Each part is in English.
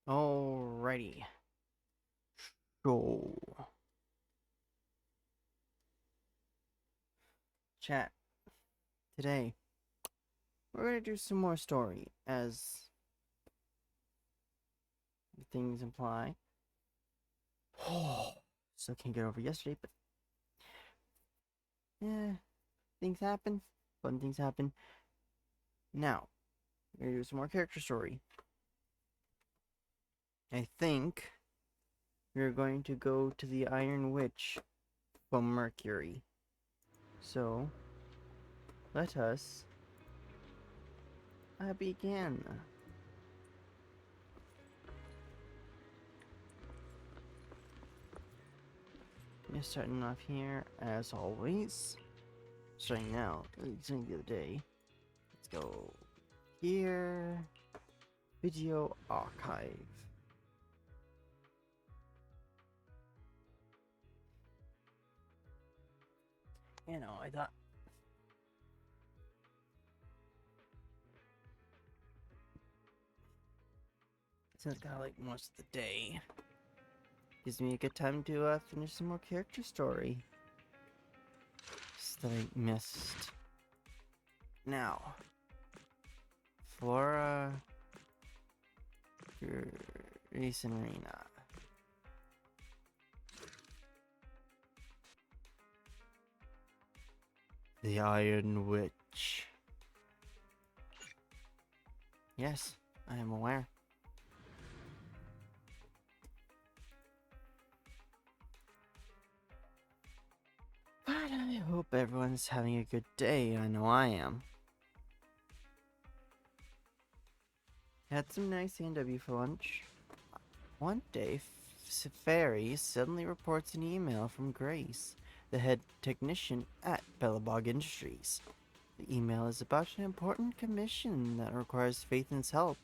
Alrighty. So, chat. Today, we're gonna do some more story, as the things imply. Still can't get over yesterday, but yeah, things happen. Fun things happen. Now, we're gonna do some more character story. I think we're going to go to the Iron Witch from Mercury. So, let us begin. Just starting off here, as always. Starting now, starting the other day. Let's go here. Video archive. You know, I thought. Since kind of like most of the day, gives me a good time to finish some more character story. That I missed. Now, Flora Grace and Rena. The Iron Witch. Yes, I am aware. But I hope everyone's having a good day. I know I am. Had some nice A&W for lunch. One day, Fairy suddenly reports an email from Grace, the head technician at Bellabog Industries. The email is about an important commission that requires Phaethon's help.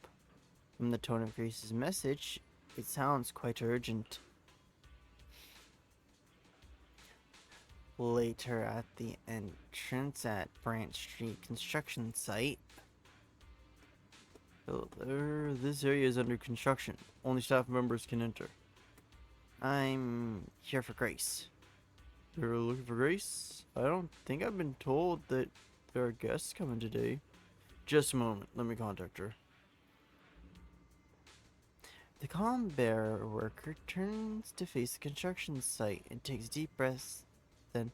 From the tone of Grace's message, it sounds quite urgent. Later at the entrance at Branch Street construction site. This area is under construction. Only staff members can enter. I'm here for Grace. You're looking for Grace? I don't think I've been told that there are guests coming today. Just a moment. Let me contact her. The calm bearer worker turns to face the construction site and takes deep breaths. Then,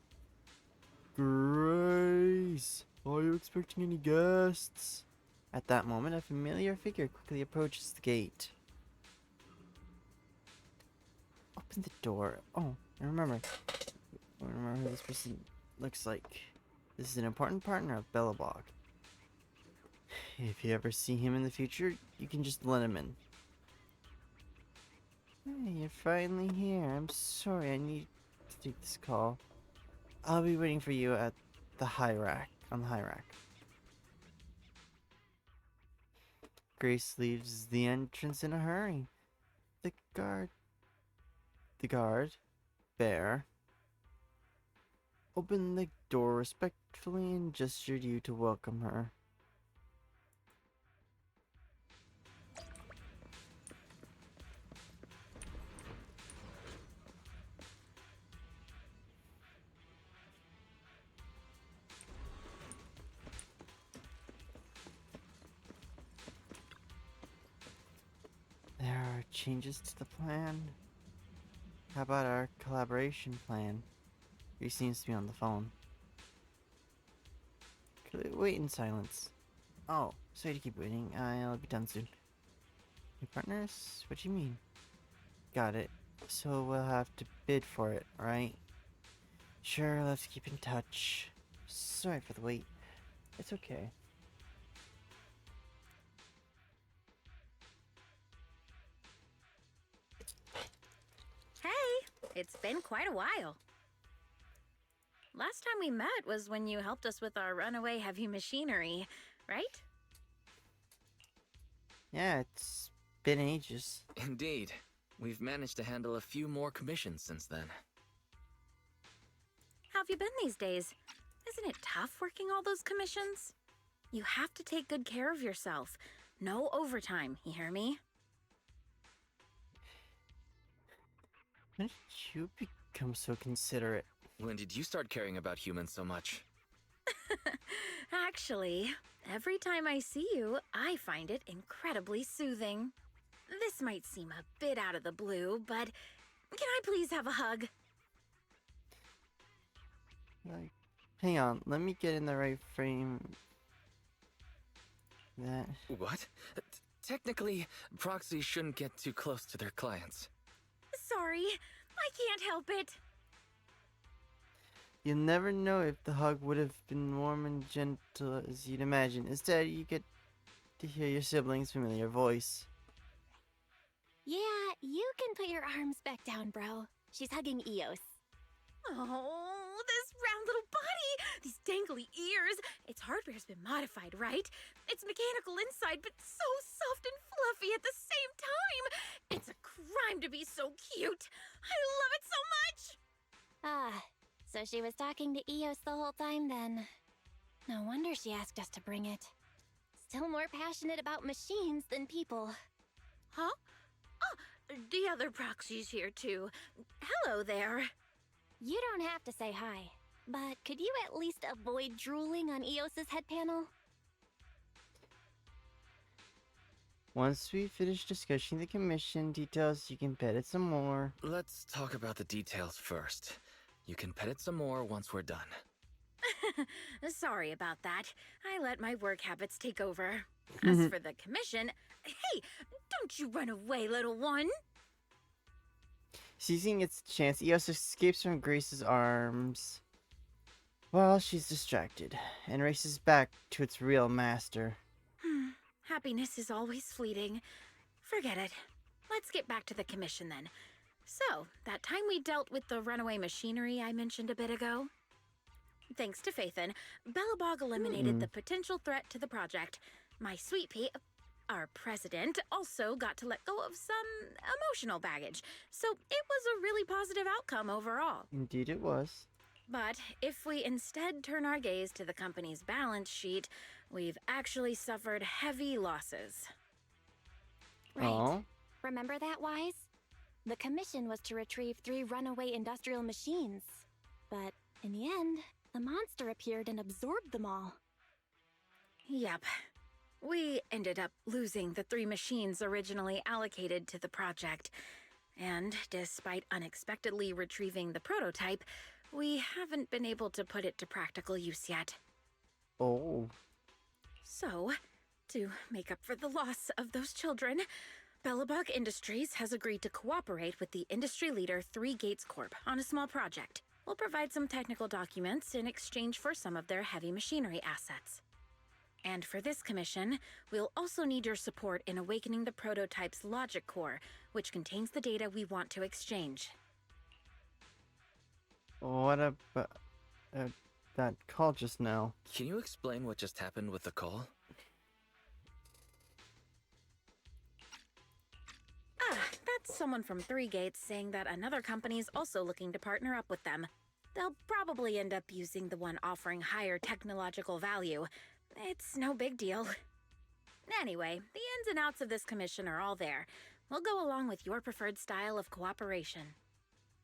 Grace, are you expecting any guests? At that moment, a familiar figure quickly approaches the gate. Open the door. Oh, I remember who this person looks like. This is an important partner of Bellabog. If you ever see him in the future, you can just let him in. Hey, you're finally here. I'm sorry, I need to take this call. I'll be waiting for you at the high rack. On the high rack. Grace leaves the entrance in a hurry. The guard, Bear, opened the door respectfully and gestured you to welcome her. There are changes to the plan. How about our collaboration plan? He seems to be on the phone. Could we wait in silence? Oh, sorry to keep waiting. I'll be done soon. New partners? What do you mean? Got it. So we'll have to bid for it, right? Sure, let's keep in touch. Sorry for the wait. It's okay. Hey, it's been quite a while. Last time we met was when you helped us with our runaway heavy machinery, right? Yeah, it's been ages. Indeed. We've managed to handle a few more commissions since then. have you been these days? Isn't it tough working all those commissions? You have to take good care of yourself. No overtime, you hear me? When did you become so considerate? When did you start caring about humans so much? Actually, every time I see you, I find it incredibly soothing. This might seem a bit out of the blue, but can I please have a hug? Like, hang on, let me get in the right frame. That. What? Technically, proxies shouldn't get too close to their clients. Sorry, I can't help it. You'll never know if the hug would have been warm and gentle as you'd imagine. Instead, you get to hear your sibling's familiar voice. Yeah, you can put your arms back down, bro. She's hugging Eos. Oh, this round little body! These dangly ears! Its hardware's been modified, right? It's mechanical inside, but so soft and fluffy at the same time! It's a crime to be so cute! I love it so much! Ah, so she was talking to Eos the whole time then. No wonder she asked us to bring it. Still more passionate about machines than people. Huh? Oh, the other proxy's here too. Hello there. You don't have to say hi, but could you at least avoid drooling on Eos's head panel? Once we finish discussing the commission details, you can pet it some more. Let's talk about the details first. You can pet it some more once we're done. Sorry about that. I let my work habits take over. As for the commission, hey, don't you run away, little one. Seizing its chance, Eos escapes from Grace's arms while she's distracted and races back to its real master. Happiness is always fleeting. Forget it. Let's get back to the commission then. So, that time we dealt with the runaway machinery I mentioned a bit ago? Thanks to Phaethon, Belobog eliminated the potential threat to the project. My sweet pea, our president, also got to let go of some emotional baggage, so it was a really positive outcome overall. Indeed it was. But if we instead turn our gaze to the company's balance sheet, we've actually suffered heavy losses. Right. Aw. Remember that, Wise? The commission was to retrieve 3 runaway industrial machines. But in the end, the monster appeared and absorbed them all. Yep. We ended up losing the 3 machines originally allocated to the project. And despite unexpectedly retrieving the prototype, we haven't been able to put it to practical use yet. Oh. So, to make up for the loss of those children, Belobog Industries has agreed to cooperate with the industry leader 3 Gates Corp on a small project. We'll provide some technical documents in exchange for some of their heavy machinery assets. And for this commission, we'll also need your support in awakening the prototype's logic core, which contains the data we want to exchange. What about that call just now? Can you explain what just happened with the call? That's someone from 3 Gates saying that another company is also looking to partner up with them. They'll probably end up using the one offering higher technological value. It's no big deal. Anyway, the ins and outs of this commission are all there. We'll go along with your preferred style of cooperation.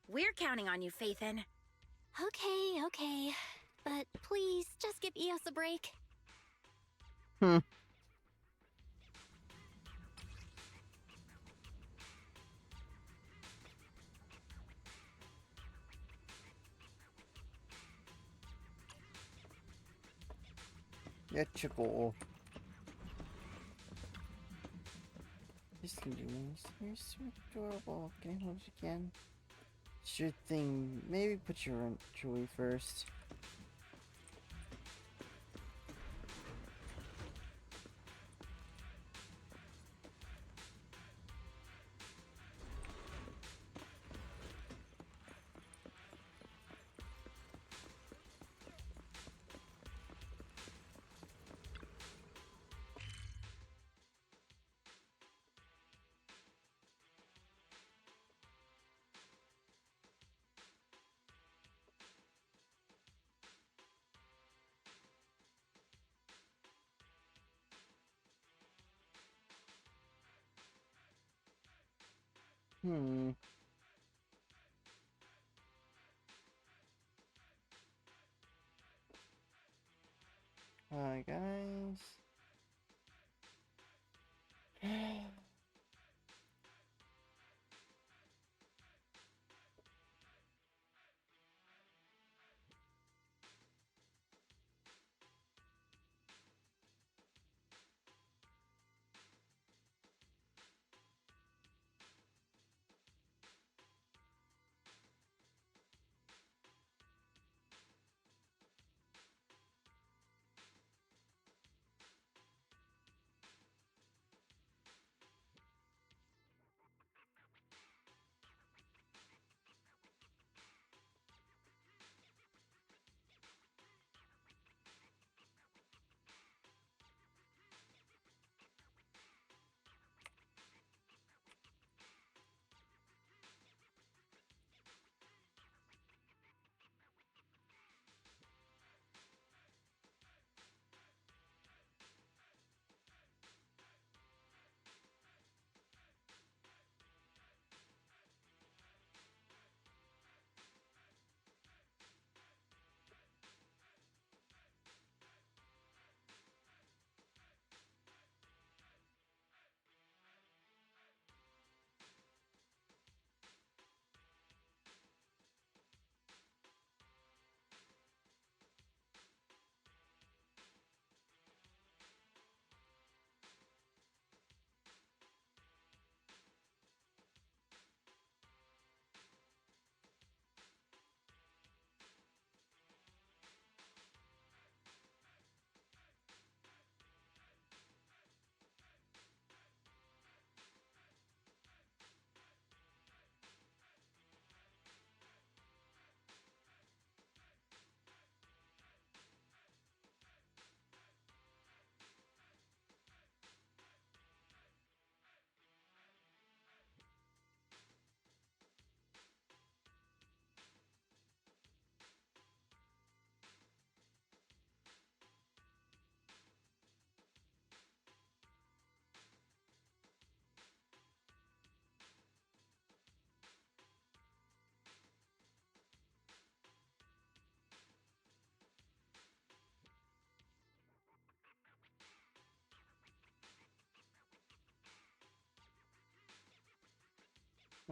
We're counting on you, Phaethon. Okay. But please, just give Eos a break. Get your goal. This Luminous, you're so adorable. Can I hold you again? Sure thing. Maybe put your Chewie first. Hmm. Hi, guys.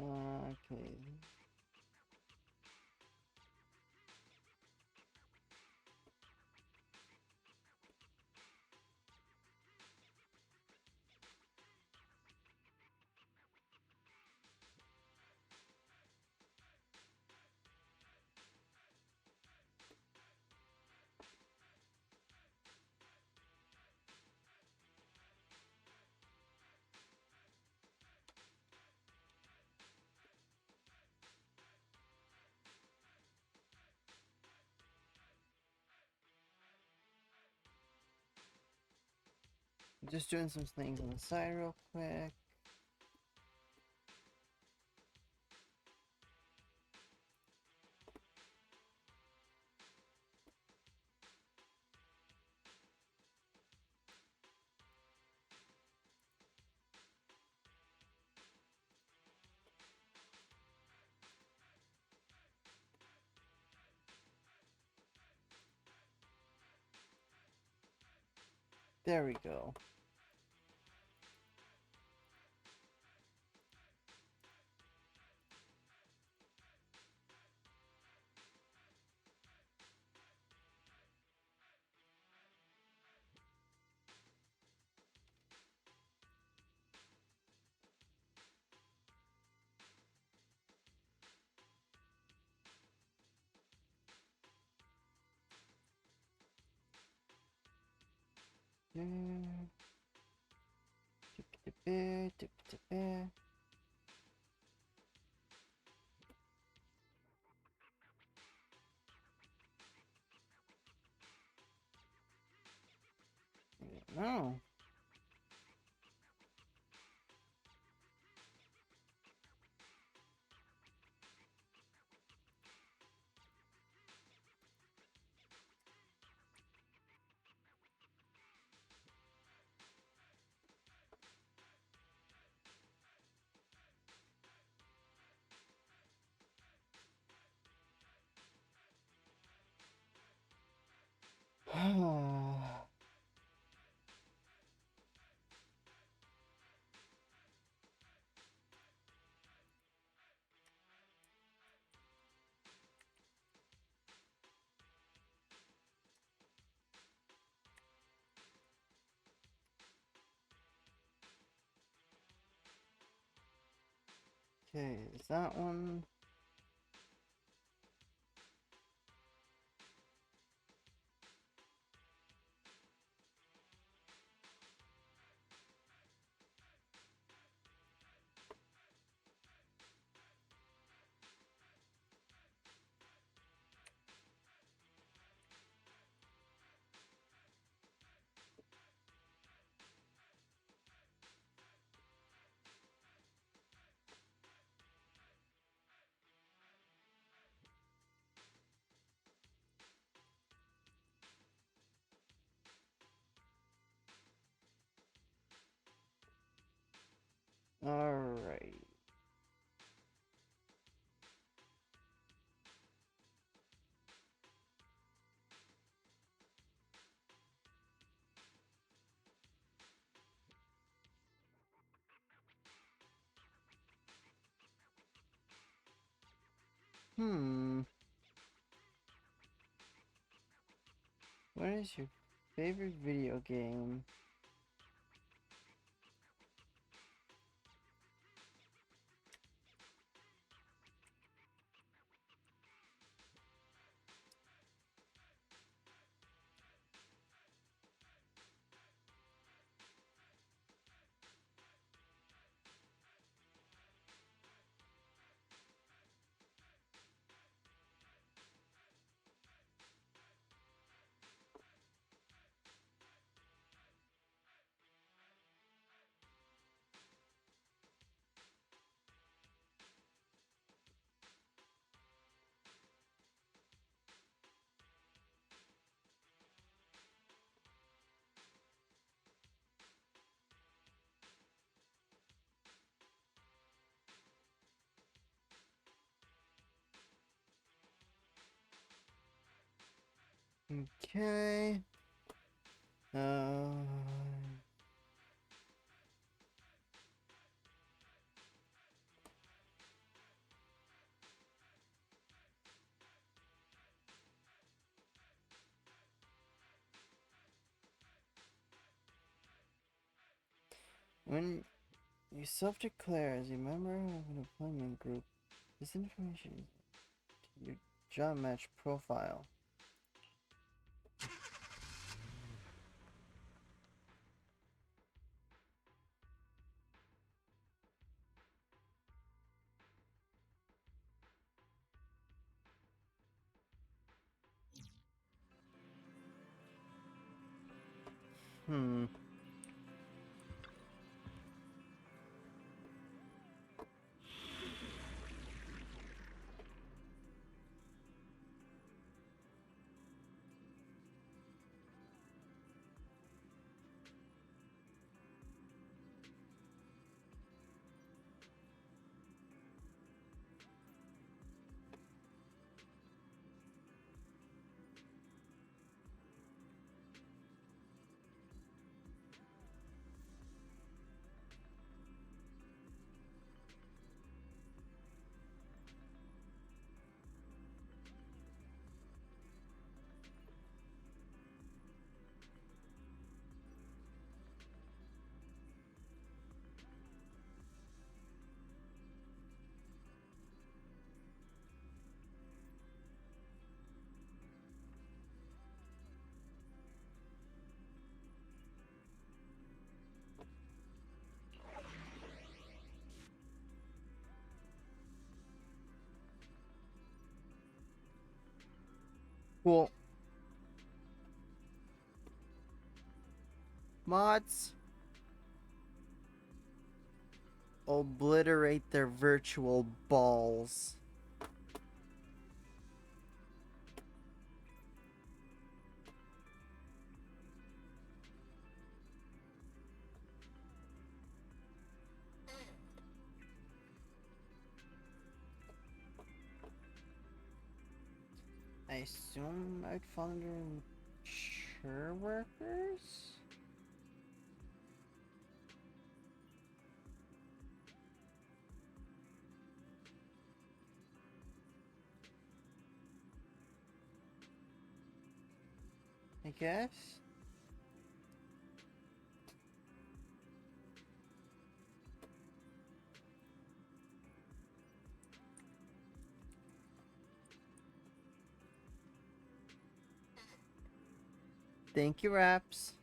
Okay. Just doing some things on the side real quick. There we go. No. Okay, is that one? Alright. What is your favorite video game? Okay. Uh, when you self-declare as a member of an employment group, this information is to your job match profile. Hmm. Cool. Mods. Obliterate their virtual balls. I assume I'd fall under mature workers? I guess? Thank you, Raps.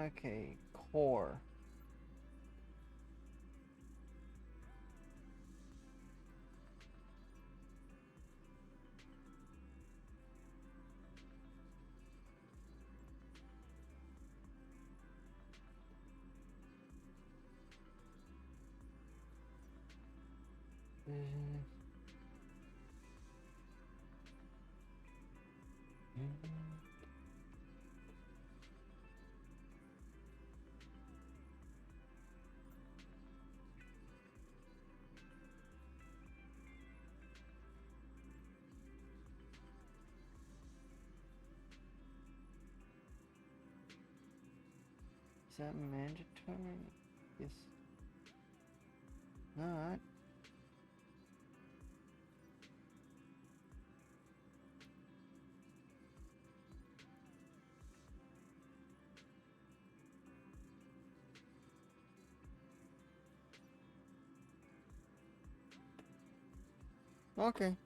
Okay, core. Is that mandatory? Yes. Not. Okay.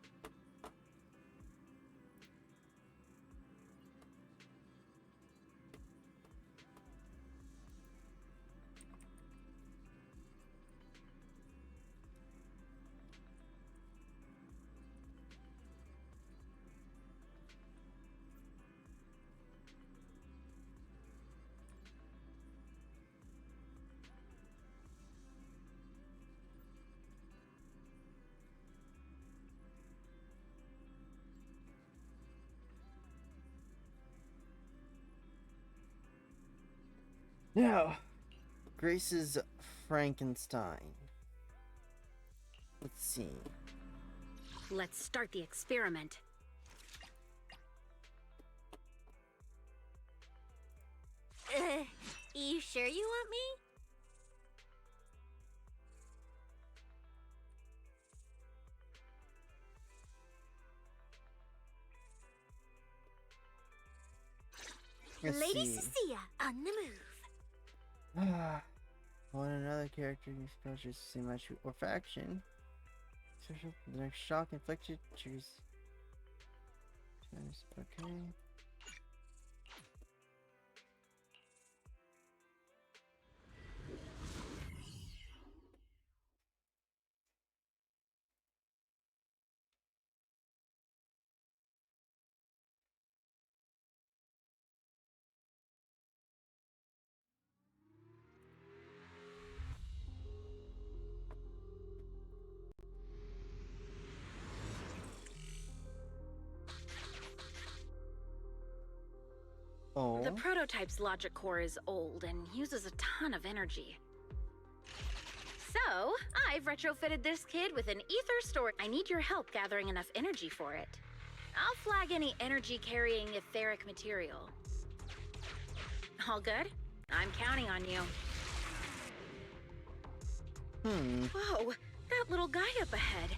Now, Grace's Frankenstein. Let's see. Let's start the experiment. You sure you want me? Let's Lady see. Cecilia on the move. When another character exposures the same attribute or faction, special the next shock inflicted triggers. Okay. Oh. The prototype's logic core is old and uses a ton of energy. So, I've retrofitted this kid with an ether store. I need your help gathering enough energy for it. I'll flag any energy-carrying etheric material. All good? I'm counting on you. Whoa, that little guy up ahead.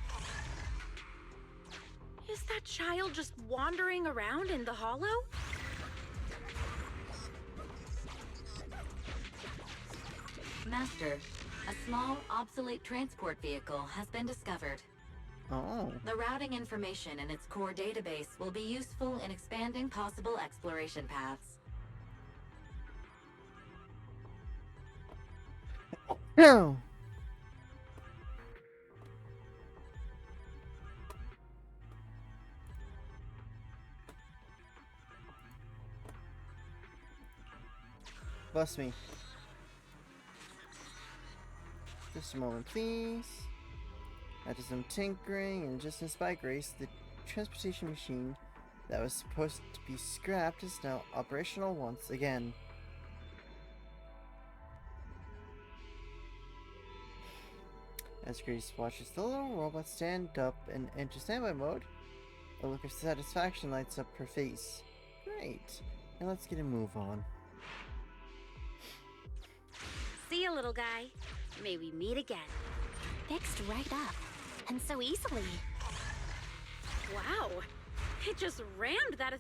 Is that child just wandering around in the hollow? Master, a small, obsolete transport vehicle has been discovered. Oh. The routing information in its core database will be useful in expanding possible exploration paths. No. Bust me. Just a moment, please. After some tinkering and just by Grace, the transportation machine that was supposed to be scrapped is now operational once again. As Grace watches the little robot stand up and enter standby mode, a look of satisfaction lights up her face. Great. And let's get a move on. See you, little guy. May we meet again. Fixed right up. And so easily. Wow. It just rammed that.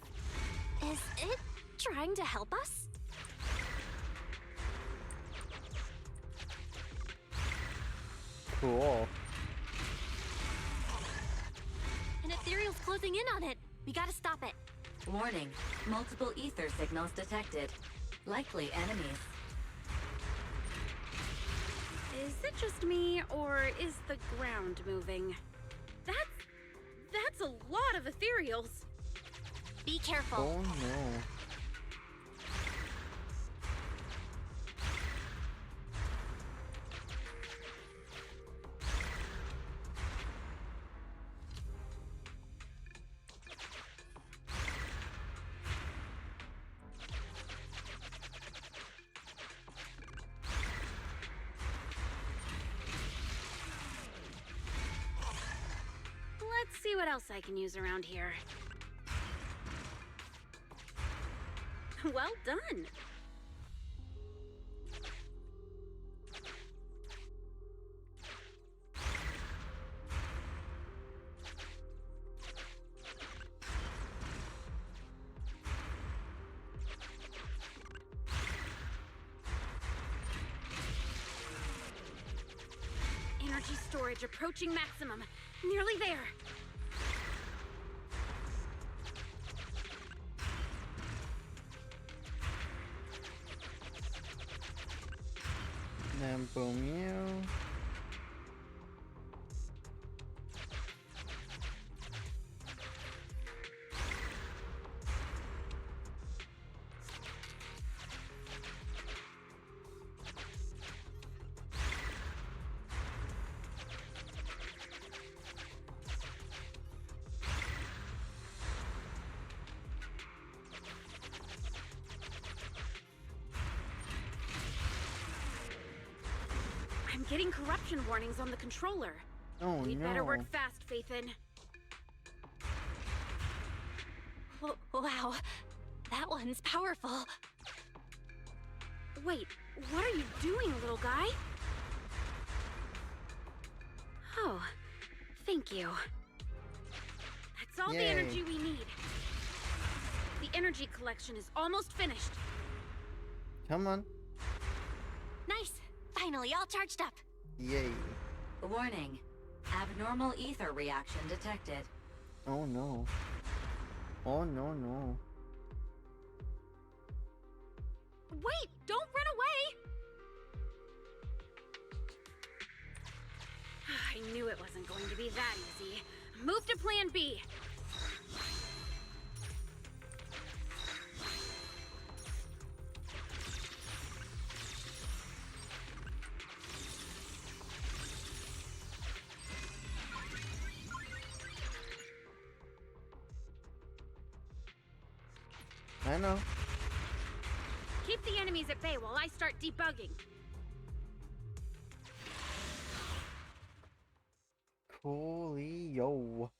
Is it trying to help us? Cool. An ethereal's closing in on it. We gotta stop it. Warning. Multiple ether signals detected. Likely enemies. Is it just me, or is the ground moving? That's a lot of ethereals. Be careful. Oh no. Let's see what else I can use around here. Well done. Energy storage approaching maximum. Nearly there. Then boom you. I'm getting corruption warnings on the controller. Oh We'd no. better work fast, Phaethon. Wow. That one's powerful. Wait, what are you doing, little guy? Oh, thank you. That's all the Yay. energy we need. The energy collection is almost finished. Come on. Nice. Finally, all charged up. Yay. Warning. Abnormal ether reaction detected. Oh no. Oh no no. Wait, don't run away! I knew it wasn't going to be that easy. Move to plan B. I know. Keep the enemies at bay while I start debugging. Coolio.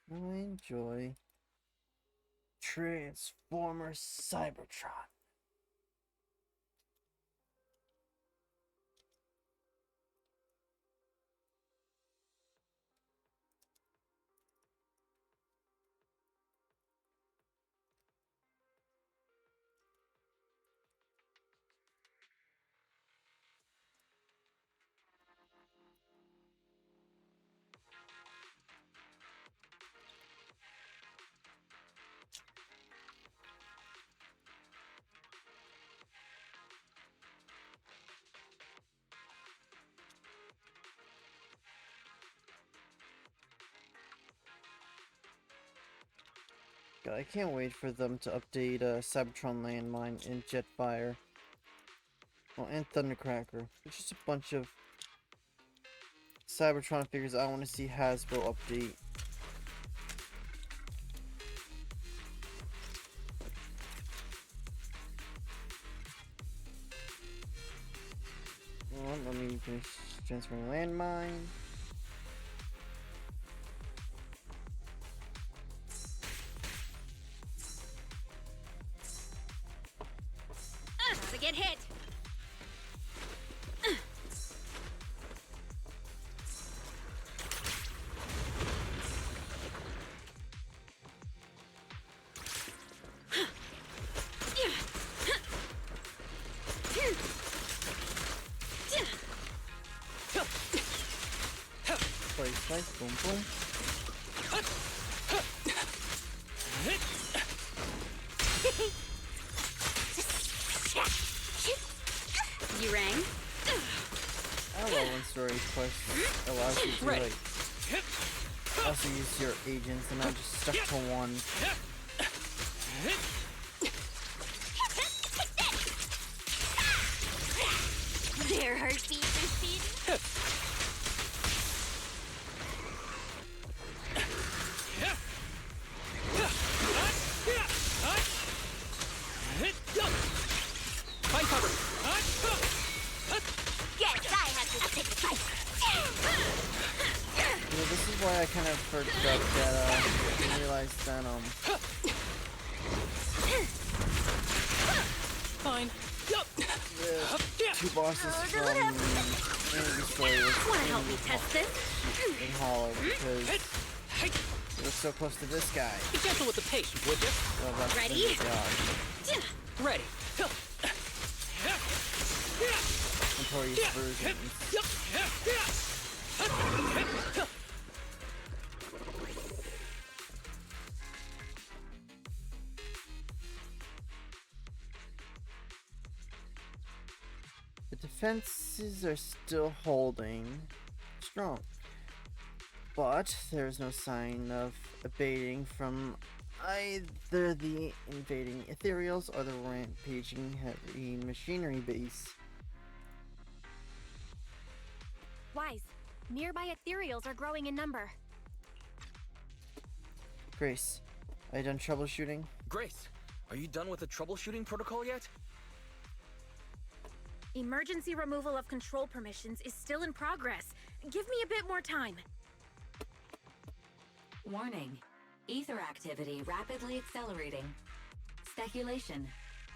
I enjoy Transformers Cybertron. God, I can't wait for them to update Cybertron Landmine and Jetfire. Oh, and Thundercracker. It's just a bunch of Cybertron figures I want to see Hasbro update. Well, let me finish transferring Landmine. To get hit. Slice, boom, boom. You rang? I love when story quest allows you to like also use your agents and not just stuck to one. Their heartbeats are speeding. Fight cover! Guess I have to take the fight. You know, this is why I kind of forgot that I didn't realize that Fine. the two bosses from Energy Story was Wanna help me test this? in Hollow because we were so close to this guy. Be gentle with the patient, would you? Well, that's Ready? the job. Ready. Notorious versions. The defenses are still holding strong, but there's no sign of abating from either the invading ethereals or the rampaging heavy machinery base. Wise, nearby ethereals are growing in number. Grace, are you done troubleshooting? Grace, are you done with the troubleshooting protocol yet? Emergency removal of control permissions is still in progress. Give me a bit more time. Warning. Ether activity rapidly accelerating. Speculation.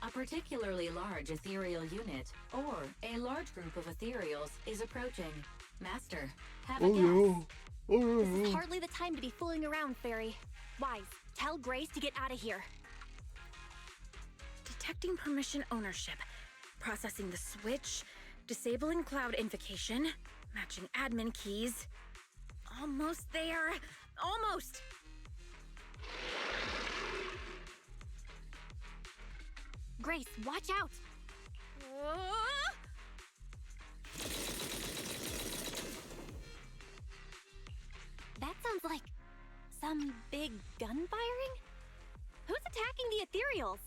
A particularly large ethereal unit, or a large group of ethereals, is approaching. Master, have a guess. This is hardly the time to be fooling around, Fairy. Wise, tell Grace to get out of here. Detecting permission ownership. Processing the switch. Disabling cloud invocation. Matching admin keys. Almost there. Almost! Grace, watch out! That sounds like some big gun firing? Who's attacking the ethereals?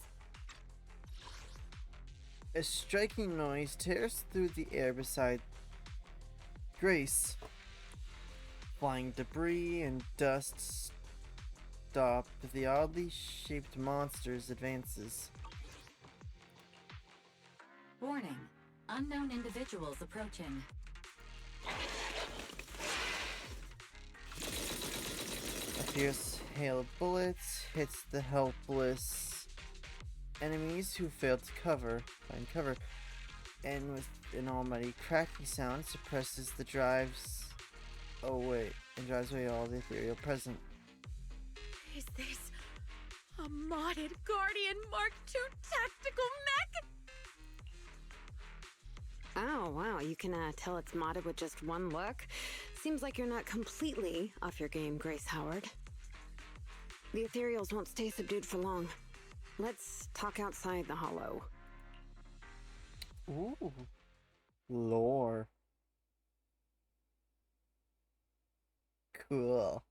A striking noise tears through the air beside Grace. Flying debris and dust stop the oddly shaped monster's advances. Warning. Unknown individuals approaching. A fierce hail of bullets hits the helpless enemies who fail to find cover, and with an almighty cracking sound suppresses the drives away all the ethereal present. Is this a modded Guardian Mark II tactical mech? Oh, wow, you can tell it's modded with just one look. Seems like you're not completely off your game, Grace Howard. The ethereals won't stay subdued for long. Let's talk outside the hollow. Ooh. Lore. Cool.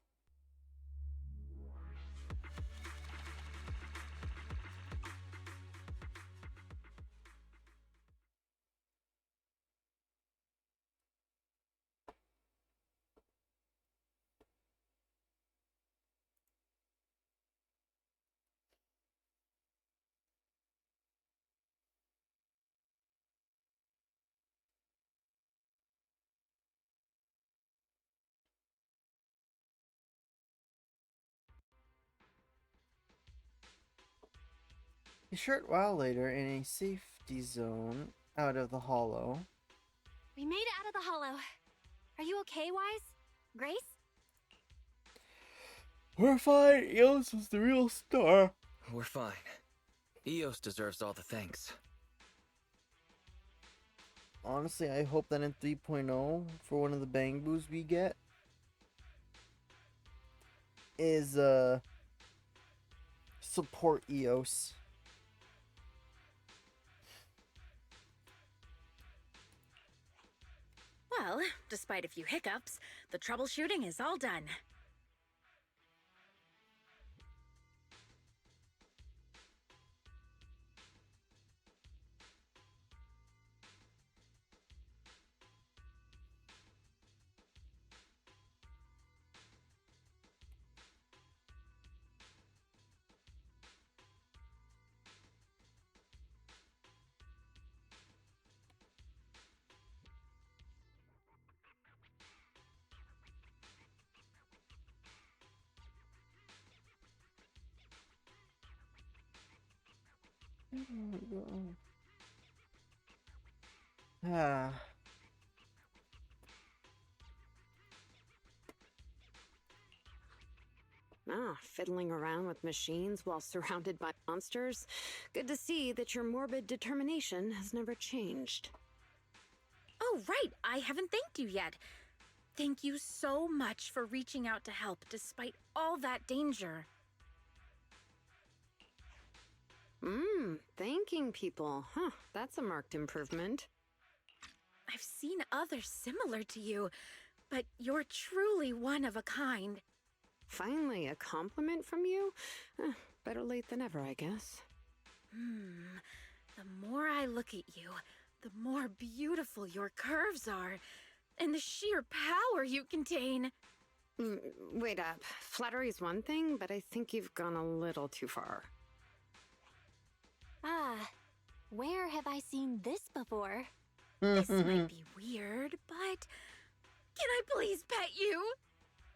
A short while later, in a safety zone out of the hollow. We made it out of the hollow. Are you okay, Wise? Grace? We're fine. Eos was the real star. We're fine. Eos deserves all the thanks. Honestly, I hope that in 3.0, for one of the bang boos we get, is support Eos. Well, despite a few hiccups, the troubleshooting is all done. Ah. Fiddling around with machines while surrounded by monsters. Good to see that your morbid determination has never changed. Oh, right, I haven't thanked you yet. Thank you so much for reaching out to help despite all that danger. Thanking people. Huh, that's a marked improvement. I've seen others similar to you, but you're truly one of a kind. Finally, a compliment from you? Better late than ever, I guess. The more I look at you, the more beautiful your curves are, and the sheer power you contain. Wait up. Flattery's one thing, but I think you've gone a little too far. Where have I seen this before? This might be weird, but can I please pet you?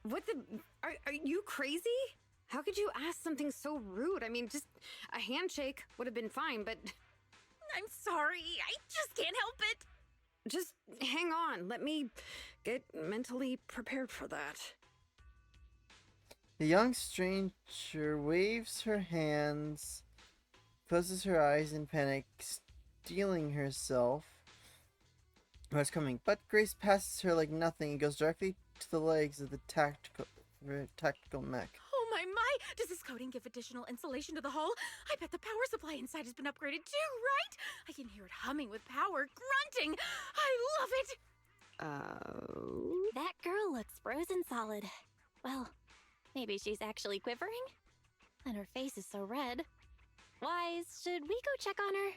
What the... Are you crazy? How could you ask something so rude? I mean, just a handshake would have been fine, but... I'm sorry, I just can't help it. Just hang on. Let me get mentally prepared for that. The young stranger waves her hands, closes her eyes in panic, steeling herself. What's coming? But Grace passes her like nothing and goes directly to the legs of the tactical mech. Oh my! Does this coating give additional insulation to the hull? I bet the power supply inside has been upgraded too, right? I can hear it humming with power, grunting. I love it! That girl looks frozen solid. Well, maybe she's actually quivering? And her face is so red. Wise, should we go check on her?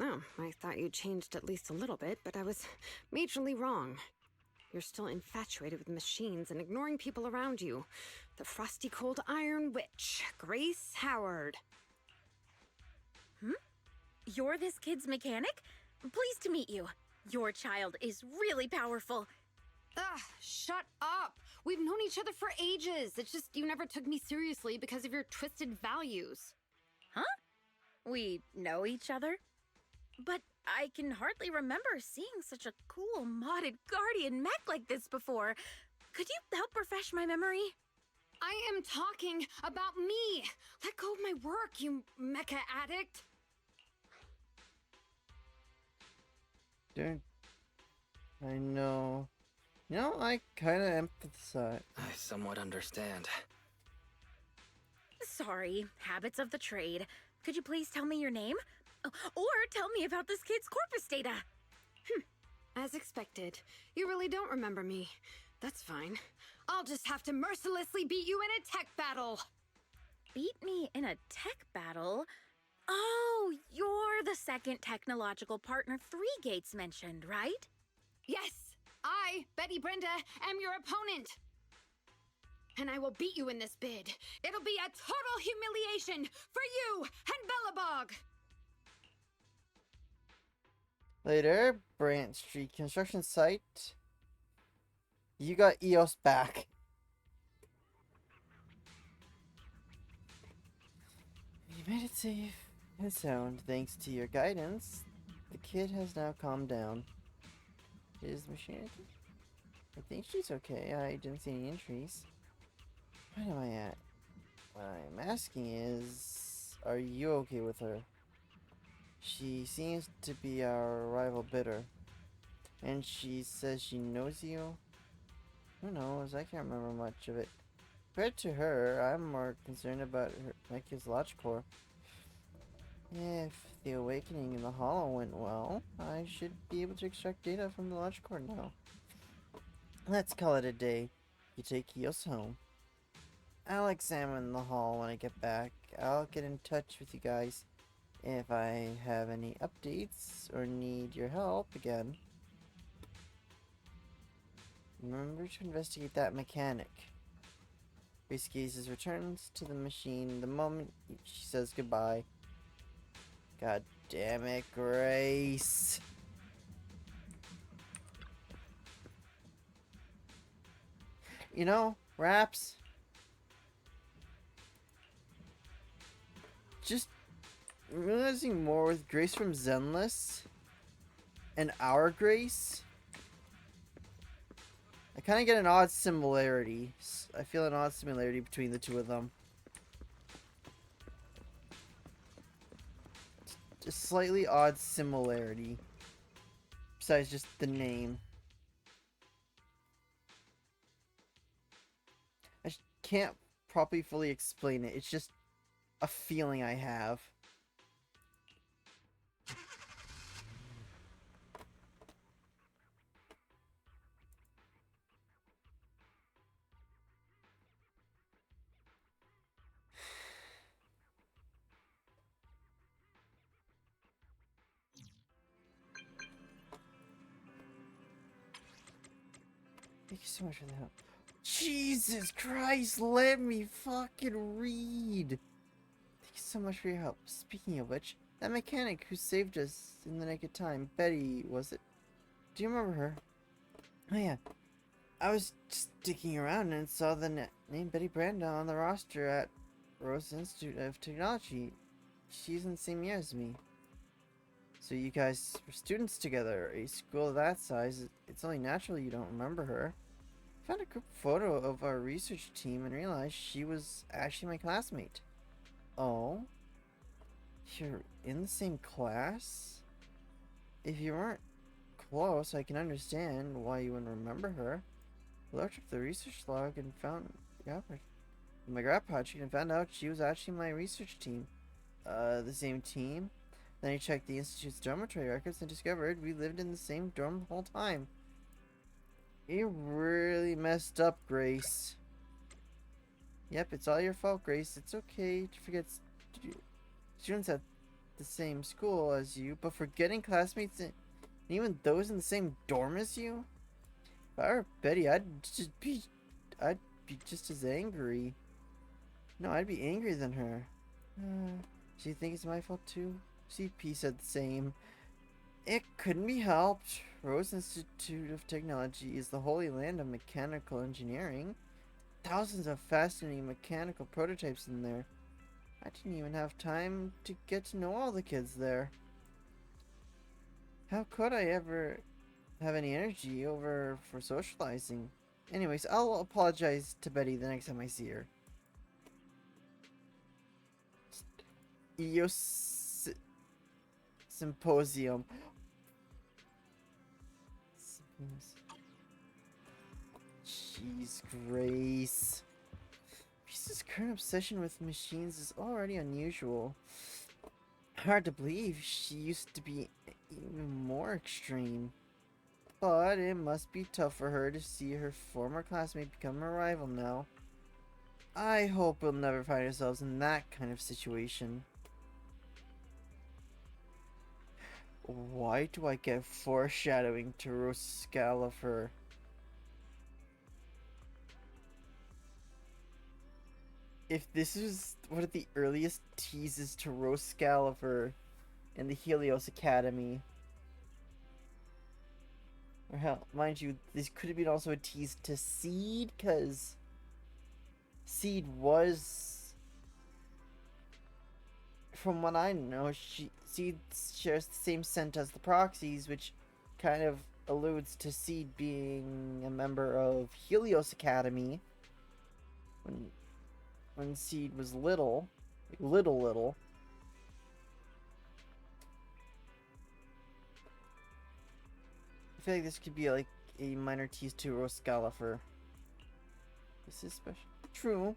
Oh, I thought you changed at least a little bit, but I was majorly wrong. You're still infatuated with machines and ignoring people around you. The frosty cold iron witch, Grace Howard. You're this kid's mechanic? Pleased to meet you. Your child is really powerful. Shut up! We've known each other for ages. It's just you never took me seriously because of your twisted values. We know each other? But I can hardly remember seeing such a cool modded guardian mech like this before. Could you help refresh my memory? I am talking about me! Let go of my work, you mecha addict! Dude, I know. You know, I kind of empathize. I somewhat understand. Sorry, habits of the trade. Could you please tell me your name? Or tell me about this kid's corpus data. As expected, you really don't remember me. That's fine. I'll just have to mercilessly beat you in a tech battle! Beat me in a tech battle? Oh, you're the second technological partner Three Gates mentioned, right? Yes! I, Betty Brenda, am your opponent! And I will beat you in this bid. It'll be a total humiliation for you and Bellabog! Later, Brant Street construction site. You got Eos back. You made it safe. And so, thanks to your guidance, the kid has now calmed down. Is the machine okay? I think she's okay. I didn't see any injuries. What am I at? What I'm asking is, are you okay with her? She seems to be our rival bidder. And she says she knows you? Who knows? I can't remember much of it. Compared to her, I'm more concerned about her, my kid's Lodge Core. If the awakening in the Hollow went well, I should be able to extract data from the Lodge Core now. Let's call it a day. You take Eos home. I'll examine the hall when I get back. I'll get in touch with you guys if I have any updates or need your help again. Remember to investigate that mechanic. Grace Gazes returns to the machine the moment she says goodbye. God damn it, Grace. You know, Raps, just realizing more with Grace from Zenless and our Grace, I kind of get an odd similarity. I feel an odd similarity between the two of them. A slightly odd similarity. Besides just the name. I can't properly fully explain it. It's just a feeling I have. Thank you so much for the help. Jesus Christ, let me fucking read. Thank you so much for your help. Speaking of which, that mechanic who saved us in the nick of time, Betty, was it? Do you remember her? Oh yeah. I was just sticking around and saw the name Betty Branda on the roster at Rose Institute of Technology. She's in the same year as me. So you guys were students together, a school of that size. It's only natural you don't remember her. I found a group photo of our research team and realized she was actually my classmate. Oh? You're in the same class? If you weren't close, I can understand why you wouldn't remember her. I looked up the research log and found my grad project and found out she was actually my research team. The same team? Then I checked the Institute's dormitory records and discovered we lived in the same dorm the whole time. You really messed up, Grace. Yep, it's all your fault, Grace. It's okay to forget students at the same school as you, but forgetting classmates and even those in the same dorm as you? If I were Betty, I'd be just as angry. No, I'd be angrier than her. Do you think it's my fault too? CP said the same. It couldn't be helped. Rose Institute of Technology is the holy land of mechanical engineering. Thousands of fascinating mechanical prototypes in there. I didn't even have time to get to know all the kids there. How could I ever have any energy over for socializing? Anyways, I'll apologize to Betty the next time I see her. Symposium. Jeez, Grace. Reese's current obsession with machines is already unusual. Hard to believe she used to be even more extreme. But it must be tough for her to see her former classmate become her rival now. I hope we'll never find ourselves in that kind of situation. Why do I get foreshadowing to Rose Scalifer? If this is one of the earliest teases to Rose Scalifer in the Helios Academy, or hell, mind you, this could have been also a tease to Seed, because Seed was from what I know, Seed shares the same scent as the Proxies, which kind of alludes to Seed being a member of Helios Academy when Seed was little. Little. I feel like this could be like a minor tease to Roscala for... This is special. True.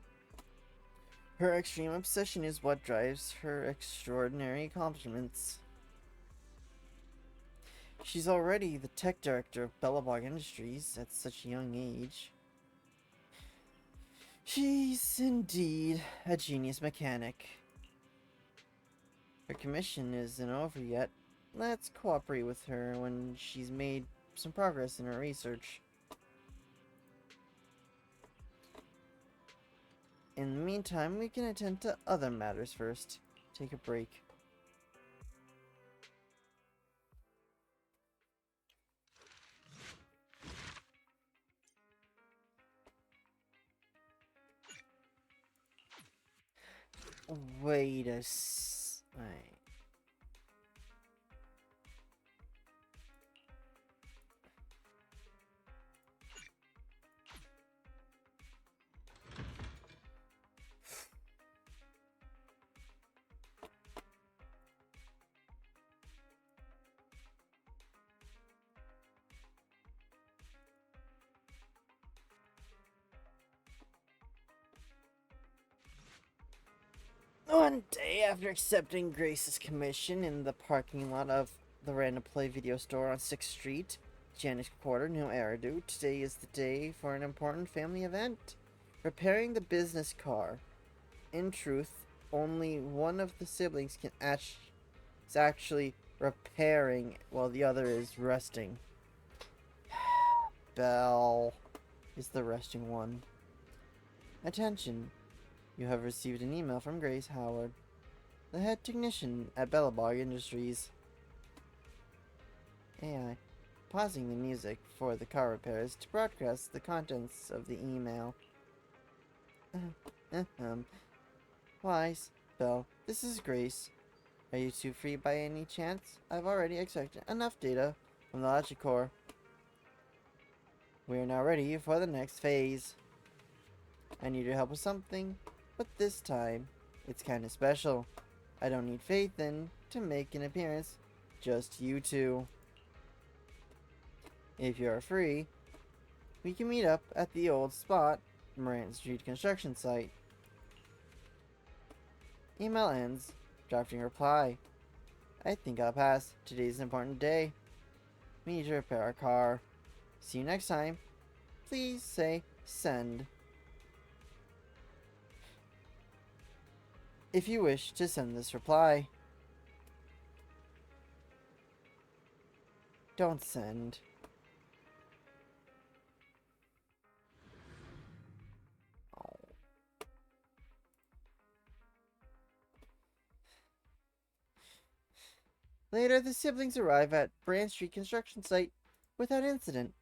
Her extreme obsession is what drives her extraordinary accomplishments. She's already the tech director of Belobog Industries at such a young age. She's indeed a genius mechanic. Her commission isn't over yet. Let's cooperate with her when she's made some progress in her research. In the meantime, we can attend to other matters first. Take a break. Wait a Wait. One day after accepting Grace's commission in the parking lot of the Random Play video store on 6th Street, Janice Quarter, New Eridu, today is the day for an important family event. Repairing the business car. In truth, only one of the siblings is actually repairing while the other is resting. Belle is the resting one. Attention. You have received an email from Grace Howard, the head technician at Belobog Industries. AI. Pausing the music for the car repairs to broadcast the contents of the email. Wise, Belle, this is Grace. Are you two free by any chance? I've already extracted enough data from the logic core. We are now ready for the next phase. I need your help with something. But this time, it's kinda special. I don't need Faithin to make an appearance, just you two. If you are free, we can meet up at the old spot, Moran Street construction site. Email ends. Drafting reply. I think I'll pass. Today's an important day. We need to repair our car. See you next time. Please say send. If you wish to send this reply. Don't send. Oh. Later, the siblings arrive at Brand Street construction site without incident.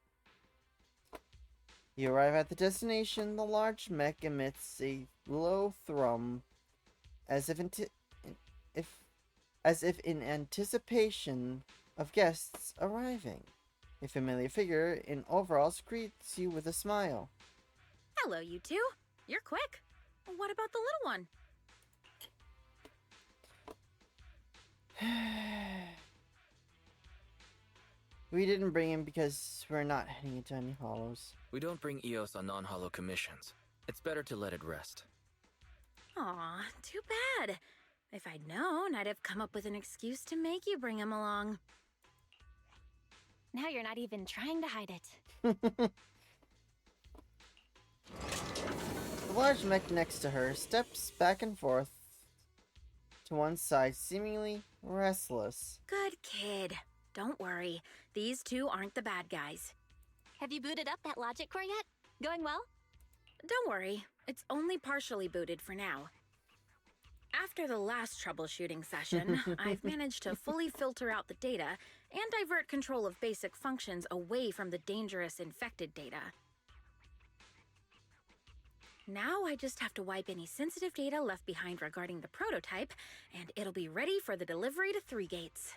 You arrive at the destination, the large mech emits a low thrum, as if in anticipation of guests arriving. A familiar figure in overalls greets you with a smile. Hello, you two. You're quick. What about the little one? We didn't bring him because we're not heading into any hollows. We don't bring EOS on non-hollow commissions. It's better to let it rest. Aw, too bad. If I'd known, I'd have come up with an excuse to make you bring him along. Now you're not even trying to hide it. The large mech next to her steps back and forth to one side, seemingly restless. Good kid. Don't worry. These two aren't the bad guys. Have you booted up that logic core yet? Going well? Don't worry. It's only partially booted for now. After the last troubleshooting session, I've managed to fully filter out the data and divert control of basic functions away from the dangerous infected data. Now I just have to wipe any sensitive data left behind regarding the prototype, and it'll be ready for the delivery to Three Gates.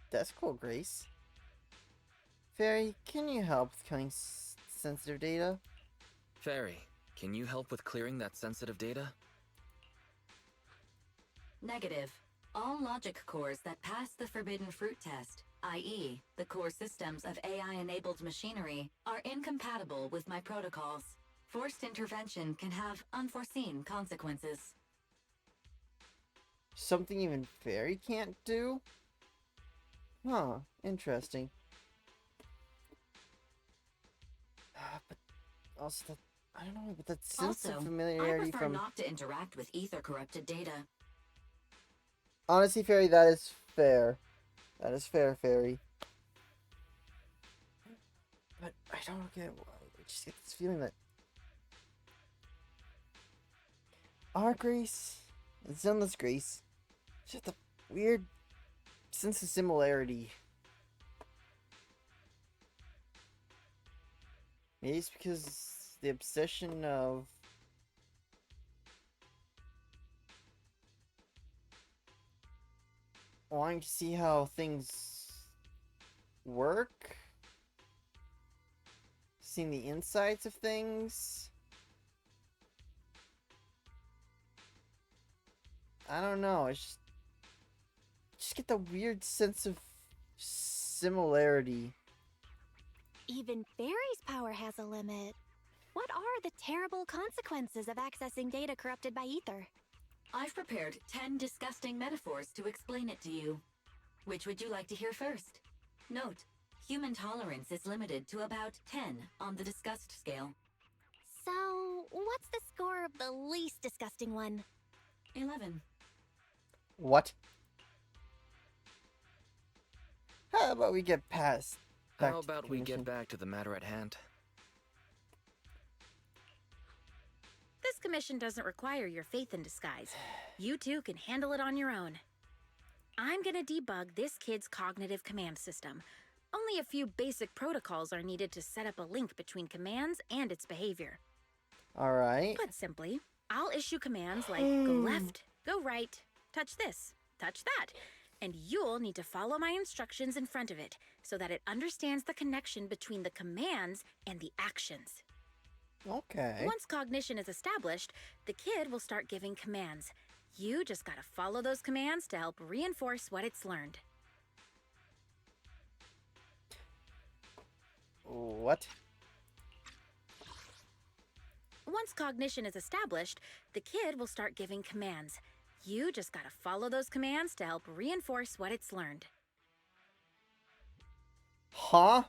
That's cool, Grace. Fairy, can you help with killing sensitive data? Fairy, can you help with clearing that sensitive data? Negative. All logic cores that pass the Forbidden Fruit test, i.e., the core systems of AI-enabled machinery, are incompatible with my protocols. Forced intervention can have unforeseen consequences. Something even Fairy can't do? Huh, interesting. But also that, I don't know, but that sense Also, of I familiarity prefer from... not to interact with ether-corrupted data. Honestly, Fairy, that is fair. That is fair, Fairy. But I don't get why. I just get this feeling that our Grace and Zenless Grace just a weird sense of similarity. Maybe it's because the obsession of wanting to see how things work, seeing the insides of things. I don't know. It's just get the weird sense of similarity. Even Fairy's power has a limit. What are the terrible consequences of accessing data corrupted by ether? I've prepared 10 disgusting metaphors to explain it to you. Which would you like to hear first? Note, human tolerance is limited to about 10 on the disgust scale. So, what's the score of the least disgusting one? 11. What? How about we get past? How about we get back to the matter at hand? This commission doesn't require your faith in disguise. You two can handle it on your own. I'm gonna debug this kid's cognitive command system. Only a few basic protocols are needed to set up a link between commands and its behavior. All right. Put simply, I'll issue commands like go left, go right, touch this, touch that, and you'll need to follow my instructions in front of it so that it understands the connection between the commands and the actions. Okay. Once cognition is established, the kid will start giving commands. You just gotta follow those commands to help reinforce what it's learned. What? Once cognition is established, the kid will start giving commands. You just gotta follow those commands to help reinforce what it's learned. Huh?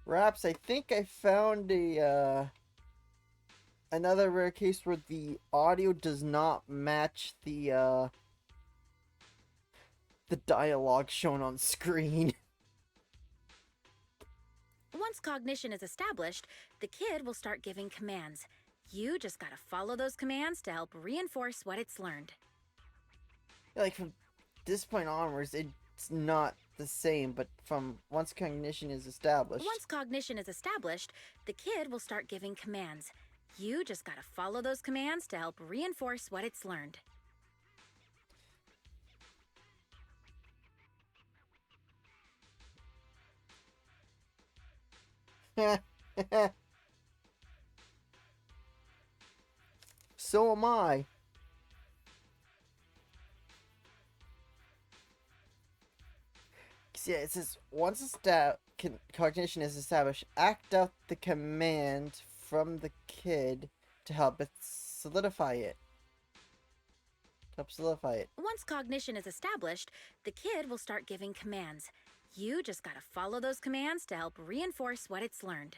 Raps, I think I found a another rare case where the audio does not match the dialogue shown on screen. Once cognition is established, the kid will start giving commands. You just gotta follow those commands to help reinforce what it's learned. Like from this point onwards, it's not the same, but from once cognition is established. Once cognition is established, the kid will start giving commands. You just gotta follow those commands to help reinforce what it's learned. So am I. Yeah, it says once cognition is established, act out the command from the kid to help it solidify it. Once cognition is established, the kid will start giving commands. You just gotta follow those commands to help reinforce what it's learned.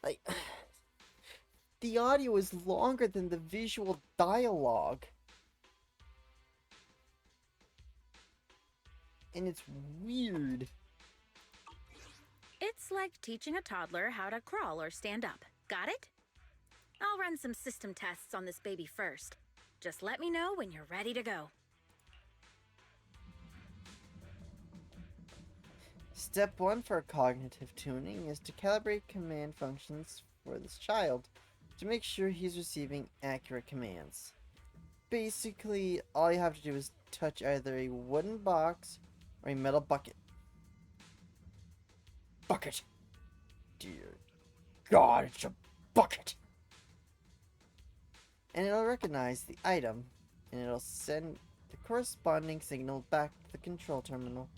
Like, the audio is longer than the visual dialogue. And it's weird. It's like teaching a toddler how to crawl or stand up. Got it? I'll run some system tests on this baby first. Just let me know when you're ready to go. Step 1 for cognitive tuning is to calibrate command functions for this child to make sure he's receiving accurate commands. Basically, all you have to do is touch either a wooden box or a metal bucket. Bucket! Dear God, it's a bucket! And it'll recognize the item, and it'll send the corresponding signal back to the control terminal.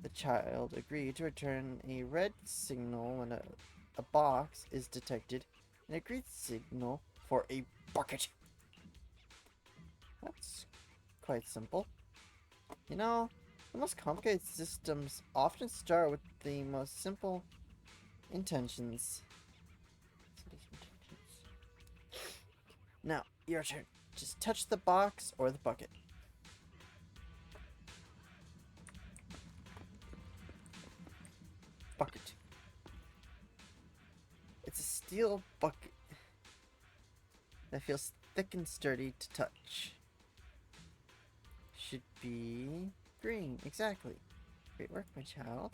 The child agreed to return a red signal when a box is detected, and a green signal for a bucket. That's quite simple. You know, the most complicated systems often start with the most simple intentions. Now, your turn. Just touch the box or the bucket. Bucket. It's a steel bucket that feels thick and sturdy to touch. Should be green, exactly. Great work, my child.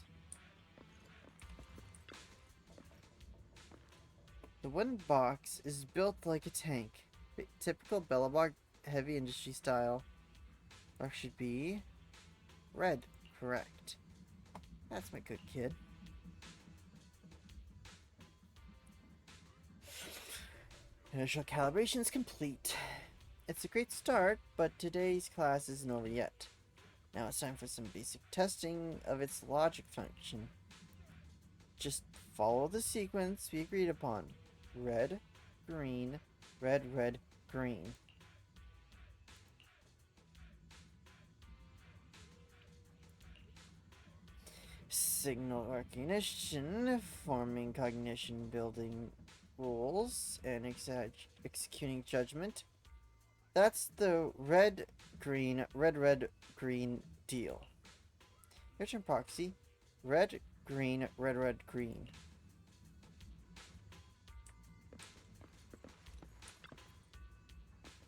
The wooden box is built like a tank. Typical Belobog heavy industry style. Or should be red, correct. That's my good kid. Initial calibration is complete. It's a great start, but today's class isn't over yet. Now it's time for some basic testing of its logic function. Just follow the sequence we agreed upon. Red, green, red, red, green. Signal recognition, forming cognition, building rules, and executing judgment. That's the red, green, red, red, green deal. Your turn, Proxy. Red, green, red, red, green.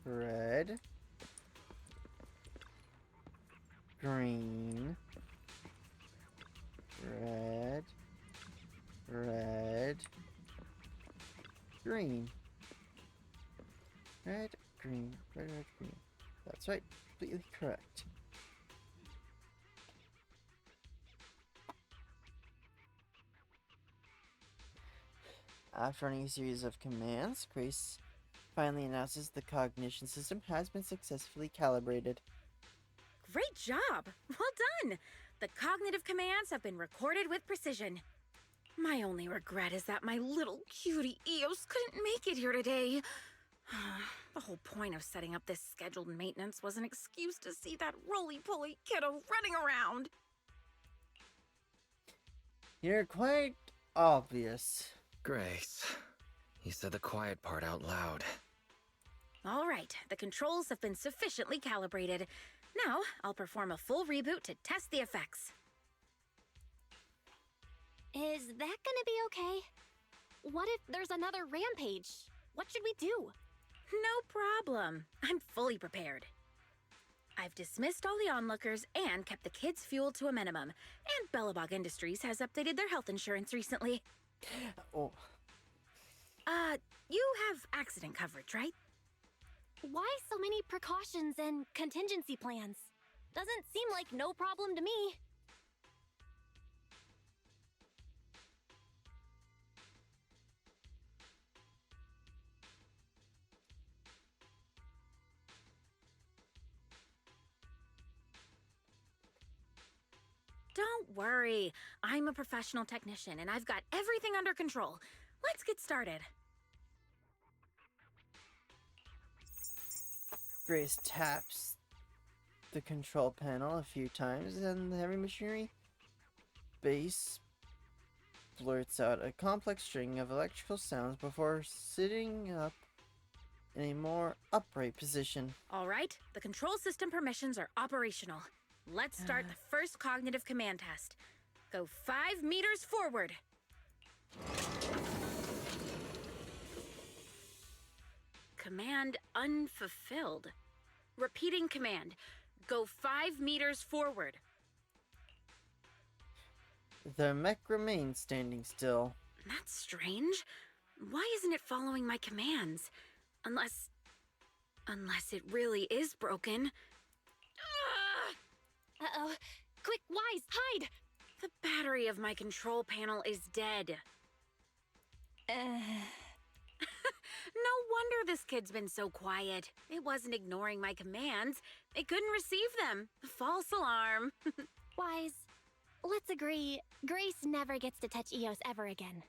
Red, green, red, red, green. Red, green, red, red, green. That's right, completely correct. After running a series of commands, Grace finally announces the cognition system has been successfully calibrated. Great job! Well done! The cognitive commands have been recorded with precision. My only regret is that my little cutie Eos couldn't make it here today. The whole point of setting up this scheduled maintenance was an excuse to see that roly-poly kiddo running around. You're quite obvious. Grace, you said the quiet part out loud. All right, the controls have been sufficiently calibrated. Now, I'll perform a full reboot to test the effects. Is that gonna be okay? What if there's another rampage? What should we do? No problem. I'm fully prepared. I've dismissed all the onlookers and kept the kids' fuel to a minimum. And Belobog Industries has updated their health insurance recently. Oh, You have accident coverage, right? Why so many precautions and contingency plans? Doesn't seem like no problem to me. Don't worry. I'm a professional technician and I've got everything under control. Let's get started. Grace taps the control panel a few times and the heavy machinery base blurts out a complex string of electrical sounds before sitting up in a more upright position. All right, the control system permissions are operational. Let's start the first cognitive command test. Go 5 meters forward. Command unfulfilled. Repeating command. Go 5 meters forward. The mech remains standing still. That's strange. Why isn't it following my commands? Unless it really is broken. Uh-oh. Quick, Wise, hide! The battery of my control panel is dead. No wonder this kid's been so quiet. It wasn't ignoring my commands. It couldn't receive them. False alarm. Wise, let's agree, Grace never gets to touch Eos ever again.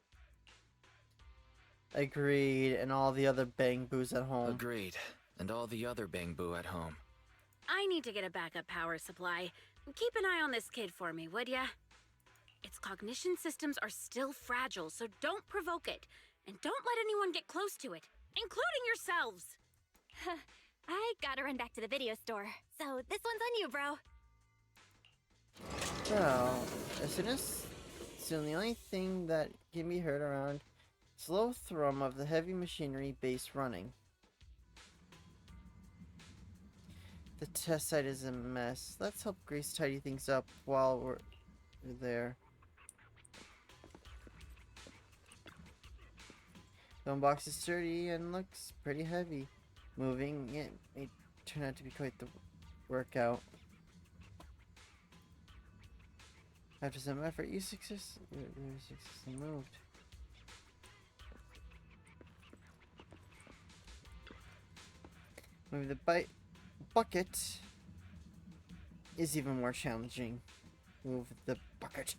Agreed, and all the other bang boos at home. Agreed. And all the other Bang Boo at home. I need to get a backup power supply. Keep an eye on this kid for me, would ya? Its cognition systems are still fragile, so don't provoke it. And don't let anyone get close to it, including yourselves. I gotta run back to the video store, so this one's on you, bro. Well, soon the only thing that can be heard around slow thrum of the heavy machinery base running. The test site is a mess. Let's help Grace tidy things up while we're there. The box is sturdy and looks pretty heavy. Moving it may turn out to be quite the workout. After some effort, you successfully moved. Moving the bucket is even more challenging. Move the bucket.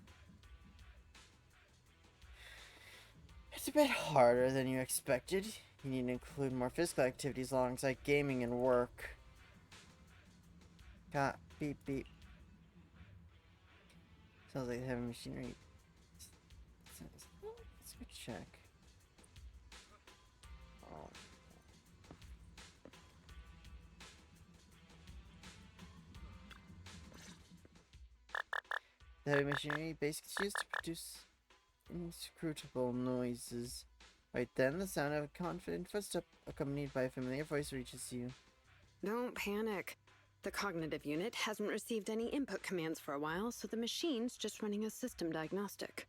It's a bit harder than you expected. You need to include more physical activities alongside gaming and work. Beep beep. Sounds like heavy machinery. Let's go check. Oh. The heavy machinery base is used to produce inscrutable noises. Right then, the sound of a confident footstep accompanied by a familiar voice reaches you. Don't panic. The cognitive unit hasn't received any input commands for a while, so the machine's just running a system diagnostic.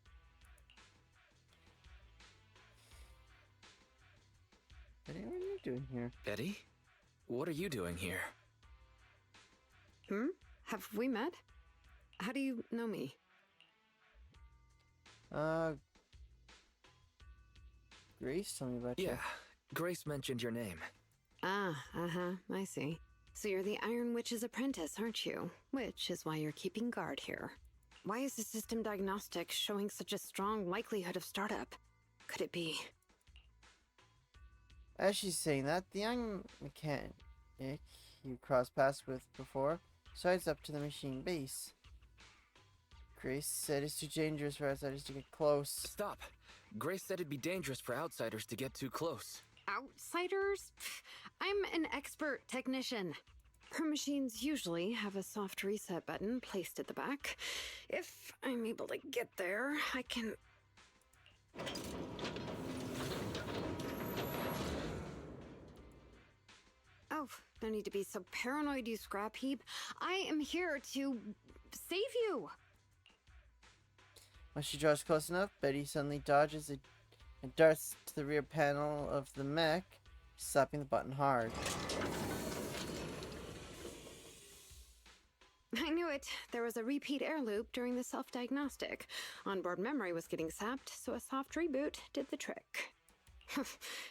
Betty, what are you doing here? Betty? What are you doing here? Have we met? How do you know me? Grace told me about you. Yeah, Grace mentioned your name. I see. So you're the Iron Witch's apprentice, aren't you? Which is why you're keeping guard here. Why is the system diagnostic showing such a strong likelihood of startup? Could it be? As she's saying that, the young mechanic you crossed paths with before strides up to the machine base. Grace said it's too dangerous for outsiders to get close. Stop! Grace said it'd be dangerous for outsiders to get too close. Outsiders? I'm an expert technician. Her machines usually have a soft reset button placed at the back. If I'm able to get there, I can... Oh, no need to be so paranoid, you scrap heap. I am here to save you. When she draws close enough, Betty suddenly dodges and darts to the rear panel of the mech, slapping the button hard. I knew it. There was a repeat air loop during the self-diagnostic. Onboard memory was getting sapped, so a soft reboot did the trick.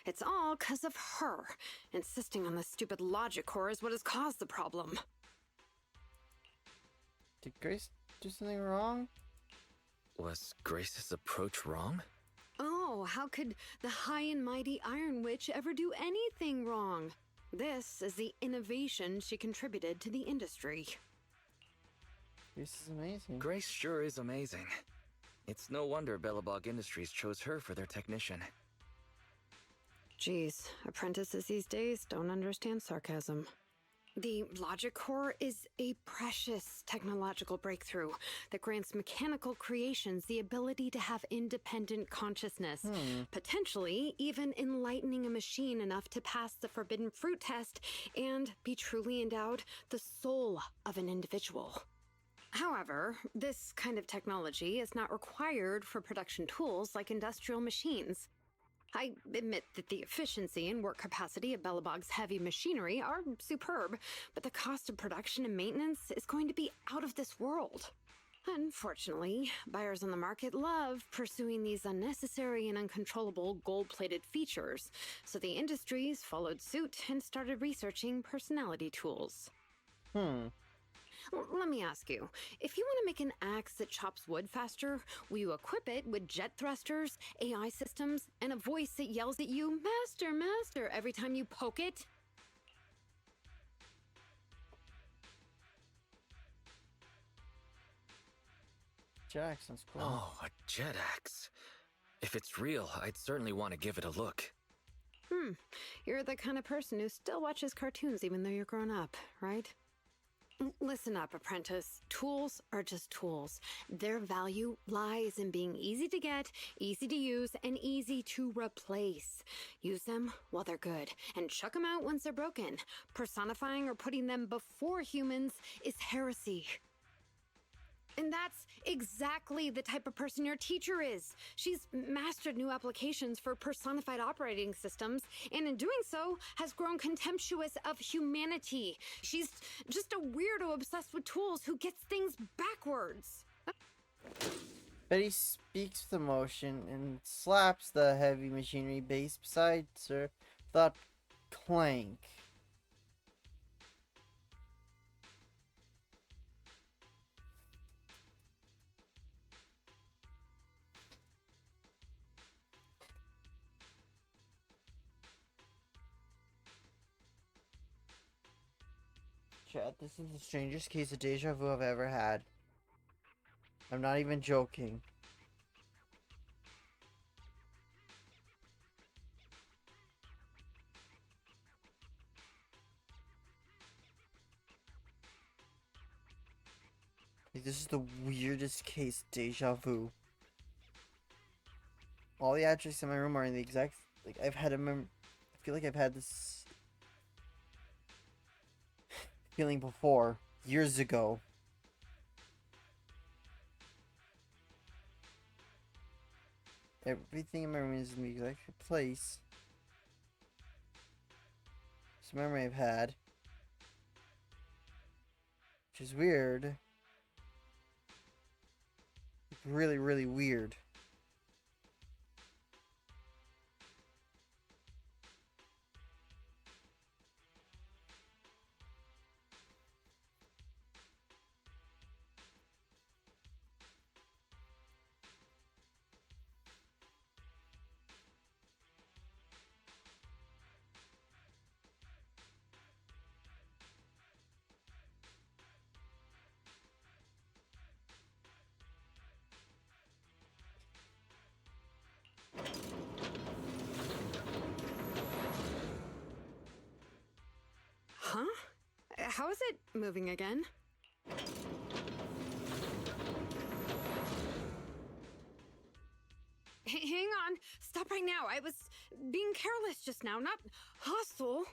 It's all 'cause of her. Insisting on the stupid logic core is what has caused the problem. Did Grace do something wrong? Was Grace's approach wrong? Oh, how could the high and mighty Iron Witch ever do anything wrong? This is the innovation she contributed to the industry. Grace is amazing. Grace sure is amazing. It's no wonder Belobog Industries chose her for their technician. Geez, apprentices these days don't understand sarcasm. The logic core is a precious technological breakthrough that grants mechanical creations the ability to have independent consciousness, potentially even enlightening a machine enough to pass the forbidden fruit test and be truly endowed the soul of an individual. However, this kind of technology is not required for production tools like industrial machines. I admit that the efficiency and work capacity of Belobog's heavy machinery are superb, but the cost of production and maintenance is going to be out of this world. Unfortunately, buyers on the market love pursuing these unnecessary and uncontrollable gold-plated features, so the industries followed suit and started researching personality tools. Let me ask you, if you want to make an axe that chops wood faster, will you equip it with jet thrusters, AI systems, and a voice that yells at you, "Master, Master," every time you poke it? Jack sounds cool. Oh, a jet axe. If it's real, I'd certainly want to give it a look. You're the kind of person who still watches cartoons even though you're grown up, right? Listen up, apprentice. Tools are just tools. Their value lies in being easy to get, easy to use, and easy to replace. Use them while they're good, and chuck them out once they're broken. Personifying or putting them before humans is heresy. And that's exactly the type of person your teacher is. She's mastered new applications for personified operating systems, and in doing so, has grown contemptuous of humanity. She's just a weirdo obsessed with tools who gets things backwards. Betty speaks with emotion and slaps the heavy machinery base beside her without clank. Chat, this is the strangest case of deja vu I've ever had. I'm not even joking. Like, this is the weirdest case of deja vu. All the objects in my room are in the exact... Like, I've had a I feel like I've had this feeling before, years ago. Everything in my room is in the exact place. It's a memory I've had. Which is weird. It's really, really weird. Huh? How is it moving again? Hang on. Stop right now. I was being careless just now, not hostile.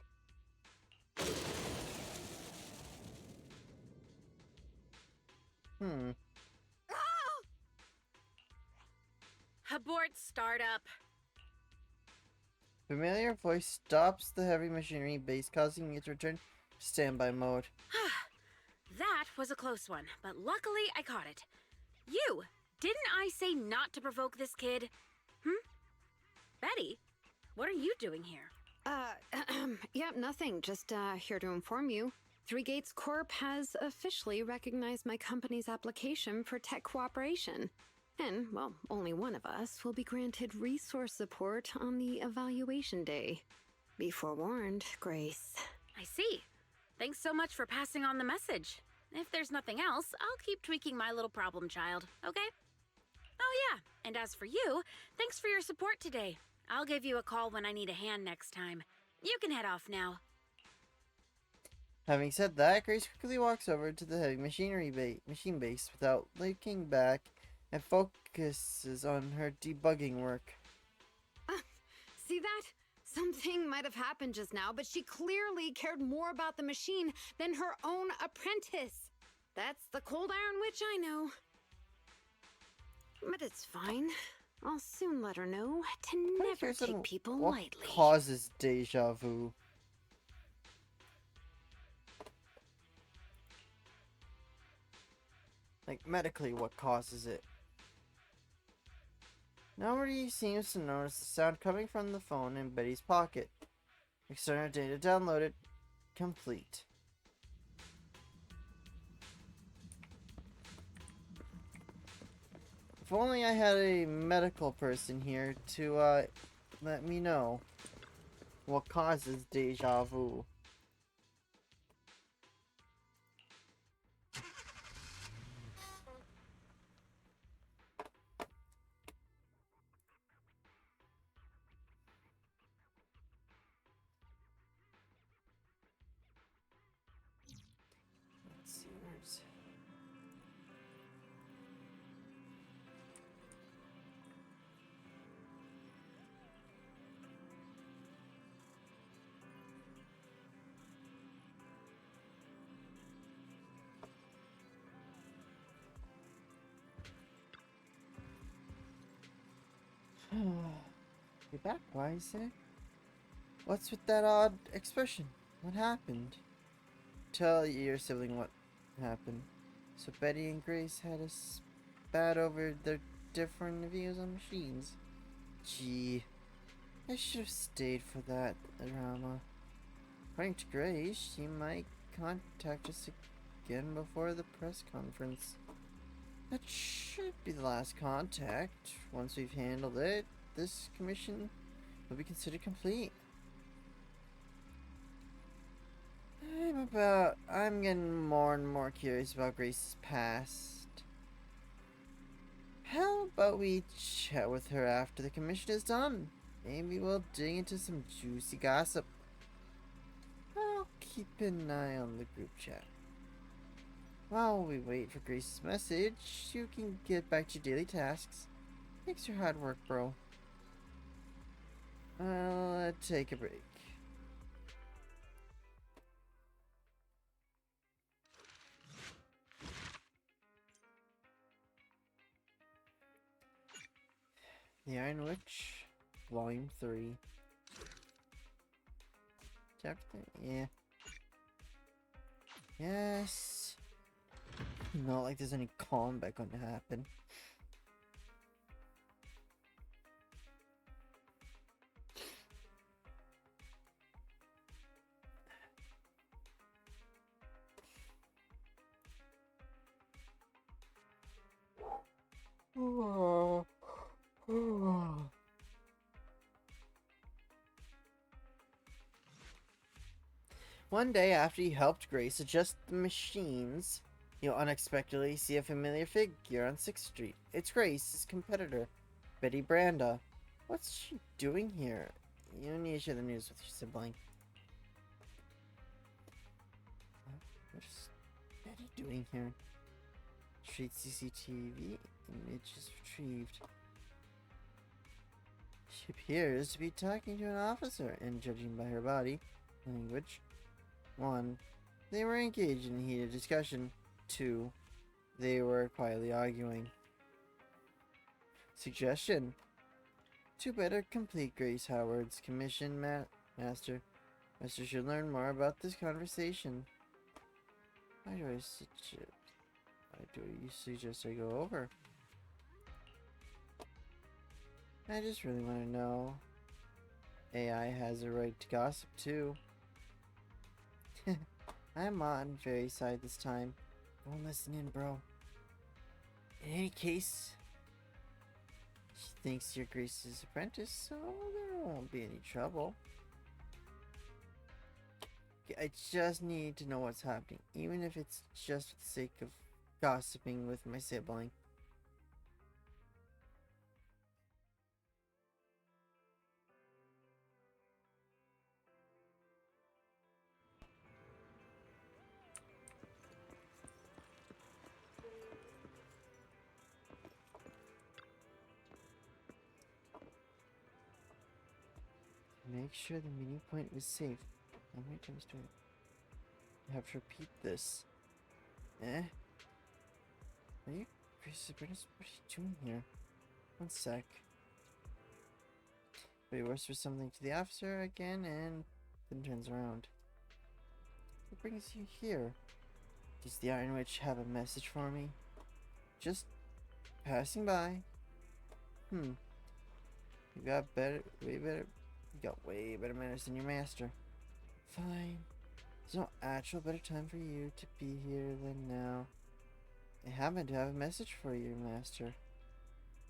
Abort startup. Familiar voice stops the heavy machinery base, causing it to return to standby mode. That was a close one, but luckily I caught it. You! Didn't I say not to provoke this kid? Betty, what are you doing here? Yeah, nothing. Just here to inform you. Three Gates Corp has officially recognized my company's application for tech cooperation. And, well, only one of us will be granted resource support on the evaluation day. Be forewarned, Grace. I see. Thanks so much for passing on the message. If there's nothing else, I'll keep tweaking my little problem child, okay? Oh yeah, and as for you, thanks for your support today. I'll give you a call when I need a hand next time. You can head off now. Having said that, Grace quickly walks over to the heavy machine base without looking back and focuses on her debugging work. See that? Something might have happened just now, but she clearly cared more about the machine than her own apprentice. That's the Cold Iron Witch I know. But it's fine. I'll soon let her know to never Curious on take people what lightly. causes deja vu? Like, medically, what causes it? Nobody seems to notice the sound coming from the phone in Betty's pocket. External data downloaded. Complete. If only I had a medical person here to, let me know what causes deja vu. Let's see, where's... You're back, Isaac. What's with that odd expression? What happened? Tell your sibling what happened. So Betty and Grace had a spat over their different views on machines. Gee, I should have stayed for that drama. According to Grace, she might contact us again before the press conference. That should be the last contact. Once we've handled it, this commission will be considered complete. I'm getting more and more curious about Grace's past. How about we chat with her after the commission is done? Maybe we'll dig into some juicy gossip. I'll keep an eye on the group chat. While we wait for Grace's message, you can get back to your daily tasks. Thanks for your hard work, bro. I'll take a break. The Iron Witch, Volume 3. Chapter 3? Yeah. Yes. Not like there's any combat going to happen. One day after you helped Grace adjust the machines, you'll unexpectedly see a familiar figure on 6th Street. It's Grace's competitor, Betty Branda. What's she doing here? You need to share the news with your sibling. What's Betty doing here? Street CCTV images retrieved. She appears to be talking to an officer, and judging by her body language, 1. They were engaged in a heated discussion. 2. They were quietly arguing. Suggestion: to better complete Grace Howard's commission, Master should learn more about this conversation. Why do you suggest I go over? I just really want to know. AI has a right to gossip too. I'm on Fairy's side this time. Don't listen in, bro. In any case, she thinks you're Grace's apprentice, so there won't be any trouble. I just need to know what's happening, even if it's just for the sake of gossiping with my sibling. Make sure the meeting point was safe. How many times do I have to repeat this? Eh? Are you Grace Apprentice? What are you doing here? One sec. But he whispers something to the officer again and then turns around. What brings you here? Does the Iron Witch have a message for me? Just passing by. You got way better manners than your master. Fine. There's no actual better time for you to be here than now. I happen to have a message for your master.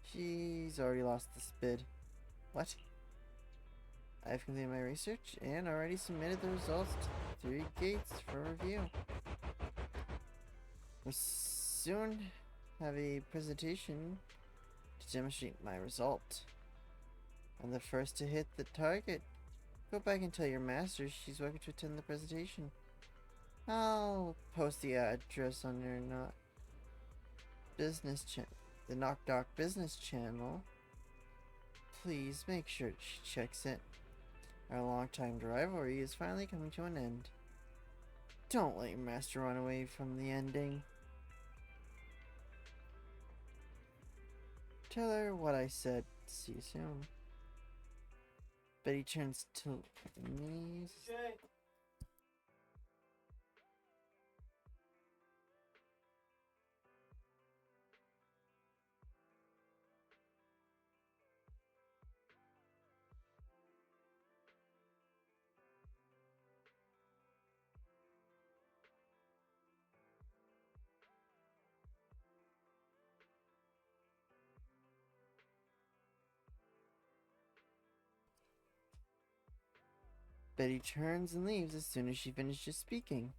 She's already lost this bid. What? I've completed my research and already submitted the results to 3 gates for review. We soon have a presentation to demonstrate my result. I'm the first to hit the target. Go back and tell your master she's welcome to attend the presentation. I'll post the address on your the Knock Dock business channel. Please make sure she checks it. Our long-time rivalry is finally coming to an end. Don't let your master run away from the ending. Tell her what I said. See you soon. Betty turns to me. Betty turns and leaves as soon as she finishes speaking.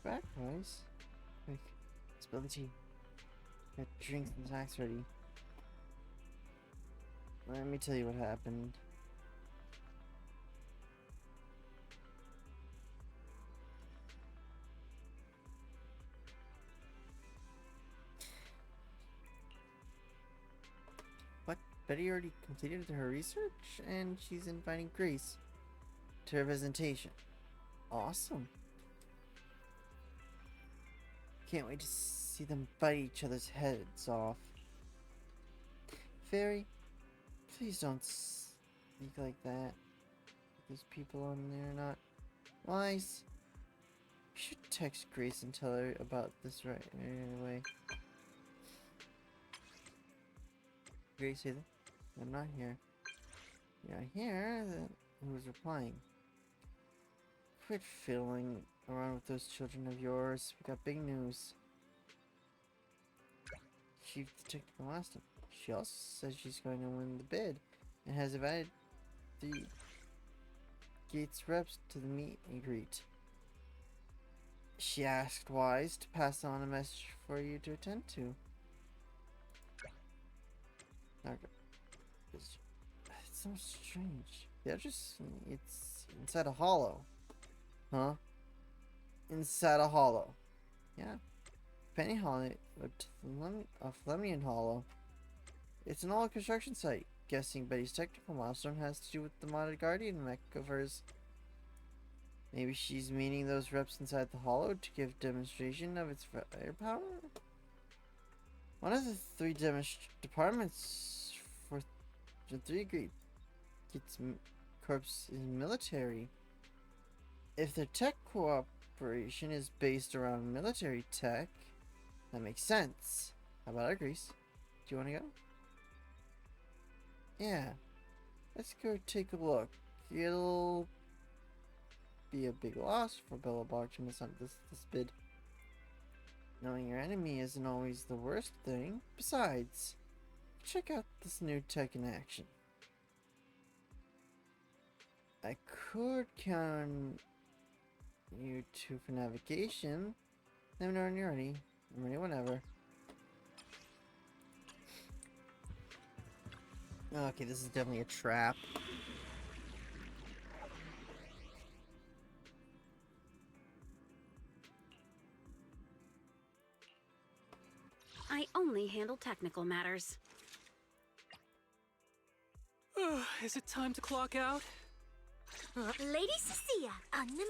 You're back, guys. Quick, spill the tea. Got drinks and snacks ready. Let me tell you what happened. What? Betty already completed her research and she's inviting Grace to her presentation. Awesome. Can't wait to see them bite each other's heads off. Fairy, please don't speak like that. Those people on there are not wise. You should text Grace and tell her about this right away. Grace, say that I'm not here. You're not here? Then who's replying? Quit fiddling around with those children of yours. We got big news. Chief Detective Austin. She also says she's going to win the bid and has invited the Gates reps to the meet and greet. She asked Wise to pass on a message for you to attend to. It's so strange. The address, it's inside a hollow. Huh? Inside a hollow. Yeah. Penny Hollow, a Flemmian Hollow. It's an old construction site. Guessing Betty's technical milestone has to do with the modded Guardian mech of hers. Maybe she's meeting those reps inside the hollow to give demonstration of its firepower? One of the 3 departments for the 3 Gates Corps is military. If their tech cooperation is based around military tech, that makes sense. How about our Grease? Do you want to go? Yeah. Let's go take a look. It'll be a big loss for Belobog to miss on this bid. Knowing your enemy isn't always the worst thing. Besides, check out this new tech in action. I could count on you two for navigation, No, you're ready. I'm ready whenever. Okay, this is definitely a trap. I only handle technical matters. Is it time to clock out? Lady Cecilia on the move.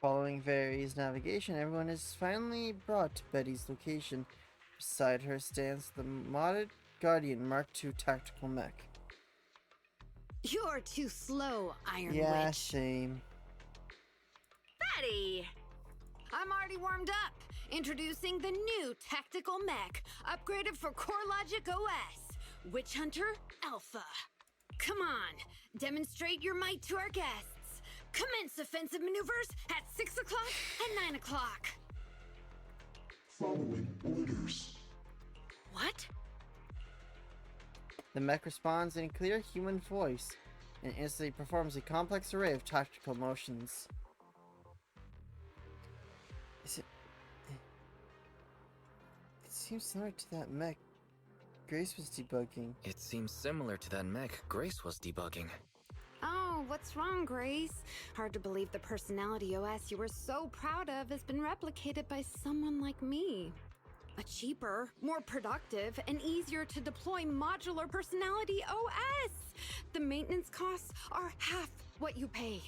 Following Varys' navigation, everyone is finally brought to Betty's location. Beside her stands the modded Guardian Mark II tactical mech. You're too slow, Iron Yeah, Witch. same. Betty! I'm already warmed up. Introducing the new tactical mech, upgraded for CoreLogic OS. Witch Hunter Alpha. Come on, demonstrate your might to our guests. Commence offensive maneuvers at 6 o'clock and 9 o'clock. Following orders. What? The mech responds in a clear human voice and instantly performs a complex array of tactical motions. Is it... It seems similar to that mech Grace was debugging. It seems similar to that mech Grace was debugging. Oh, what's wrong, Grace? Hard to believe the personality OS you were so proud of has been replicated by someone like me. A cheaper, more productive, and easier to deploy modular personality OS. The maintenance costs are half what you pay.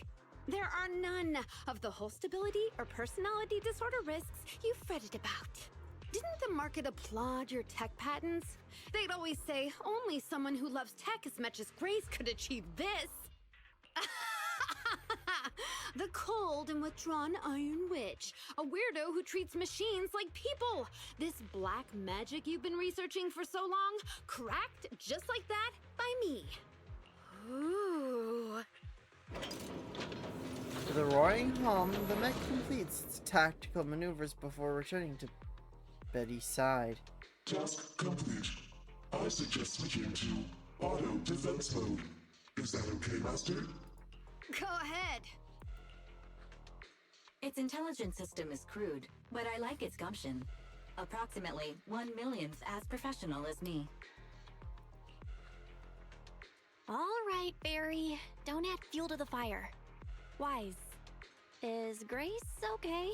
There are none of the whole stability or personality disorder risks you fretted about. Didn't the market applaud your tech patents? They'd always say only someone who loves tech as much as Grace could achieve this. The cold and withdrawn Iron Witch, a weirdo who treats machines like people. This black magic you've been researching for so long, cracked just like that by me. Ooh. With a roaring hum, the mech completes its tactical maneuvers before returning to Betty's side. Task complete. I suggest switching to auto defense mode. Is that okay, Master? Go ahead. Its intelligence system is crude, but I like its gumption. Approximately 1/1,000th as professional as me. All right, Barry. Don't add fuel to the fire. Wise. Is Grace okay?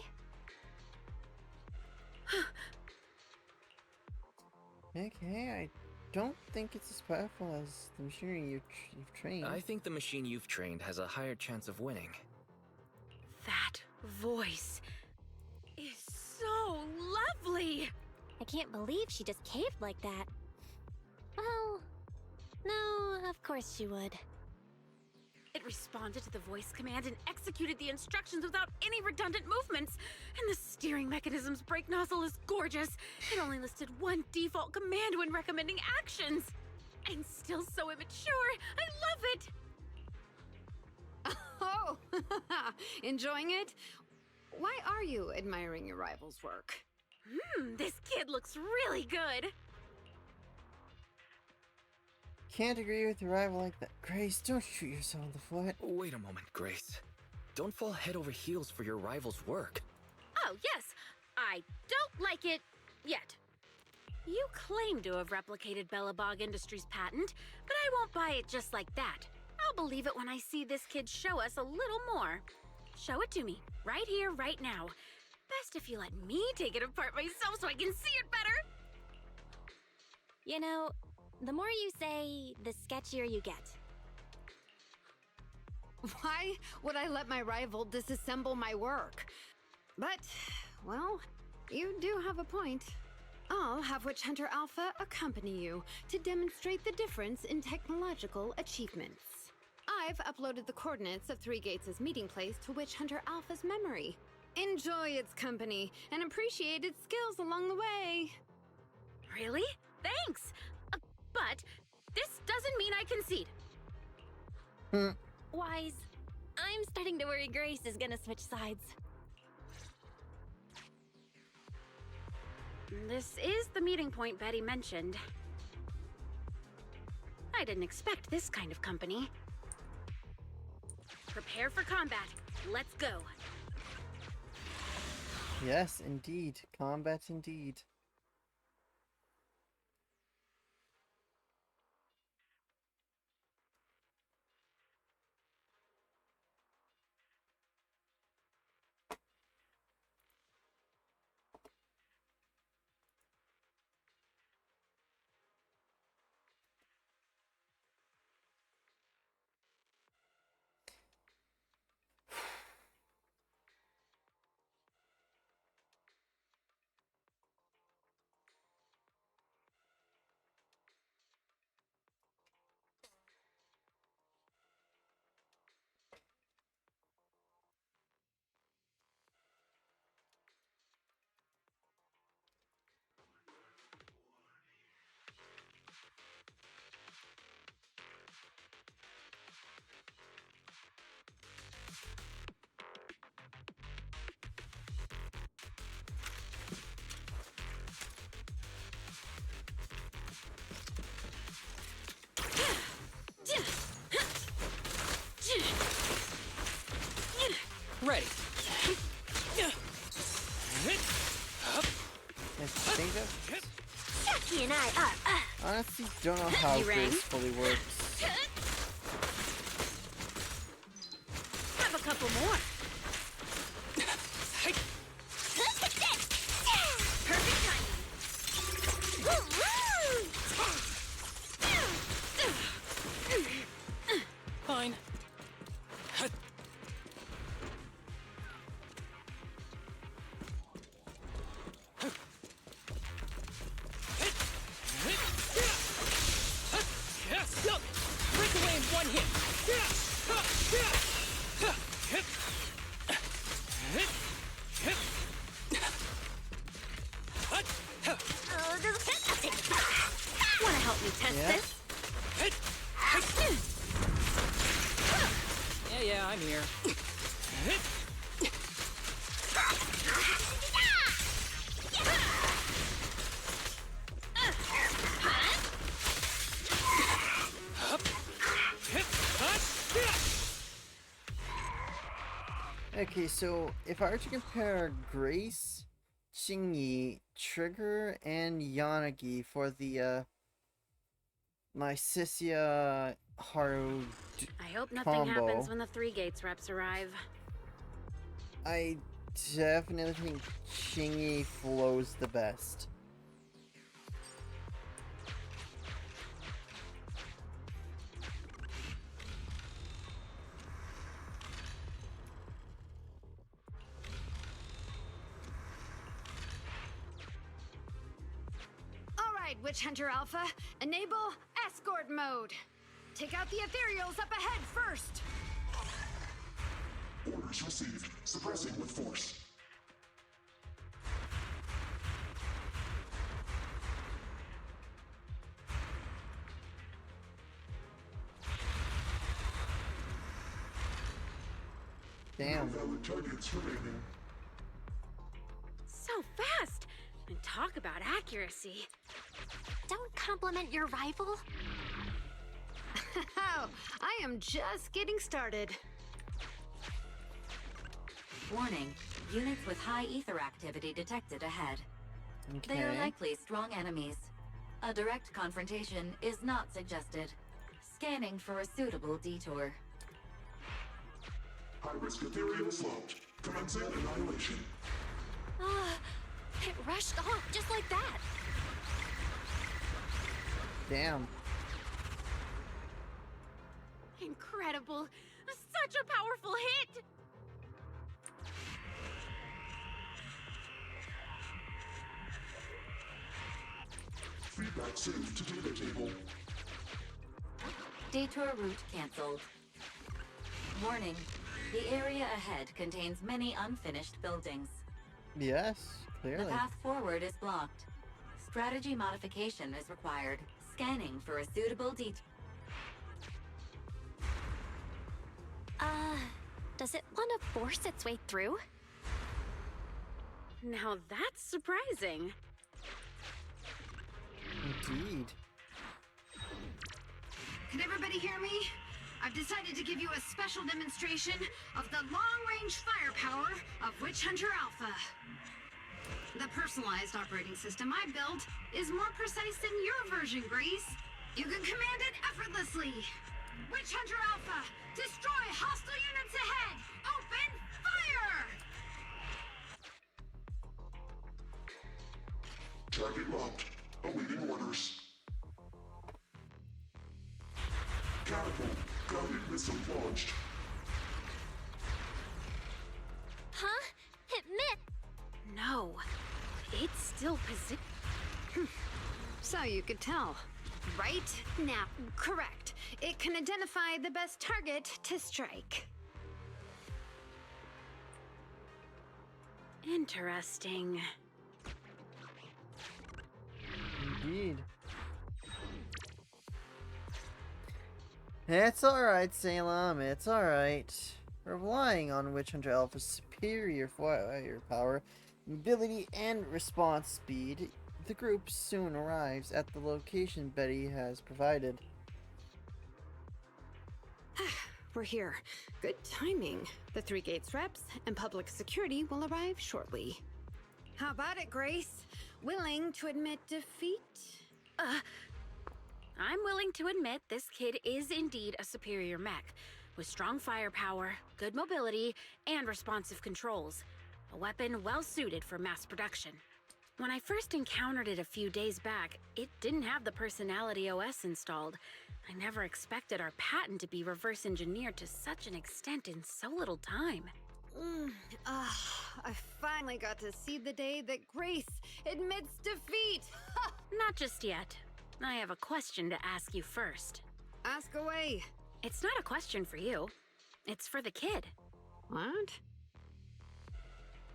Okay, I don't think it's as powerful as the machinery you've trained. I think the machine you've trained has a higher chance of winning. That voice is so lovely! I can't believe she just caved like that. Well, no, of course she would. It responded to the voice command and executed the instructions without any redundant movements. And the steering mechanism's brake nozzle is gorgeous. It only listed one default command when recommending actions. And still so immature. I love it! Oh, enjoying it? Why are you admiring your rival's work? This kid looks really good. Can't agree with your rival like that. Grace, don't shoot yourself in the foot. Wait a moment, Grace. Don't fall head over heels for your rival's work. Oh, yes. I don't like it yet. You claim to have replicated Belobog Industries' patent, but I won't buy it just like that. I'll believe it when I see this kid show us a little more. Show it to me, right here, right now. Best if you let me take it apart myself so I can see it better. You know, the more you say, the sketchier you get. Why would I let my rival disassemble my work? But, well, you do have a point. I'll have Witch Hunter Alpha accompany you to demonstrate the difference in technological achievements. I've uploaded the coordinates of Three Gates' meeting place to Witch Hunter Alpha's memory. Enjoy its company and appreciate its skills along the way. Really? Thanks. But this doesn't mean I concede. Wise, I'm I'm starting to worry Grace is gonna switch sides. This is the meeting point Betty mentioned. I didn't expect this kind of company. Prepare for combat. Let's go. Yes, indeed. Combat indeed. Ready. I think that Jackie and I are, honestly don't know how You rang? Grace fully works. Have a couple more. Perfect timing. Fine. Break away in one hit. Wanna help me test Yeah. this? Yeah, I'm here. Okay, so if I were to compare Grace, Xingyi, Trigger, and Yanagi for the Mycicia Haru, I hope nothing Combo. happens when the 3 Gates reps arrive. I definitely think Xingyi flows the best. All right, Witch Hunter Alpha, enable escort mode. Take out the ethereals up ahead first. Orders received. Suppressing with force. Damn. No valid targets remaining. So fast! And talk about accuracy. don't compliment your rival. Oh, I am just getting started. Warning, units with high ether activity detected ahead. They are Okay. likely strong enemies. A direct confrontation is not suggested. Scanning for a suitable detour. High-risk ethereal slot. Commencing annihilation. It rushed off just like that. Damn. Incredible! Such a powerful hit! Feedback saved to data table. Detour route cancelled. Warning, the area ahead contains many unfinished buildings. Yes, The clearly. path forward is blocked. Strategy modification is required. Scanning for a suitable detour. Does it want to force its way through? Now that's surprising. Indeed. Can everybody hear me? I've decided to give you a special demonstration of the long-range firepower of Witch Hunter Alpha. The personalized operating system I built is more precise than your version, Grace. You can command it effortlessly. Witch Hunter Alpha, destroy hostile units ahead! Open fire! Target locked. Awaiting orders. Catapult. Guided missile launched. Huh? It missed! No, it's still position. So you could tell, right? Now, correct. It can identify the best target to strike. Interesting. Indeed. It's alright, Salem. It's alright. Relying on Witch Hunter Alpha's superior firepower, mobility, and response speed, the group soon arrives at the location Betty has provided. We're here. Good timing. The Three Gates reps and public security will arrive shortly. How about it, Grace? Willing to admit defeat? I'm willing to admit this kid is indeed a superior mech, with strong firepower, good mobility, and responsive controls. A weapon well suited for mass production. When I first encountered it a few days back, it didn't have the Personality OS installed. I never expected our patent to be reverse engineered to such an extent in so little time. I finally got to see the day that Grace admits defeat. Not just yet. I have a question to ask you first. Ask away. It's not a question for you. It's for the kid. What?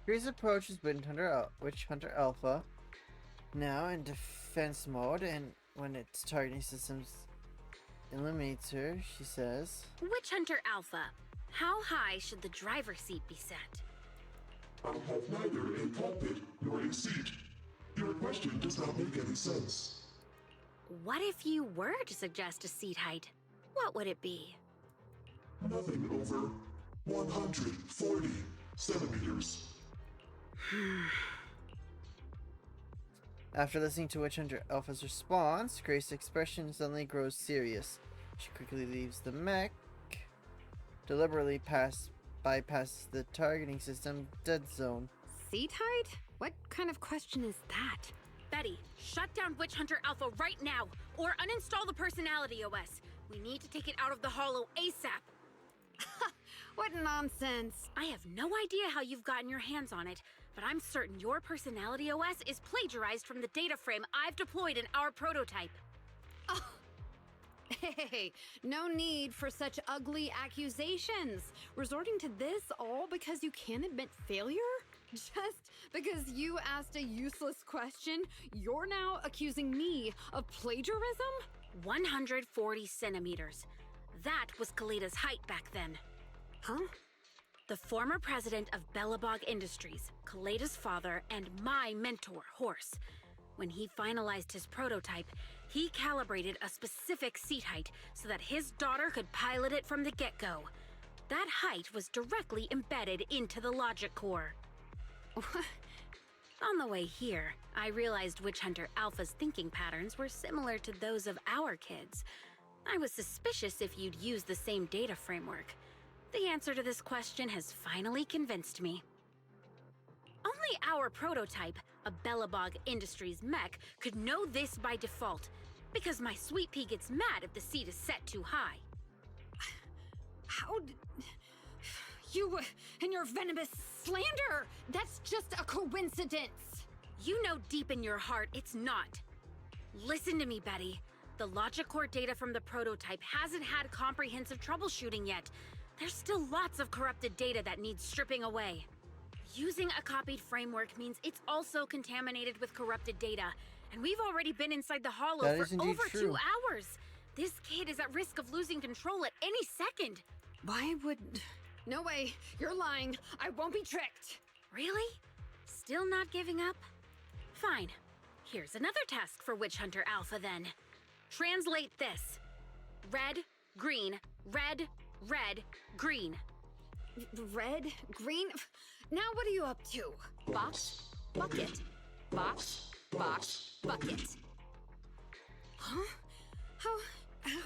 Grace approaches Witch Hunter Alpha, now in defense mode, and when its targeting systems eliminates her, she says, Witch Hunter Alpha, how high should the driver's seat be set? I have neither a cockpit nor a seat. Your question does not make any sense. What if you were to suggest a seat height? What would it be? Nothing over 140 centimeters. After listening to Witch Hunter Alpha's response, Grace's expression suddenly grows serious. She quickly leaves the mech, deliberately bypasses the targeting system dead zone. Seat height? What kind of question is that? Betty, shut down Witch Hunter Alpha right now, or uninstall the Personality OS. We need to take it out of the Hollow ASAP. What nonsense. I have no idea how you've gotten your hands on it, but I'm certain your Personality OS is plagiarized from the data frame I've deployed in our prototype. Oh. Hey, no need for such ugly accusations. Resorting to this all because you can't admit failure? Just because you asked a useless question, you're now accusing me of plagiarism? 140 centimeters. That was Kaleda's height back then. Huh? The former president of Belobog Industries, Kaleda's father, and my mentor, Horse. When he finalized his prototype, he calibrated a specific seat height so that his daughter could pilot it from the get-go. That height was directly embedded into the logic core. On the way here, I realized Witch Hunter Alpha's thinking patterns were similar to those of our kids. I was suspicious if you'd use the same data framework. The answer to this question has finally convinced me. Only our prototype, a Belobog Industries mech, could know this by default, because my sweet pea gets mad if the seat is set too high. How did... You and your venomous slander! That's just a coincidence! You know deep in your heart it's not. Listen to me, Betty. The logic core data from the prototype hasn't had comprehensive troubleshooting yet. There's still lots of corrupted data that needs stripping away. Using a copied framework means it's also contaminated with corrupted data, and we've already been inside the Hollow That is for indeed over true. 2 hours. This kid is at risk of losing control at any second. Why would No way. You're lying. I won't be tricked. Really? Still not giving up? Fine. Here's another task for Witch Hunter Alpha then. Translate this. Red, green, red, red, green. Red? Green? Now what are you up to? Box, bucket. Box, box, bucket. Huh? How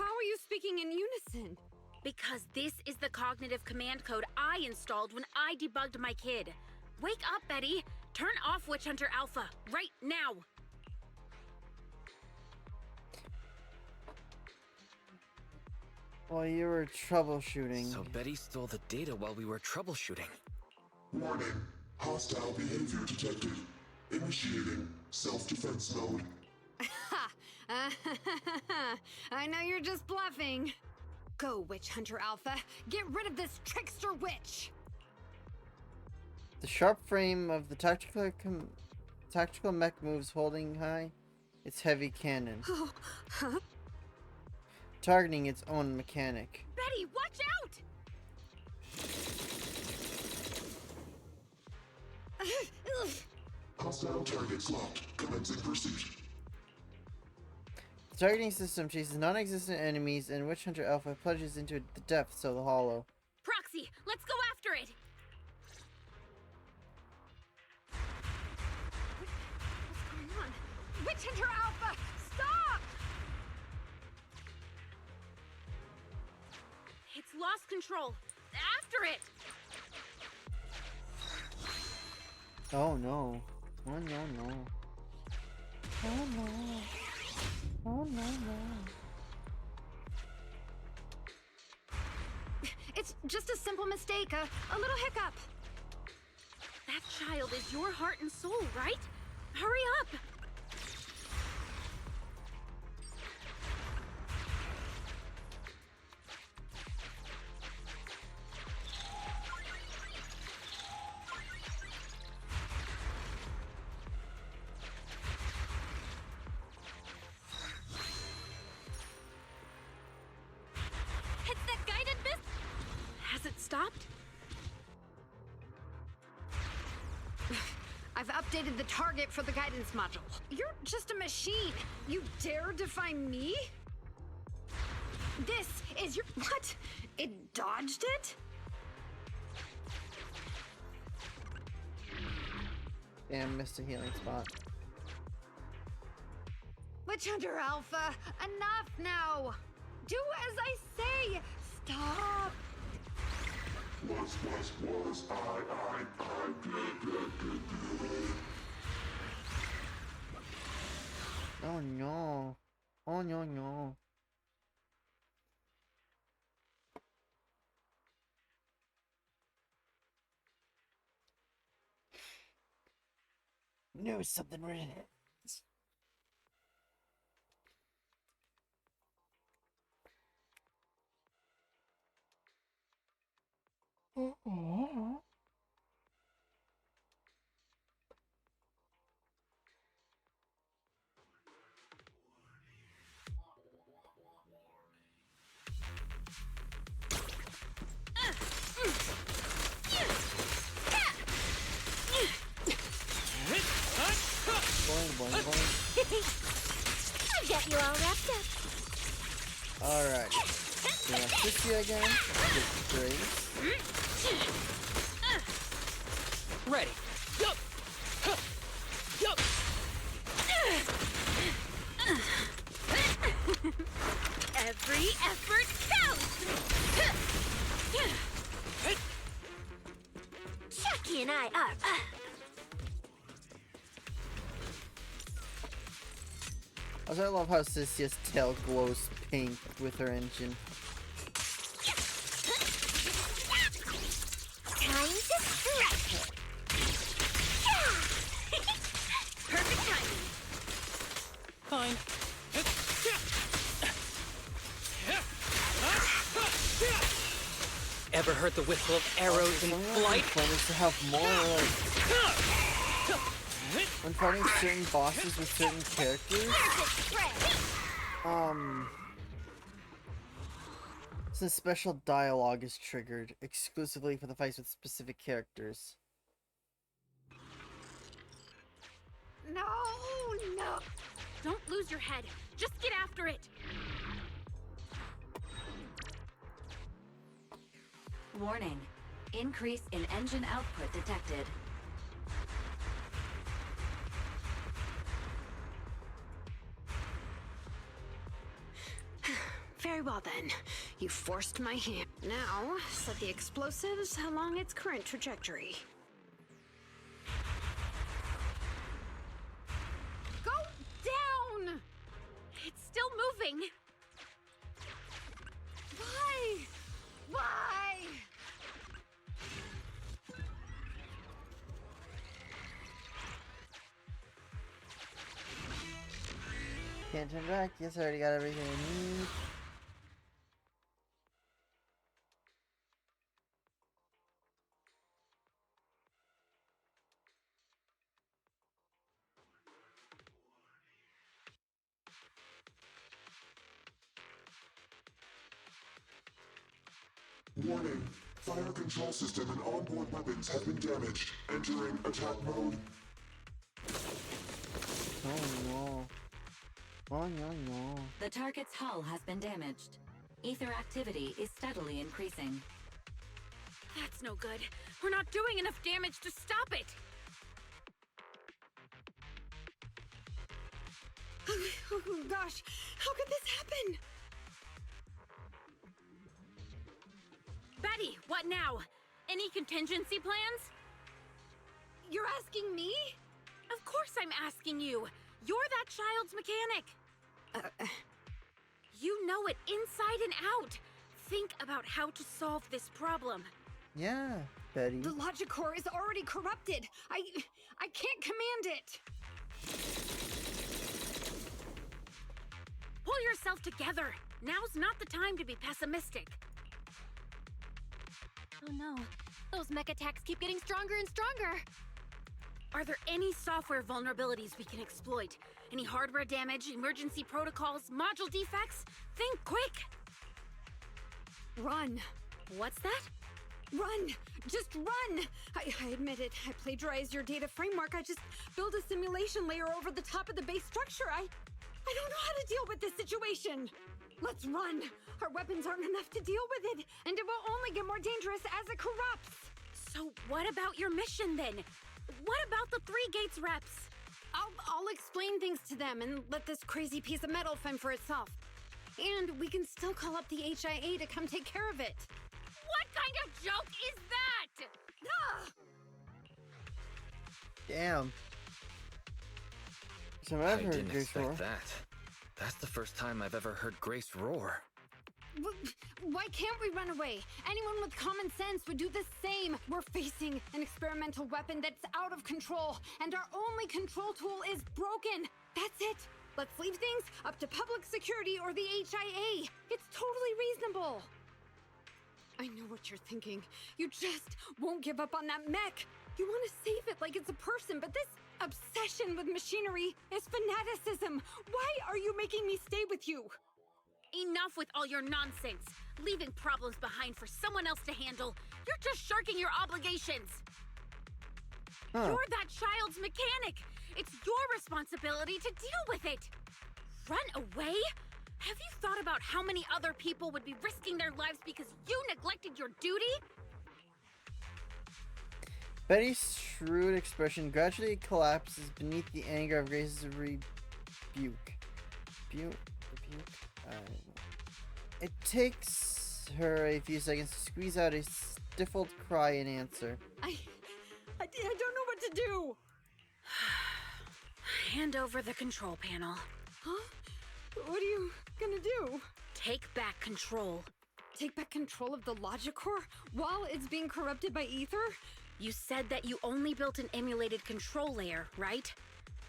are you speaking in unison? Because this is the cognitive command code I installed when I debugged my kid. Wake up, Betty! Turn off Witch Hunter Alpha, right now! While you were troubleshooting. So Betty stole the data while we were troubleshooting. Warning. Hostile behavior detected. Initiating self-defense mode. Ha! I know you're just bluffing. Go, Witch Hunter Alpha. Get rid of this trickster witch. The sharp frame of the tactical mech moves holding high its heavy cannon, Oh, huh? targeting its own mechanic. Betty, watch out! Hostile targets locked. Commencing pursuit. The targeting system chases non-existent enemies, and Witch Hunter Alpha plunges into the depths of the hollow. Proxy, let's go after it! What's going on? Witch Hunter Alpha, stop! It's lost control. After it! Oh no. Oh no no. Oh no. Oh no no. It's just a simple mistake, a little hiccup. That child is your heart and soul, right? Hurry up! It's that guided missile! Has it stopped? I've updated the target for the guidance module. You're just a machine. You dare defy me? This is your... What? It dodged it? Damn, missed a healing spot. Witch Hunter Alpha, enough now! Do as I say! Stop! Was, I, good. Oh no. Oh no no. Knew something red. Boing, boing, boing. I've got you all wrapped up. Alright. Gonna assist you again. With grace. Ready. Yup. Yup. Every effort counts! Chucky and I are... Also, I love how Sissia's tail glows pink with her engine. Time to stretch it. Perfect timing. Fine. Ever heard the whistle of arrows in flight? Fun is to have more when fighting certain bosses with certain characters. Some special dialogue is triggered exclusively for the fights with specific characters. No, no. Don't lose your head. Just get after it. Warning. Increase in engine output detected. Very well then. You forced my hand. Now, set the explosives along its current trajectory. Go down! It's still moving. Why? Why? Can't turn back. Yes, I already got everything I need. Warning. Fire control system and onboard weapons have been damaged. Entering attack mode. Oh no. Oh no, no. The target's hull has been damaged. Ether activity is steadily increasing. That's no good. We're not doing enough damage to stop it. Oh gosh, how could this happen? Betty, what now? Any contingency plans? You're asking me? Of course I'm asking you. You're that child's mechanic. You know it inside and out. Think about how to solve this problem. Yeah, Betty. The logic core is already corrupted. I can't command it. Pull yourself together. Now's not the time to be pessimistic. Oh no, those mech attacks keep getting stronger and stronger. Are there any software vulnerabilities we can exploit? Any hardware damage, emergency protocols, module defects? Think quick! Run. What's that? Run! Just run! I admit it. I plagiarized your data framework. I just built a simulation layer over the top of the base structure. I don't know how to deal with this situation. Let's run. Our weapons aren't enough to deal with it, and it will only get more dangerous as it corrupts. So what about your mission then? What about the 3 Gates reps? I'll explain things to them and let this crazy piece of metal fend for itself. And we can still call up the HIA to come take care of it. What kind of joke is that? Ah! Damn. So I I've heard didn't Grace roar. expect that. That's the first time I've ever heard Grace roar. Why can't we run away? Anyone with common sense would do the same. We're facing an experimental weapon that's out of control, and our only control tool is broken. That's it. Let's leave things up to public security or the HIA. It's totally reasonable. I know what you're thinking. You just won't give up on that mech. You want to save it like it's a person, but this obsession with machinery is fanaticism. Why are you making me stay with you? Enough with all your nonsense. Leaving problems behind for someone else to handle. You're just shirking your obligations. Huh. You're that child's mechanic. It's your responsibility to deal with it. Run away? Have you thought about how many other people would be risking their lives because you neglected your duty? Betty's shrewd expression gradually collapses beneath the anger of Grace's rebuke. Rebuke? I don't know. It takes her a few seconds to squeeze out a stifled cry in answer. I don't know what to do. Hand over the control panel. Huh? What are you gonna do? Take back control. Take back control of the logic core while it's being corrupted by ether? You said that you only built an emulated control layer, right?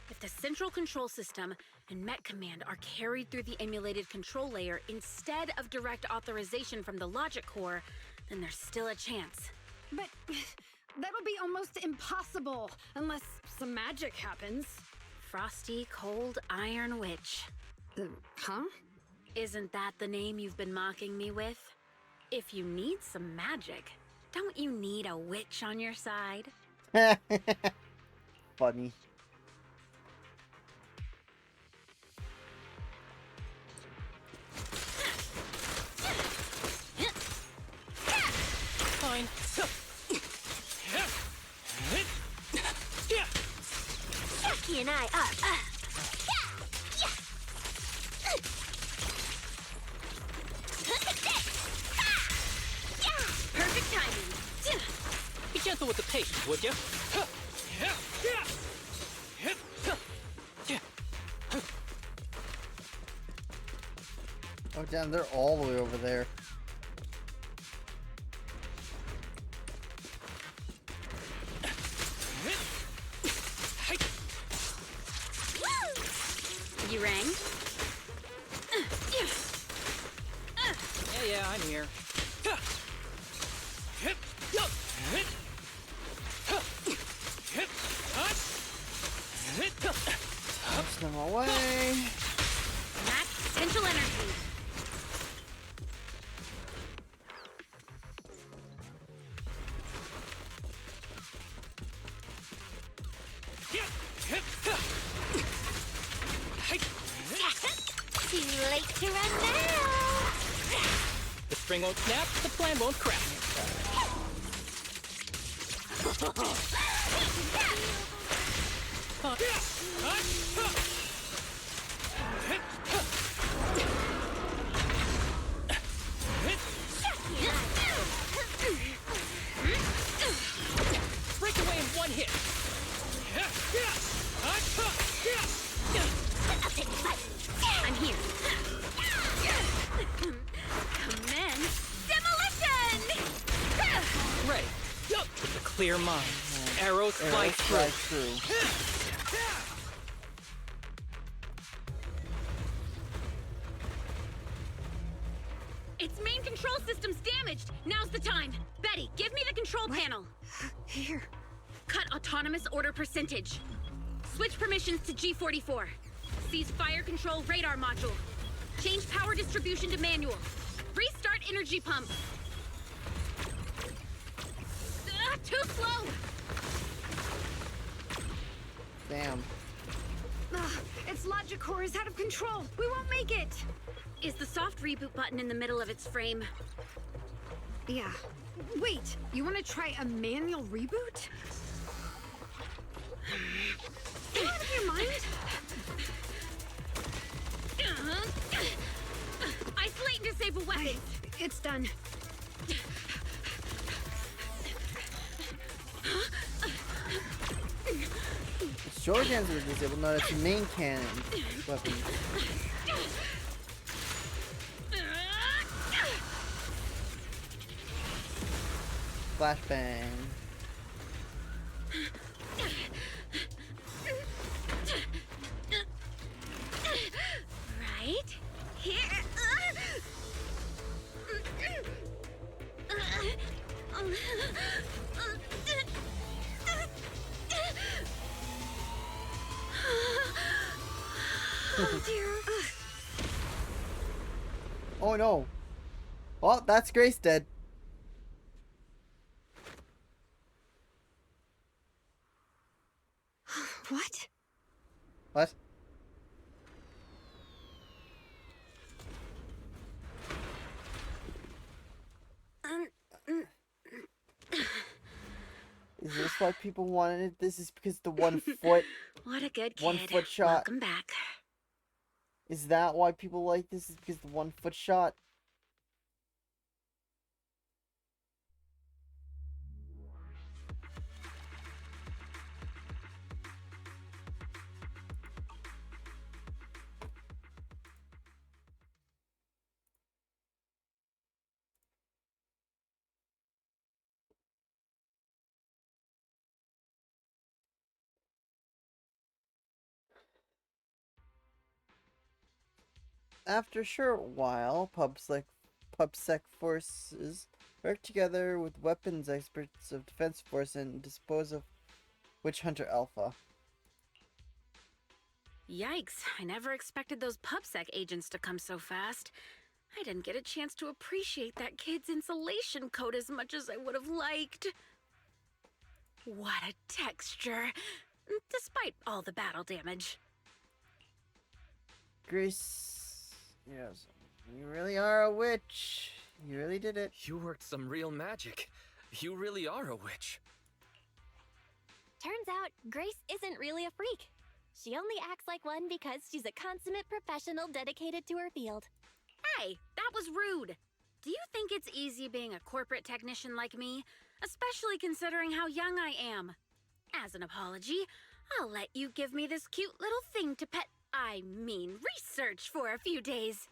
If the central control system and Met Command are carried through the emulated control layer instead of direct authorization from the logic core, then there's still a chance. But that'll be almost impossible unless some magic happens. Frosty Cold Iron Witch. Huh? Isn't that the name you've been mocking me with? If you need some magic, don't you need a witch on your side? Funny. Fine. Jackie and I are. Perfect timing. Be gentle with the patient, would you? Oh damn, they're all the way over there. You rang? Yeah, I'm here. Push them away. Max potential energy. Too late to run now. The string won't snap, the plan won't crack. Break away in one hit. I'm here. Commence demolition! Right. With a clear mind. Arrows fly Arrows through. fly through. Its main control system's damaged. Now's the time. Betty, give me the control panel. Here. Cut autonomous order percentage. Switch permissions to G44. Seize fire control radar module. Change power distribution to manual. Restart energy pump. Too slow. Damn. Its logic core is out of control. We won't make it. Is the soft reboot button in the middle of its frame? Yeah. Wait, you want to try a manual reboot? You out of your mind? Isolate and disable weapons. It's done. Its short guns were disabled, not its main cannon weapons. Flashbang. Right here. Oh dear. Oh no. Well, that's Grace dead. What? What? Is this why people wanted it? This is because the 1 foot. What a good kid. 1 foot shot. Welcome back. Is that why people like this? Is because the 1 foot shot? After a short while, PubSec forces work together with weapons experts of Defense Force and dispose of Witch Hunter Alpha. Yikes, I never expected those PubSec agents to come so fast. I didn't get a chance to appreciate that kid's insulation coat as much as I would have liked. What a texture, despite all the battle damage. Grace, yes, you really are a witch. You really did it. You worked some real magic. You really are a witch. Turns out, Grace isn't really a freak. She only acts like one because she's a consummate professional dedicated to her field. Hey, that was rude. Do you think it's easy being a corporate technician like me? Especially considering how young I am. As an apology, I'll let you give me this cute little thing to research for a few days.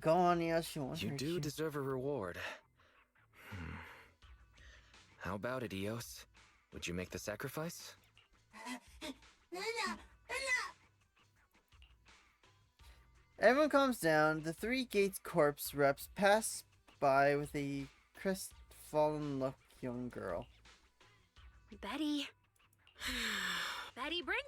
Go on, yes, you want You do deserve a reward. How about it, Eos? Would you make the sacrifice? Everyone calms down. The Three Gates Corps reps pass by with a crestfallen look young girl. Betty. Betty Brenda!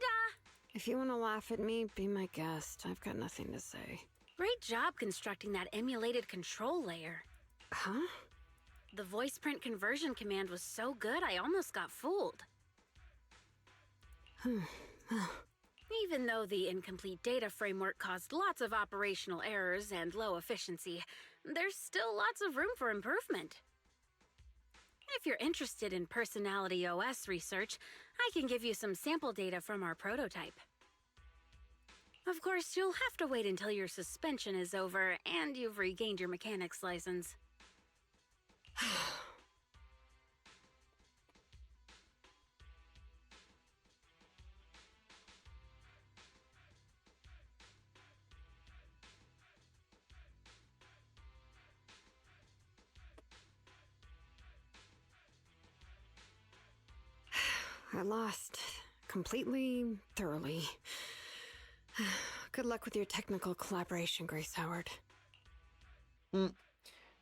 If you want to laugh at me, be my guest. I've got nothing to say. Great job constructing that emulated control layer. Huh? The voice print conversion command was so good I almost got fooled. Even though the incomplete data framework caused lots of operational errors and low efficiency, there's still lots of room for improvement. If you're interested in Personality OS research, I can give you some sample data from our prototype. Of course, you'll have to wait until your suspension is over and you've regained your mechanics license. I lost. Completely, thoroughly. Good luck with your technical collaboration, Grace Howard. The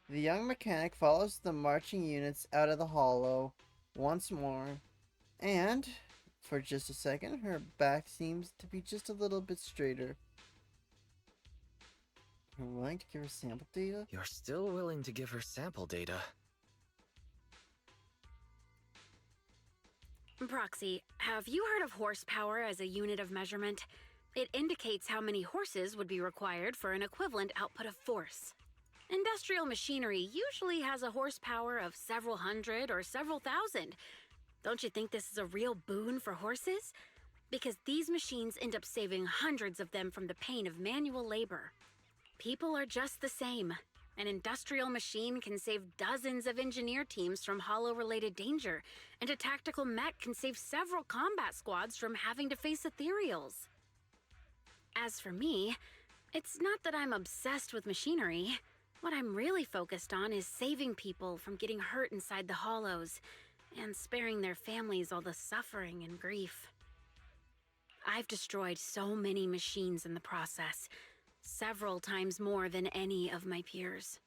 young mechanic follows the marching units out of the hollow once more, and, for just a second, her back seems to be just a little bit straighter. You're willing to give her sample data? You're still willing to give her sample data. Proxy, have you heard of horsepower as a unit of measurement? It indicates how many horses would be required for an equivalent output of force. Industrial machinery usually has a horsepower of several hundred or several thousand. Don't you think this is a real boon for horses? Because these machines end up saving hundreds of them from the pain of manual labor. People are just the same. An industrial machine can save dozens of engineer teams from hollow-related danger, and a tactical mech can save several combat squads from having to face ethereals. As for me, it's not that I'm obsessed with machinery. What I'm really focused on is saving people from getting hurt inside the hollows, and sparing their families all the suffering and grief. I've destroyed so many machines in the process, several times more than any of my peers.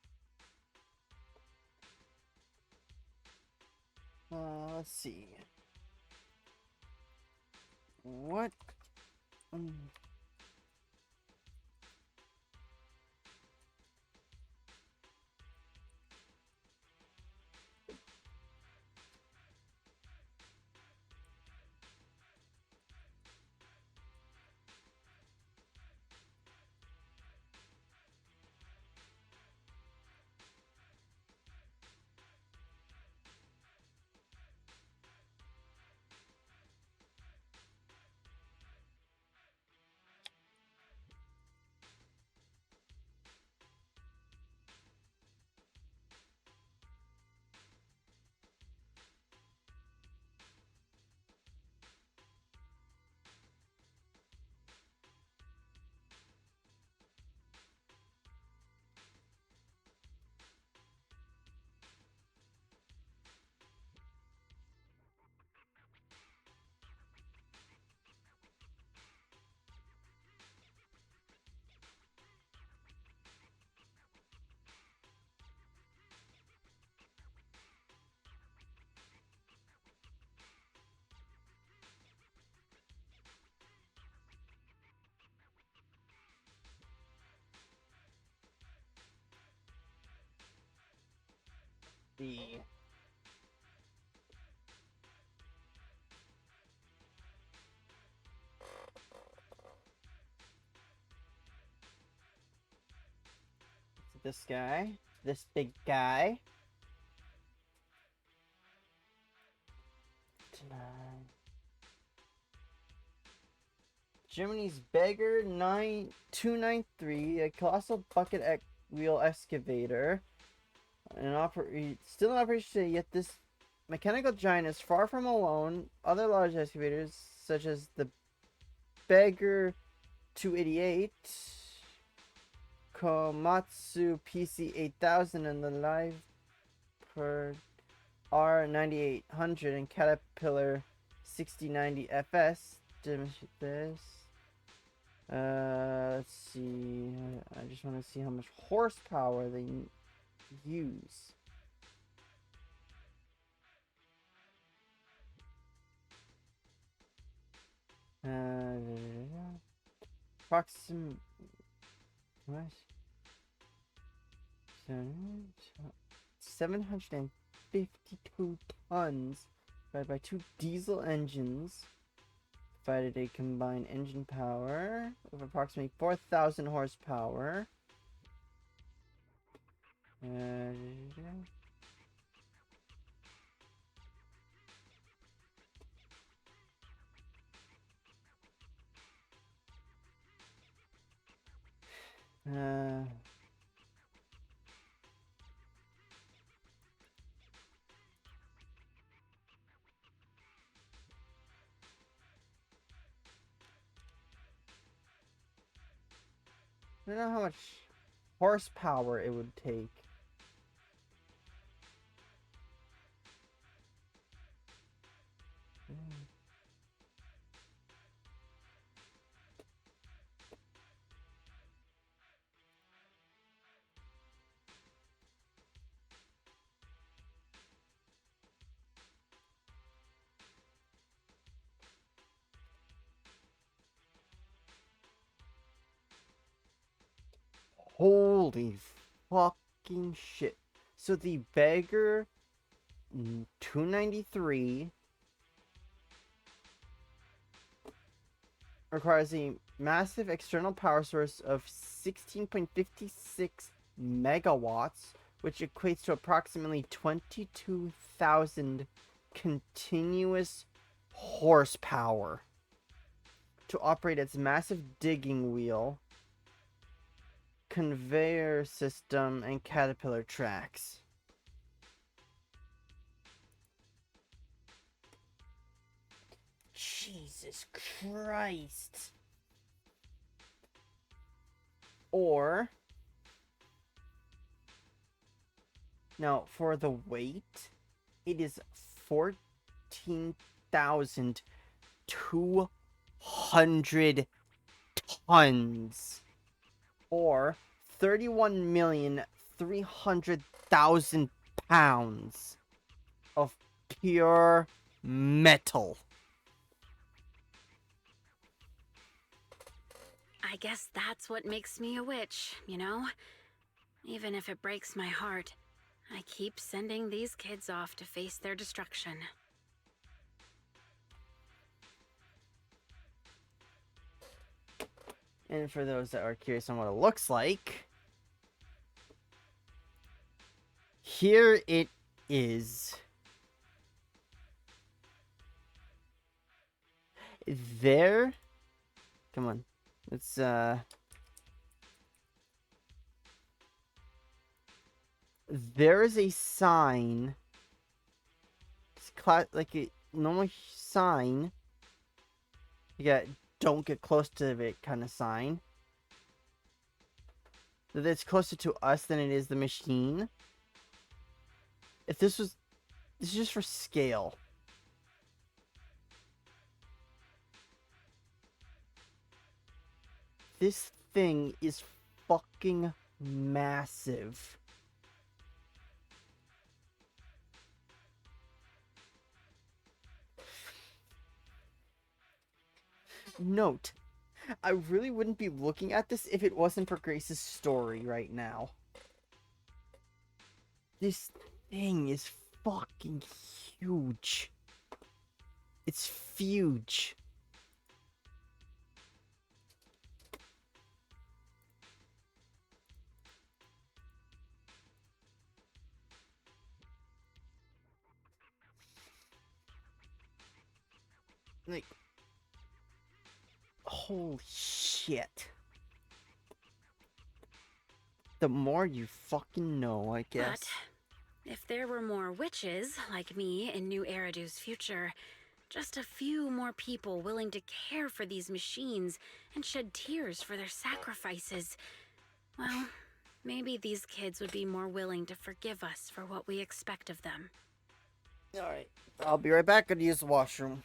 Let's see. What? see. This guy. This big guy. Germany's Beggar 9293, a colossal bucket wheel excavator. Still in operation today, yet this mechanical giant is far from alone. Other large excavators, such as the Beggar 288, Komatsu PC 8000, and the Live per R9800 and Caterpillar 6090 FS. Demonstrate this. Let's see. I just want to see how much horsepower they use. Approximate. What? 752 tons divided by 2 diesel engines. Provided a combined engine power of approximately 4,000 horsepower. I don't know how much horsepower it would take. Holy fucking shit. So the Beggar 293 requires a massive external power source of 16.56 megawatts, which equates to approximately 22,000 continuous horsepower to operate its massive digging wheel, conveyor system, and caterpillar tracks. Jesus Christ. Or now for the weight, it is 14,200 tons. Or 31,300,000 pounds of pure metal. I guess that's what makes me a witch, you know? Even if it breaks my heart, I keep sending these kids off to face their destruction. And for those that are curious on what it looks like, here it is. There. Come on. It's there is a sign. It's like a normal sign. You got "Don't get close to it" kind of sign. That it's closer to us than it is the machine. If this is just for scale. This thing is fucking massive. Note, I really wouldn't be looking at this if it wasn't for Grace's story right now. This thing is fucking huge. It's huge. Like, holy shit. The more you fucking know, I guess. But if there were more witches like me in New Eridu's future, just a few more people willing to care for these machines and shed tears for their sacrifices, well, maybe these kids would be more willing to forgive us for what we expect of them. Alright, I'll be right back. Gonna use the washroom.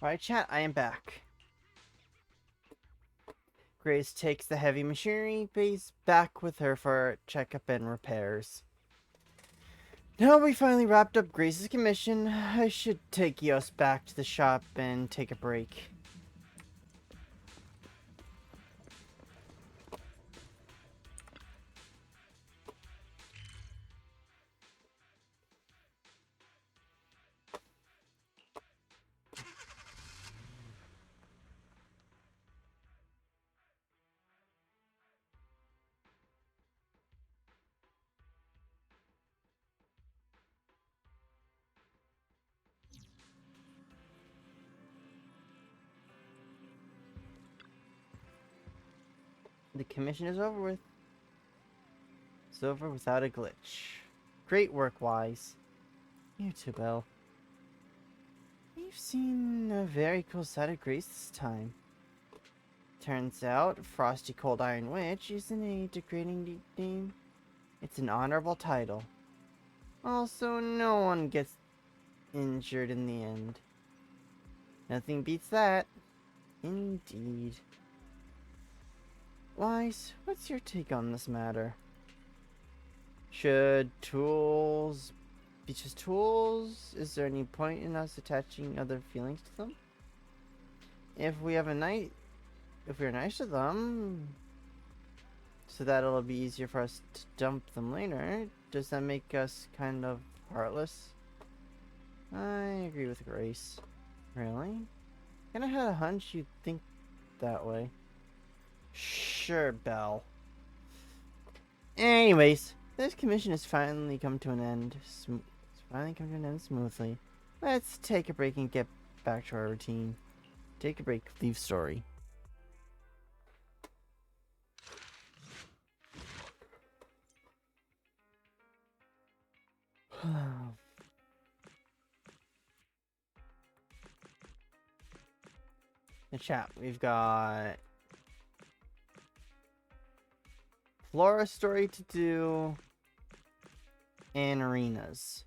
Alright, chat, I am back. Grace takes the heavy machinery base back with her for checkup and repairs. Now we finally wrapped up Grace's commission, I should take Eos back to the shop and take a break. The commission is over with. It's over without a glitch. Great work, Wise. You too, Belle. You've seen a very cool side of Grace this time. Turns out, Frosty Cold Iron Witch isn't a degrading name. It's an honorable title. Also, no one gets injured in the end. Nothing beats that. Indeed. Wise, what's your take on this matter? Should tools be just tools? Is there any point in us attaching other feelings to them? If we're nice to them, so that it'll be easier for us to dump them later, does that make us kind of heartless? I agree with Grace. Really? Kinda had a hunch you'd think that way. Sure, Belle. Anyways, this commission has finally come to an end. Smoothly. Let's take a break and get back to our routine. Take a break, leave story. The chat, we've got Flora story to do and arenas.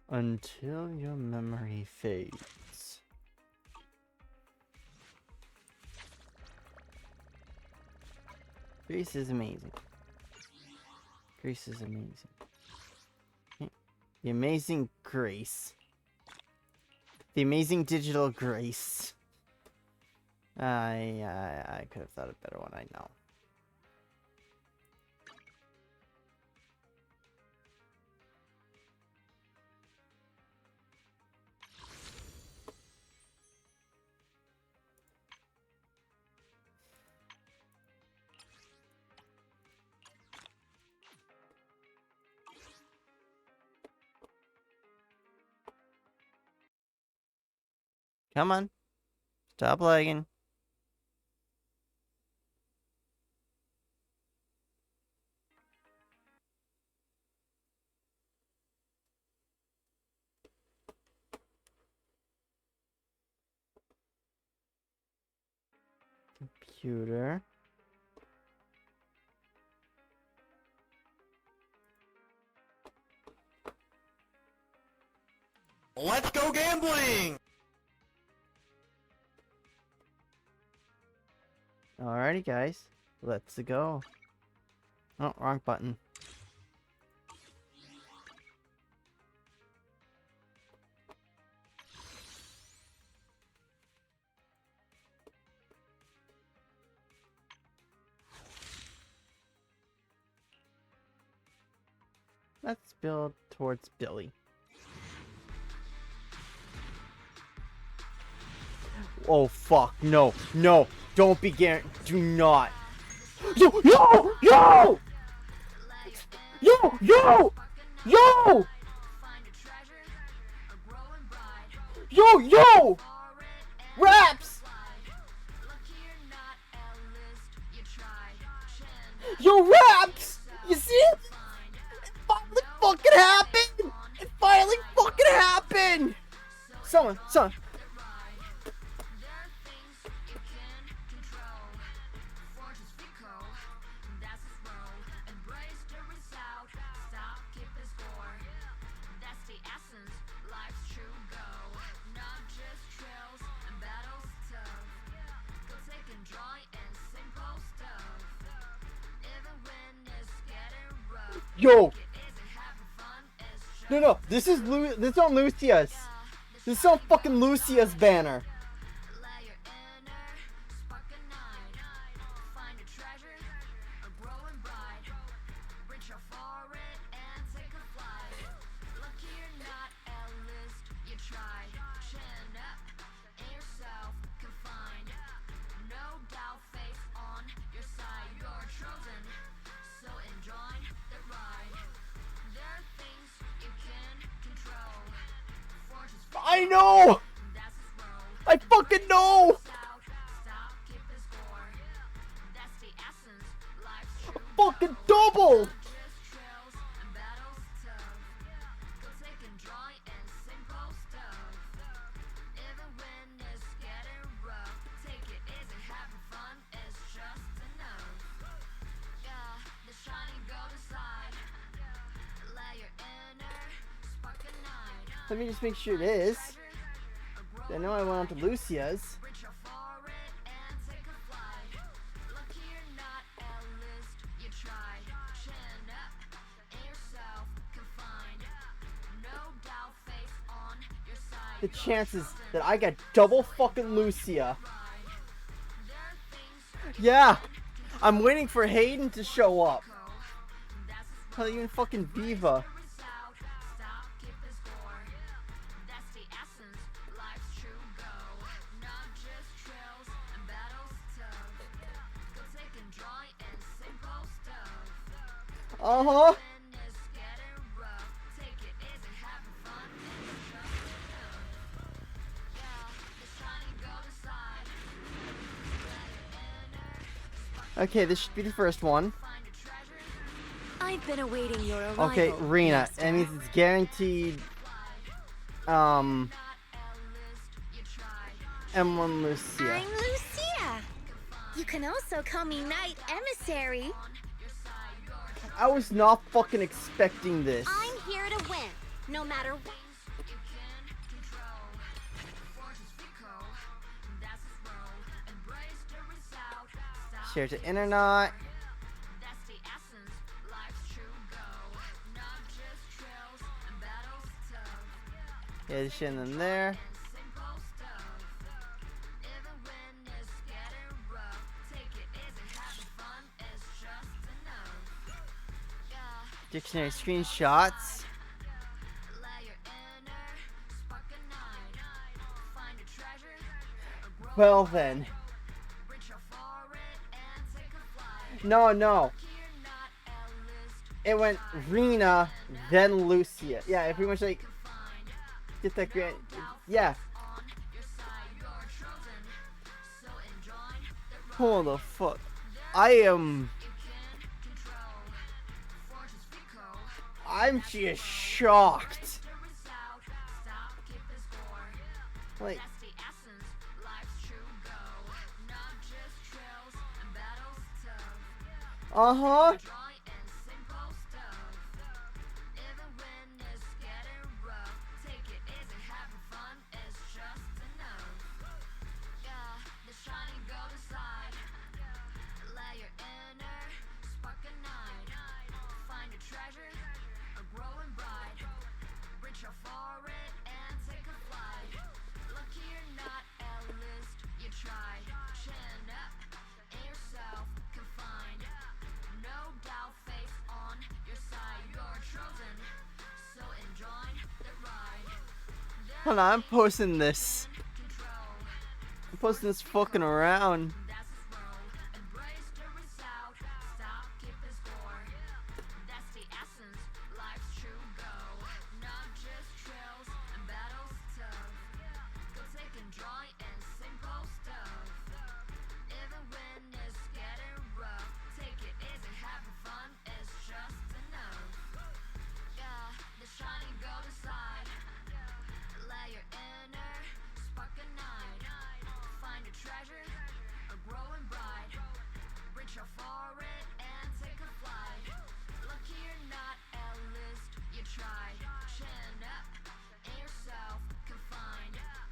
Until your memory fades. Grace is amazing. Grace is amazing. The amazing Grace. The amazing digital Grace. I could have thought of a better one, I know. Come on. Stop lagging. Computer. Let's go gambling! Alrighty, guys. Let's go. Oh, wrong button. Let's build towards Billy. Oh fuck, no, no, don't be do not. Yo, yo, yo! Yo, yo! Yo! Yo, yo! Raps! Yo, Raps! You see it? It finally fucking happened! It finally fucking happened! Someone. Yo! No, this is on Lucia's. This is on fucking Lucia's banner. I know! I fucking know! A fucking double! Let me just make sure it is. I know I went on to Lucia's. The chances that I got double fucking Lucia. Yeah! I'm waiting for Hayden to show up. Not even fucking Viva. Uh-huh. Okay, this should be the first one. I've been awaiting your arrival. Okay, Rena. That means it's guaranteed. M1 Lucia. I'm Lucia. You can also call me Knight Emissary. I was not fucking expecting this. I'm here to win, no matter what. Share to internet. Yeah, just share them there. Dictionary screenshots. Well then. No. It went Rena, then Lucia. Yeah, pretty much like get that grand. Yeah. Hold the fuck. I'm just shocked. Like. Uh-huh. Hold on, I'm posting this. I'm posting this fucking around.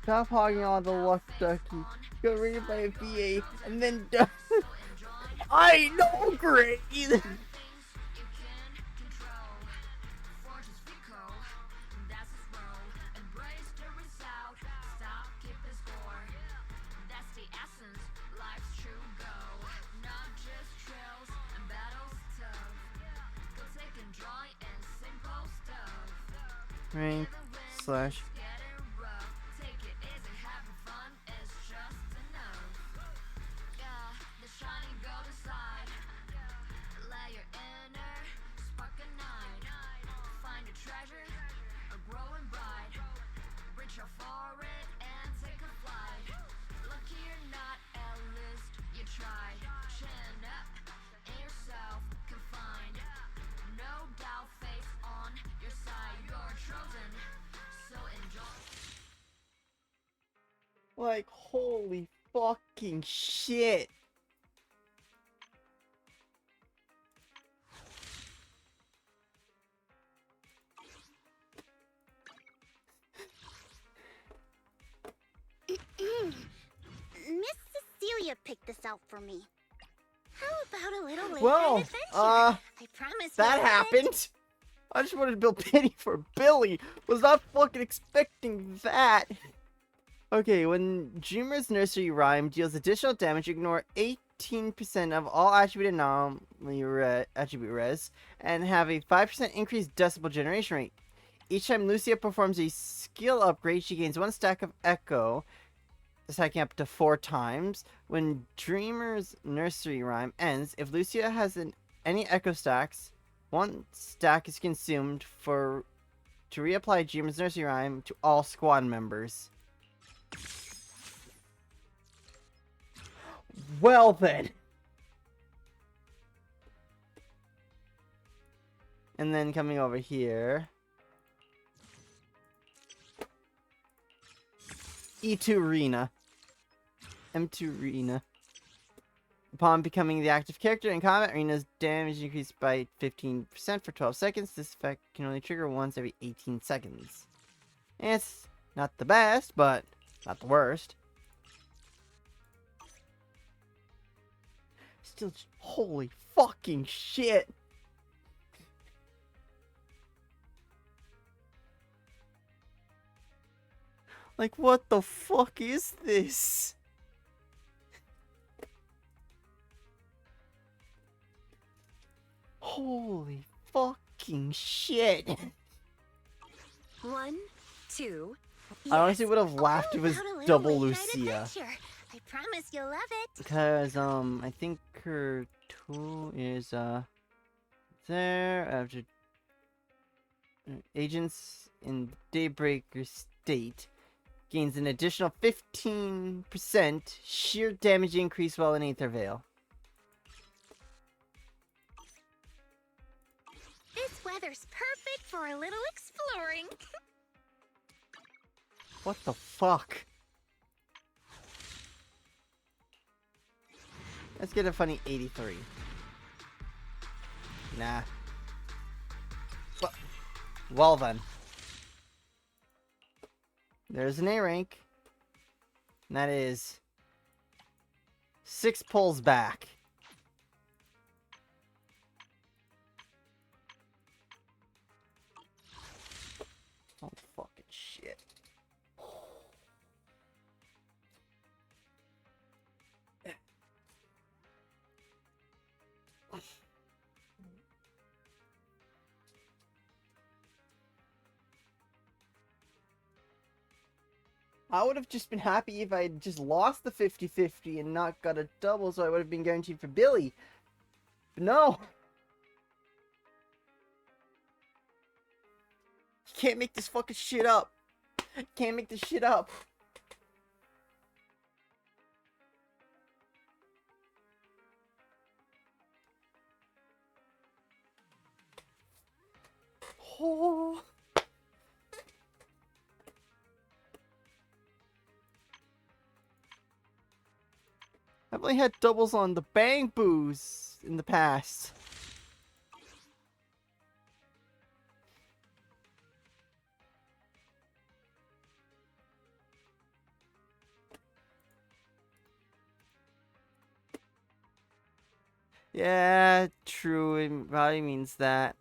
Stop hogging all the luck, Ducky. Go rated by a VA, and then I know, great. Rank slash. Like, holy fucking shit. Miss Cecilia picked this out for me. How about a little late Well, adventure? I promise that you happened. I just wanted to build pity for Billy. Was not fucking expecting that. Okay, when Dreamer's Nursery Rhyme deals additional damage, ignore 18% of all attribute anomaly attribute res, and have a 5% increased decibel generation rate. Each time Lucia performs a skill upgrade, she gains 1 stack of Echo, stacking up to 4 times. When Dreamer's Nursery Rhyme ends, if Lucia has any Echo stacks, 1 stack is consumed to reapply Dreamer's Nursery Rhyme to all squad members. Well then. And then coming over here. E2 Rena. M2 Rena. Upon becoming the active character in combat, Rena's damage increased by 15% for 12 seconds. This effect can only trigger once every 18 seconds. And it's not the best, but not the worst. still just, holy fucking shit. Like, what the fuck is this? Holy fucking shit. 1, 2. I honestly would have laughed if it was About a little double late-night Lucia. adventure. I promise you'll love it. Because, I think her tool is, there after agents in Daybreaker state gains an additional 15% sheer damage increase while in Aether Veil. This weather's perfect for a little exploring. What the fuck? Let's get a funny 83. Nah. Well then. There's an A rank. And that is 6 pulls back. Oh fucking shit. I would have just been happy if I had just lost the 50-50 and not got a double, so I would have been guaranteed for Billy. But no! You can't make this fucking shit up. Can't make this shit up. Oh. I've only had doubles on the Bang Boos in the past. Yeah, true. It probably means that.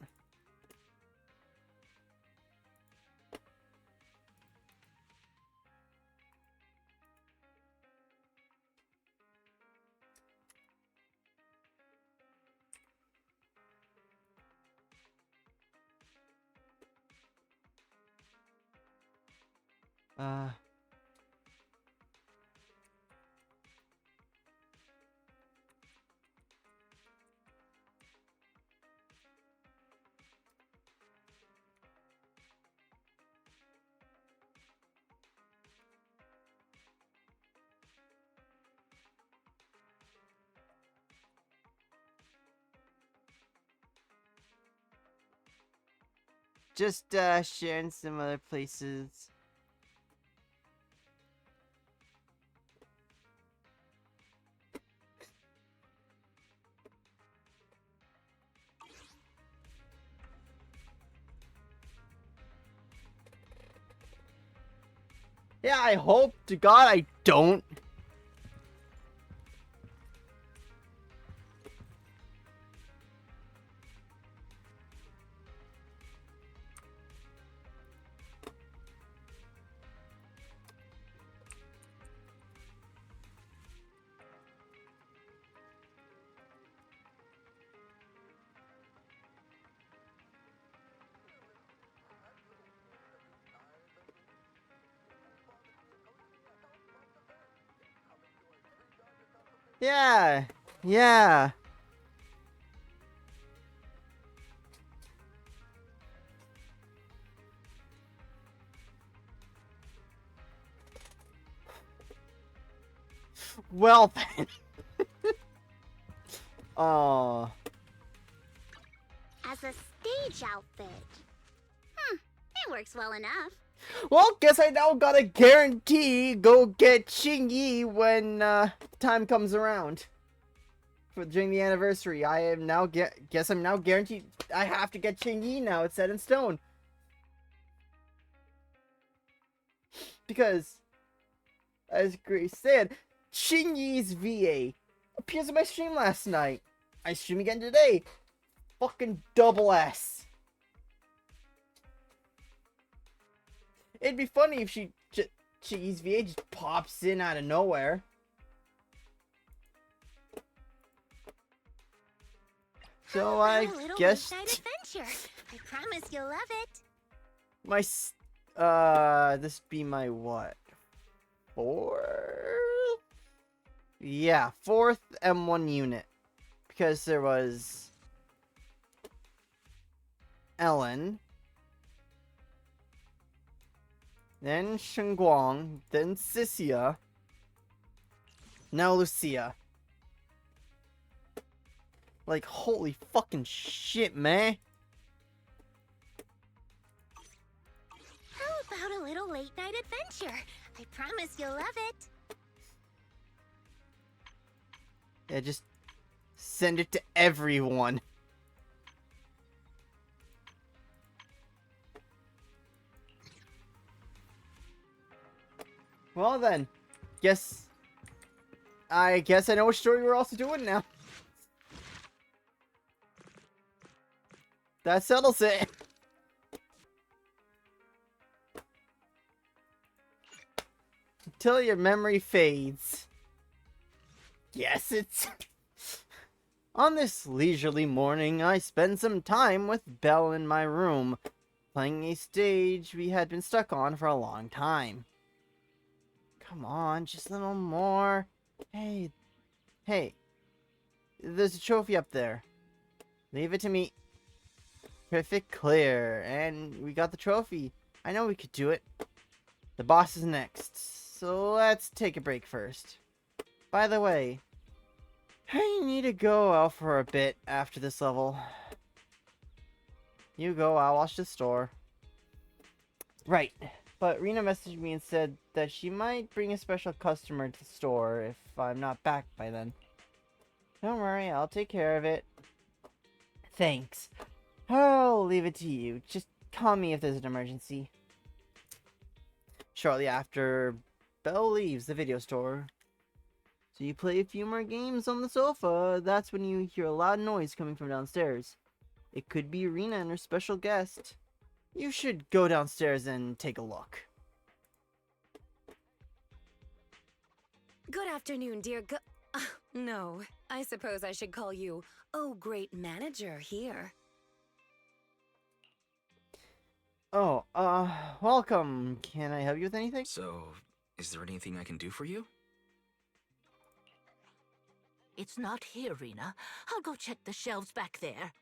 Uh... Just sharing some other places. Yeah, I hope to God I don't. Yeah, yeah. Well then. Oh. As a stage outfit. It works well enough. Well, guess I now gotta guarantee go get Xingyi when time comes around. During the anniversary, I am now guess I'm now guaranteed I have to get Xingyi now. It's set in stone. Because, as Grace said, Xingyi's VA appears in my stream last night. I stream again today. Fucking double S. It'd be funny if Cheese VA just pops in out of nowhere. So I guess Adventure. I promise you'll love it. this be my what? Fourth? Yeah, fourth M1 unit. Because there was Ellen, then Shengguang, then Cixia, now Lucia. Like, holy fucking shit, man. How about a little late night adventure? I promise you'll love it. Yeah, just send it to everyone. Well then, I guess I know which story we're also doing now. That settles it. Until your memory fades. Yes, it's... On this leisurely morning, I spent some time with Belle in my room, playing a stage we had been stuck on for a long time. Come on, just a little more. Hey, there's a trophy up there. Leave it to me. Perfect clear, and we got the trophy. I know we could do it. The boss is next, so let's take a break first. By the way, I need to go out for a bit after this level. You go, I'll watch the store. Right, but Rena messaged me and said that she might bring a special customer to the store if I'm not back by then. Don't worry, I'll take care of it. Thanks. I'll leave it to you. Just call me if there's an emergency. Shortly after, Belle leaves the video store. So you play a few more games on the sofa. That's when you hear a loud noise coming from downstairs. It could be Rena and her special guest. You should go downstairs and take a look. Good afternoon, dear no, I suppose I should call you, oh, great manager here. Oh, welcome. Can I help you with anything? So, is there anything I can do for you? It's not here, Rena. I'll go check the shelves back there.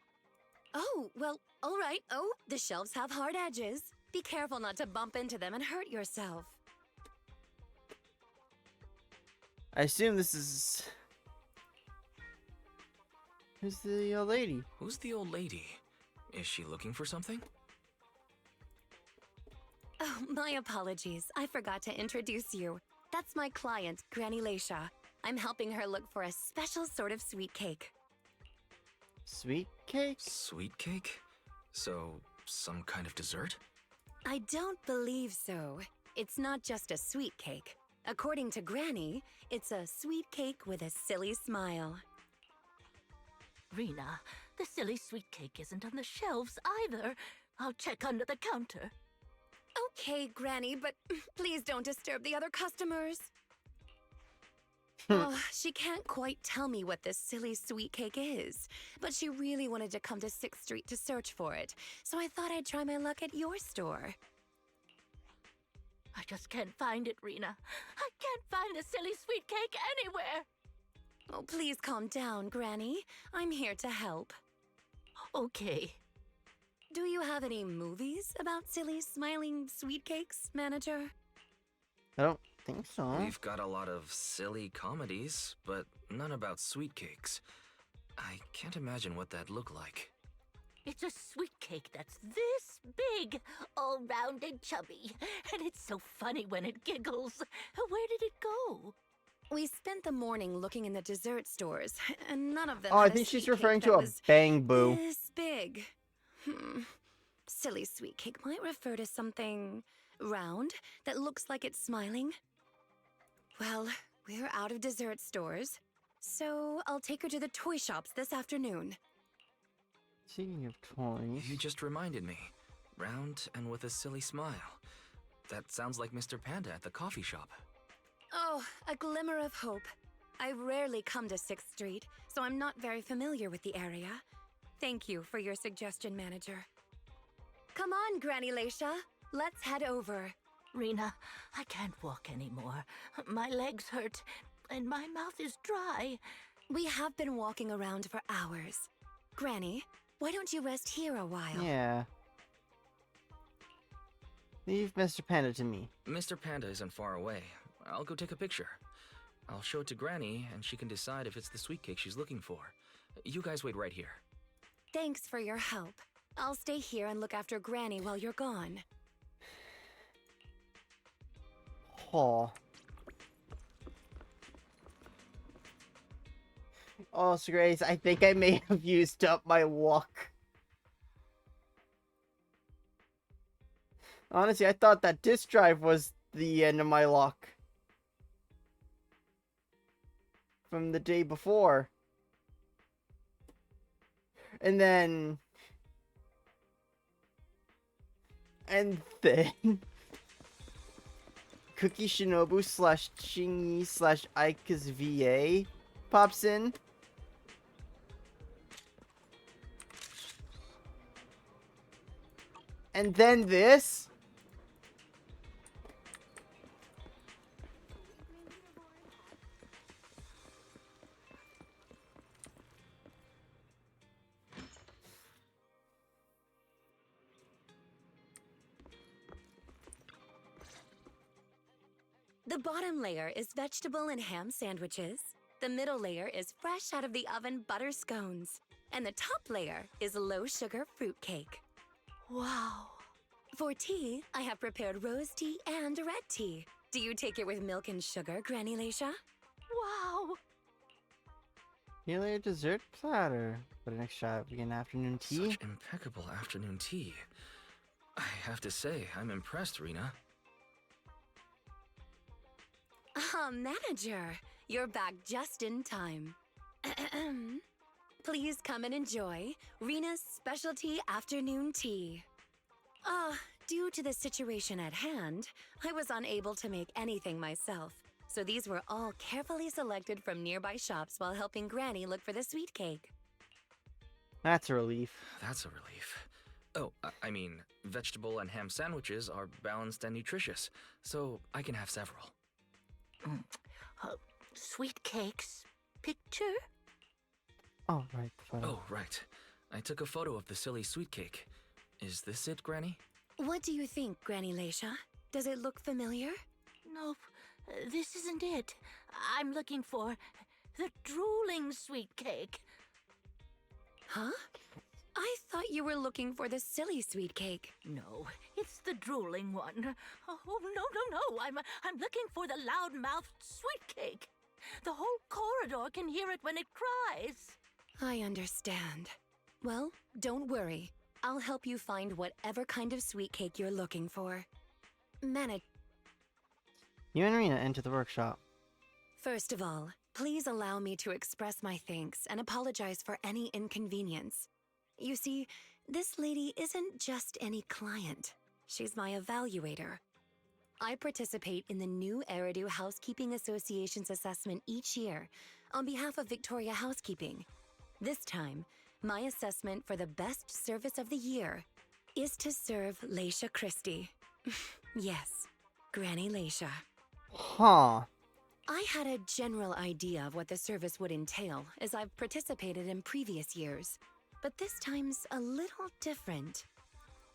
Oh, well, all right. Oh, the shelves have hard edges. Be careful not to bump into them and hurt yourself. I assume this is... Who's the old lady? Who's the old lady? Is she looking for something? Oh, my apologies. I forgot to introduce you. That's my client, Granny Leisha. I'm helping her look for a special sort of sweet cake. Sweet cake? Sweet cake? So, some kind of dessert? I don't believe so. It's not just a sweet cake. According to Granny, it's a sweet cake with a silly smile. Rena, the silly sweet cake isn't on the shelves either. I'll check under the counter. Okay, Granny, but please don't disturb the other customers. Oh, she can't quite tell me what this silly sweet cake is, but she really wanted to come to 6th Street to search for it, so I thought I'd try my luck at your store. I just can't find it, Rena. I can't find the silly sweet cake anywhere. Oh, please calm down, Granny. I'm here to help. Okay. Do you have any movies about silly, smiling sweet cakes, manager? I don't think so. We've got a lot of silly comedies, but none about sweet cakes. I can't imagine what that'd look like. It's a sweet cake that's this big, all round and chubby, and it's so funny when it giggles. Where did it go? We spent the morning looking in the dessert stores, and none of them. Oh, I had think a she's sweet referring cake to that a was Bang Boo. This big. Silly sweet cake might refer to something round that looks like it's smiling. Well, we're out of dessert stores. So I'll take her to the toy shops this afternoon. Speaking of toys... You just reminded me. Round and with a silly smile. That sounds like Mr. Panda at the coffee shop. Oh, a glimmer of hope. I rarely come to 6th Street, so I'm not very familiar with the area. Thank you for your suggestion, Manager. Come on, Granny Leisha. Let's head over. Rena, I can't walk anymore. My legs hurt, and my mouth is dry. We have been walking around for hours. Granny, why don't you rest here a while? Yeah. Leave Mr. Panda to me. Mr. Panda isn't far away. I'll go take a picture. I'll show it to Granny, and she can decide if it's the sweet cake she's looking for. You guys wait right here. Thanks for your help. I'll stay here and look after Granny while you're gone. Oh. Oh, so Grace, I think I may have used up my luck. Honestly, I thought that disk drive was the end of my luck. From the day before. And then... Cookie Shinobu / Chingy / Ika's VA pops in. And then this. The bottom layer is vegetable and ham sandwiches. The middle layer is fresh out of the oven butter scones. And the top layer is low-sugar fruitcake. Wow. For tea, I have prepared rose tea and red tea. Do you take it with milk and sugar, Granny Leisha? Wow. Here a dessert platter. What an extravagant afternoon tea. Such impeccable afternoon tea. I have to say, I'm impressed, Rena. Manager, you're back just in time. Please come and enjoy Rena's specialty afternoon tea. Due to the situation at hand, I was unable to make anything myself, so these were all carefully selected from nearby shops while helping Granny look for the sweet cake. That's a relief. That's a relief. Oh, I mean, vegetable and ham sandwiches are balanced and nutritious, so I can have several. Sweet cakes. Picture? Oh, right, the photo. Oh, right. I took a photo of the silly sweet cake. Is this it, Granny? What do you think, Granny Leisha? Does it look familiar? Nope, this isn't it. I'm looking for the drooling sweet cake. Huh? I thought you were looking for the silly sweet cake. No, it's the drooling one. Oh, no. I'm looking for the loud-mouthed sweet cake. The whole corridor can hear it when it cries. I understand. Well, don't worry. I'll help you find whatever kind of sweet cake you're looking for. You and Rena enter the workshop. First of all, please allow me to express my thanks and apologize for any inconvenience. You see, this lady isn't just any client. She's my evaluator. I participate in the new Eridu Housekeeping Association's assessment each year on behalf of Victoria Housekeeping. This time, my assessment for the best service of the year is to serve Leisha Christie. Yes, Granny Leisha. Huh. I had a general idea of what the service would entail, as I've participated in previous years. But this time's a little different.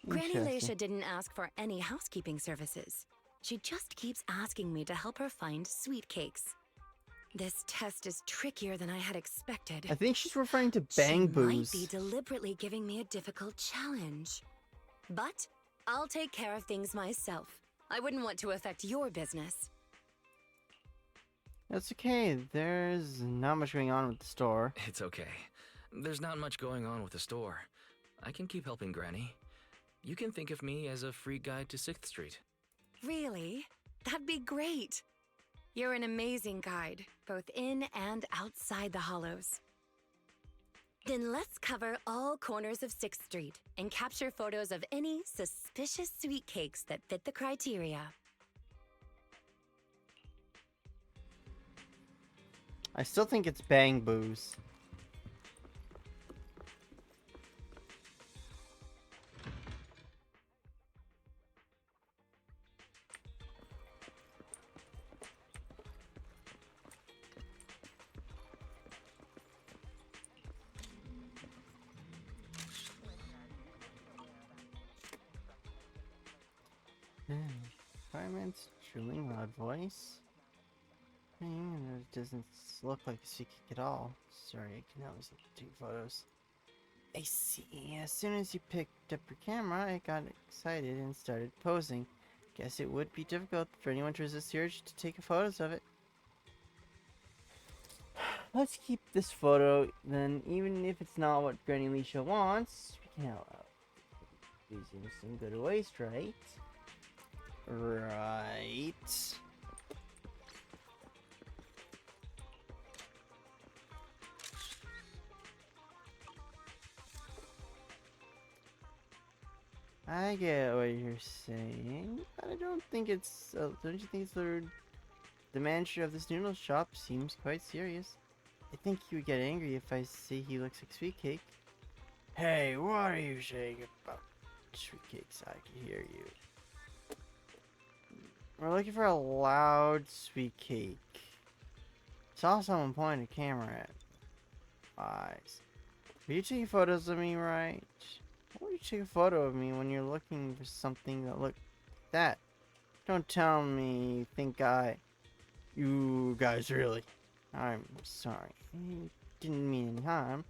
Granny Leisha didn't ask for any housekeeping services. She just keeps asking me to help her find sweet cakes. This test is trickier than I had expected. I think she's referring to Bang Boos. She might be deliberately giving me a difficult challenge. But I'll take care of things myself. I wouldn't want to affect your business. That's okay. There's not much going on with the store. It's okay. There's not much going on with the store. I can keep helping Granny. You can think of me as a free guide to 6th Street. Really? That'd be great. You're an amazing guide, both in and outside the Hollows. Then let's cover all corners of 6th Street and capture photos of any suspicious sweet cakes that fit the criteria. I still think it's Bang Boos. Fireman's drooling loud voice. It doesn't look like a sweet cake at all. Sorry, I can only take photos. I see. As soon as you picked up your camera, I got excited and started posing. Guess it would be difficult for anyone to resist the urge to take photos of it. Let's keep this photo, then, even if it's not what Granny Alicia wants. We can't allow using some good waste, right? Right. I get what you're saying, but I don't think it's. Don't you think it's rude? The manager of this noodle shop seems quite serious. I think he would get angry if I say he looks like sweet cake. Hey, what are you saying about sweet cakes? I can hear you. We're looking for a loud sweet cake. Saw someone point a camera at eyes. Are you taking photos of me, right? Why would you take a photo of me when you're looking for something that looked like that? Don't tell me you think you guys really. I'm sorry. I didn't mean any harm.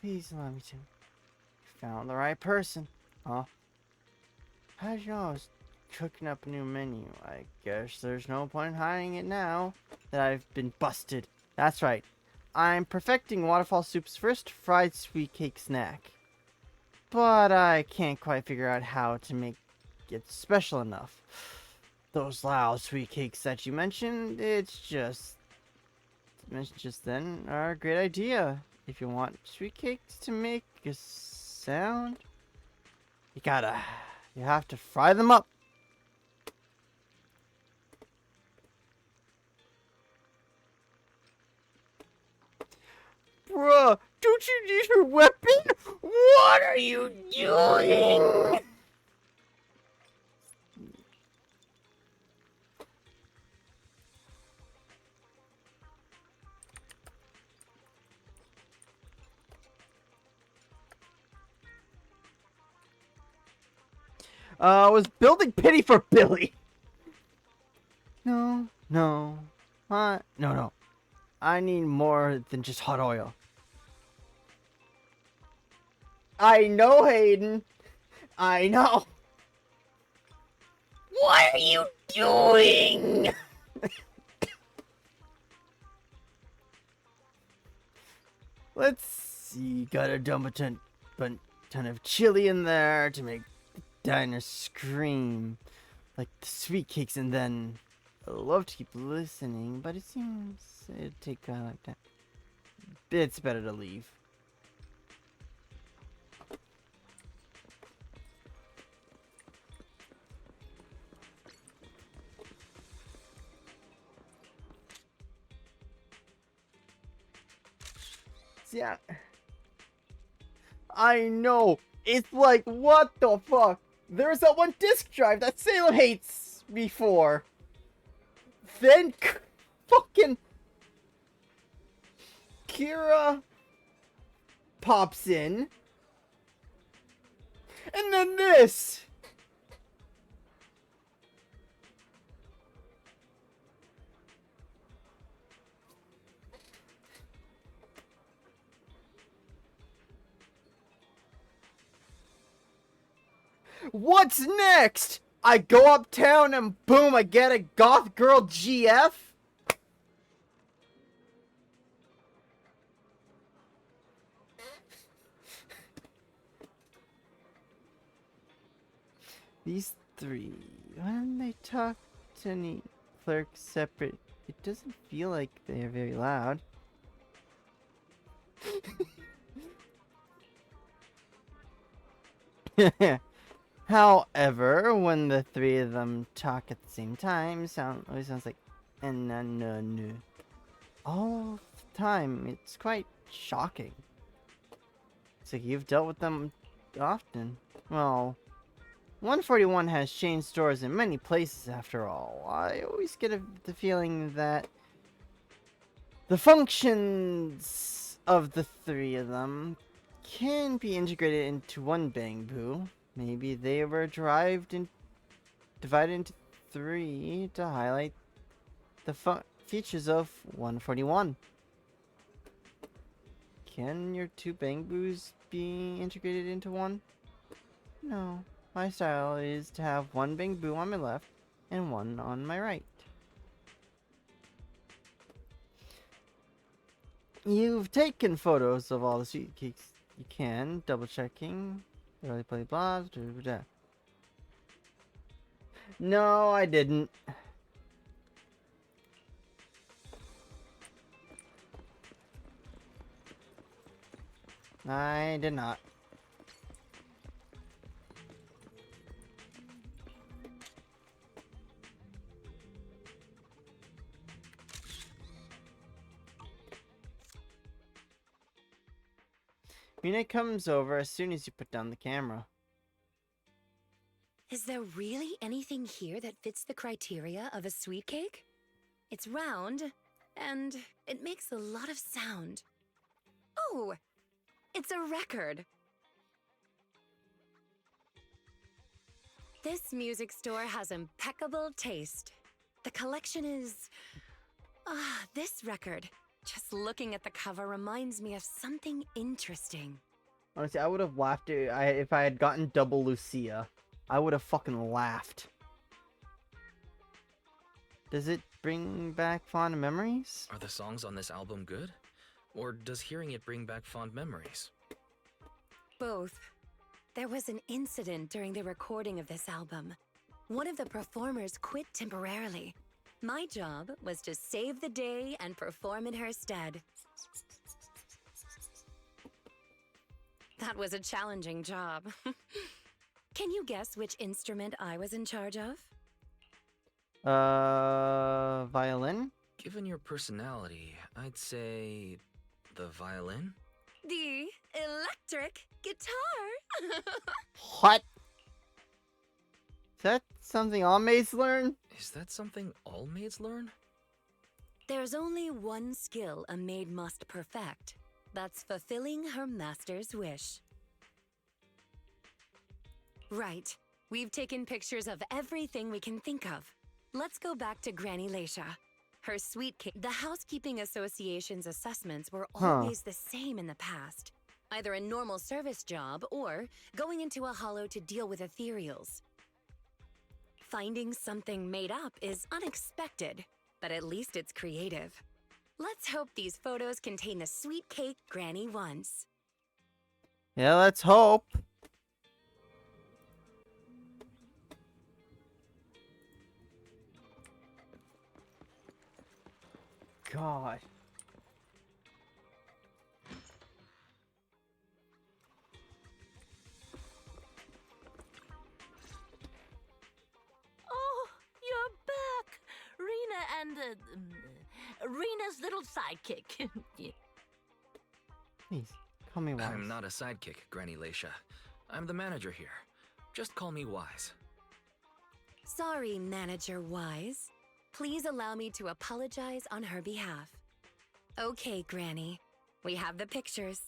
Please allow me to. You found the right person. Huh? How did you know I was cooking up a new menu? I guess there's no point in hiding it now that I've been busted. That's right. I'm perfecting Waterfall Soup's first fried sweet cake snack. But I can't quite figure out how to make it special enough. Those loud sweet cakes that you mentioned, just then, are a great idea. If you want sweet cakes to make a sound, you have to fry them up. Bruh, don't you need your weapon? What are you doing? I was building pity for Billy. No. No. I need more than just hot oil. I know, Hayden. I know. What are you doing? Let's see. Gotta dump a ton of chili in there to make the diner scream like the sweet cakes, and then I'd love to keep listening, but it seems it'd take like that. It's better to leave. Yeah, I know. It's like, what the fuck? There's that one disk drive that Salem hates before. Then fucking Kira pops in. And then this. What's next? I go uptown and boom, I get a goth girl GF? These three, when they talk to any clerks separately, it doesn't feel like they're very loud. However, when the three of them talk at the same time, always sounds like no. All the time. It's quite shocking. It's like you've dealt with them often. Well, 141 has chain stores in many places after all. I always get the feeling that the functions of the three of them can be integrated into one Bangbu. Maybe they were divided into three to highlight the features of 141. Can your two Bangbus be integrated into one? No. My style is to have one Bangbu on my left and one on my right. You've taken photos of all the sweet cakes you can, double checking. Blah, blah, blah, blah, blah. No, I didn't. I did not. Mina comes over as soon as you put down the camera. Is there really anything here that fits the criteria of a sweet cake? It's round, and it makes a lot of sound. Oh, it's a record. This music store has impeccable taste. The collection is... this record. Just looking at the cover reminds me of something interesting. Honestly, I would have laughed if I had gotten double Lucia. I would have fucking laughed. Does it bring back fond memories? Are the songs on this album good? Or does hearing it bring back fond memories? Both. There was an incident during the recording of this album. One of the performers quit temporarily. My job was to save the day and perform in her stead. That was a challenging job. Can you guess which instrument I was in charge of? Violin? Given your personality, I'd say the violin? The electric guitar. What? Is that something all maids learn? Is that something all maids learn? There's only one skill a maid must perfect. That's fulfilling her master's wish. Right. We've taken pictures of everything we can think of. Let's go back to Granny Leisha. Her sweet cake. The Housekeeping Association's assessments were always the same in the past. Either a normal service job or going into a hollow to deal with ethereals. Finding something made up is unexpected, but at least it's creative. Let's hope these photos contain the sweet cake Granny wants. Yeah, let's hope. God. Oh, you're back! Rena and, Rena's little sidekick. Yeah. Please, call me Wise. I'm not a sidekick, Granny Leisha. I'm the manager here. Just call me Wise. Sorry, Manager Wise. Please allow me to apologize on her behalf. Okay, Granny. We have the pictures.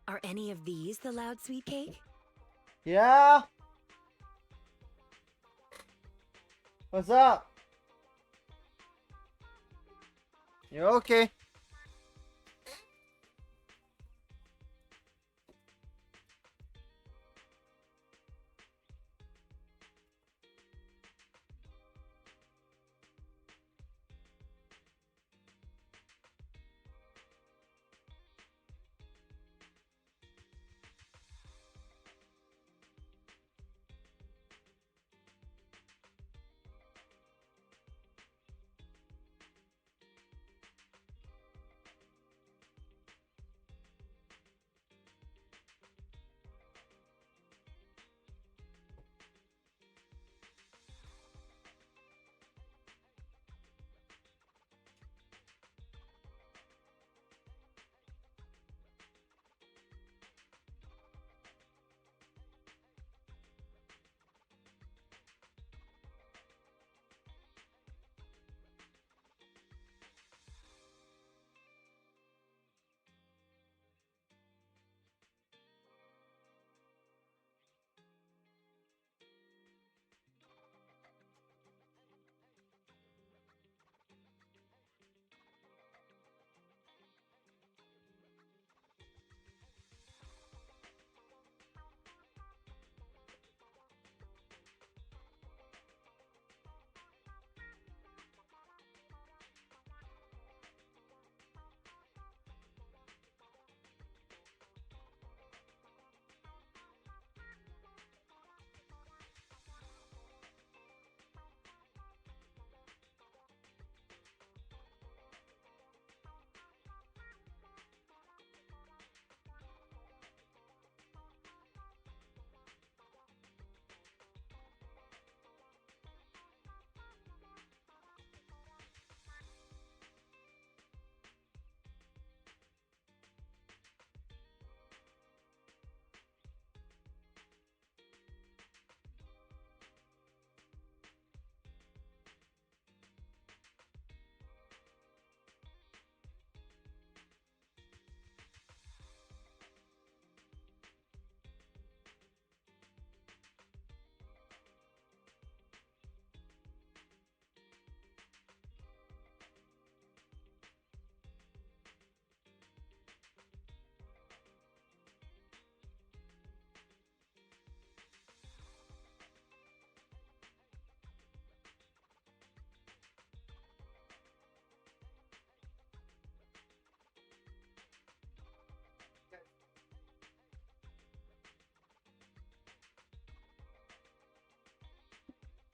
Are any of these the loud sweet cake? Yeah? What's up? You're okay.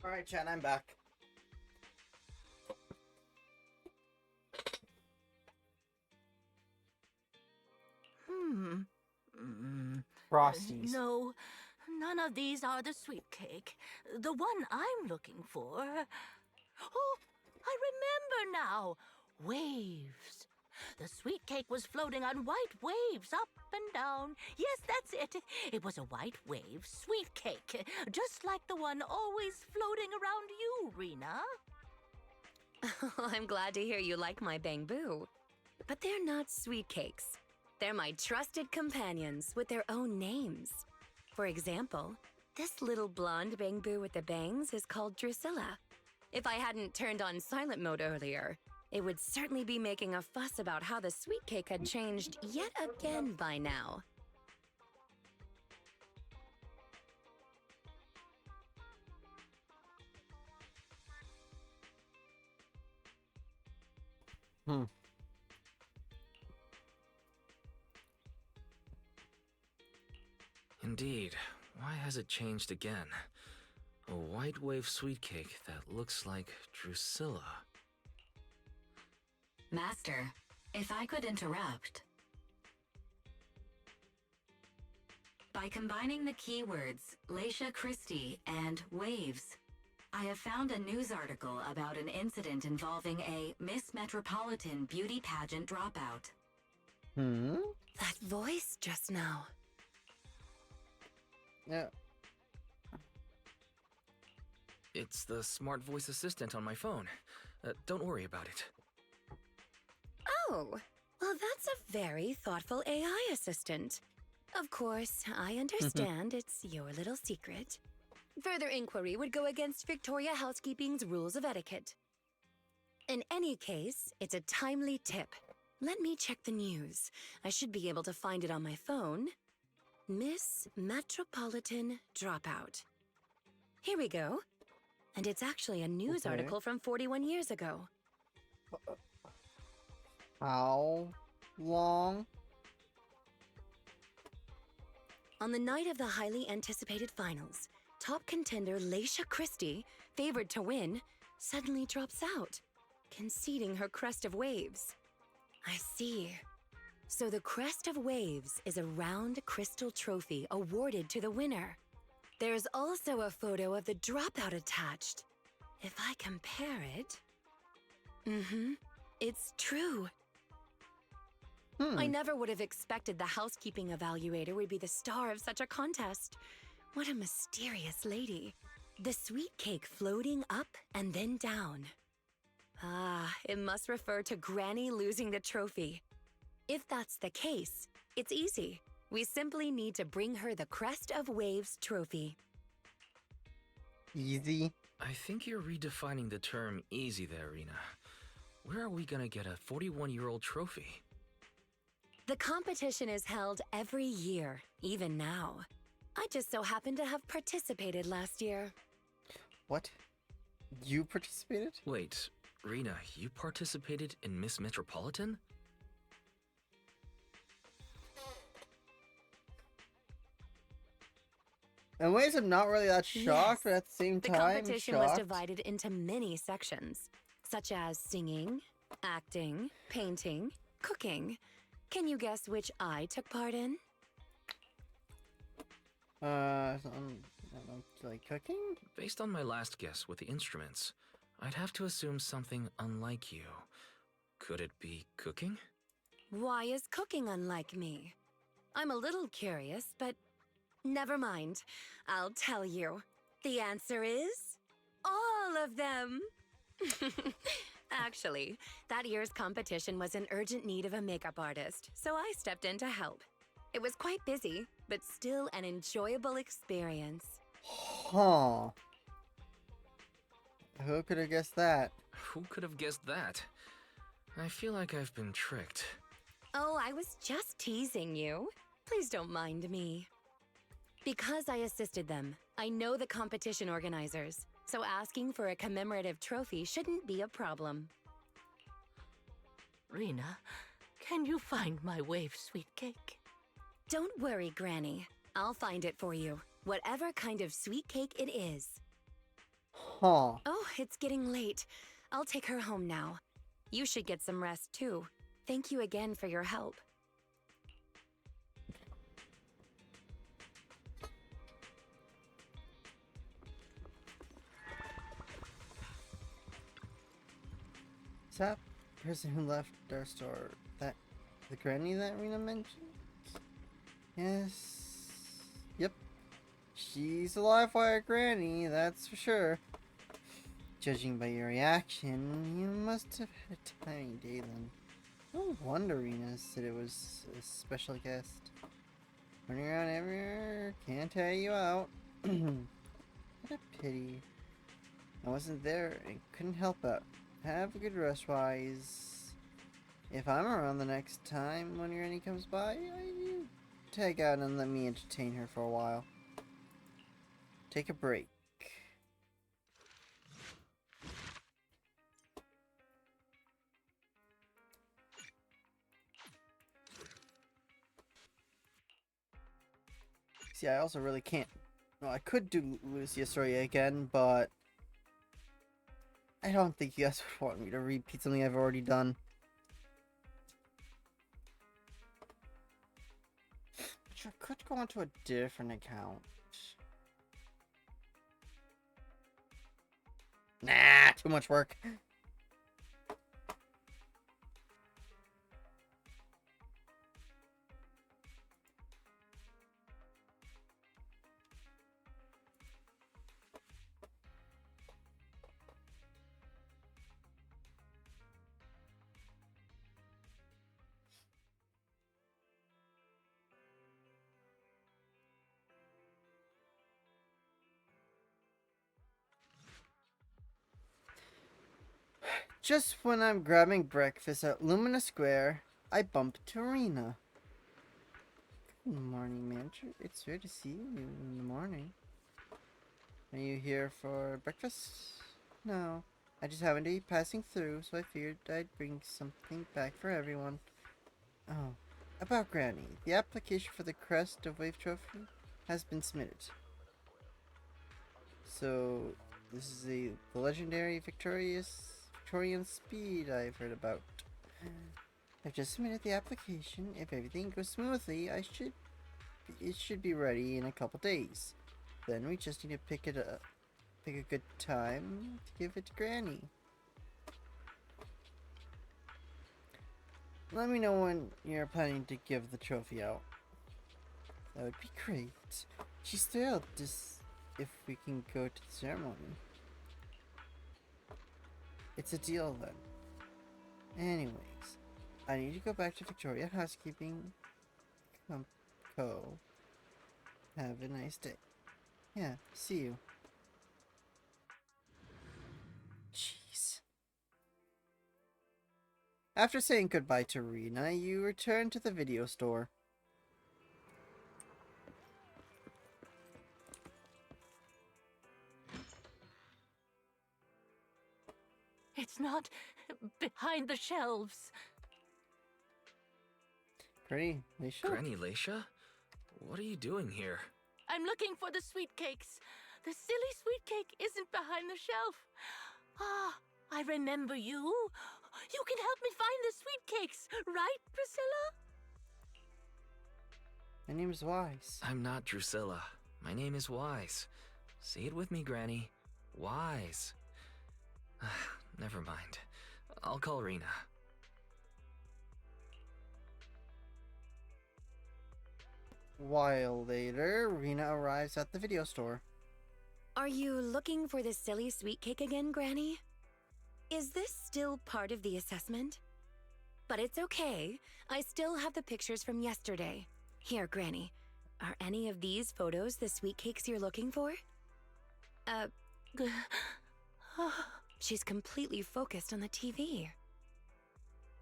Alright, Chan, I'm back. Frosties. No, none of these are the sweet cake. The one I'm looking for. Oh, I remember now. Waves. The sweet cake was floating on white waves up and down. Yes, that's it. It was a white wave sweet cake, just like the one always floating around you, Rena. I'm glad to hear you like my Bangbu. But they're not sweet cakes. They're my trusted companions with their own names. For example, this little blonde Bangbu with the bangs is called Drusilla. If I hadn't turned on silent mode earlier, it would certainly be making a fuss about how the sweet cake had changed yet again by now. Indeed. Why has it changed again? A white wave sweet cake that looks like Drusilla. Master, if I could interrupt. By combining the keywords Leisha Christie and waves, I have found a news article about an incident involving a Miss Metropolitan beauty pageant dropout. That voice just now. Yeah. It's the smart voice assistant on my phone. Don't worry about it. Oh, well, that's a very thoughtful AI assistant. Of course, I understand it's your little secret. Further inquiry would go against Victoria Housekeeping's rules of etiquette. In any case, it's a timely tip. Let me check the news. I should be able to find it on my phone. Miss Metropolitan Dropout. Here we go. And it's actually a news article from 41 years ago. How long? On the night of the highly anticipated finals, top contender Leisha Christie, favored to win, suddenly drops out, conceding her crest of waves. I see. So the crest of waves is a round crystal trophy awarded to the winner. There's also a photo of the dropout attached. If I compare it... it's true. I never would have expected the housekeeping evaluator would be the star of such a contest. What a mysterious lady. The sweet cake floating up and then down. Ah, it must refer to Granny losing the trophy. If that's the case, it's easy. We simply need to bring her the Crest of Waves trophy. Easy? I think you're redefining the term easy there, Rena. Where are we gonna get a 41-year-old trophy? The competition is held every year, even now. I just so happened to have participated last year. What? You participated? Wait, Rena, you participated in Miss Metropolitan? In ways, I'm not really that shocked, but at the same time, the competition was shocked. divided into many sections, such as singing, acting, painting, cooking. Can you guess which I took part in? I don't know, like cooking? Based on my last guess with the instruments, I'd have to assume something unlike you. Could it be cooking? Why is cooking unlike me? I'm a little curious, but never mind. I'll tell you. The answer is all of them. Actually, that year's competition was in urgent need of a makeup artist, so I stepped in to help. It was quite busy, but still an enjoyable experience. Huh. Who could have guessed that? Who could have guessed that? I feel like I've been tricked. Oh, I was just teasing you. Please don't mind me. Because I assisted them, I know the competition organizers, so asking for a commemorative trophy shouldn't be a problem. Rena, can you find my wave sweet cake? Don't worry, Granny. I'll find it for you, whatever kind of sweet cake it is. Huh. Oh, it's getting late. I'll take her home now. You should get some rest too. Thank you again for your help. Is that person who left our store that the granny that Rena mentioned? Yes. Yep. She's a live wire granny, that's for sure. Judging by your reaction, you must have had a tiny day then. No wonder Rena said it was a special guest. Running around everywhere, can't tire you out. What a pity. I wasn't there and couldn't help out. Have a good rest, Wise. If I'm around the next time when Granny comes by, you tag out and let me entertain her for a while. Take a break. See, I also really can't. Well, I could do Lucia's story again, but I don't think you guys would want me to repeat something I've already done. Which I could go onto a different account. Nah, too much work. Just when I'm grabbing breakfast at Lumina Square, I bump into Rena. Good morning, manager. It's good to see you in the morning. Are you here for breakfast? No, I just happened to be passing through, so I figured I'd bring something back for everyone. Oh, about Granny. The application for the Crest of Wave Trophy has been submitted. So, this is the legendary Victorian speed I've heard about. I've just submitted the application. If everything goes smoothly, it should be ready in a couple days. Then we just need to pick a good time to give it to Granny. Let me know when you're planning to give the trophy out. That would be great. She's thrilled if we can go to the ceremony. It's a deal then. Anyways, I need to go back to Victoria Housekeeping Co. Have a nice day. Yeah, see you. Jeez. After saying goodbye to Rena, you return to the video store. It's not behind the shelves. Granny Leisha? Granny Leisha? What are you doing here? I'm looking for the sweet cakes. The silly sweet cake isn't behind the shelf. Ah, I remember you. You can help me find the sweet cakes, right, Priscilla? My name is Wise. I'm not Drusilla. My name is Wise. Say it with me, Granny. Wise. Never mind. I'll call Rena. While later, Rena arrives at the video store. Are you looking for the silly sweet cake again, Granny? Is this still part of the assessment? But it's okay. I still have the pictures from yesterday. Here, Granny. Are any of these photos the sweet cakes you're looking for? She's completely focused on the TV.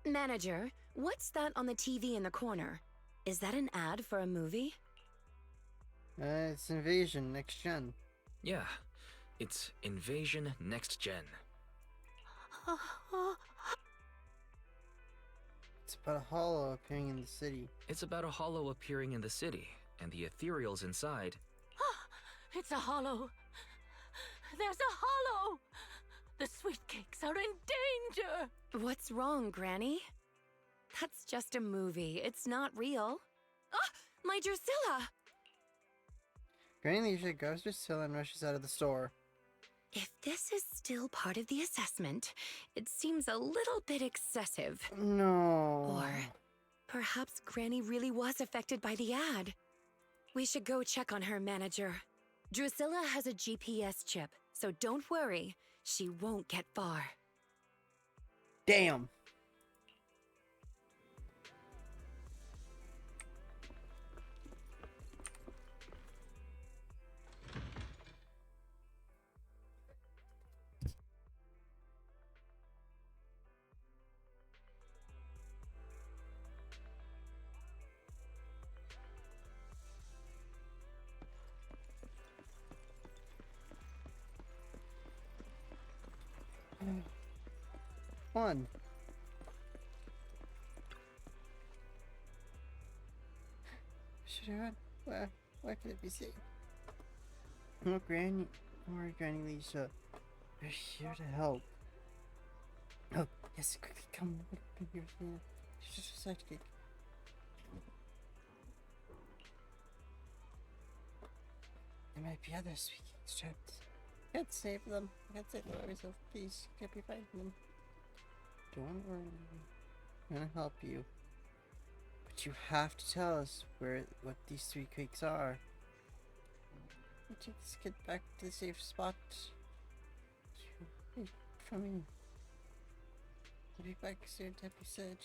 Manager, what's that on the TV in the corner? Is that an ad for a movie? It's Invasion Next Gen. Yeah, it's Invasion Next Gen. It's about a hollow appearing in the city. It's about a hollow appearing in the city, and the ethereals inside. It's a hollow. There's a hollow! The sweet cakes are in danger! What's wrong, Granny? That's just a movie. It's not real. Ah! My Drusilla! Granny Leisha grabs Drusilla and rushes out of the store. If this is still part of the assessment, it seems a little bit excessive. No. Or perhaps Granny really was affected by the ad. We should go check on her, manager. Drusilla has a GPS chip, so don't worry. She won't get far. Damn. One. Should I run? Where could it be safe? Oh, Granny. Don't worry, Granny Leisha. We're here to help. Oh, yes, quickly come. Open your hand. She's just a sidekick. There might be other sweet cakes trapped. I can't save them. I can't save them by myself. Please, can't be finding them. Don't worry. I'm gonna help you. But you have to tell us what these three cakes are. We'll take this kid back to the safe spot. You wait for me. I'll be back soon, Debbie said.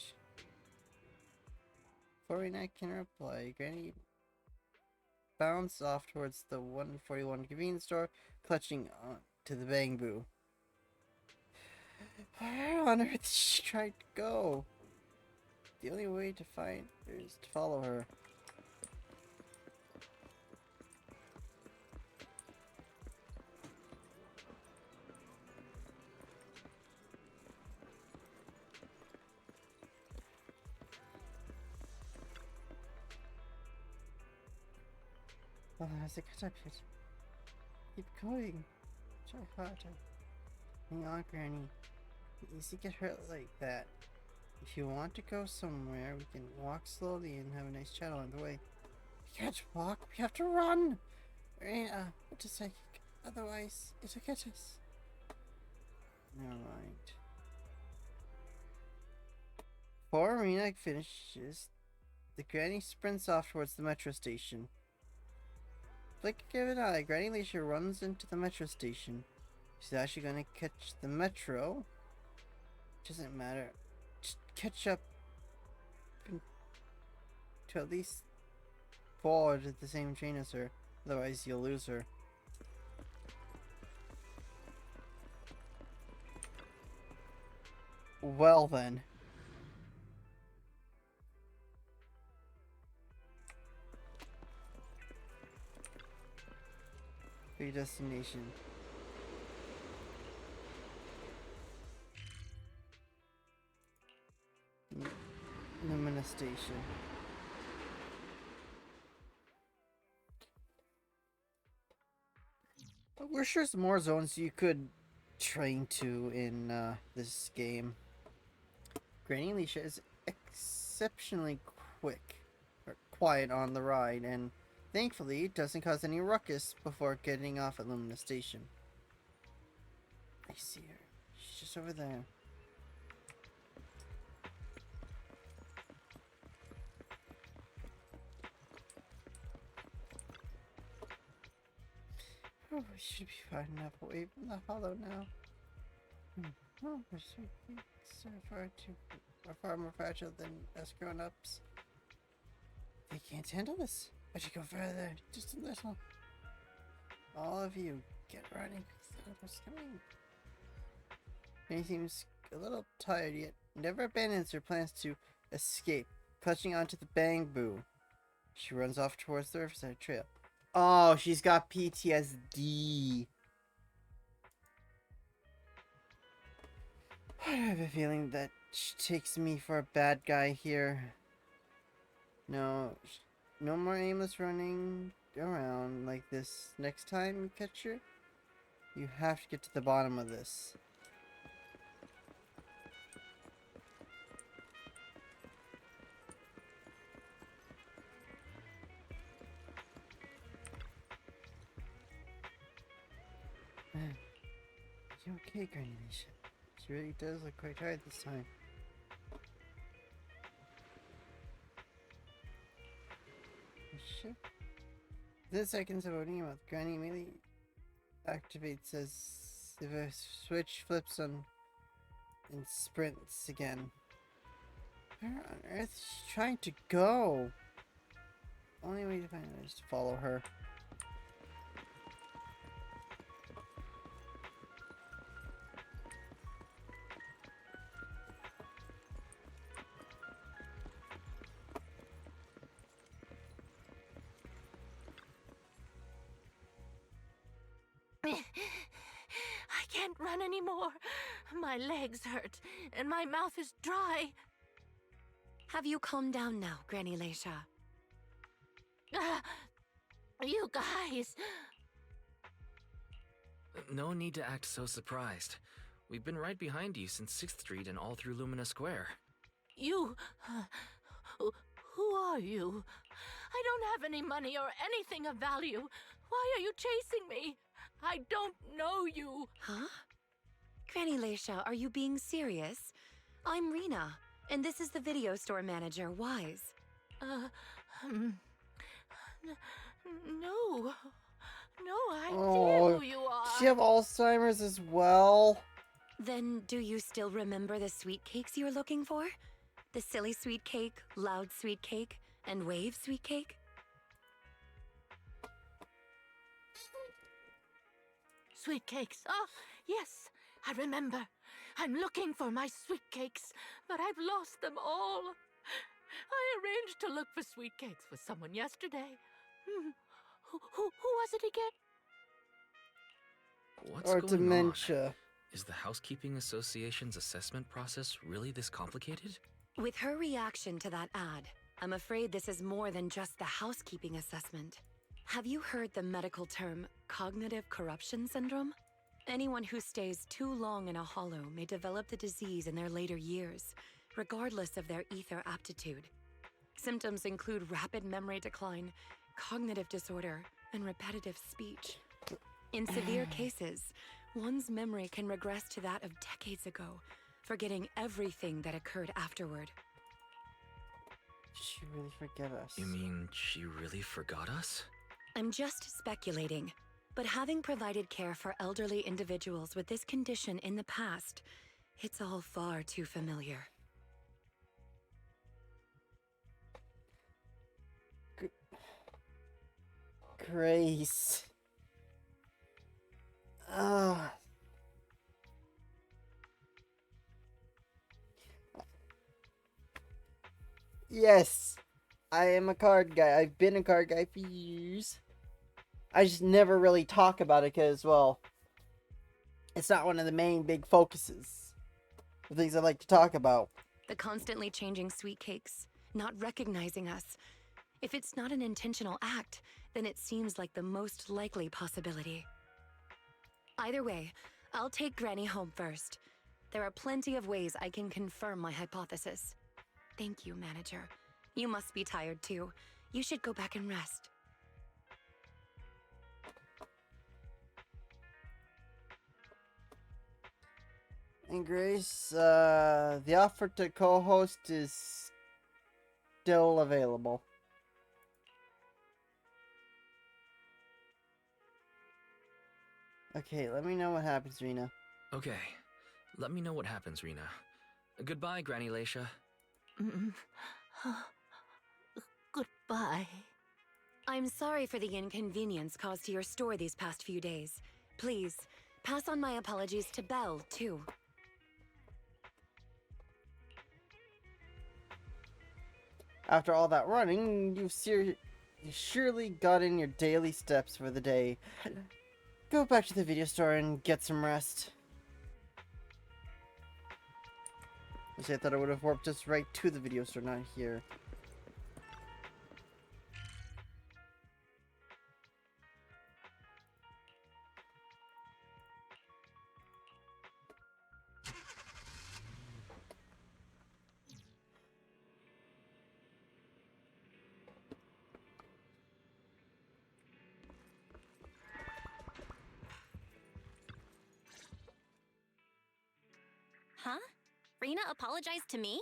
Before Renai can reply, Granny bounced off towards the 141 convenience store, clutching on to the bamboo. Where on earth did she try to go? The only way to find her is to follow her. Well, has it cut up yet? Keep going. Try harder. Hang on, Granny. Easy to get hurt like that. If you want to go somewhere, we can walk slowly and have a nice chat on the way. We can't walk, we have to run! Rena, what a psychic. Otherwise, it'll get us. Never mind. Before Rena finishes, the Granny sprints off towards the metro station. Flick of an eye, Granny Leisha runs into the metro station. She's actually gonna catch the metro. Doesn't matter. Just catch up to at least board at the same train as her. Otherwise, you'll lose her. Well then. Your destination. Lumina Station. We're sure there's more zones you could train to in this game. Granny Leisha is exceptionally quiet on the ride, and thankfully it doesn't cause any ruckus before getting off at Lumina Station. I see her. She's just over there. Oh, we should be far enough away from the hollow now. Oh, our sweet cakes are far more fragile than us grown-ups. They can't handle this. I should go further, just a little. All of you, get running. What's coming? He seems a little tired yet never abandons her plans to escape, clutching onto the bamboo. She runs off towards the Riverside Trail. Oh, she's got PTSD. I have a feeling that she takes me for a bad guy here. No more aimless running around like this. Next time you catch her, You have to get to the bottom of this. Man, you okay, Granny Nisha? She really does look quite tired this time. Shit. Within seconds of opening your mouth, Granny immediately activates as if a switch flips on and sprints again. Where on earth is she trying to go? Only way to find it is to follow her. I can't run anymore. My legs hurt, and my mouth is dry. Have you calmed down now, Granny Leisha? You guys! No need to act so surprised. We've been right behind you since 6th Street and all through Lumina Square. You... who are you? I don't have any money or anything of value. Why are you chasing me? I don't know you. Huh? Granny Leisha, are you being serious? I'm Rena, and this is the video store manager, Wise. No. No idea Oh, who you are. does she have Alzheimer's as well? Then do you still remember the sweet cakes you were looking for? The silly sweet cake, loud sweet cake, and wave sweet cake? Sweet cakes. Oh, yes, I remember. I'm looking for my sweet cakes, but I've lost them all. I arranged to look for sweet cakes with someone yesterday. Who was it again? What's Or going dementia. on? Is the Housekeeping Association's assessment process really this complicated? With her reaction to that ad, I'm afraid this is more than just the housekeeping assessment. Have you heard the medical term cognitive corruption syndrome? Anyone who stays too long in a hollow may develop the disease in their later years, regardless of their ether aptitude. Symptoms include rapid memory decline, cognitive disorder, and repetitive speech. In severe cases, one's memory can regress to that of decades ago, forgetting everything that occurred afterward. Did she really forget us? You mean she really forgot us? I'm just speculating, but having provided care for elderly individuals with this condition in the past, it's all far too familiar. Grace. Yes, I am a card guy. I've been a card guy for years. I just never really talk about it because, well, it's not one of the main big focuses of things I like to talk about. The constantly changing sweet cakes, not recognizing us. If it's not an intentional act, then it seems like the most likely possibility. Either way, I'll take Granny home first. There are plenty of ways I can confirm my hypothesis. Thank you, Manager. You must be tired too. You should go back and rest. And Grace, the offer to co-host is still available. Okay, let me know what happens, Rena. Okay, let me know what happens, Rena. Goodbye, Granny Leisha. Goodbye. I'm sorry for the inconvenience caused to your store these past few days. Please, pass on my apologies to Belle, too. After all that running, you surely got in your daily steps for the day. Go back to the video store and get some rest. I thought I would have warped us right to the video store, not here. Huh? Rena apologized to me?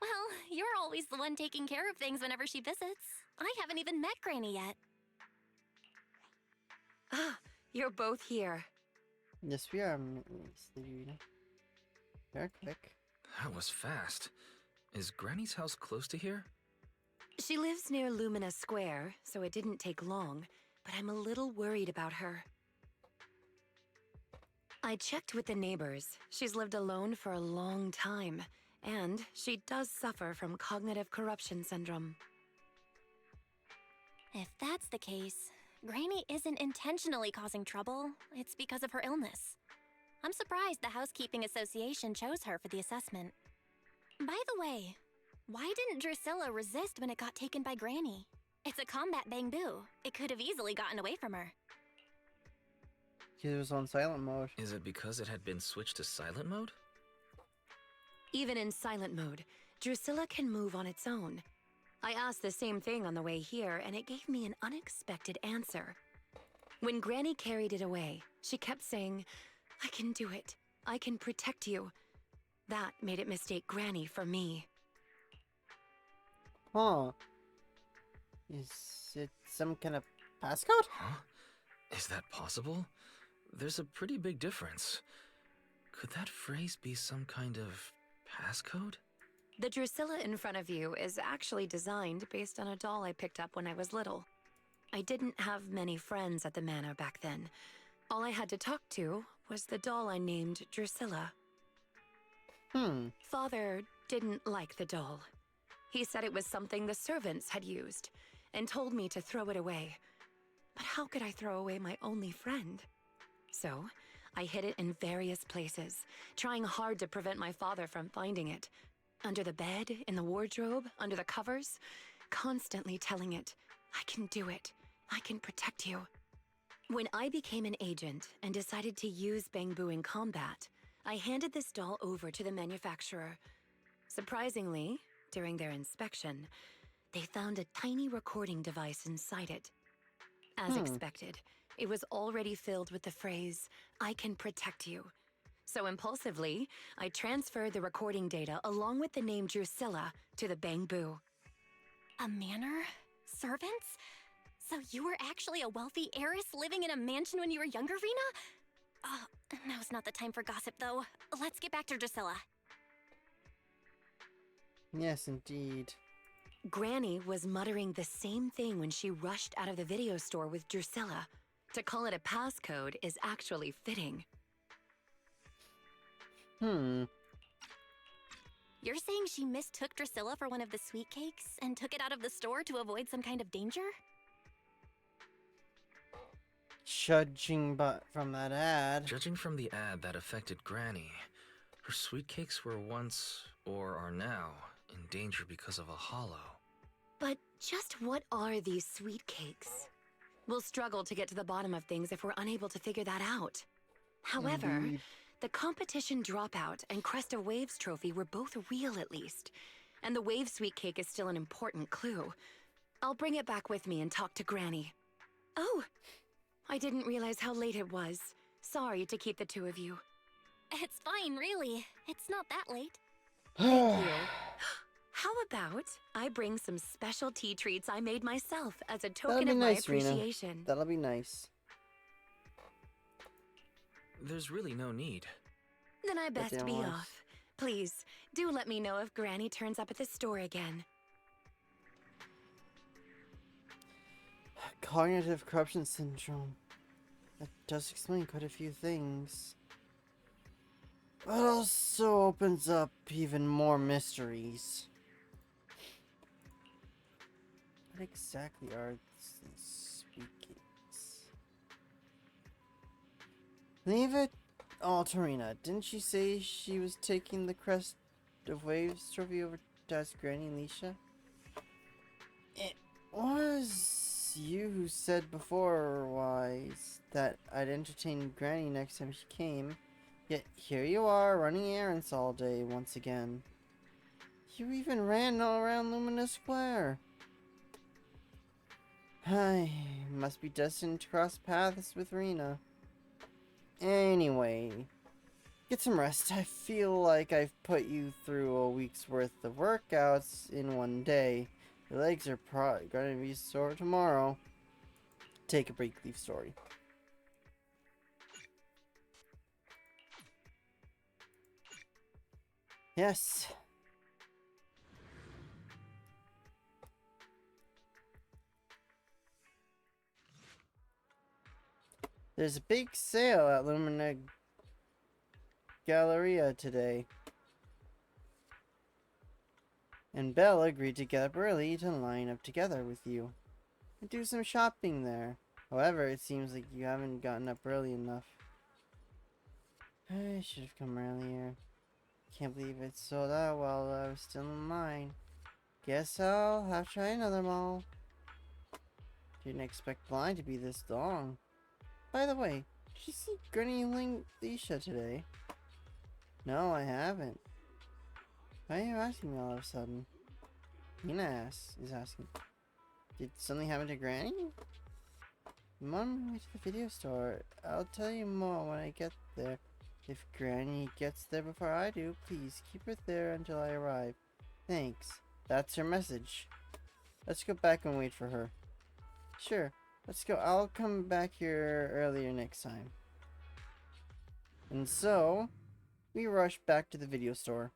Well, you're always the one taking care of things whenever she visits. I haven't even met Granny yet. Ah, you're both here. Yes, we are, Miss Rena. Very quick. That was fast. Is Granny's house close to here? She lives near Lumina Square, so it didn't take long, but I'm a little worried about her. I checked with the neighbors. She's lived alone for a long time, and she does suffer from cognitive corruption syndrome. If that's the case, Granny isn't intentionally causing trouble. It's because of her illness. I'm surprised the Housekeeping Association chose her for the assessment. By the way, why didn't Drusilla resist when it got taken by Granny? It's a combat Bangbu. It could have easily gotten away from her. It was on silent mode. Is it because it had been switched to silent mode? Even in silent mode, Drusilla can move on its own. I asked the same thing on the way here, and it gave me an unexpected answer. When Granny carried it away, she kept saying, "I can do it. I can protect you." That made it mistake Granny for me. Huh. Is it some kind of passcode? Huh? Is that possible? There's a pretty big difference. Could that phrase be some kind of passcode? The Drusilla in front of you is actually designed based on a doll I picked up when I was little. I didn't have many friends at the manor back then. All I had to talk to was the doll I named Drusilla. Father didn't like the doll. He said it was something the servants had used, and told me to throw it away. But how could I throw away my only friend? So, I hid it in various places, trying hard to prevent my father from finding it. Under the bed, in the wardrobe, under the covers, constantly telling it, "I can do it. I can protect you." When I became an agent and decided to use Bangbu in combat, I handed this doll over to the manufacturer. Surprisingly, during their inspection, they found a tiny recording device inside it. As expected, it was already filled with the phrase, "I can protect you." So impulsively, I transferred the recording data along with the name Drusilla to the Bangbu. A manor? Servants? So you were actually a wealthy heiress living in a mansion when you were younger, Rena? Now's not the time for gossip, though. Let's get back to Drusilla. Yes, indeed. Granny was muttering the same thing when she rushed out of the video store with Drusilla. To call it a passcode is actually fitting. You're saying she mistook Drusilla for one of the sweet cakes and took it out of the store to avoid some kind of danger? Judging from that ad. Judging from the ad that affected Granny, her sweet cakes were once, or are now, in danger because of a hollow. But just what are these sweet cakes? We'll struggle to get to the bottom of things if we're unable to figure that out. However, the competition dropout and Crest of Waves trophy were both real at least, and the Wave sweet cake is still an important clue. I'll bring it back with me and talk to Granny. Oh, I didn't realize how late it was. Sorry to keep the two of you. It's fine, really. It's not that late. Thank you. How about I bring some special tea treats I made myself as a token of my appreciation? Rena. That'll be nice. There's really no need. Then I best be off. Please, do let me know if Granny turns up at the store again. Cognitive corruption syndrome. That does explain quite a few things. But also opens up even more mysteries. What exactly are these sweet cakes? Leave it all to Rena. Didn't she say she was taking the Crest of Waves trophy over to ask Granny and Leisha? It was you who said before, Wise, that I'd entertain Granny next time she came. Yet here you are, running errands all day once again. You even ran all around Lumina Square. I must be destined to cross paths with Rena. Anyway, Get some rest. I feel like I've put you through a week's worth of workouts in one day. Your legs are probably going to be sore tomorrow. Take a break, leaf story. Yes. There's a big sale at Lumina Galleria today. And Belle agreed to get up early to line up together with you and do some shopping there. However, it seems like you haven't gotten up early enough. I should have come earlier. Can't believe it sold out while I was still in line. Guess I'll have to try another mall. Didn't expect the line to be this long. By the way, did you see Granny Leisha today? No, I haven't. Why are you asking me all of a sudden? Nina is asking. Did something happen to Granny? I'm on my way to the video store. I'll tell you more when I get there. If Granny gets there before I do, please keep her there until I arrive. Thanks. That's her message. Let's go back and wait for her. Sure. Let's go. I'll come back here earlier next time. And so, we rush back to the video store.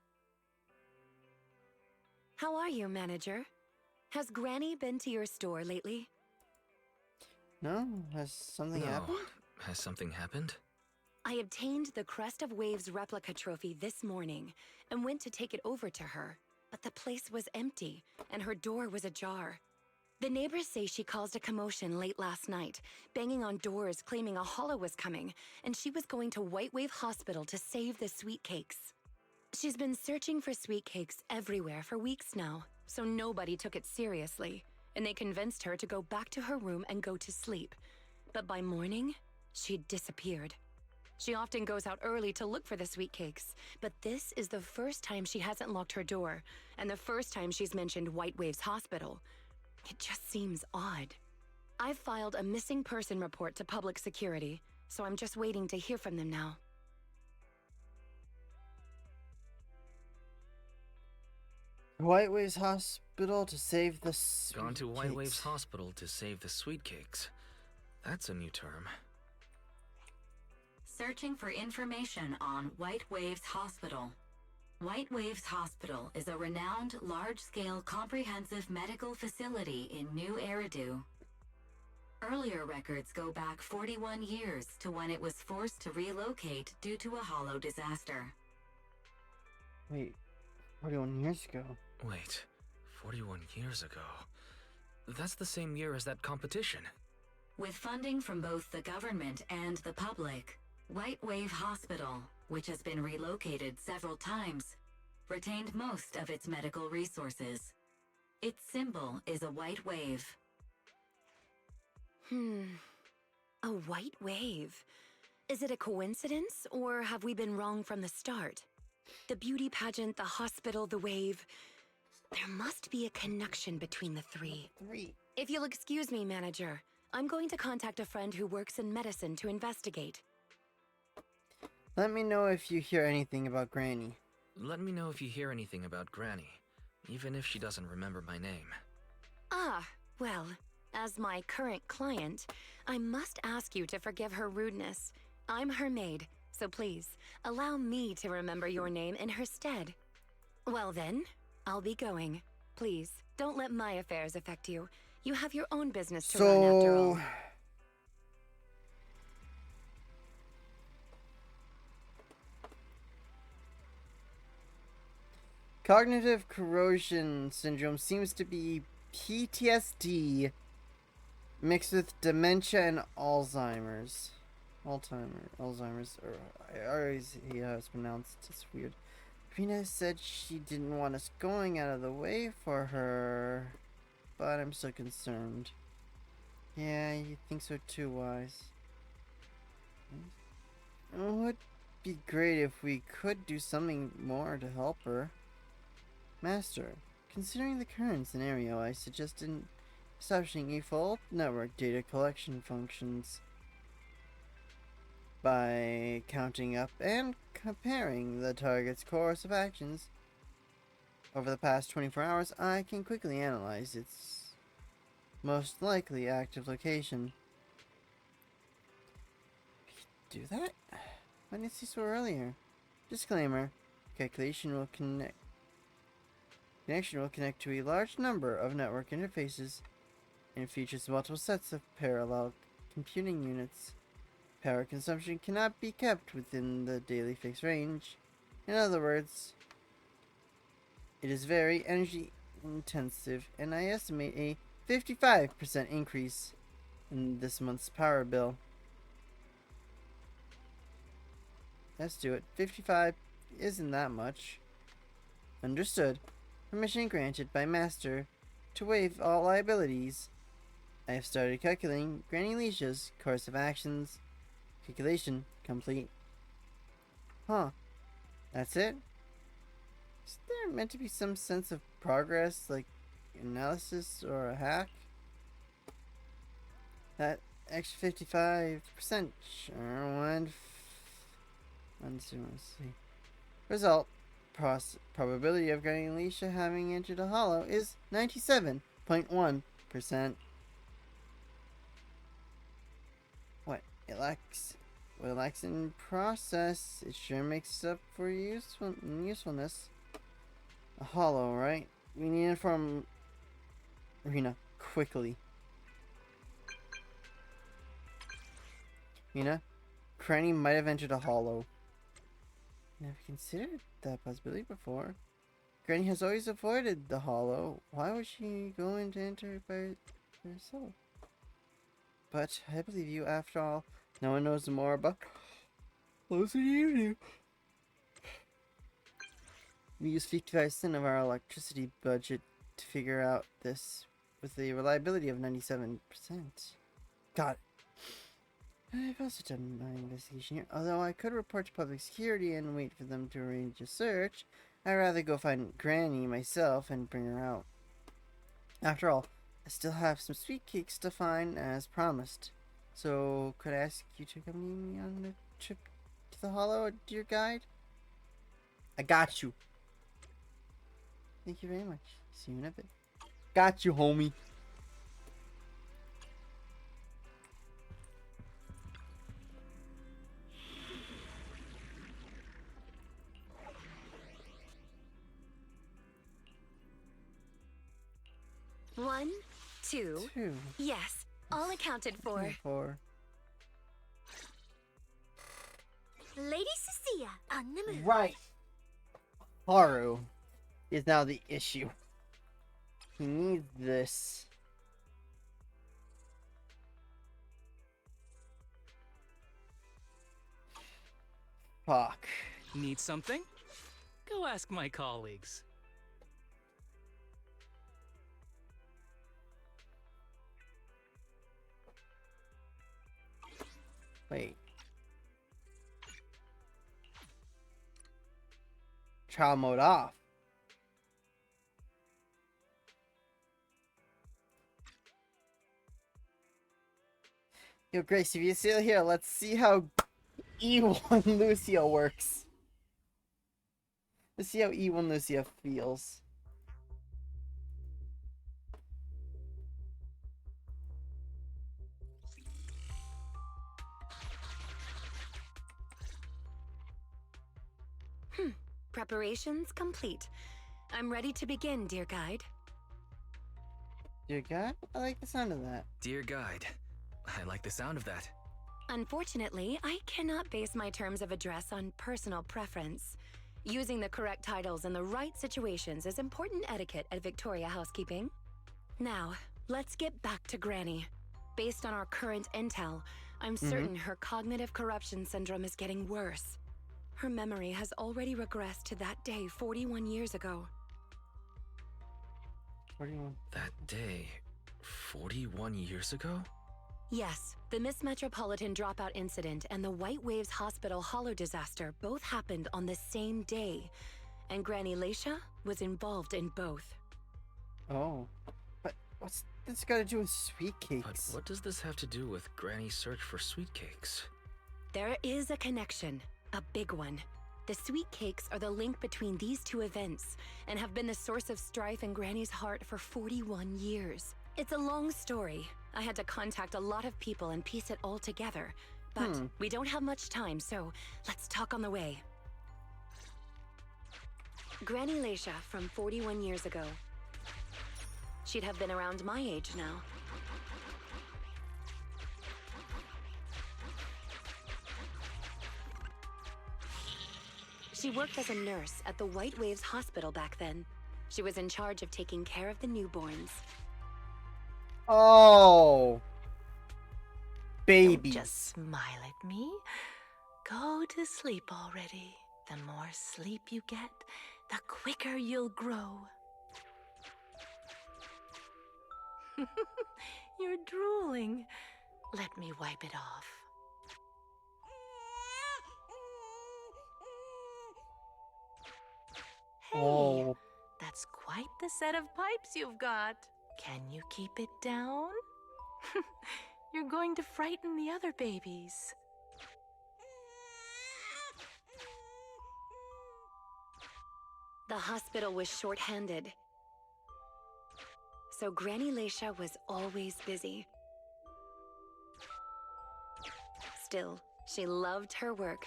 How are you, manager? Has Granny been to your store lately? No? Has something happened? Has something happened? I obtained the Crest of Waves replica trophy this morning and went to take it over to her, but the place was empty and her door was ajar. The neighbors say she caused a commotion late last night, banging on doors claiming a hollow was coming, and she was going to White Wave Hospital to save the sweet cakes. She's been searching for sweet cakes everywhere for weeks now, so nobody took it seriously, and they convinced her to go back to her room and go to sleep. But by morning, she'd disappeared. She often goes out early to look for the sweet cakes, but this is the first time she hasn't locked her door, and the first time she's mentioned White Wave's hospital. It just seems odd. I've filed a missing person report to public security, so I'm just waiting to hear from them now. White Waves Hospital to save the sweet Gone to White cakes. Waves Hospital to save the sweet cakes. That's a new term. Searching for information on White Waves Hospital. White Waves Hospital is a renowned, large-scale, comprehensive medical facility in New Eridu. Earlier records go back 41 years to when it was forced to relocate due to a hollow disaster. Wait, 41 years ago? Wait, 41 years ago? That's the same year as that competition. With funding from both the government and the public, White Wave Hospital, which has been relocated several times, retained most of its medical resources. Its symbol is a white wave. A white wave. Is it a coincidence, or have we been wrong from the start? The beauty pageant, the hospital, the wave. There must be a connection between the three. If you'll excuse me, manager, I'm going to contact a friend who works in medicine to investigate. Let me know if you hear anything about Granny. Let me know if you hear anything about Granny, even if she doesn't remember my name. Ah, well, as my current client, I must ask you to forgive her rudeness. I'm her maid, so please, allow me to remember your name in her stead. Well then, I'll be going. Please, don't let my affairs affect you. You have your own business to run after all. Cognitive corrosion syndrome seems to be PTSD mixed with dementia and Alzheimer's. Alzheimer's, or I always hate how it's pronounced. It's weird. Rena said she didn't want us going out of the way for her, but I'm still concerned. Yeah, you think so too, Wise. It would be great if we could do something more to help her. Master, considering the current scenario, I suggested establishing a full network data collection functions. By counting up and comparing the target's course of actions over the past 24 hours, I can quickly analyze its most likely active location. Do that? Why didn't I see so earlier? Disclaimer: connection will connect to a large number of network interfaces and features multiple sets of parallel computing units. Power consumption cannot be kept within the daily fixed range. In other words, it is very energy intensive, and I estimate a 55% increase in this month's power bill. Let's do it. 55 isn't that much. Understood. Permission granted by Master to waive all liabilities. I have started calculating Granny Leisha's course of actions. Calculation complete. Huh. That's it? Is there meant to be some sense of progress, like analysis or a hack? That extra 55%. Sure, let's see. Result. Probability of Granny Leisha having entered a hollow is 97.1%. What it lacks in process, it sure makes up for usefulness. A hollow, right? We need to inform Rena quickly. Rena, Granny might have entered a hollow. Never considered that possibility before. Granny has always avoided the hollow. Why was she going to enter it by herself? But I believe you, after all. No one knows more about hollows than you do. We use 55% of our electricity budget to figure out this with a reliability of 97%. Got it. I've also done my investigation here. Although I could report to public security and wait for them to arrange a search, I'd rather go find Granny myself and bring her out. After all, I still have some sweet cakes to find as promised. So, could I ask you to accompany me on the trip to the hollow, dear guide? I got you. Thank you very much. See you in a bit. Got you, homie. One, two. Yes, all accounted for. Lady Cecilia on the move. Right. Haru is now the issue. He needs this. Fuck. Need something? Go ask my colleagues. Wait. Trial mode off. Yo, Grace, if you're still here, let's see how E1 Lucia works. Let's see how E1 Lucia feels. Preparations complete. I'm ready to begin, dear guide. Dear guide? I like the sound of that. Dear guide. I like the sound of that. Unfortunately, I cannot base my terms of address on personal preference. Using the correct titles in the right situations is important etiquette at Victoria Housekeeping. Now, let's get back to Granny. Based on our current intel, I'm certain her cognitive corruption syndrome is getting worse. Her memory has already regressed to that day 41 years ago. 41. That day, 41 years ago? Yes, the Miss Metropolitan dropout incident and the White Waves Hospital hollow disaster both happened on the same day, and Granny Leisha was involved in both. Oh, but what's this got to do with sweet cakes? But what does this have to do with Granny's search for sweet cakes? There is a connection, a big one. The sweet cakes are the link between these two events and have been the source of strife in Granny's heart for 41 years. It's a long story. I had to contact a lot of people and piece it all together. But we don't have much time, so let's talk on the way. Granny Leisha from 41 years ago. She'd have been around my age now. She worked as a nurse at the White Waves Hospital back then. She was in charge of taking care of the newborns. Oh. Baby. Just smile at me. Go to sleep already. The more sleep you get, the quicker you'll grow. You're drooling. Let me wipe it off. Hey, that's quite the set of pipes you've got. Can you keep it down? You're going to frighten the other babies. The hospital was short-handed, so Granny Leisha was always busy. Still, she loved her work.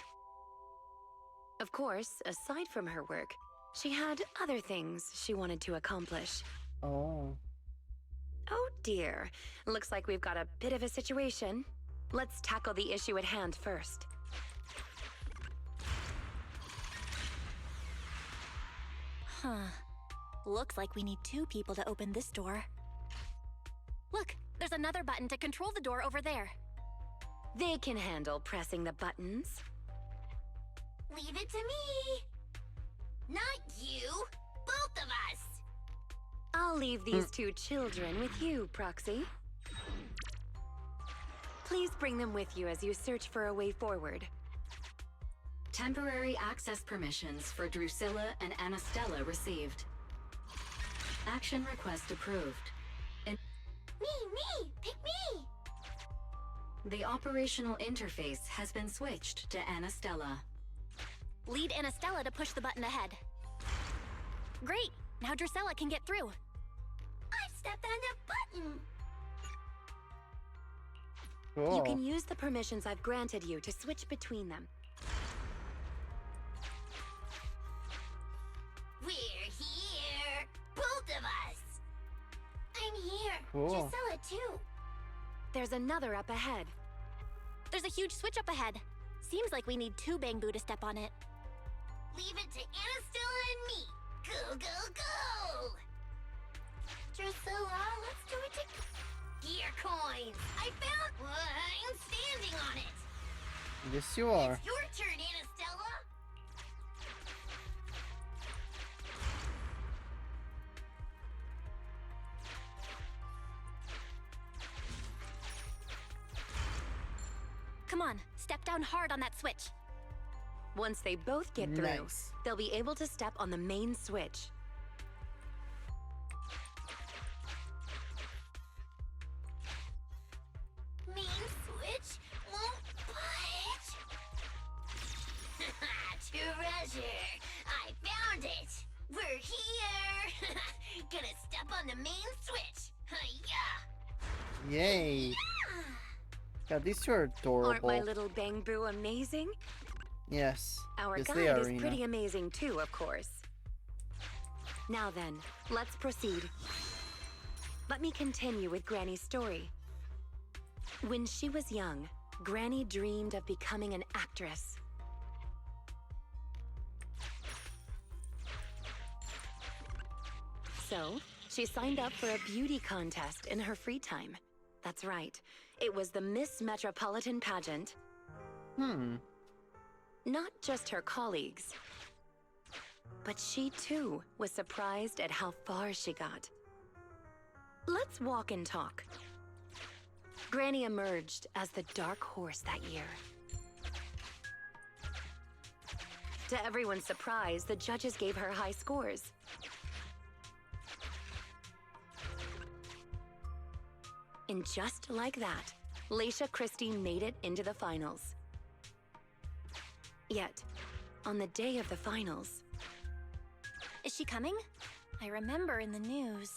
Of course, aside from her work, she had other things she wanted to accomplish. Oh. Oh dear, looks like we've got a bit of a situation. Let's tackle the issue at hand first. Huh. Looks like we need 2 people to open this door. Look, there's another button to control the door over there. They can handle pressing the buttons. Leave it to me. Not you. Both of us. I'll leave these 2 children with you, Proxy. Please bring them with you as you search for a way forward. Temporary access permissions for Drusilla and Anastella received. Action request approved. Me! Pick me! The operational interface has been switched to Anastella. Lead Anastella to push the button ahead. Great! Now Drusilla can get through. I stepped on the button! Cool. You can use the permissions I've granted you to switch between them. We're here! Both of us! I'm here! Cool. Drusilla, too! There's another up ahead. There's a huge switch up ahead. Seems like we need 2 Bangbu to step on it. Leave it to Anastella and me! Go, go, go! Drusilla, let's do it together. Gear coins! I found one! I'm standing on it! Yes, you are. It's your turn, Anastella! Come on, step down hard on that switch. Once they both get through, Nice. they'll be able to step on the main switch. Main switch won't budge. Treasure! I found it! We're here! Gonna step on the main switch! Yeah! Yay. God, these 2 are adorable. Aren't my little Bangbu amazing? Yes. Our yes, guide they are, is Rena. pretty amazing too, of course. Now then, let's proceed. Let me continue with Granny's story. When she was young, Granny dreamed of becoming an actress. So, she signed up for a beauty contest in her free time. That's right, it was the Miss Metropolitan pageant. Not just her colleagues, but she too was surprised at how far she got. Let's walk and talk. Granny emerged as the dark horse that year. To everyone's surprise, the judges gave her high scores. And just like that, Leisha Christie made it into the finals. Yet, on the day of the finals... Is she coming? I remember in the news.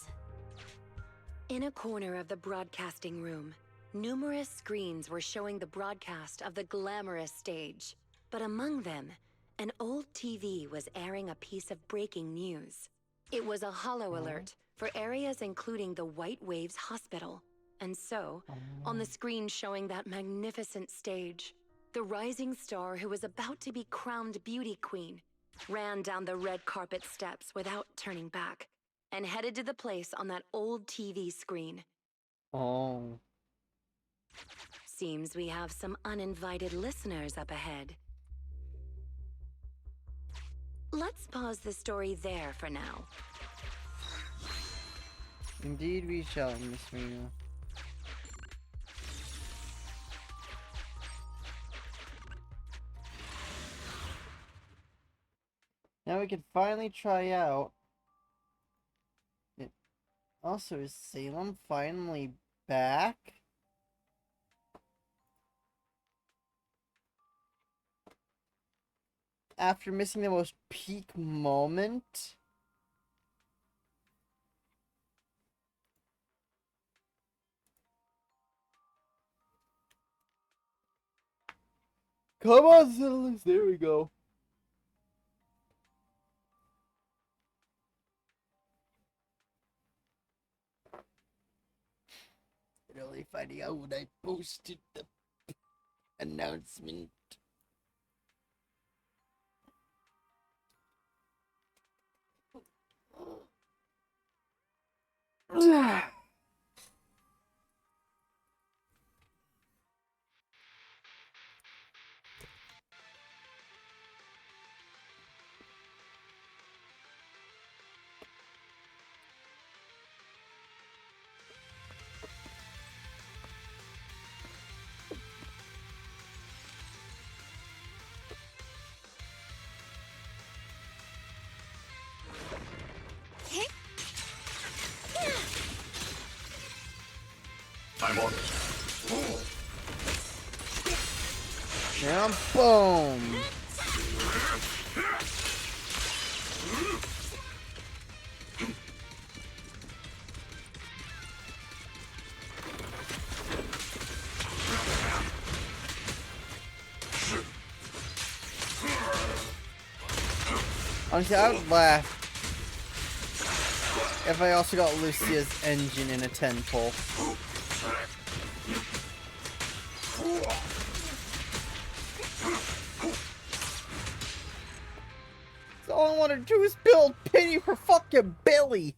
In a corner of the broadcasting room, numerous screens were showing the broadcast of the glamorous stage. But among them, an old TV was airing a piece of breaking news. It was a holo alert for areas including the White Waves Hospital. And so, on the screen showing that magnificent stage, the rising star who was about to be crowned beauty queen ran down the red carpet steps without turning back and headed to the place on that old TV screen. Oh. Seems we have some uninvited listeners up ahead. Let's pause the story there for now. Indeed we shall, Miss Reno. Now we can finally try out. Also, is Salem finally back? After missing the most peak moment? Come on, Salem. There we go. Really finding out when I posted the announcement. I'm on it. Now, boom! Honestly, I would laugh if I also got Lucia's engine in a 10-pull. All I want to do is build pity for fucking Billy.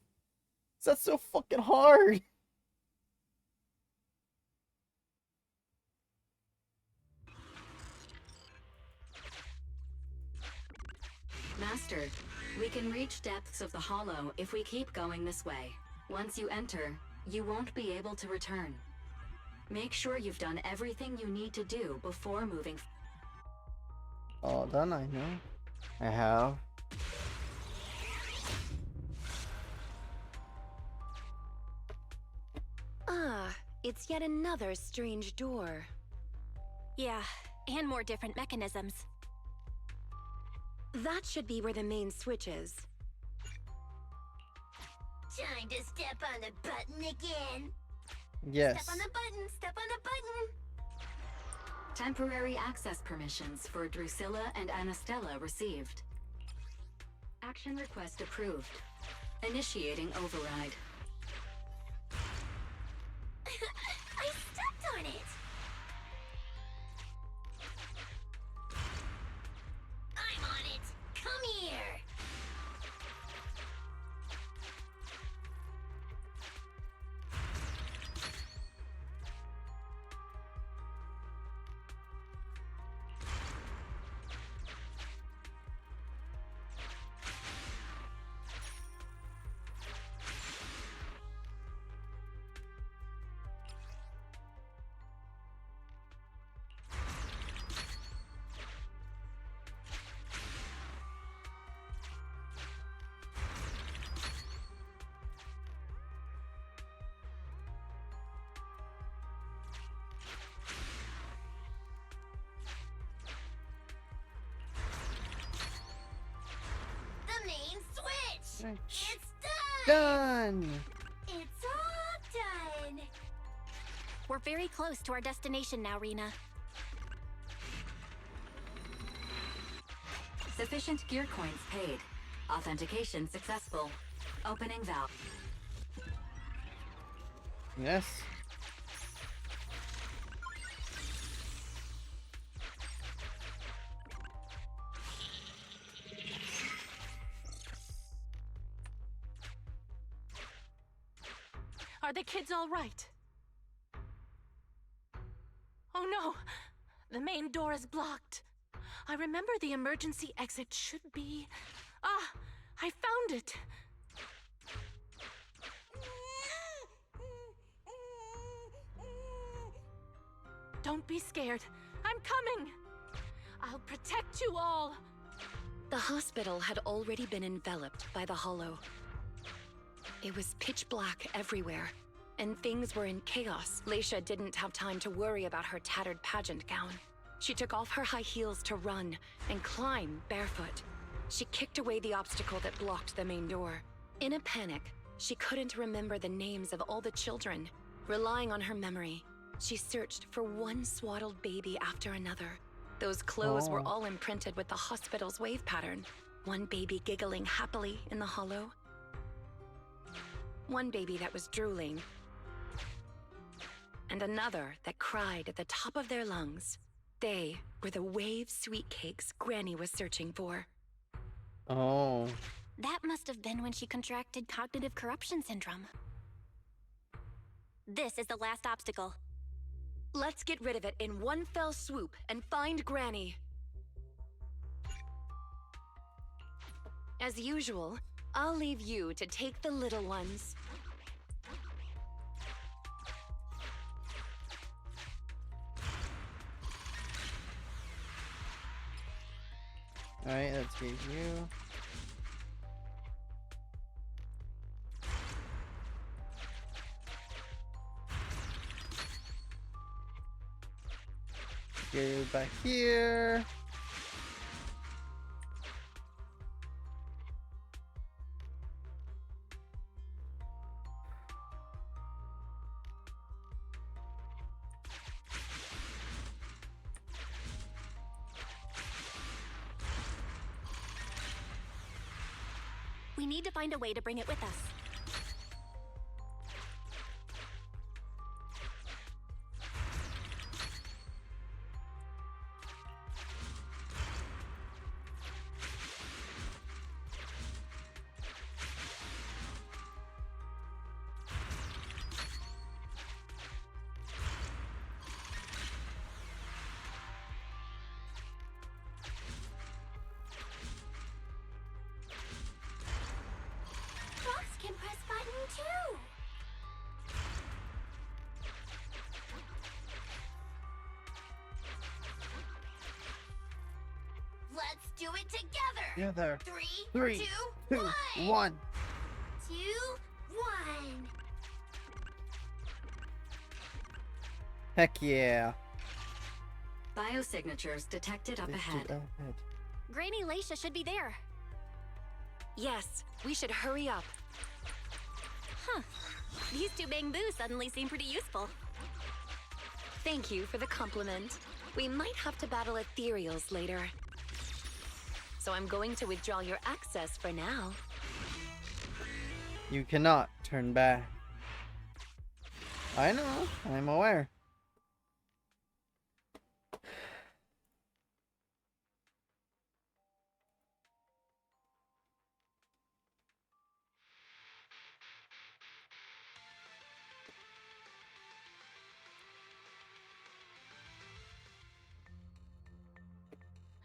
That's so fucking hard. Master, we can reach depths of the hollow if we keep going this way. Once you enter, you won't be able to return. Make sure you've done everything you need to do before moving. All done, I know. I have. Ah, it's yet another strange door. Yeah, and more different mechanisms. That should be where the main switch is. Time to step on the button again. Yes. Step on the button, step on the button. Temporary access permissions for Drusilla and Anastella received. Action request approved. Initiating override. I stepped on it. I'm on it. Come here. stretch. It's Done! It's all done. We're very close to our destination now, Rena. Sufficient gear coins paid. Authentication successful. Opening valve. Yes. Are the kids all right? Oh no! The main door is blocked. I remember the emergency exit should be... Ah! I found it! Don't be scared. I'm coming! I'll protect you all! The hospital had already been enveloped by the Hollow. It was pitch black everywhere, and things were in chaos. Leisha didn't have time to worry about her tattered pageant gown. She took off her high heels to run and climb barefoot. She kicked away the obstacle that blocked the main door. In a panic, she couldn't remember the names of all the children. Relying on her memory, she searched for one swaddled baby after another. Those clothes were all imprinted with the hospital's wave pattern. One baby giggling happily in the hollow. One baby that was drooling. And another that cried at the top of their lungs. They were the wave sweet cakes Granny was searching for. Oh. That must have been when she contracted cognitive corruption syndrome. This is the last obstacle. Let's get rid of it in one fell swoop and find Granny. As usual, I'll leave you to take the little ones. Alright, let's get you. Get you back here. We need to find a way to bring it with us. Fox can press button too. Let's do it together. Together. Three, two, one. 2, 1. Heck yeah. Biosignatures detected up ahead. Granny Leisha should be there. Yes, we should hurry up. Huh. These two bamboos suddenly seem pretty useful. Thank you for the compliment. We might have to battle ethereals later. So I'm going to withdraw your access for now. You cannot turn back. I know, I'm aware.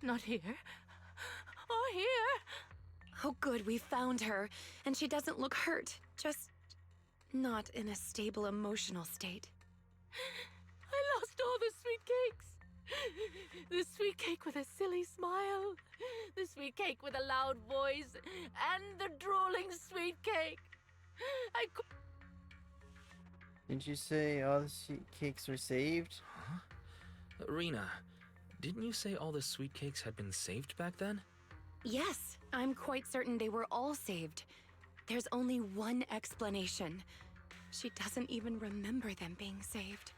Not here. Oh, here! Oh good, we found her. And she doesn't look hurt. Just not in a stable emotional state. I lost all the sweet cakes. The sweet cake with a silly smile. The sweet cake with a loud voice. And the drooling sweet cake. Didn't you say all the sweet cakes were saved? Huh? Rena, didn't you say all the sweet cakes had been saved back then? Yes, I'm quite certain they were all saved. There's only one explanation. She doesn't even remember them being saved.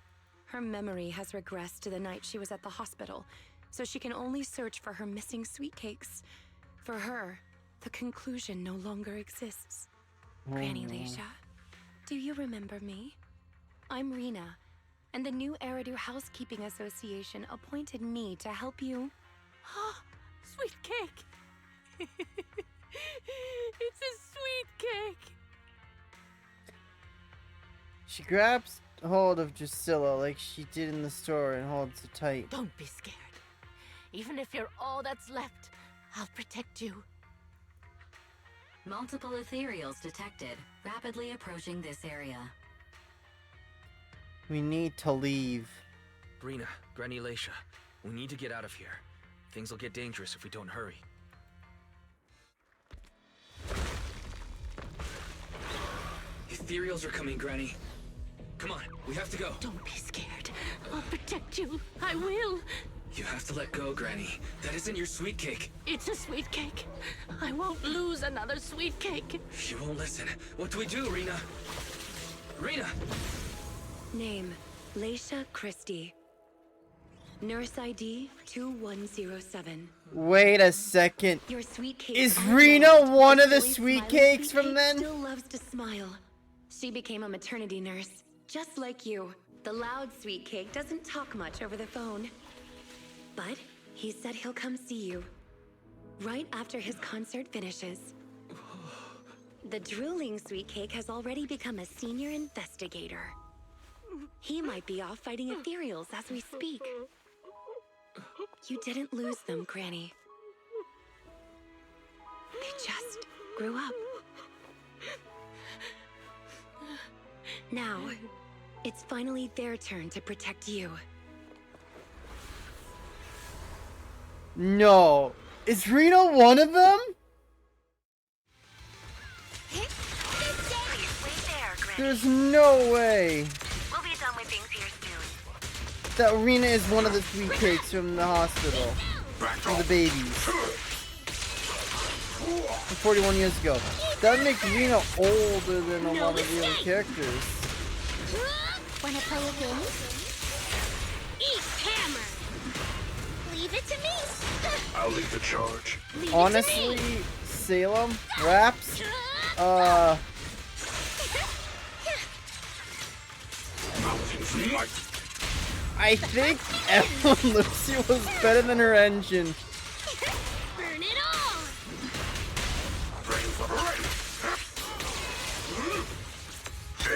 Her memory has regressed to the night she was at the hospital, so she can only search for her missing sweet cakes. For her, the conclusion no longer exists. Granny Leisha, do you remember me? I'm Rena, and the new Eridu Housekeeping Association appointed me to help you. Sweet cake! It's a sweet cake! She grabs hold of Drusilla like she did in the store and holds it tight. Don't be scared. Even if you're all that's left, I'll protect you. Multiple ethereals detected, rapidly approaching this area. We need to leave. Rena, Granny Leisha, we need to get out of here. Things will get dangerous if we don't hurry. Ethereals are coming, Granny. Come on, we have to go. Don't be scared. I'll protect you. I will. You have to let go, Granny. That isn't your sweet cake. It's a sweet cake. I won't lose another sweet cake. She won't listen. What do we do, Rena? Rena! Name, Leisha Christie. Nurse ID 2107. Wait a second. Your sweet cake is Rena one of the sweet cakes from then? Still loves to smile. She became a maternity nurse, just like you. The loud sweet cake doesn't talk much over the phone. But he said he'll come see you right after his concert finishes. The drooling sweet cake has already become a senior investigator. He might be off fighting ethereals as we speak. You didn't lose them, Granny. They just grew up. Now, it's finally their turn to protect you. No. Is Rena one of them? There's no way We'll be done with things here soon. that Rena is one of the sweet cakes from the hospital. For the babies. From 41 years ago. That would make Rena older than a lot of the other characters. Wanna play a game? Eat hammer! Leave it to me! I'll lead the charge. Honestly, Salem, Raps, I think Ellen Lucy was better than her engine. Burn it all!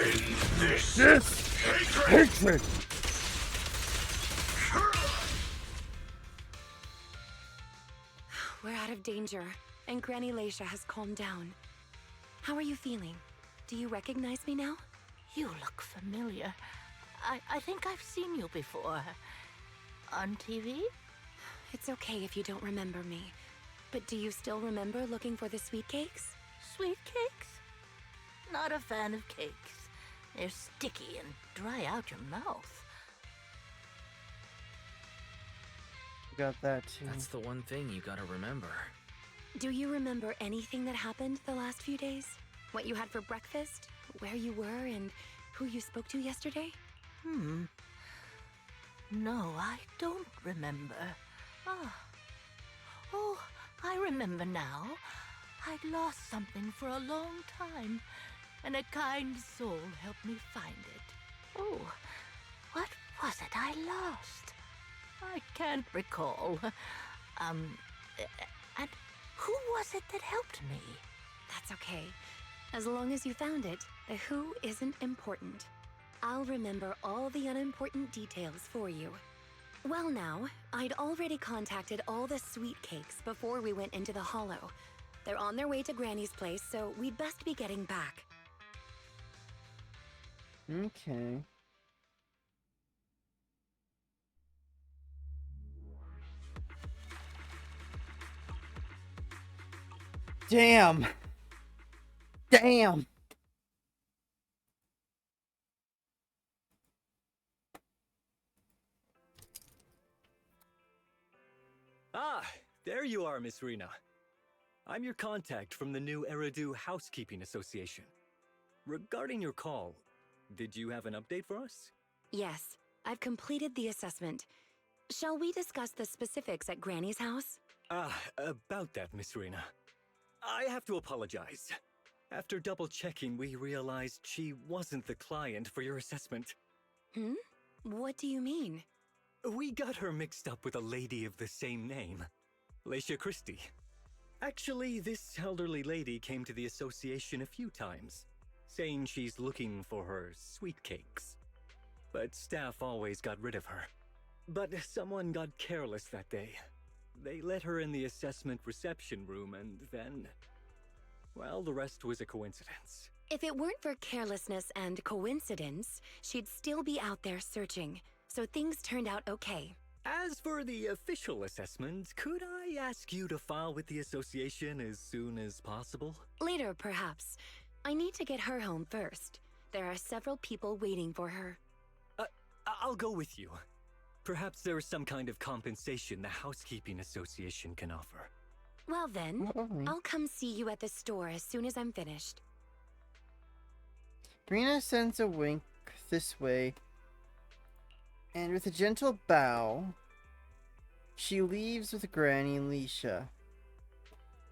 End this hatred! We're out of danger, and Granny Leisha has calmed down. How are you feeling? Do you recognize me now? You look familiar. I think I've seen you before. On TV? It's okay if you don't remember me. But do you still remember looking for the sweet cakes? Sweet cakes? Not a fan of cakes. They're sticky and dry out your mouth. Got that too. That's the one thing you gotta remember. Do you remember anything that happened the last few days? What you had for breakfast? Where you were and who you spoke to yesterday? No, I don't remember. Oh, I remember now. I'd lost something for a long time, and a kind soul helped me find it. Oh, what was it I lost? I can't recall. And who was it that helped me? That's okay. As long as you found it, the who isn't important. I'll remember all the unimportant details for you. Well now, I'd already contacted all the sweet cakes before we went into the hollow. They're on their way to Granny's place, so we'd best be getting back. Okay. Damn. Damn. Ah, there you are, Miss Rena. I'm your contact from the new Eridu Housekeeping Association. Regarding your call, did you have an update for us? Yes, I've completed the assessment. Shall we discuss the specifics at Granny's house? About that, Miss Rena. I have to apologize. After double-checking, we realized she wasn't the client for your assessment. What do you mean? We got her mixed up with a lady of the same name, Laisha Christie. Actually, this elderly lady came to the association a few times, saying she's looking for her sweet cakes. But staff always got rid of her. But someone got careless that day. They let her in the assessment reception room and then... well, the rest was a coincidence. If it weren't for carelessness and coincidence, she'd still be out there searching. So things turned out okay. As for the official assessment, could I ask you to file with the association as soon as possible? Later, perhaps. I need to get her home first. There are several people waiting for her. I'll go with you. Perhaps there is some kind of compensation the Housekeeping Association can offer. Well then, I'll come see you at the store as soon as I'm finished. Rena sends a wink this way, and with a gentle bow, she leaves with Granny and Leisha.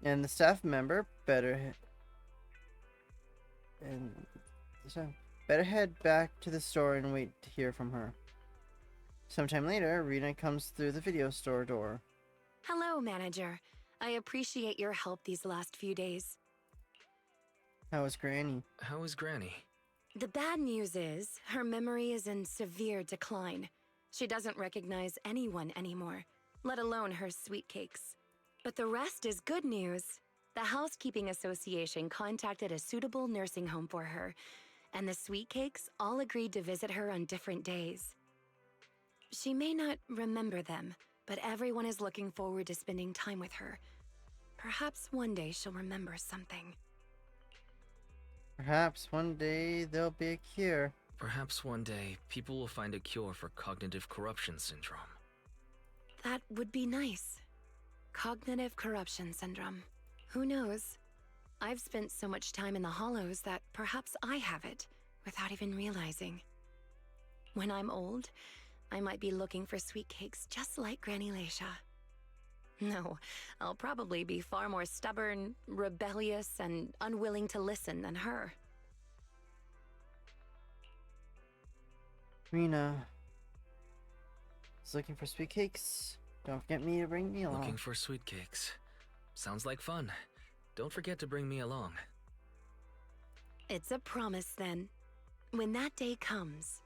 And the staff member better head back to the store and wait to hear from her. Sometime later, Rena comes through the video store door. Hello, manager. I appreciate your help these last few days. How is Granny? How is Granny? The bad news is, her memory is in severe decline. She doesn't recognize anyone anymore, let alone her sweet cakes. But the rest is good news. The Housekeeping Association contacted a suitable nursing home for her, and the sweet cakes all agreed to visit her on different days. She may not remember them, but everyone is looking forward to spending time with her. Perhaps one day she'll remember something. Perhaps one day there'll be a cure. Perhaps one day people will find a cure for cognitive corruption syndrome. That would be nice. Cognitive corruption syndrome. Who knows? I've spent so much time in the Hollows that perhaps I have it, without even realizing. When I'm old, I might be looking for sweet cakes just like Granny Laisha. No, I'll probably be far more stubborn, rebellious, and unwilling to listen than her. Rena is looking for sweet cakes. Don't forget me to bring me along. Looking for sweet cakes. Sounds like fun. Don't forget to bring me along. It's a promise, then. When that day comes.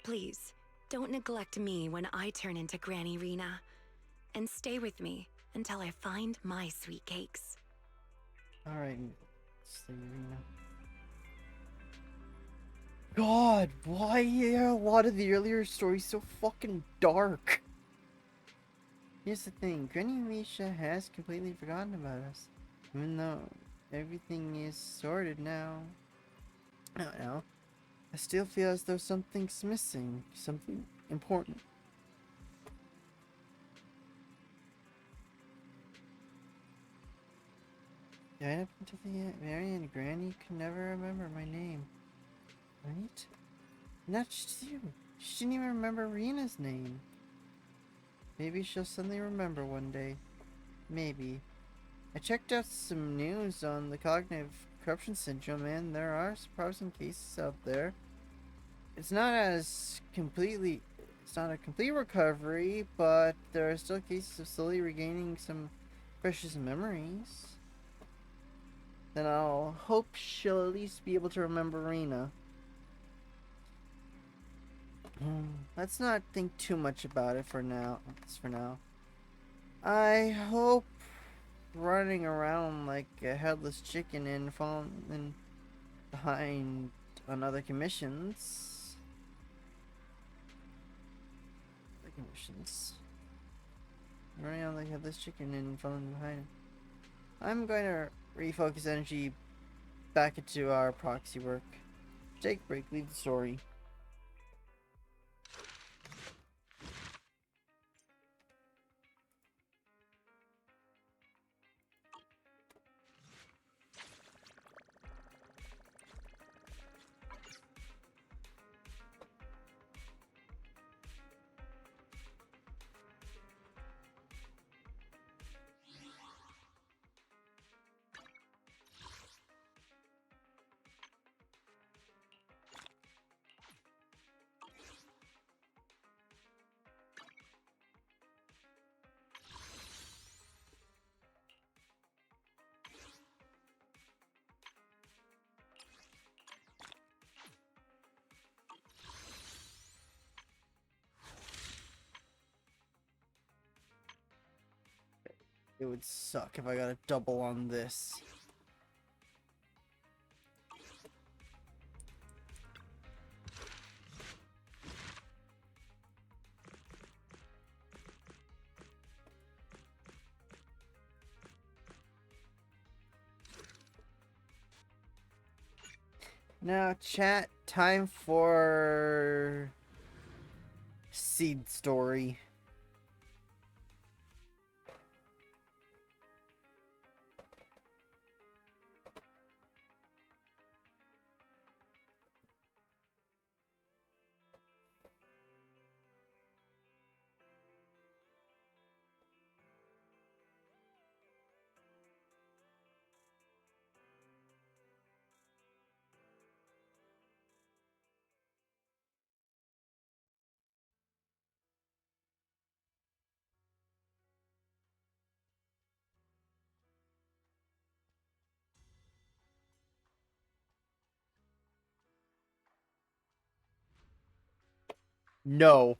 Please, don't neglect me when I turn into Granny Rena. And stay with me until I find my sweet cakes. Alright, stay, Rena. God, why are a lot of the earlier stories so fucking dark? Here's the thing, Granny Leisha has completely forgotten about us. Even though everything is sorted now. I don't know. I still feel as though something's missing. Something important. Right up until the end, Mary and Granny could never remember my name. Right? Not just you. She didn't even remember Rena's name. Maybe she'll suddenly remember one day. Maybe. I checked out some news on the cognitive corruption syndrome, and there are surprising cases out there. It's not a complete recovery, but there are still cases of slowly regaining some precious memories. Then I'll hope she'll at least be able to remember Rena. Let's not think too much about it for now. I hope running around like a headless chicken and falling behind on other commissions. Running around like a headless chicken and falling behind. I'm going to refocus energy back into our proxy work. Take a break, leave the story. It would suck if I got a double on this. Now, chat, time for Seed Story. No.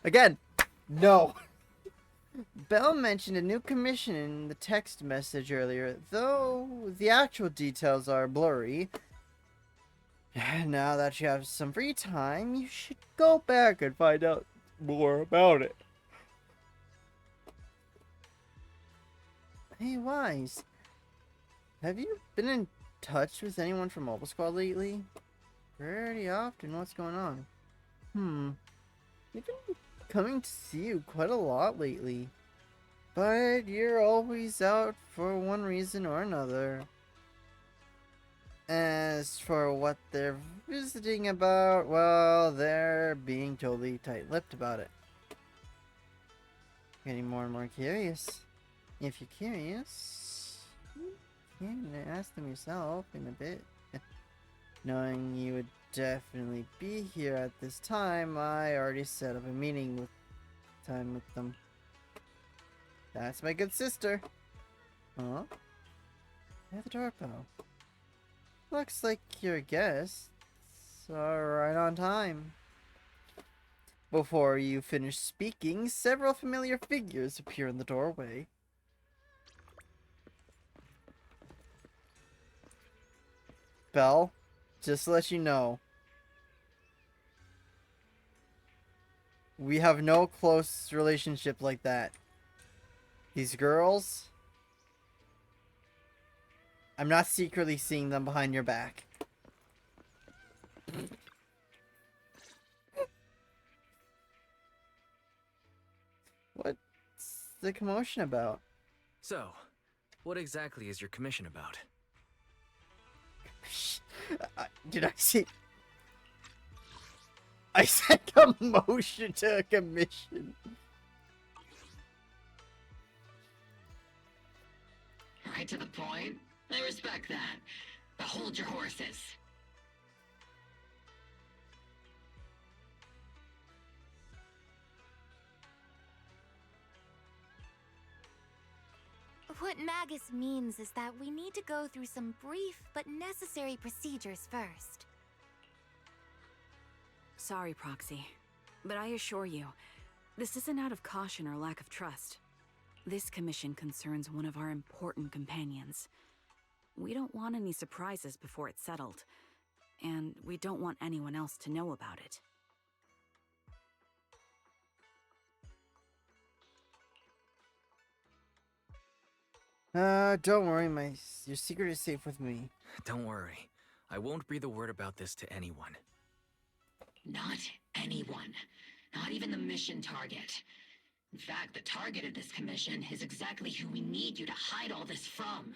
Again, no. Bell mentioned a new commission in the text message earlier, though the actual details are blurry. Now that you have some free time, you should go back and find out more about it. Hey, Wise. Have you been in touch with anyone from Mobile Squad lately? Pretty often. What's going on? We've been coming to see you quite a lot lately. But you're always out for one reason or another. As for what they're visiting about, well, they're being totally tight-lipped about it. Getting more and more curious. If you're curious, you can ask them yourself in a bit. Knowing you would definitely be here at this time, I already set up a meeting with them. That's my good sister. Huh? I have the doorbell. Looks like your guests are right on time. Before you finish speaking, several familiar figures appear in the doorway. Belle, just to let you know, we have no close relationship like that. These girls, I'm not secretly seeing them behind your back. What's the commotion about? So, what exactly is your commission about? Did I see? I said commotion to a commission. Right to the point. I respect that. But hold your horses. What Magus means is that we need to go through some brief but necessary procedures first. Sorry, Proxy, but I assure you, this isn't out of caution or lack of trust. This commission concerns one of our important companions. We don't want any surprises before it's settled, and we don't want anyone else to know about it. Don't worry, your secret is safe with me. Don't worry. I won't breathe a word about this to anyone. Not anyone. Not even the mission target. In fact, the target of this commission is exactly who we need you to hide all this from.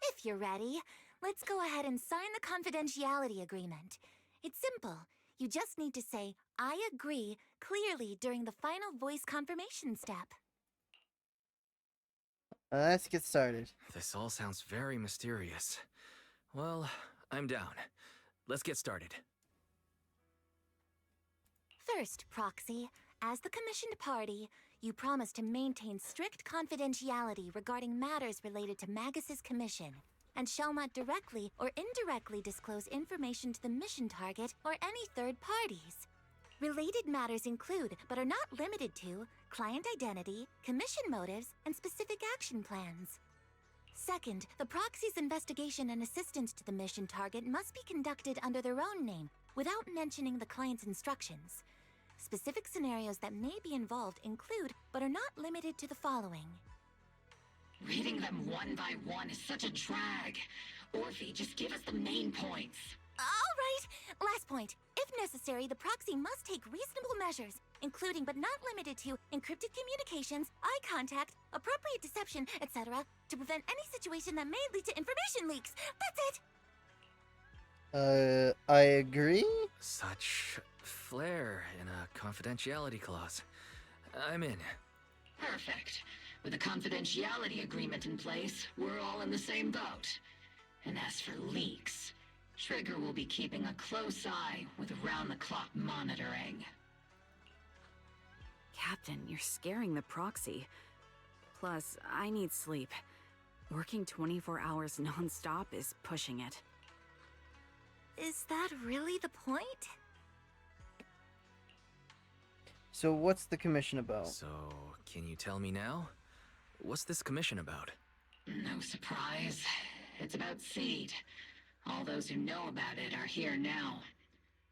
If you're ready, let's go ahead and sign the confidentiality agreement. It's simple. You just need to say, "I agree," clearly during the final voice confirmation step. Let's get started. This all sounds very mysterious. Well, I'm down. Let's get started. First, Proxy, as the commissioned party, you promise to maintain strict confidentiality regarding matters related to Magus's commission, and shall not directly or indirectly disclose information to the mission target or any third parties. Related matters include, but are not limited to, client identity, commission motives, and specific action plans. Second, the proxy's investigation and assistance to the mission target must be conducted under their own name, without mentioning the client's instructions. Specific scenarios that may be involved include, but are not limited to, the following. Reading them one by one is such a drag. Orphe, just give us the main points. All right! Last point. If necessary, the proxy must take reasonable measures, including but not limited to encrypted communications, eye contact, appropriate deception, etc., to prevent any situation that may lead to information leaks. That's it! I agree? Such flair in a confidentiality clause. I'm in. Perfect. With a confidentiality agreement in place, we're all in the same boat. And as for leaks, Trigger will be keeping a close eye with round-the-clock monitoring. Captain, you're scaring the proxy. Plus, I need sleep. Working 24 hours non-stop is pushing it. Is that really the point? So what's the commission about? So, can you tell me now? What's this commission about? No surprise. It's about Seed. All those who know about it are here now.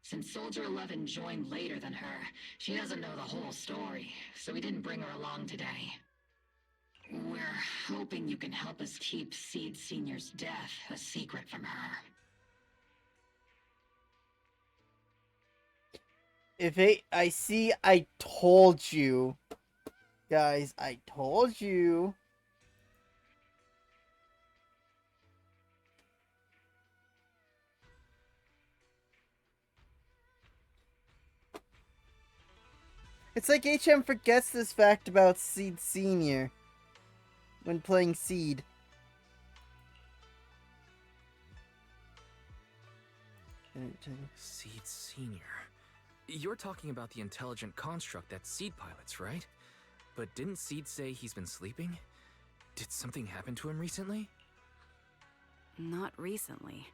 Since Soldier 11 joined later than her, she doesn't know the whole story, so we didn't bring her along today. We're hoping you can help us keep Seed Senior's death a secret from her. I told you. Guys, I told you. It's like HM forgets this fact about Seed Senior when playing Seed. Seed Senior. You're talking about the intelligent construct that Seed pilots, right? But didn't Seed say he's been sleeping? Did something happen to him recently? Not recently.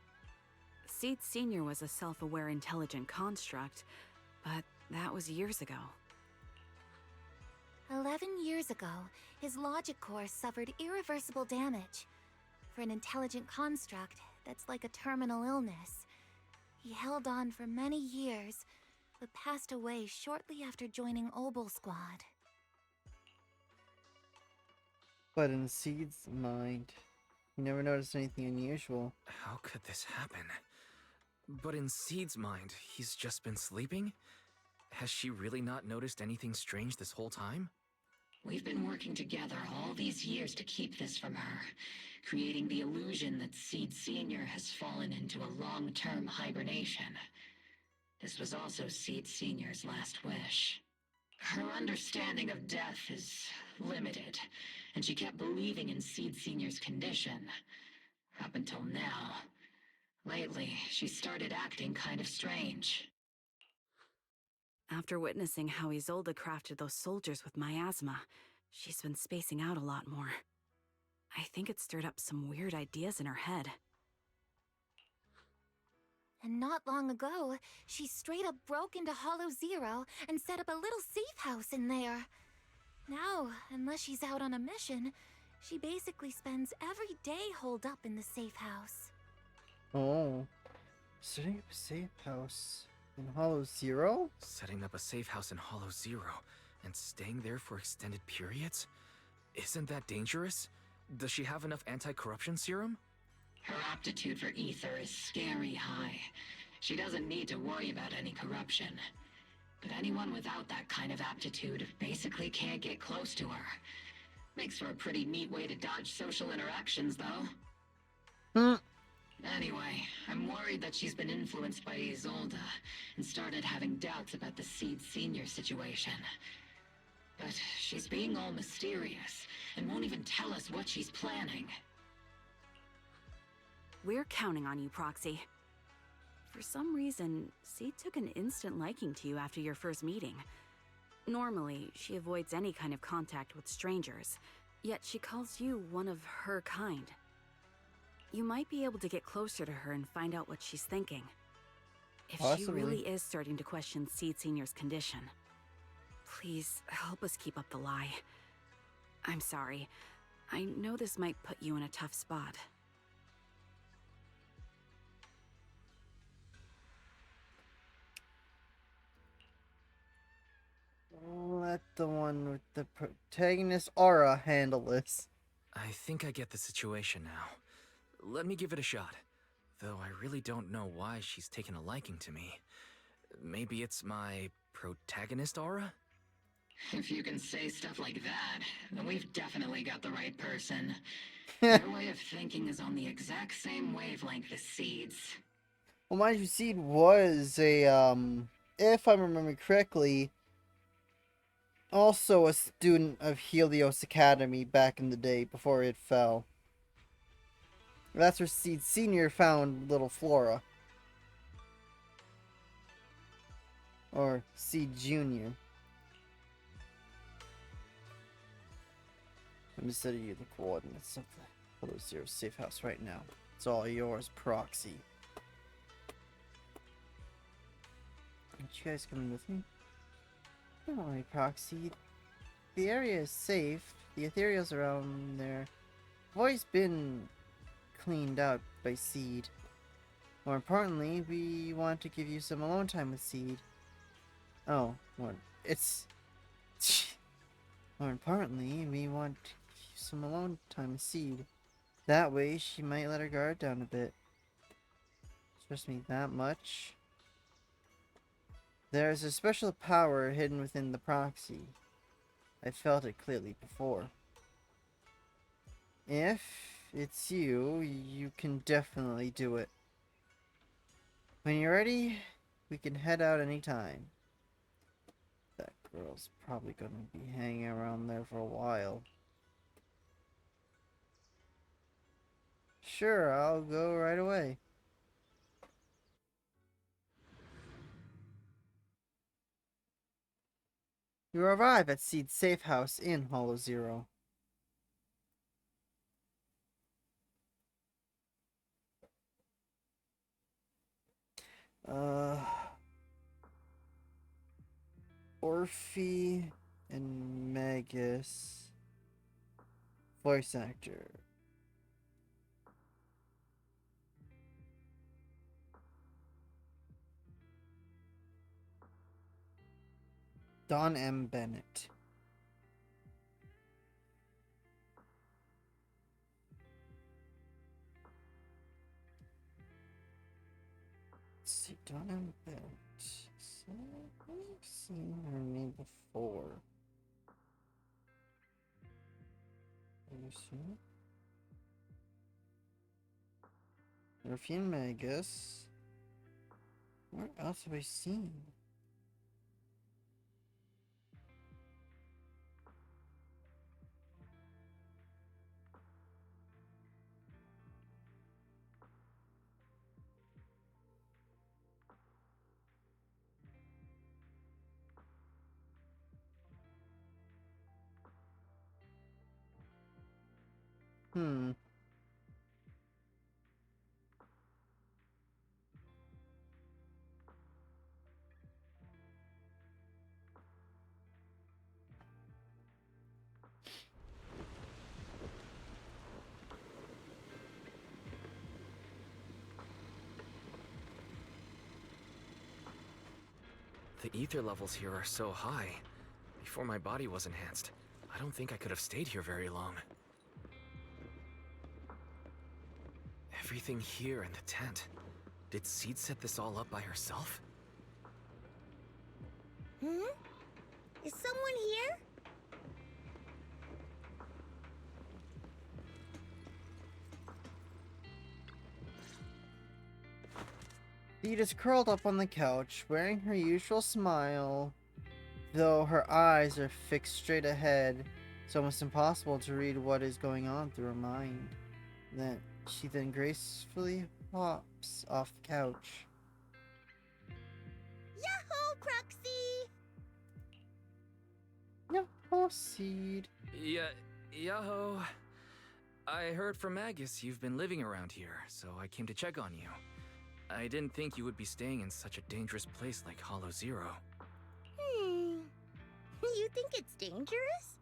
Seed Senior was a self-aware intelligent construct, but that was years ago. 11 years ago, his logic core suffered irreversible damage. For an intelligent construct, that's like a terminal illness. He held on for many years, but passed away shortly after joining Obel Squad. But in Seed's mind, he never noticed anything unusual. How could this happen? But in Seed's mind, he's just been sleeping? Has she really not noticed anything strange this whole time? We've been working together all these years to keep this from her, creating the illusion that Seed Senior has fallen into a long-term hibernation. This was also Seed Senior's last wish. Her understanding of death is limited, and she kept believing in Seed Senior's condition. Up until now. Lately, she started acting kind of strange. After witnessing how Isolde crafted those soldiers with miasma, she's been spacing out a lot more. I think it stirred up some weird ideas in her head. And not long ago, she straight up broke into Hollow Zero and set up a little safe house in there. Now, unless she's out on a mission, she basically spends every day holed up in the safe house. Oh. Setting up a safe house in Hollow Zero? Setting up a safe house in Hollow Zero and staying there for extended periods? Isn't that dangerous? Does she have enough anti-corruption serum? Her aptitude for ether is scary high. She doesn't need to worry about any corruption. But anyone without that kind of aptitude basically can't get close to her. Makes for a pretty neat way to dodge social interactions, though. Anyway, I'm worried that she's been influenced by Isolde and started having doubts about the Seed Senior situation. But she's being all mysterious and won't even tell us what she's planning. We're counting on you, Proxy. For some reason, Seed took an instant liking to you after your first meeting. Normally, she avoids any kind of contact with strangers, yet she calls you one of her kind. You might be able to get closer to her and find out what she's thinking. If she Possibly. really is starting to question Seed Senior's condition, please help us keep up the lie. I'm sorry. I know this might put you in a tough spot. Let the one with the protagonist aura handle this. I think I get the situation now. Let me give it a shot. Though I really don't know why she's taken a liking to me. Maybe it's my protagonist aura? If you can say stuff like that, then we've definitely got the right person. Your way of thinking is on the exact same wavelength as Seed's. Well, mind you, Seed was a, if I remember correctly, also a student of Helios Academy back in the day before it fell. That's where Seed Senior found little Flora. Or Seed Junior. Let me send you the coordinates of the Hollow Zero safe house right now. It's all yours, Proxy. Aren't you guys coming with me? Don't worry, Proxy. The area is safe. The ethereals around there have always been cleaned out by Seed. More importantly, we want to give you some alone time with Seed. Oh, what? It's... More importantly, we want to give you some alone time with Seed. That way, she might let her guard down a bit. Trust me that much. There is a special power hidden within the Proxy. I felt it clearly before. If it's you, you can definitely do it. When you're ready, we can head out anytime. That girl's probably gonna be hanging around there for a while. Sure, I'll go right away. You arrive at Seed's safe house in Hollow Zero. Orphe and Magus. Voice actor. Don M. Bennett. Let's see, Don M. Bennett. So, I've seen her name before. Have you seen it? Orphe and Magus. Where else have I seen? Hmm. The ether levels here are so high. Before my body was enhanced, I don't think I could have stayed here very long. Everything here in the tent. Did Seed set this all up by herself? Hmm? Is someone here? Seed is curled up on the couch, wearing her usual smile, though her eyes are fixed straight ahead. It's almost impossible to read what is going on through her mind. She then gracefully hops off the couch. Yahoo, Proxy! Oh, Seed. Yeah, Yaho. I heard from Magus you've been living around here, so I came to check on you. I didn't think you would be staying in such a dangerous place like Hollow Zero. You think it's dangerous?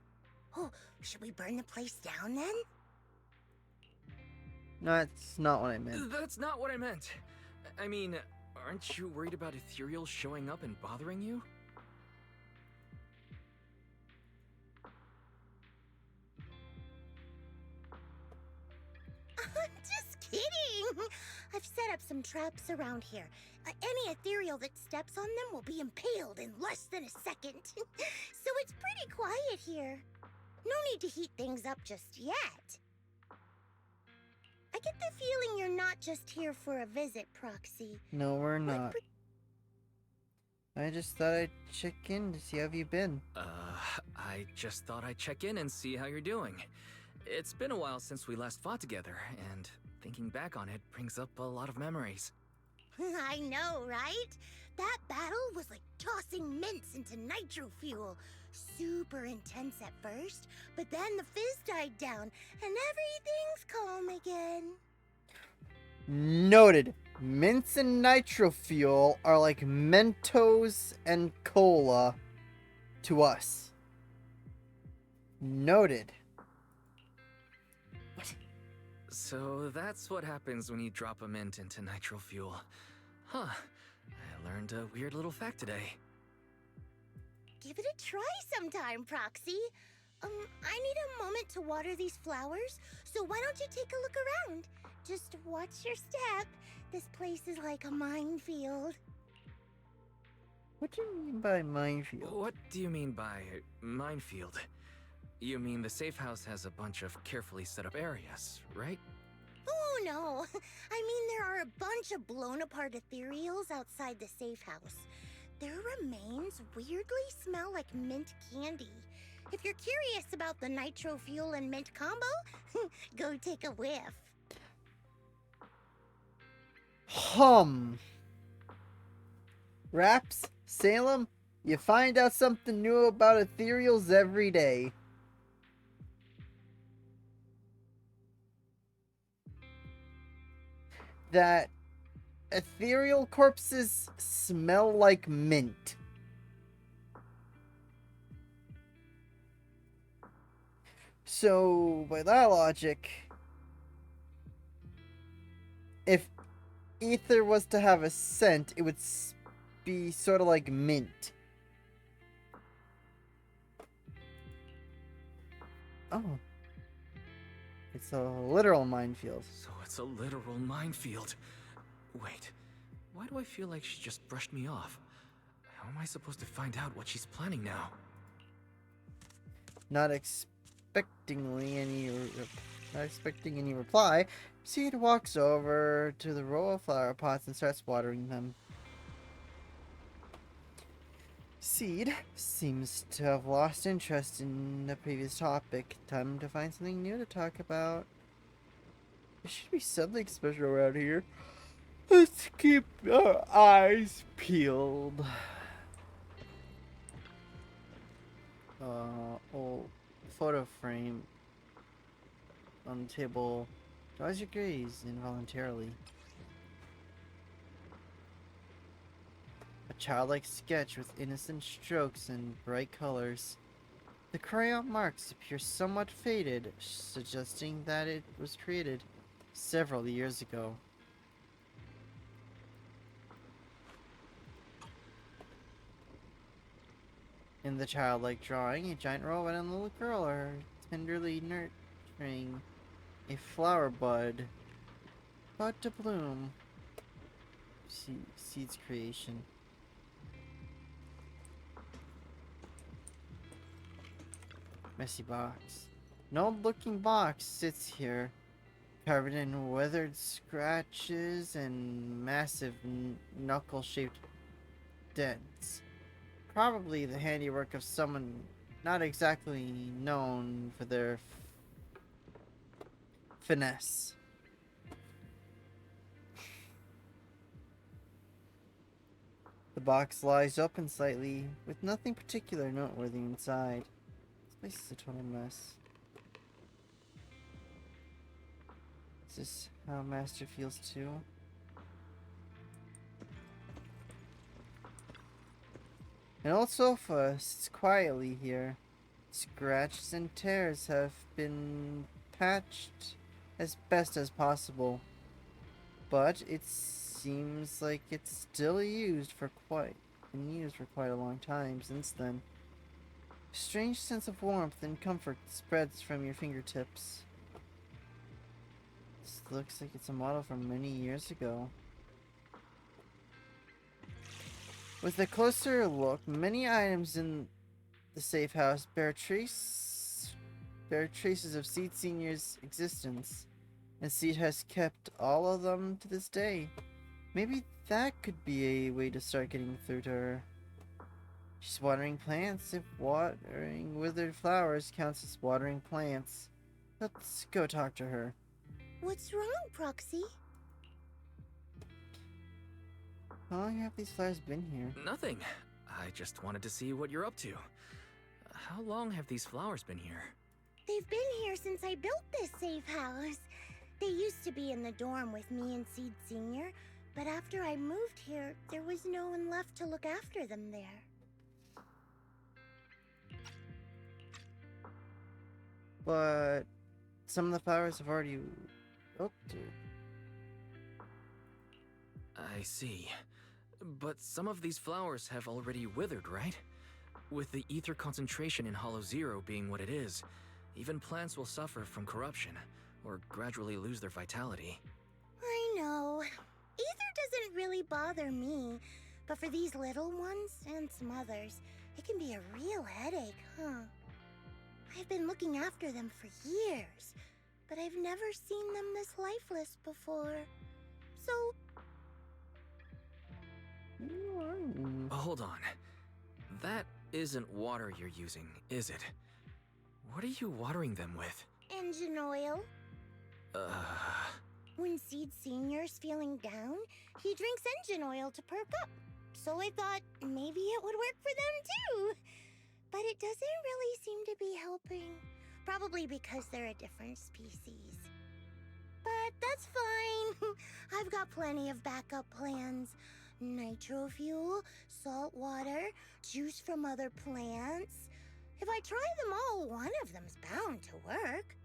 Oh, should we burn the place down then? No, that's not what I meant. That's not what I meant. I mean, aren't you worried about Ethereal showing up and bothering you? I'm just kidding! I've set up some traps around here. Any ethereal that steps on them will be impaled in less than a second. So it's pretty quiet here. No need to heat things up just yet. I get the feeling you're not just here for a visit, Proxy. No, we're not. I just thought I'd check in to see how you've been. I just thought I'd check in and see how you're doing. It's been a while since we last fought together, and thinking back on it brings up a lot of memories. I know, right? That battle was like tossing mints into nitro fuel. Super intense at first, but then the fizz died down, and everything's calm again. Noted. Mints and nitro fuel are like Mentos and cola to us. Noted. So that's what happens when you drop a mint into nitro fuel. Huh. I learned a weird little fact today. Give it a try sometime, Proxy. I need a moment to water these flowers, so why don't you take a look around? Just watch your step. This place is like a minefield. What do you mean by minefield? What do you mean by minefield? You mean the safe house has a bunch of carefully set up areas, right? Oh no, I mean there are a bunch of blown apart ethereals outside the safe house. Their remains weirdly smell like mint candy. If you're curious about the nitro fuel and mint combo, go take a whiff. Raps, Salem, you find out something new about ethereals every day. That ethereal corpses smell like mint. So, by that logic, if ether was to have a scent, it would be sort of like mint. Oh. It's a literal minefield. So it's a literal minefield. Wait, why do I feel like she just brushed me off? How am I supposed to find out what she's planning now? Not expecting any reply, Seed walks over to the row of flower pots and starts watering them. Seed seems to have lost interest in the previous topic. Time to find something new to talk about. There should be something special around here. Let's keep our eyes peeled. Old photo frame on the table draws your gaze involuntarily. A childlike sketch with innocent strokes and bright colors. The crayon marks appear somewhat faded, suggesting that it was created several years ago. In the childlike drawing, a giant robot and a little girl are tenderly nurturing a flower bud about to bloom. Seed's creation. Messy box. An old-looking box sits here, covered in weathered scratches and massive knuckle-shaped dents. Probably the handiwork of someone not exactly known for their finesse. The box lies open slightly, with nothing particular noteworthy inside. This place is a total mess. Is this how Master feels too? An old sofa sits quietly here. Scratches and tears have been patched as best as possible, but it seems like it's still been used for quite a long time since then. A strange sense of warmth and comfort spreads from your fingertips. This looks like it's a model from many years ago. With a closer look, many items in the safe house bear traces of Seed Senior's existence, and Seed has kept all of them to this day. Maybe that could be a way to start getting through to her. She's watering plants. If watering withered flowers counts as watering plants, let's go talk to her. What's wrong, Proxy? How long have these flowers been here? Nothing. I just wanted to see what you're up to. How long have these flowers been here? They've been here since I built this safe house. They used to be in the dorm with me and Seed Senior, but after I moved here, there was no one left to look after them there. But some of the flowers have already... Oh, dude. I see. But some of these flowers have already withered, right? With the ether concentration in Hollow Zero being what it is, even plants will suffer from corruption, or gradually lose their vitality. I know. Ether doesn't really bother me, but for these little ones, and some others, it can be a real headache, huh? I've been looking after them for years, but I've never seen them this lifeless before. So... Hold on. That isn't water you're using, is it? What are you watering them with? Engine oil. When Seed Senior's feeling down, he drinks engine oil to perk up. So I thought maybe it would work for them too. But it doesn't really seem to be helping. Probably because they're a different species. But that's fine. I've got plenty of backup plans. Nitro fuel, salt water, juice from other plants. If I try them all, one of them's bound to work.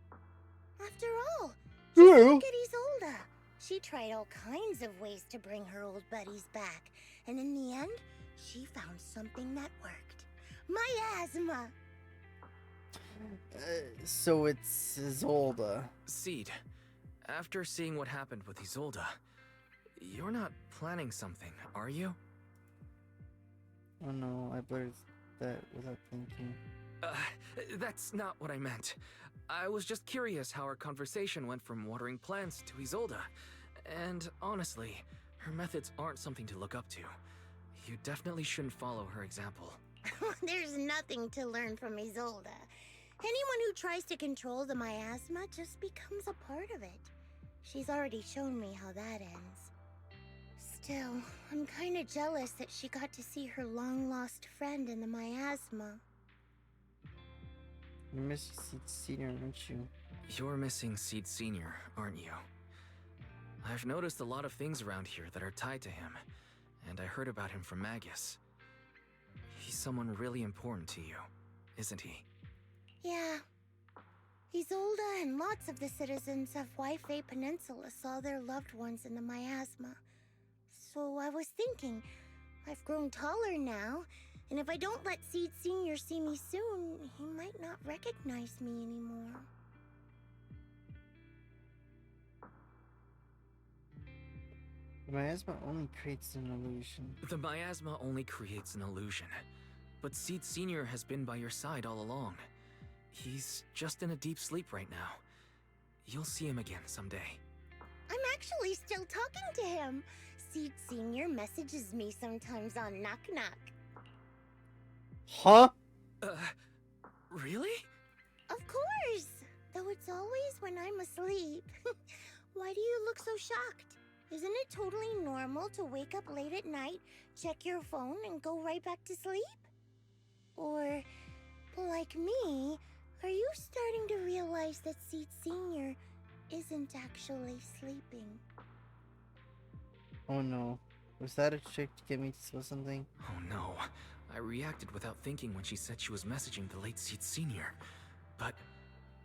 After all, look at Isolda. She tried all kinds of ways to bring her old buddies back, and in the end, she found something that worked. Miasma! So it's Isolda. Seed, after seeing what happened with Isolda, you're not planning something, are you? Oh no, I blurred that without thinking. That's not what I meant. I was just curious how our conversation went from watering plants to Isolda. And honestly, her methods aren't something to look up to. You definitely shouldn't follow her example. There's nothing to learn from Isolda. Anyone who tries to control the miasma just becomes a part of it. She's already shown me how that ends. Still, I'm kinda jealous that she got to see her long-lost friend in the miasma. You're missing Seed Senior, aren't you? You're missing Seed Senior, aren't you? I've noticed a lot of things around here that are tied to him, and I heard about him from Magus. He's someone really important to you, isn't he? Yeah. Isolda and lots of the citizens of Waifei Peninsula saw their loved ones in the miasma. So I was thinking, I've grown taller now, and if I don't let Seed Senior see me soon, he might not recognize me anymore. The miasma only creates an illusion. The miasma only creates an illusion. But Seed Senior has been by your side all along. He's just in a deep sleep right now. You'll see him again someday. I'm actually still talking to him. Seed Senior messages me sometimes on Knock Knock. Huh? Really? Of course! Though it's always when I'm asleep. Why do you look so shocked? Isn't it totally normal to wake up late at night, check your phone, and go right back to sleep? Or, like me, that Seed Senior isn't actually sleeping. Oh no. Was that a trick to get me to spill something? Oh no. I reacted without thinking when she said she was messaging the late Seed Senior. But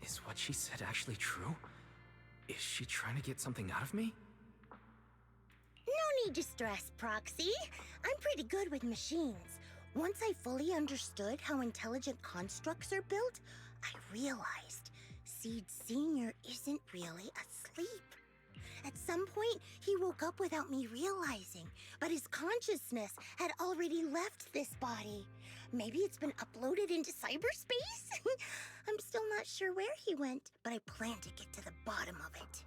is what she said actually true? Is she trying to get something out of me? No need to stress, Proxy. I'm pretty good with machines. Once I fully understood how intelligent constructs are built, I realized Seed Senior isn't really asleep. At some point, he woke up without me realizing, but his consciousness had already left this body. Maybe it's been uploaded into cyberspace? I'm still not sure where he went, but I plan to get to the bottom of it.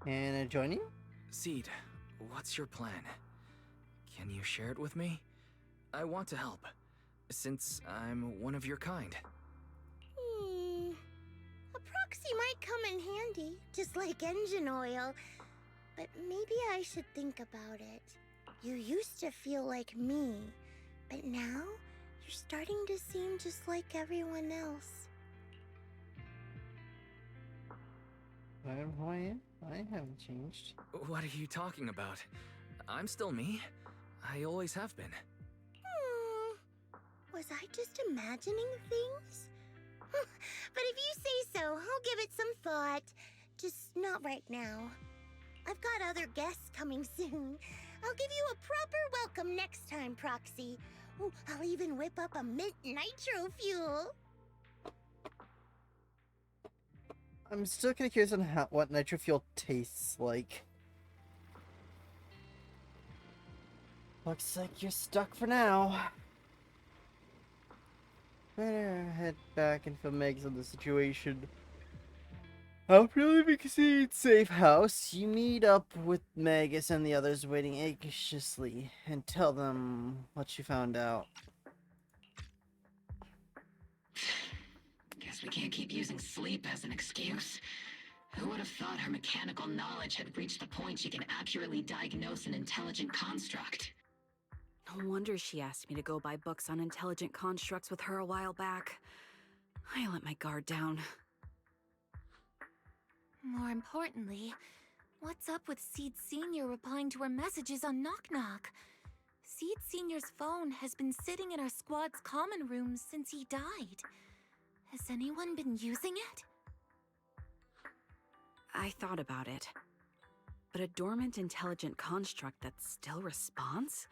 Can I join you? Seed, what's your plan? Can you share it with me? I want to help, since I'm one of your kind. A proxy might come in handy, just like engine oil. But maybe I should think about it. You used to feel like me, but now you're starting to seem just like everyone else. I am who I am. I haven't changed. What are you talking about? I'm still me. I always have been. Was I just imagining things? But if you say so, I'll give it some thought. Just not right now. I've got other guests coming soon. I'll give you a proper welcome next time, Proxy. Oh, I'll even whip up a mint nitro fuel. I'm still kind of curious on what nitro fuel tastes like. Looks like you're stuck for now. Better head back and fill Megs on the situation. After leaving Seed's safe house, you meet up with Magus and the others waiting anxiously and tell them what you found out. Guess we can't keep using sleep as an excuse. Who would have thought her mechanical knowledge had reached the point she can accurately diagnose an intelligent construct? No wonder she asked me to go buy books on intelligent constructs with her a while back. I let my guard down. More importantly, what's up with Seed Senior replying to our messages on Knock Knock? Seed Senior's phone has been sitting in our squad's common room since he died. Has anyone been using it? I thought about it. But a dormant intelligent construct that still responds?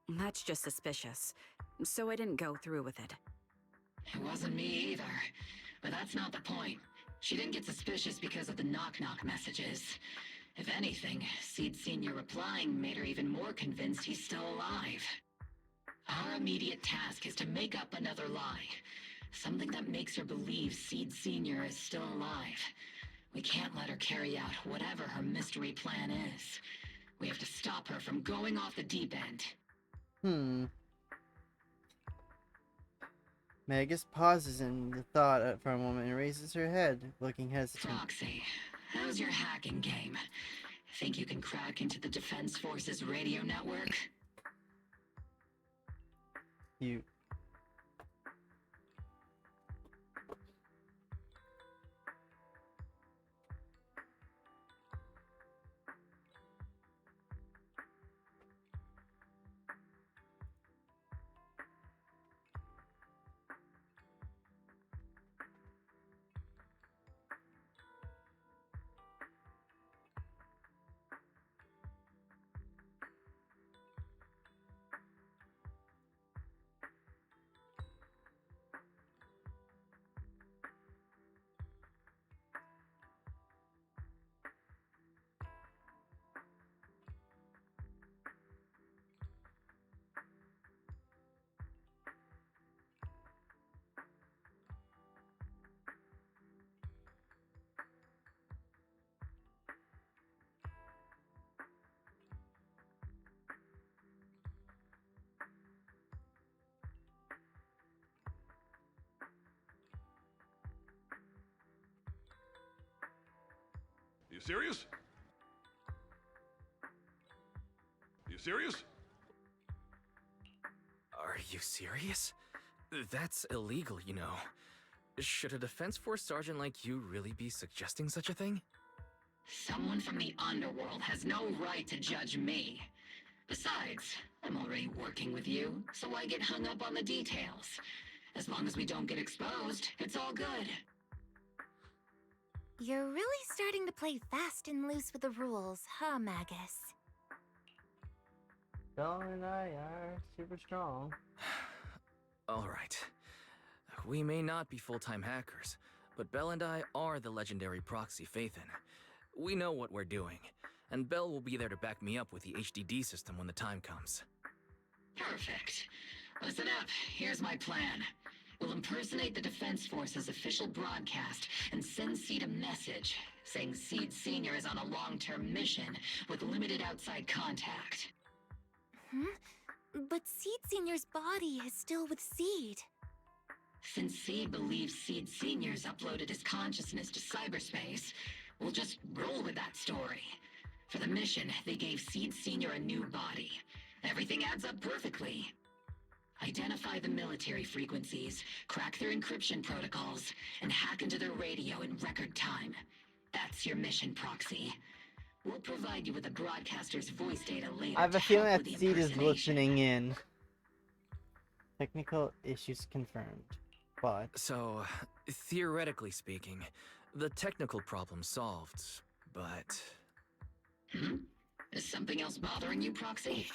That's just suspicious. So I didn't go through with it. It wasn't me either. But that's not the point. She didn't get suspicious because of the knock-knock messages. If anything, Seed Senior replying made her even more convinced he's still alive. Our immediate task is to make up another lie. Something that makes her believe Seed Senior is still alive. We can't let her carry out whatever her mystery plan is. We have to stop her from going off the deep end. Magus pauses in the thought for a moment and raises her head, looking hesitant. Proxy, how's your hacking game? Think you can crack into the Defense Forces radio network? You... You serious? You serious? Are you serious? That's illegal, you know. Should a Defense Force sergeant like you really be suggesting such a thing? Someone from the underworld has no right to judge me. Besides, I'm already working with you, so why get hung up on the details? As long as we don't get exposed, it's all good. You're really starting to play fast and loose with the rules, huh, Magus? Belle and I are super strong. Alright. We may not be full-time hackers, but Belle and I are the legendary proxy Phaethon. We know what we're doing, and Belle will be there to back me up with the HDD system when the time comes. Perfect. Listen up, here's my plan. We'll impersonate the Defense Force's official broadcast and send Seed a message saying Seed Sr. is on a long-term mission with limited outside contact. But Seed Senior's body is still with Seed. Since Seed believes Seed Sr.'s uploaded his consciousness to cyberspace, we'll just roll with that story. For the mission, they gave Seed Sr. a new body. Everything adds up perfectly. Identify the military frequencies, crack their encryption protocols, and hack into their radio in record time. That's your mission, Proxy. We'll provide you with the broadcaster's voice data later. I have a to feeling help that with the Seed is impersonation. listening in. Technical issues confirmed. But So, theoretically speaking, the technical problem solved, but... Is something else bothering you, Proxy?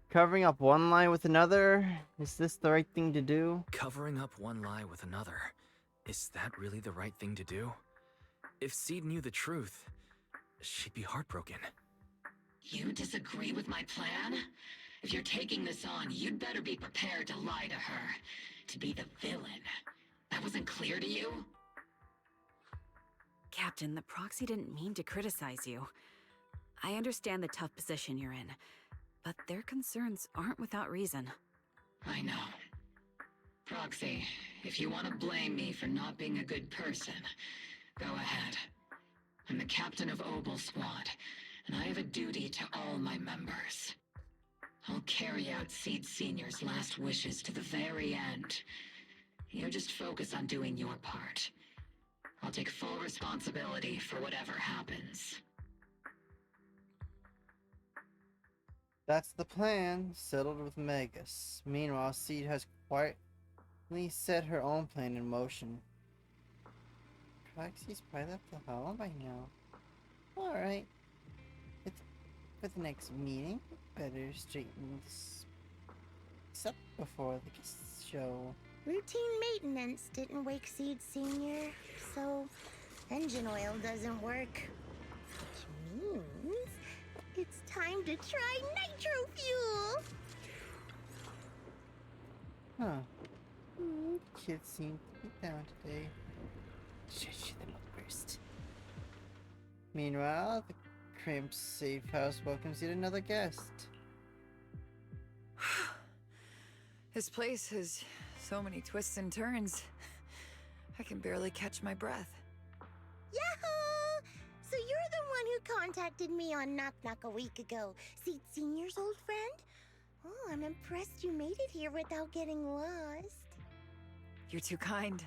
covering up one lie with another? Is this the right thing to do? Covering up one lie with another. Is that really the right thing to do? If Seed knew the truth, she'd be heartbroken. You disagree with my plan? If you're taking this on, you'd better be prepared to lie to her. To be the villain. That wasn't clear to you? Captain, the Proxy didn't mean to criticize you. I understand the tough position you're in, but their concerns aren't without reason. I know. Proxy, if you want to blame me for not being a good person, go ahead. I'm the captain of Obel Squad, and I have a duty to all my members. I'll carry out Seed Senior's last wishes to the very end. You just focus on doing your part. I'll take full responsibility for whatever happens. That's the plan, settled with Magus. Meanwhile, Seed has quietly set her own plan in motion. Proxy's probably left the hall by now. Alright. For the next meeting, better straighten this up before the guests show. Routine maintenance didn't wake Seed Senior, so engine oil doesn't work. Which means it's time to try nitro fuel! Huh. Kids seem to be down today. Should them up first. Meanwhile, the cramped safe house welcomes yet another guest. This place has so many twists and turns. I can barely catch my breath. Yahoo! So you're the one who contacted me on Knock Knock a week ago. Seed Senior's old friend? Oh, I'm impressed you made it here without getting lost. You're too kind.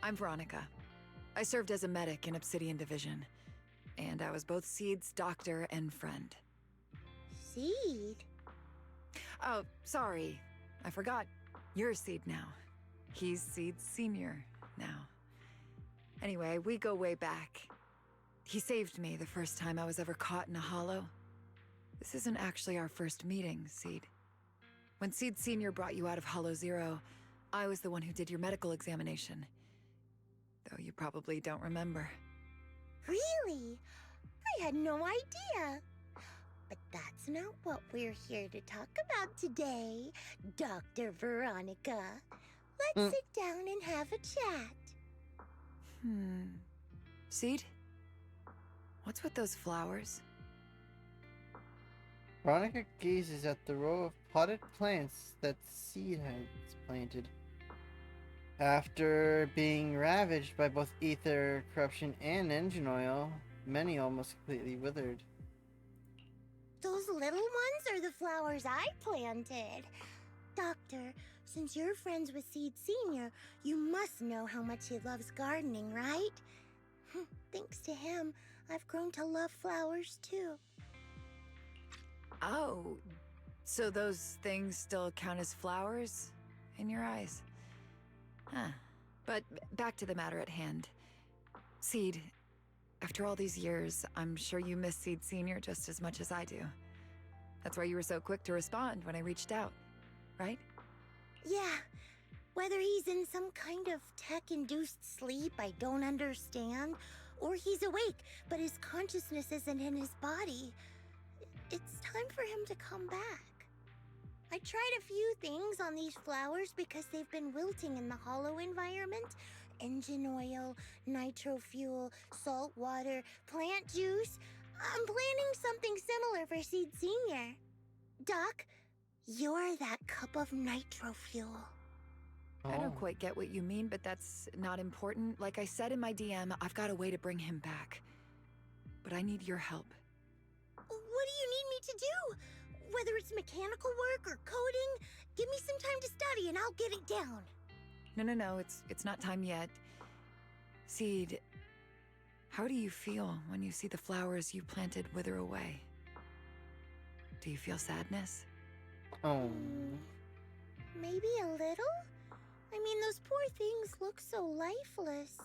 I'm Veronica. I served as a medic in Obsidian Division. And I was both Seed's doctor and friend. Seed? Oh, sorry. I forgot. You're Seed now. He's Seed Senior now. Anyway, we go way back. He saved me the first time I was ever caught in a hollow. This isn't actually our first meeting, Seed. When Seed Senior brought you out of Hollow Zero, I was the one who did your medical examination. Though you probably don't remember. Really? I had no idea. But that's not what we're here to talk about today, Dr. Veronica. Let's sit down and have a chat. Seed? What's with those flowers? Veronica gazes at the row of potted plants that Seed has planted. After being ravaged by both ether corruption and engine oil, many almost completely withered. Those little ones are the flowers I planted. Doctor, since you're friends with Seed Senior, you must know how much he loves gardening, right? Thanks to him, I've grown to love flowers too. Oh, so those things still count as flowers in your eyes? Huh. But back to the matter at hand. Seed, after all these years, I'm sure you miss Seed Senior just as much as I do. That's why you were so quick to respond when I reached out, right? Yeah. Whether he's in some kind of tech-induced sleep I don't understand, or he's awake, but his consciousness isn't in his body, it's time for him to come back. I tried a few things on these flowers because they've been wilting in the hollow environment. Engine oil, nitro fuel, salt water, plant juice. I'm planning something similar for Seed Senior. Doc, you're that cup of nitro fuel. I don't quite get what you mean, but that's not important. Like I said in my DM, I've got a way to bring him back. But I need your help. What do you need me to do? Whether it's mechanical work or coding, give me some time to study and I'll get it down. No, it's not time yet. Seed, how do you feel when you see the flowers you planted wither away? Do you feel sadness? Oh. Maybe a little? I mean, those poor things look so lifeless.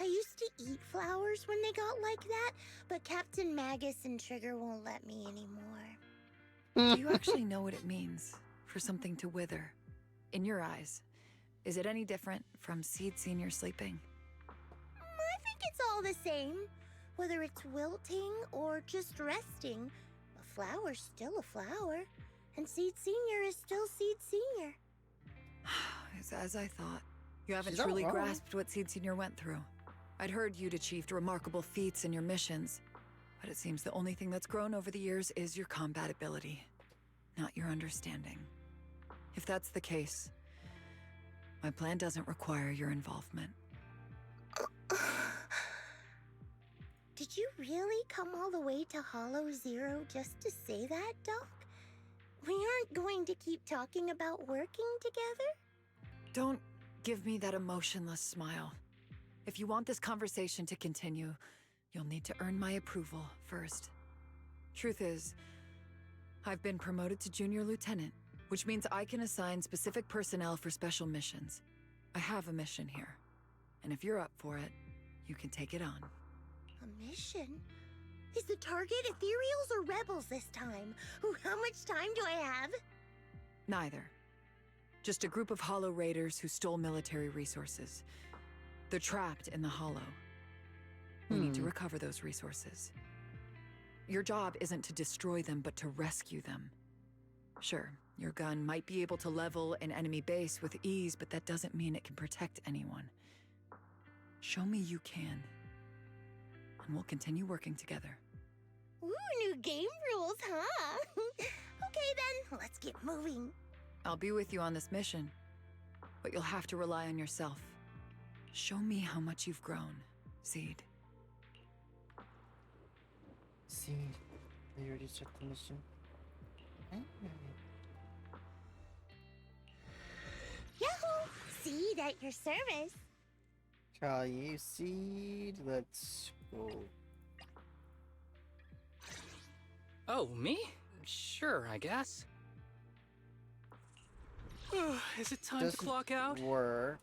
I used to eat flowers when they got like that, but Captain Magus and Trigger won't let me anymore. Do you actually know what it means for something to wither? In your eyes, is it any different from Seed Senior sleeping? I think it's all the same. Whether it's wilting or just resting, a flower's still a flower, and Seed Senior is still Seed Senior. It's as I thought. You haven't She's not truly wrong. grasped what Seed Senior went through. I'd heard you'd achieved remarkable feats in your missions, but it seems the only thing that's grown over the years is your combat ability, not your understanding. If that's the case, my plan doesn't require your involvement. Did you really come all the way to Hollow Zero just to say that, Doc? We aren't going to keep talking about working together? Don't give me that emotionless smile. If you want this conversation to continue, you'll need to earn my approval first. Truth is, I've been promoted to Junior Lieutenant, which means I can assign specific personnel for special missions. I have a mission here, and if you're up for it, you can take it on. A mission? Is the target Ethereals or Rebels this time? How much time do I have? Neither. Just a group of Hollow Raiders who stole military resources. They're trapped in the Hollow. We need to recover those resources. Your job isn't to destroy them, but to rescue them. Sure, your gun might be able to level an enemy base with ease, but that doesn't mean it can protect anyone. Show me you can, and we'll continue working together. Ooh, new game rules, huh? Okay then, let's get moving. I'll be with you on this mission, but you'll have to rely on yourself. Show me how much you've grown, Seed. Seed, they already start the mission. Yahoo! Seed at your service. Call you Seed. Let's go. Oh, me? Sure, I guess. Is it time to Doesn't clock out? Work.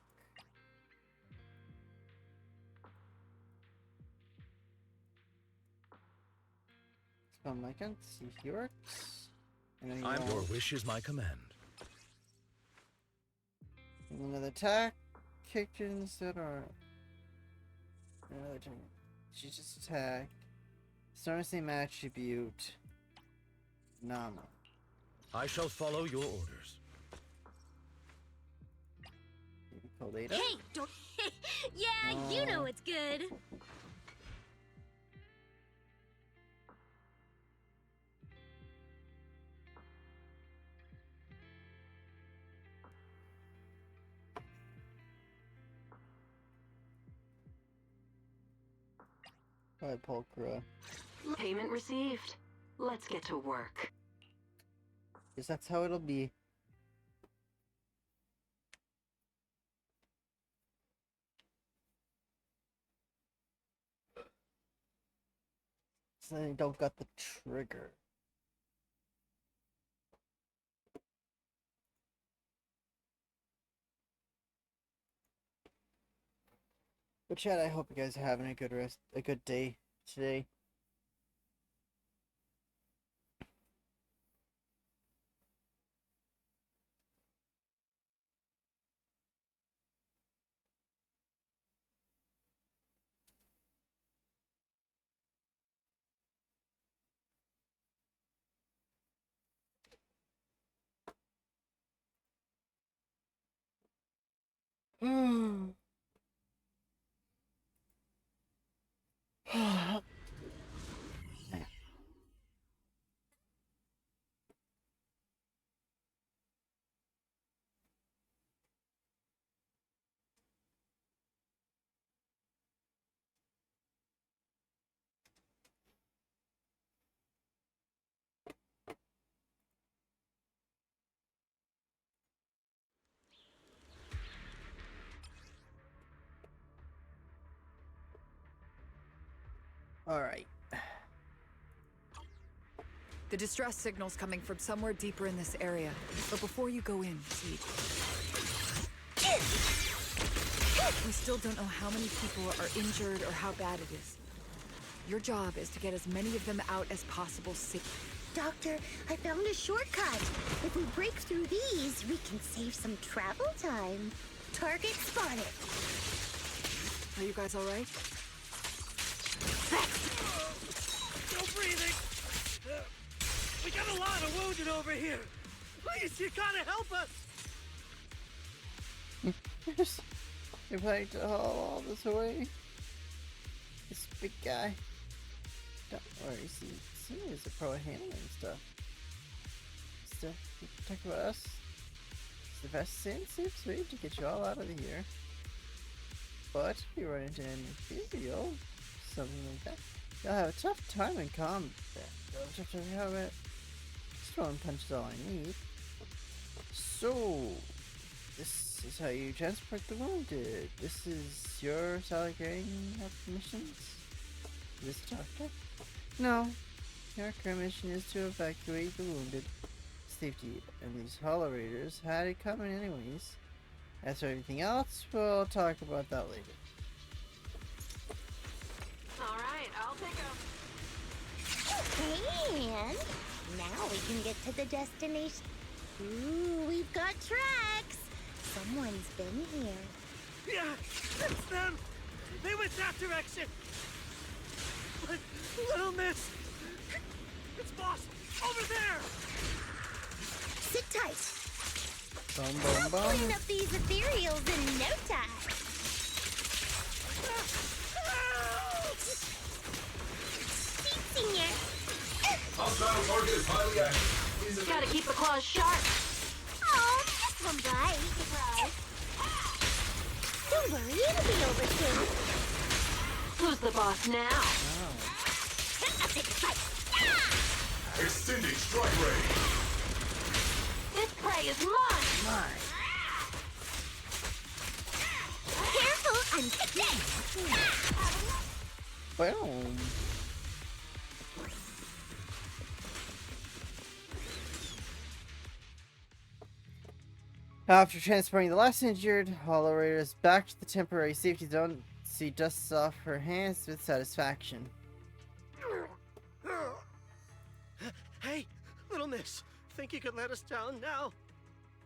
So I can see if he works. And then Your wish is my command. Another attack. Kicked instead or another turn. She just attack. Start same attribute. Nama. I shall follow your orders. Later. Hey, don't. Yeah, you know it's good. Hi, Pulcra. Payment received. Let's get to work. Because that's how it'll be. So then I don't got the trigger. But chat, I hope you guys are having a good day today. Alright. The distress signal's coming from somewhere deeper in this area. But before you go in, Seed, we still don't know how many people are injured or how bad it is. Your job is to get as many of them out as possible safely. Doctor, I found a shortcut. If we break through these, we can save some travel time. Target spotted. Are you guys all right? Still breathing. We got a lot of wounded over here. Please, you gotta help us. You're planning to haul all this away? This big guy. Don't worry, see, is a pro at handling stuff. Still, talk about us. It's the best suits way to get you all out of here. But if you run into an Imperial, something like that, you'll have a tough time in combat. Strong punch is all I need. So, this is how you transport the wounded. This is your Saligari missions? This doctor? No. Your current mission is to evacuate the wounded. Safety, and these Hollow Raiders had it coming anyways. As for everything else, we'll talk about that later. Alright, I'll pick up. And now we can get to the destination. Ooh, we've got tracks. Someone's been here. Yeah, it's them. They went that direction. But, Little Miss, it's Boss over there. Sit tight. Boom, boom, boom. I'll clean up these ethereals in no time. Senior. Hostile target is highly active. Gotta keep the claws sharp. Oh, just one bite. Surprise. Don't worry, it'll be over soon. Who's the boss now? Extending strike range. This prey is mine! Careful, I'm kicking. Boom. After transporting the last injured, Hollow Raiders back to the temporary safety zone, she dusts off her hands with satisfaction. Hey, Little Miss, think you could let us down now?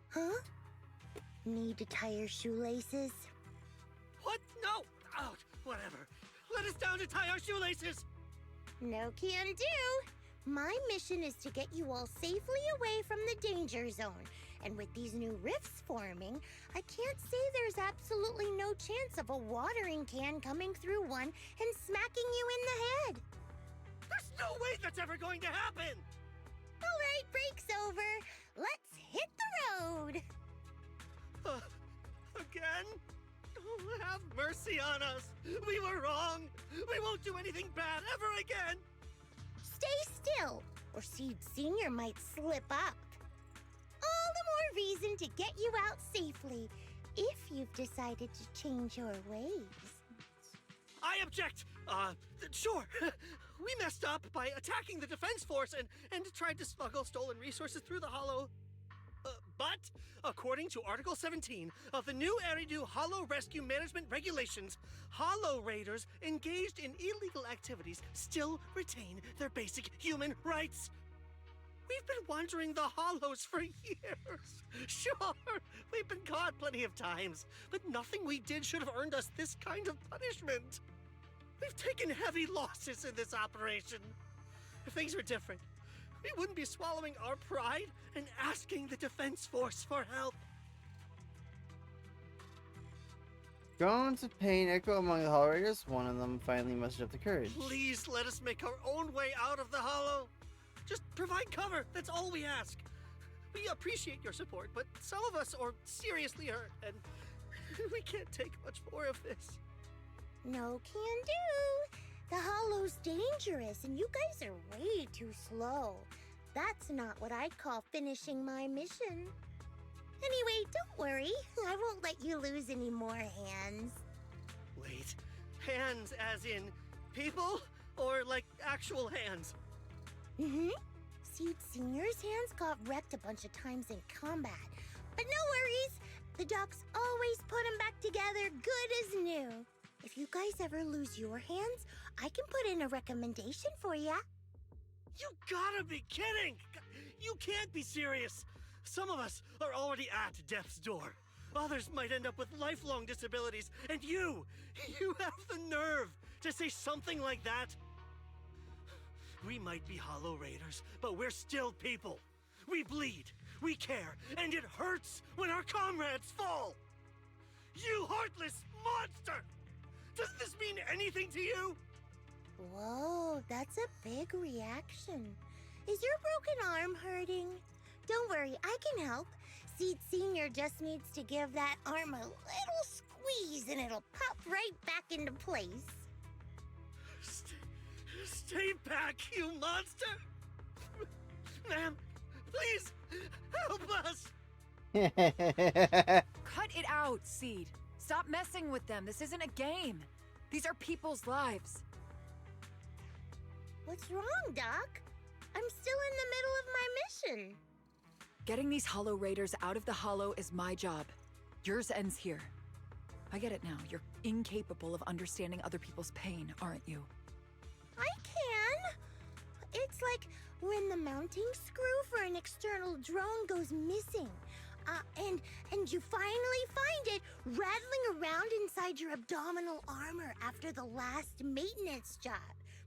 Huh? Need to tie your shoelaces? What? No! Out! Whatever. Let us down to tie our shoelaces! No can do. My mission is to get you all safely away from the danger zone. And with these new rifts forming, I can't say there's absolutely no chance of a watering can coming through one and smacking you in the head. There's no way that's ever going to happen! All right, break's over. Let's hit the road. Again? Oh, have mercy on us. We were wrong. We won't do anything bad ever again. Stay still. Seed Senior might slip up. All the more reason to get you out safely, if you've decided to change your ways. I object! Sure. We messed up by attacking the defense force and tried to smuggle stolen resources through the Hollow. But, according to Article 17 of the new Eridu Hollow Rescue Management Regulations, Hollow Raiders engaged in illegal activities still retain their basic human rights. We've been wandering the Hollows for years. Sure, we've been caught plenty of times, but nothing we did should have earned us this kind of punishment. We've taken heavy losses in this operation. If things were different, we wouldn't be swallowing our pride and asking the defense force for help. Groans of pain echo among the Hollow Raiders. One of them finally mustered up the courage. Please let us make our own way out of the Hollow. Just provide cover, that's all we ask. We appreciate your support, but some of us are seriously hurt, and we can't take much more of this. No can do. The Hollow's dangerous, and you guys are way too slow. That's not what I'd call finishing my mission. Anyway, don't worry. I won't let you lose any more hands. Wait, hands as in people? Or like actual hands? Mm-hmm. Seed Senior's hands got wrecked a bunch of times in combat. But no worries. The docs always put them back together good as new. If you guys ever lose your hands, I can put in a recommendation for ya. You gotta be kidding! You can't be serious! Some of us are already at death's door. Others might end up with lifelong disabilities, and you have the nerve to say something like that? We might be Hollow Raiders, but we're still people. We bleed, we care, and it hurts when our comrades fall! You heartless monster! Does this mean anything to you? Whoa, that's a big reaction. Is your broken arm hurting? Don't worry, I can help. Seed Senior just needs to give that arm a little squeeze and it'll pop right back into place. Stay back, you monster! Ma'am, please, help us! Cut it out, Seed. Stop messing with them. This isn't a game. These are people's lives. What's wrong, Doc? I'm still in the middle of my mission. Getting these Hollow Raiders out of the Hollow is my job. Yours ends here. I get it now. You're incapable of understanding other people's pain, aren't you? I can. It's like when the mounting screw for an external drone goes missing. And you finally find it rattling around inside your abdominal armor after the last maintenance job.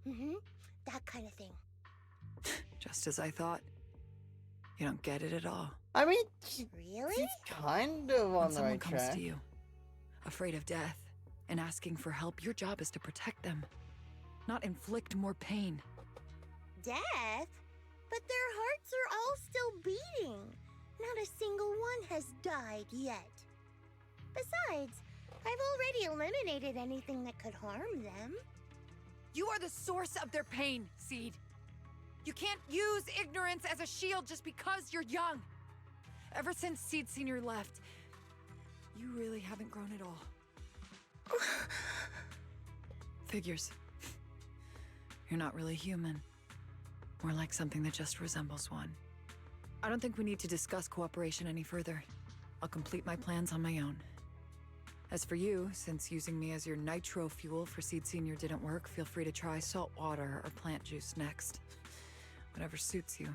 Mm-hmm. That kind of thing. Just as I thought. You don't get it at all. I mean, really? She's kind of on When the someone right comes track. to you, afraid of death, and asking for help, your job is to protect them, not inflict more pain. Death? But their hearts are all still beating. Not a single one has died yet. Besides, I've already eliminated anything that could harm them. You are the source of their pain, Seed. You can't use ignorance as a shield just because you're young. Ever since Seed Senior left, you really haven't grown at all. Figures. You're not really human. More like something that just resembles one. I don't think we need to discuss cooperation any further. I'll complete my plans on my own. As for you, since using me as your nitro fuel for Seed Senior didn't work, feel free to try salt water or plant juice next. Whatever suits you.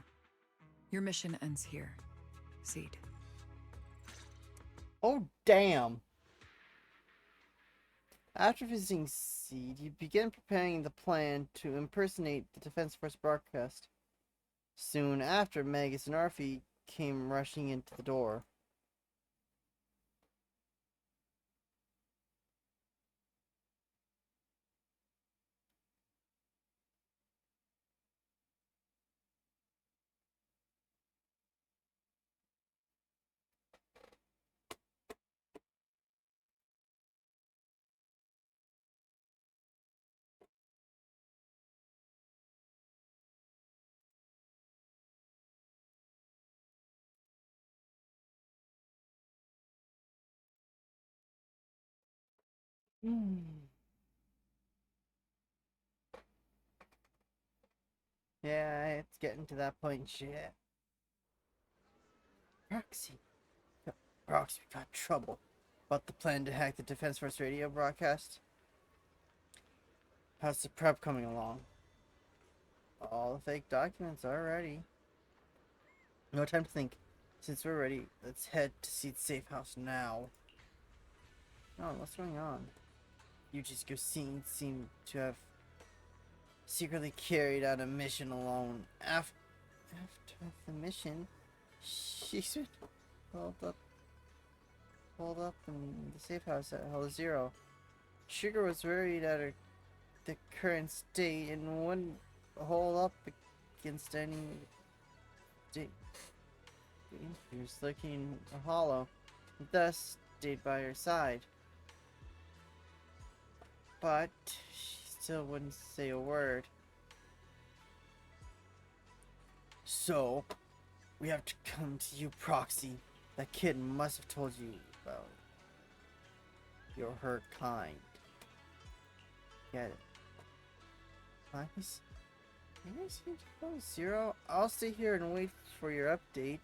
Your mission ends here, Seed. Oh, damn. After visiting Seed, you begin preparing the plan to impersonate the Defense Force broadcast. Soon after, Magus and Arfie came rushing into the door. Yeah, it's getting to that point, shit. Proxy. Proxy, we got trouble. About the plan to hack the Defense Force radio broadcast? How's the prep coming along? All the fake documents are ready. No time to think. Since we're ready, let's head to Seed's safe house now. Oh, what's going on? Yuji's Seed seem to have secretly carried out a mission alone. After the mission, she's been holed up in the safe house at Hell Zero. Sugar was worried at the current state and wouldn't hold up against any he was looking hollow, thus stayed by her side. But she still wouldn't say a word. So, we have to come to you, Proxy. That kid must have told you about you're her kind. Get it? Minus? Zero? I'll stay here and wait for your update.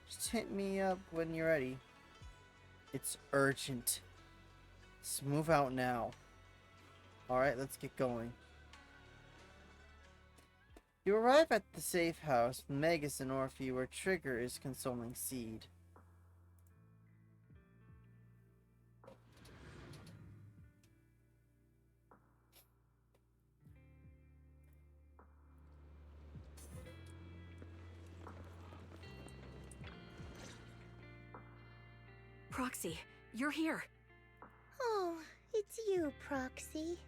Just hit me up when you're ready. It's urgent. Let's move out now. Alright, let's get going. You arrive at the safe house with Magus and Orphe, where Trigger is consoling Seed. Proxy, you're here. Oh, it's you, Proxy.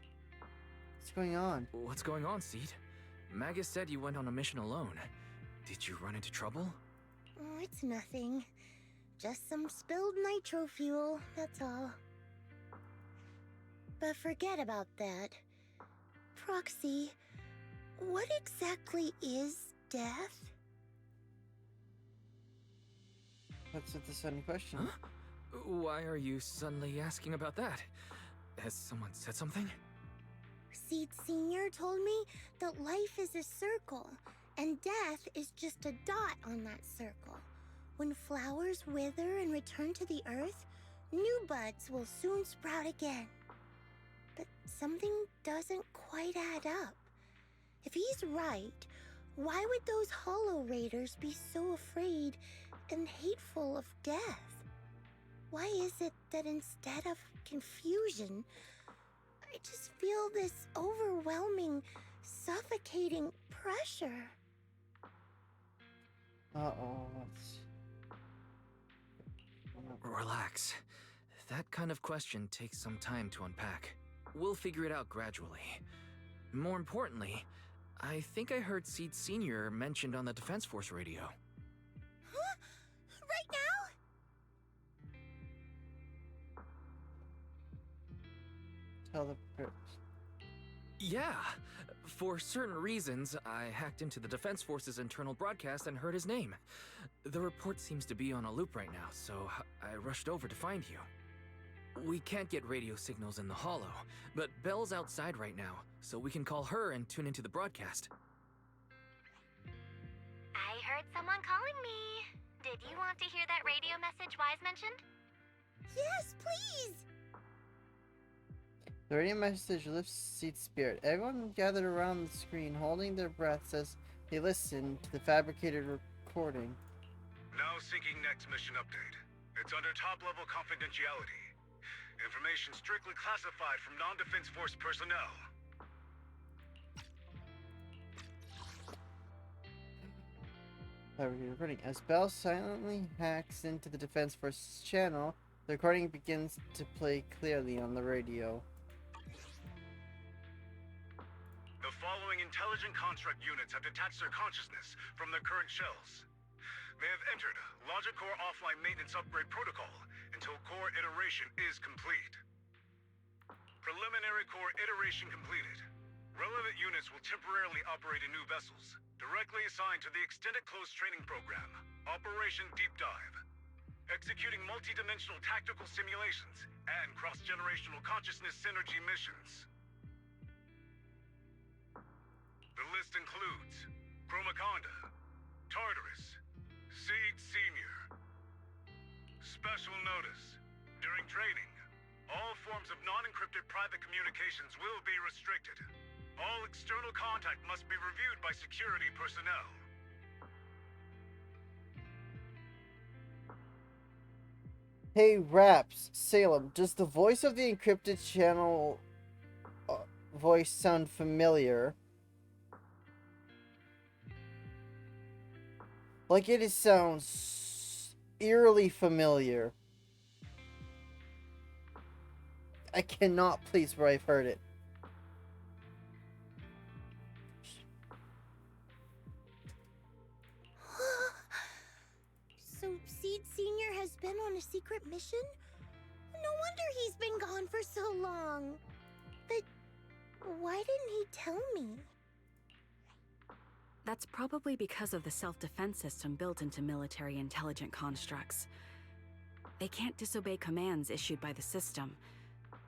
What's going on? What's going on, Seed? Magus said you went on a mission alone. Did you run into trouble? Oh, it's nothing. Just some spilled nitro fuel, that's all. But forget about that. Proxy, what exactly is death? What's with the sudden question? Huh? Why are you suddenly asking about that? Has someone said something? Seed Sr. told me that life is a circle, and death is just a dot on that circle. When flowers wither and return to the earth, new buds will soon sprout again. But something doesn't quite add up. If he's right, why would those Hollow Raiders be so afraid and hateful of death? Why is it that instead of confusion, I just feel this overwhelming, suffocating pressure? Uh-oh, Relax. That kind of question takes some time to unpack. We'll figure it out gradually. More importantly, I think I heard Seed Sr. mentioned on the Defense Force radio. Huh? Right now? Tell the Yeah! For certain reasons, I hacked into the Defense Force's internal broadcast and heard his name. The report seems to be on a loop right now, so I rushed over to find you. We can't get radio signals in the Hollow, but Belle's outside right now, so we can call her and tune into the broadcast. I heard someone calling me. Did you want to hear that radio message Wise mentioned? Yes, please! The radio message lifts Seed's spirit. Everyone gathered around the screen, holding their breaths as they listened to the fabricated recording. Now syncing next mission update. It's under top-level confidentiality. Information strictly classified from non-Defense Force personnel. Fabricated recording. As Belle silently hacks into the Defense Force channel, the recording begins to play clearly on the radio. The following intelligent construct units have detached their consciousness from their current shells. They have entered Logic Core offline maintenance upgrade protocol until core iteration is complete. Preliminary core iteration completed. Relevant units will temporarily operate in new vessels, directly assigned to the Extended Closed Training Program, Operation Deep Dive. executing multi-dimensional tactical simulations and cross-generational consciousness synergy missions. The list includes Chromaconda, Tartarus, Seed Senior. Special notice. During training, all forms of non-encrypted private communications will be restricted. All external contact must be reviewed by security personnel. Hey, Raps, Salem, does the voice of the encrypted channel voice sound familiar? Like it sounds eerily familiar. I cannot place where I've heard it. So Seed Senior has been on a secret mission? No wonder he's been gone for so long. But why didn't he tell me? That's probably because of the self-defense system built into military intelligent constructs. They can't disobey commands issued by the system,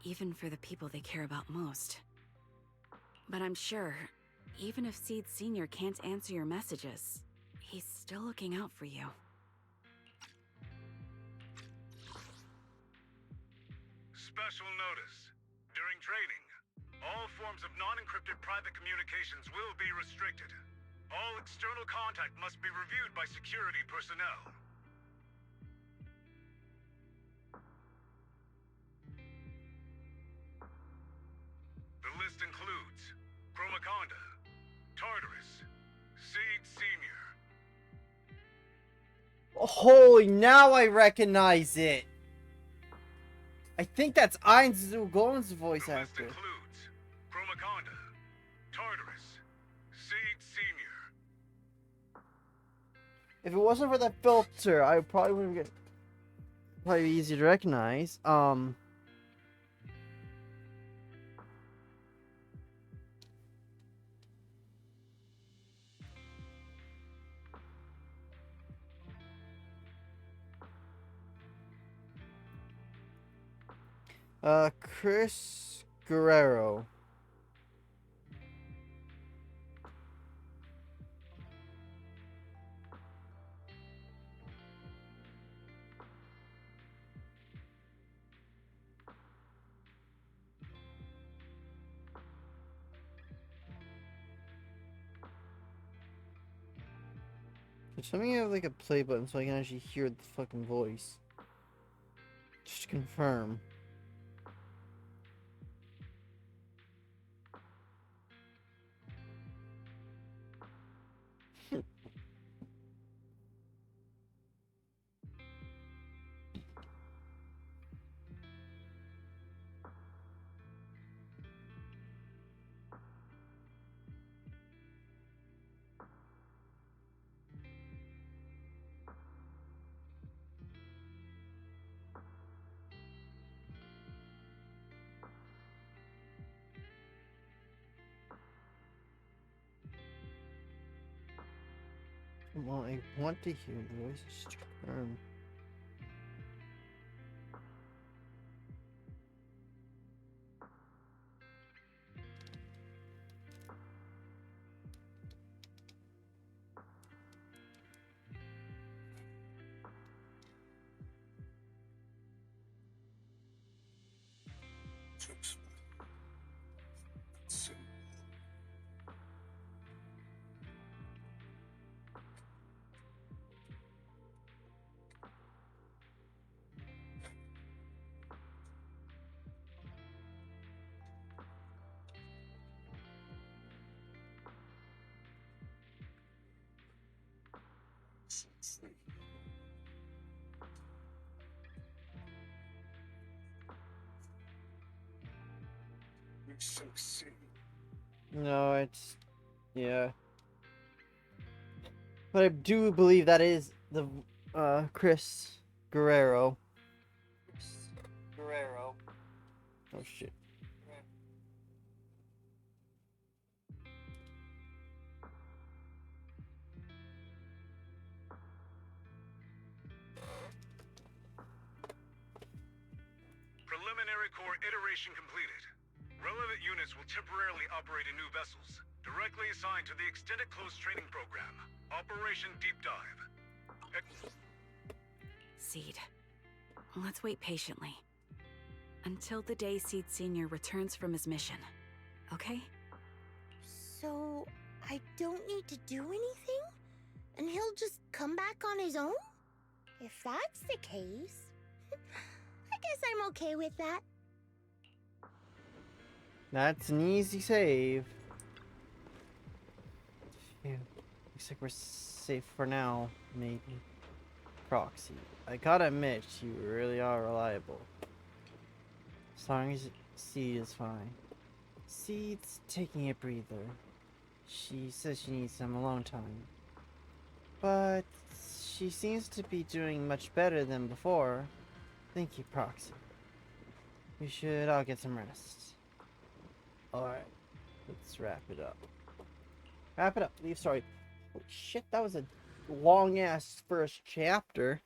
even for the people they care about most. But I'm sure, even if Seed Senior can't answer your messages, he's still looking out for you. Special notice. During training, all forms of non-encrypted private communications will be restricted. All external contact must be reviewed by security personnel. The list includes Chromaconda, Tartarus, Seed Senior. Holy, now I recognize it! I think that's Ainz Gon's voice actor. Includes Chromaconda, Tartarus, Seed Senior. If it wasn't for that filter, I probably wouldn't get. Probably be easy to recognize. Chris Guerrero. Tell me you have like a play button so I can actually hear the fucking voice. Just to confirm. Well, I want to hear the voice. Just to confirm. No, it's... yeah. But I do believe that is the, Chris Guerrero. Guerrero. Oh, shit. Planetary Core iteration completed. Relevant units will temporarily operate in new vessels, directly assigned to the Extended Close Training Program, Operation Deep Dive. Seed. Let's wait patiently. Until the day Seed Sr. returns from his mission. Okay? So, I don't need to do anything? And he'll just come back on his own? If that's the case, I guess I'm okay with that. That's an easy save. Phew. Looks like we're safe for now, maybe. Proxy. I gotta admit, you really are reliable. As long as Seed is fine. Seed's taking a breather. She says she needs some alone time. But she seems to be doing much better than before. Thank you, Proxy. We should all get some rest. Alright, let's wrap it up. Wrap it up. Leave story. Oh, shit, that was a long ass first chapter.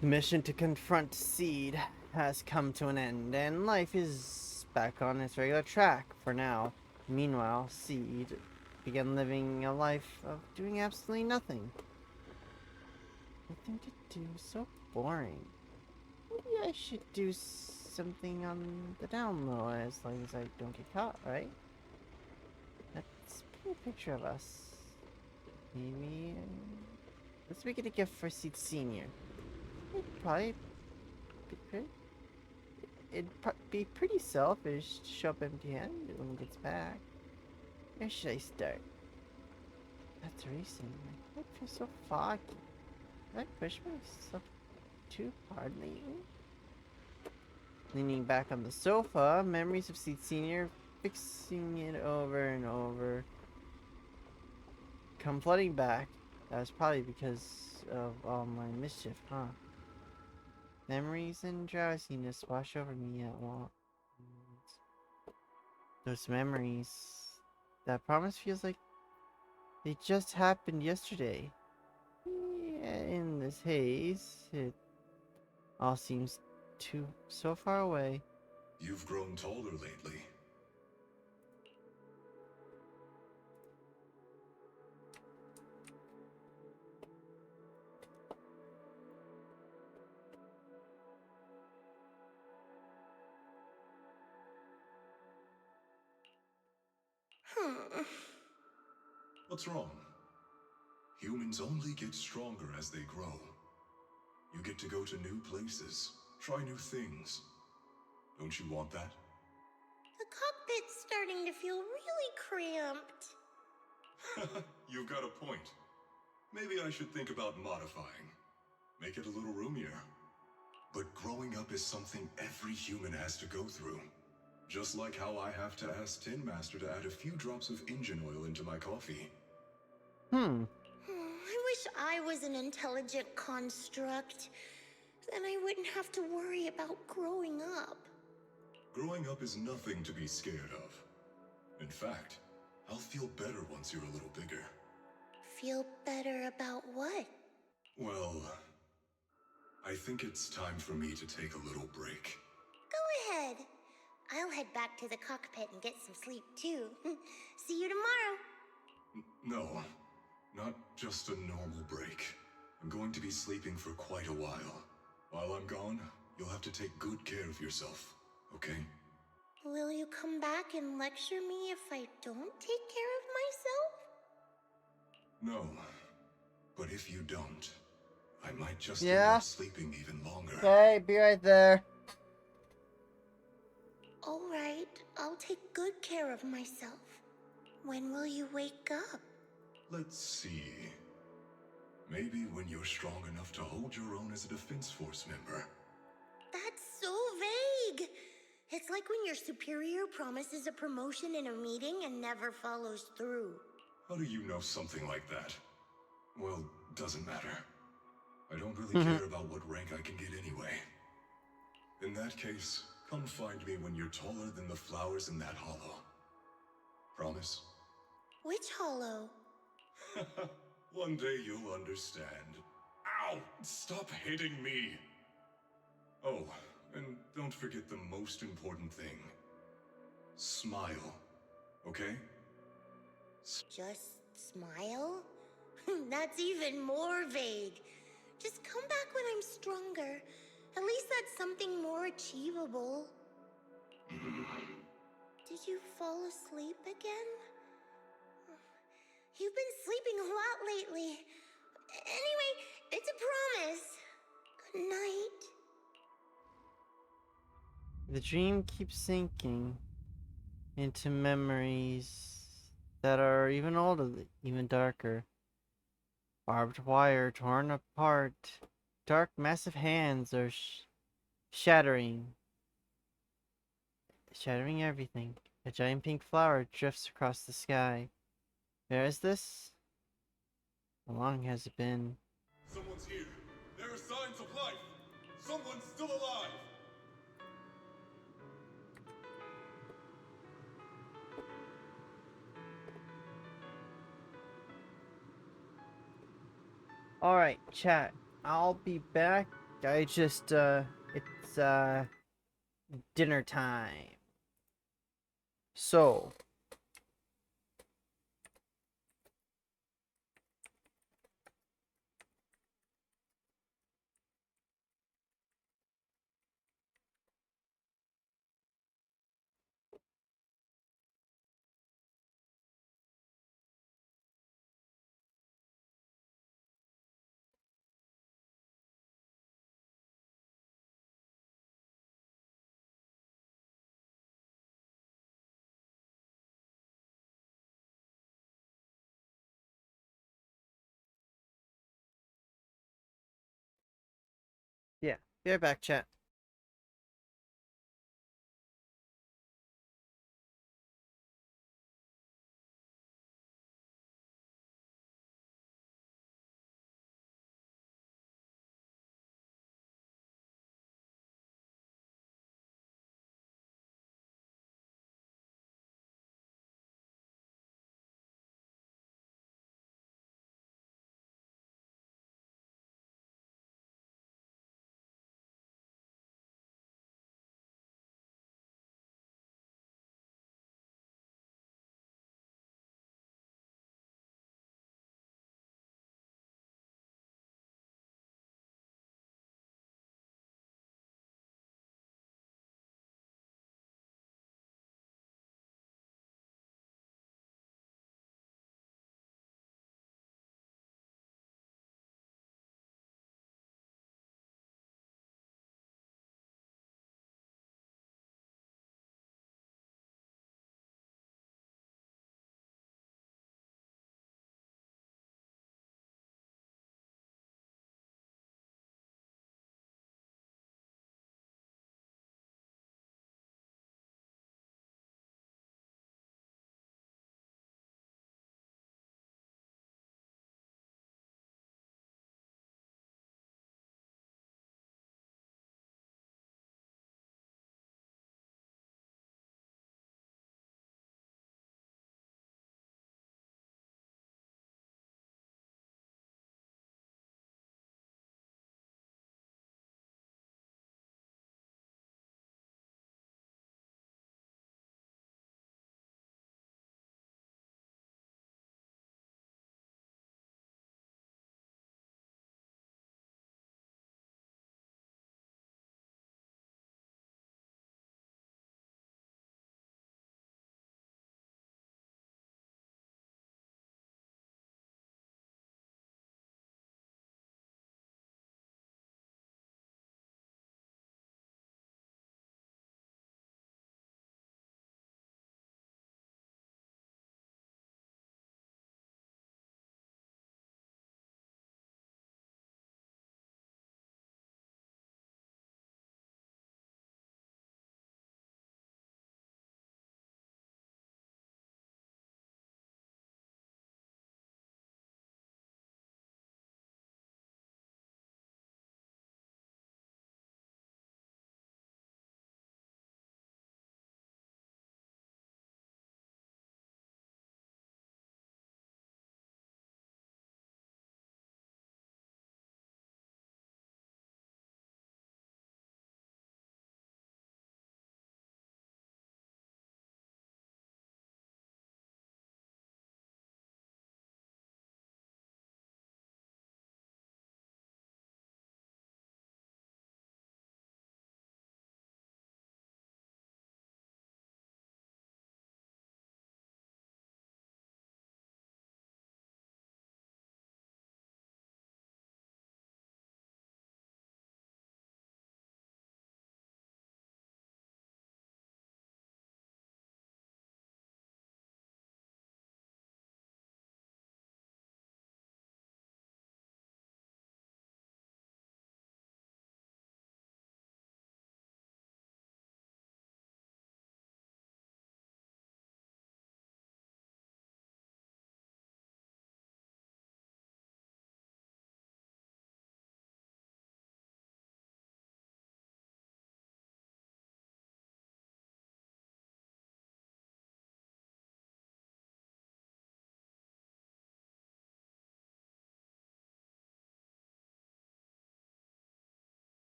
The mission to confront Seed has come to an end, and life is back on its regular track for now. Meanwhile, Seed began living a life of doing absolutely nothing. Nothing to do, so boring. Maybe I should do something on the down low as long as I don't get caught, right? Let's put a picture of us. Maybe... let's make it a gift for Seed Sr. It'd probably be pretty selfish to show up empty-handed when he gets back. Where should I start? That's racing. My head feels so foggy. Did I push myself too hard lately? Leaning back on the sofa, memories of Seed Sr. fixing it over and over come flooding back. That was probably because of all my mischief, huh? Memories and drowsiness wash over me at once. Those memories. That promise feels like they just happened yesterday. Yeah, in this haze, it all seems so far away. You've grown taller lately. What's wrong? Humans only get stronger as they grow. You get to go to new places, try new things. Don't you want that? The cockpit's starting to feel really cramped. You've got a point. Maybe I should think about modifying. Make it a little roomier. But growing up is something every human has to go through. Just like how I have to ask Tin Master to add a few drops of engine oil into my coffee. I wish I was an intelligent construct. Then I wouldn't have to worry about growing up. Growing up is nothing to be scared of. In fact, I'll feel better once you're a little bigger. Feel better about what? Well, I think it's time for me to take a little break. Go ahead. I'll head back to the cockpit and get some sleep too. See you tomorrow. No, not just a normal break. I'm going to be sleeping for quite a while. While I'm gone, you'll have to take good care of yourself, okay? Will you come back and lecture me if I don't take care of myself? No. But if you don't, I might just Yeah? end up sleeping even longer. Okay, be right there. Alright, I'll take good care of myself. When will you wake up? Let's see. Maybe when you're strong enough to hold your own as a Defense Force member. That's so vague! It's like when your superior promises a promotion in a meeting and never follows through. How do you know something like that? Well, doesn't matter. I don't really care about what rank I can get anyway. In that case, come find me when you're taller than the flowers in that hollow. Promise? Which hollow? One day you'll understand. Ow! Stop hitting me! Oh, and don't forget the most important thing. Smile. Okay? Just smile? That's even more vague. Just come back when I'm stronger. At least that's something more achievable. Did you fall asleep again? You've been sleeping a lot lately. Anyway, it's a promise. Good night. The dream keeps sinking into memories that are even older, even darker. Barbed wire torn apart. Dark, massive hands are shattering everything. A giant pink flower drifts across the sky. Where is this? How long has it been? Someone's here. There are signs of life. Someone's still alive. Alright, chat. I'll be back. I just, it's, dinner time. So, yeah, be right back, chat.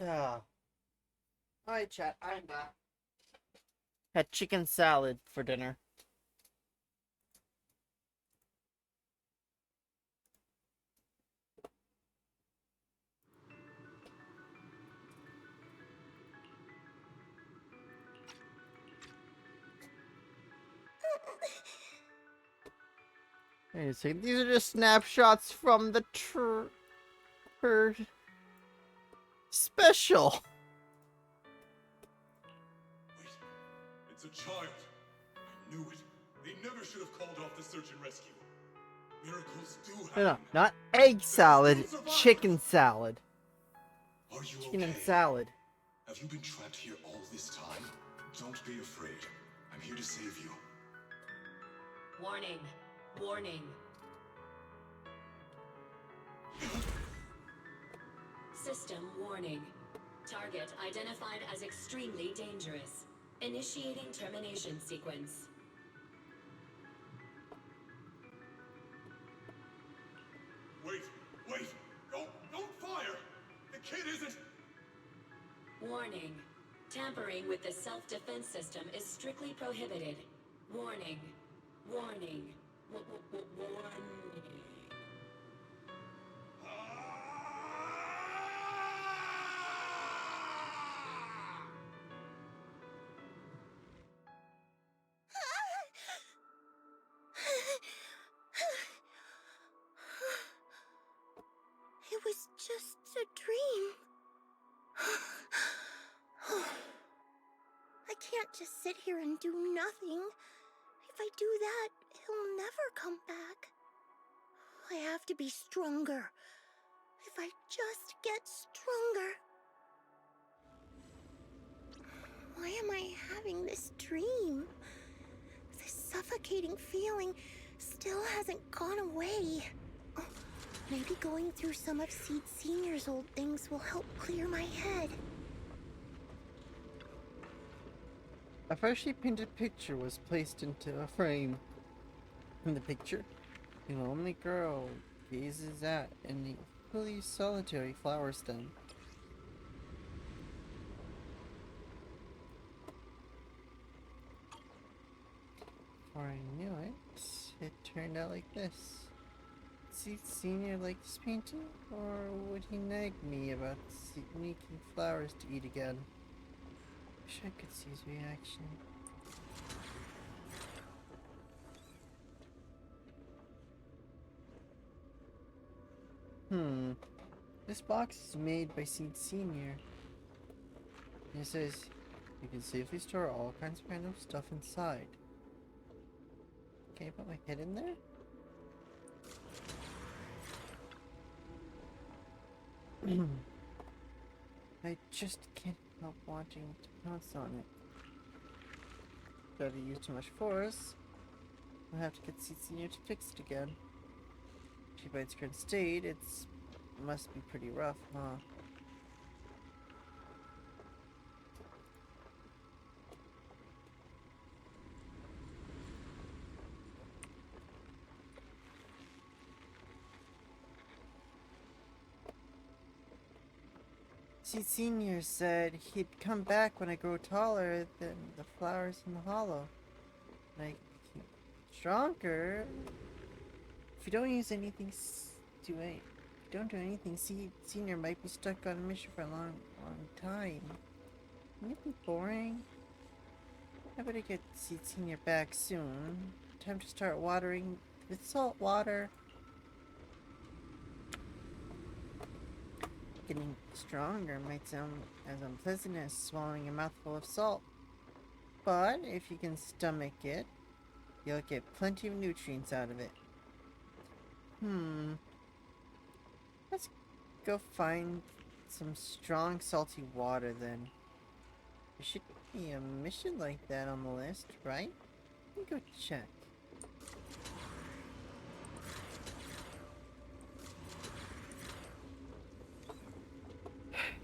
Yeah. Alright, chat, I'm back. Had chicken salad for dinner. Wait a second, these are just snapshots from the special. It's a child. I knew it. They never should have called off the search and rescue. Miracles do happen. No, not egg salad, chicken salad. Are you Chicken and okay? salad. Have you been trapped here all this time? Don't be afraid. I'm here to save you. Warning. Warning. System warning. Target identified as extremely dangerous. Initiating termination sequence. Wait! Don't fire! The kid isn't... Warning. Tampering with the self-defense system is strictly prohibited. Warning. Warning. Warning. It was just a dream. I can't just sit here and do nothing. If I do that, he'll never come back. I have to be stronger. If I just get stronger. Why am I having this dream? This suffocating feeling still hasn't gone away. Maybe going through some of Seed Senior's old things will help clear my head. A freshly painted picture was placed into a frame. In the picture, a lonely girl gazes at an equally solitary flower stem. Before I knew it, it turned out like this. Seed Senior like this painting, or would he nag me about making flowers to eat again? Wish I could see his reaction. This box is made by Seed Senior. It says you can safely store all kinds of random stuff inside. Can I put my head in there? I just can't help wanting to pounce on it. If I use too much force, I'll have to get Seed Senior to fix it again. If by its current state, it must be pretty rough, huh? Seed Senior said he'd come back when I grow taller than the flowers in the hollow. And I keep stronger. If you don't use anything, don't do anything, Seed Senior might be stuck on a mission for a long time. Wouldn't it be boring? I better get Seed Senior back soon. Time to start watering with salt water. Getting stronger might sound as unpleasant as swallowing a mouthful of salt. But if you can stomach it, you'll get plenty of nutrients out of it. Let's go find some strong salty water then. There should be a mission like that on the list, right? Let me go check.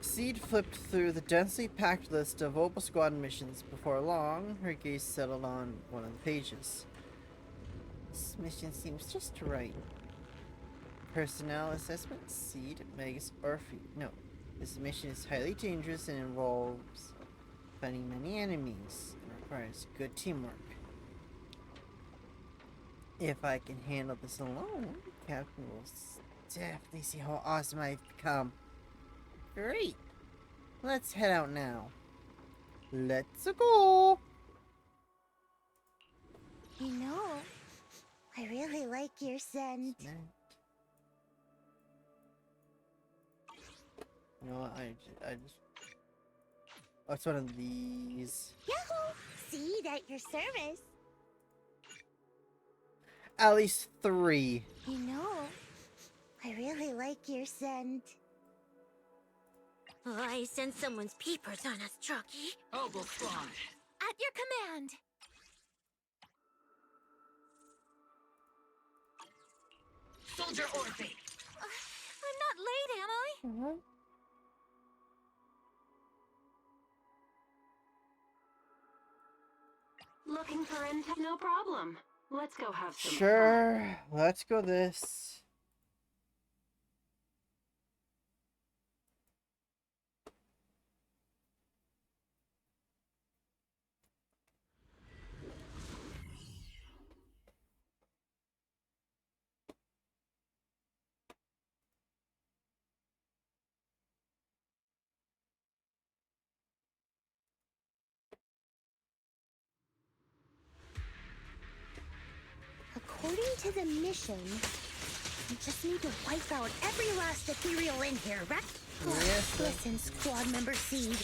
Seed flipped through the densely packed list of Opal Squad missions. Before long, her gaze settled on one of the pages. This mission seems just right. Personnel assessment, Seed, Megas, Orphe. No, This mission is highly dangerous and involves fighting many enemies and requires good teamwork. If I can handle this alone, Captain will definitely see how awesome I've become. Great! Let's head out now. Let's go! You know, I really like your scent. You know what, I just... Oh, it's one of these. Yahoo! Seed at your service. At least 3. You know, I really like your scent. I sense someone's peepers on us, Chucky. Ogle Squad. At your command. Soldier Orphe. I'm not late, am I? Looking for intel? No problem. Let's go have some Sure, let's go this. According to the mission, we just need to wipe out every last ethereal in here, right? Yes. Listen, squad member Seed.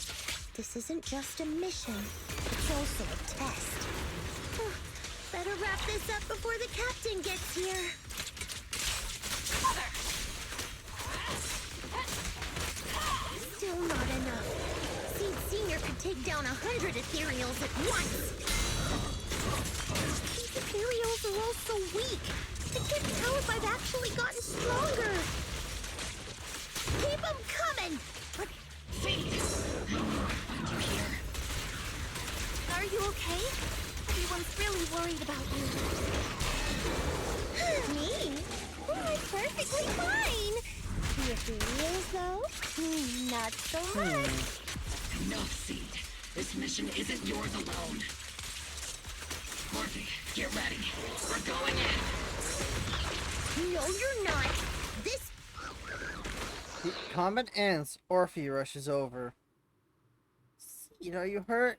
This isn't just a mission, it's also a test. Better wrap this up before the captain gets here. Still not enough. Seed Senior could take down 100 ethereals at once. These ethereals are all so weak. I can't tell if I've actually gotten stronger. Keep them coming! Are you okay? Everyone's really worried about you. Me? Oh, I'm perfectly fine. The ethereals, though? Not so much. Enough, Seed. This mission isn't yours alone. Orphe, get ready. We're going in. No, you're not. This... The combat ends. Orphe rushes over. Seed, are you hurt?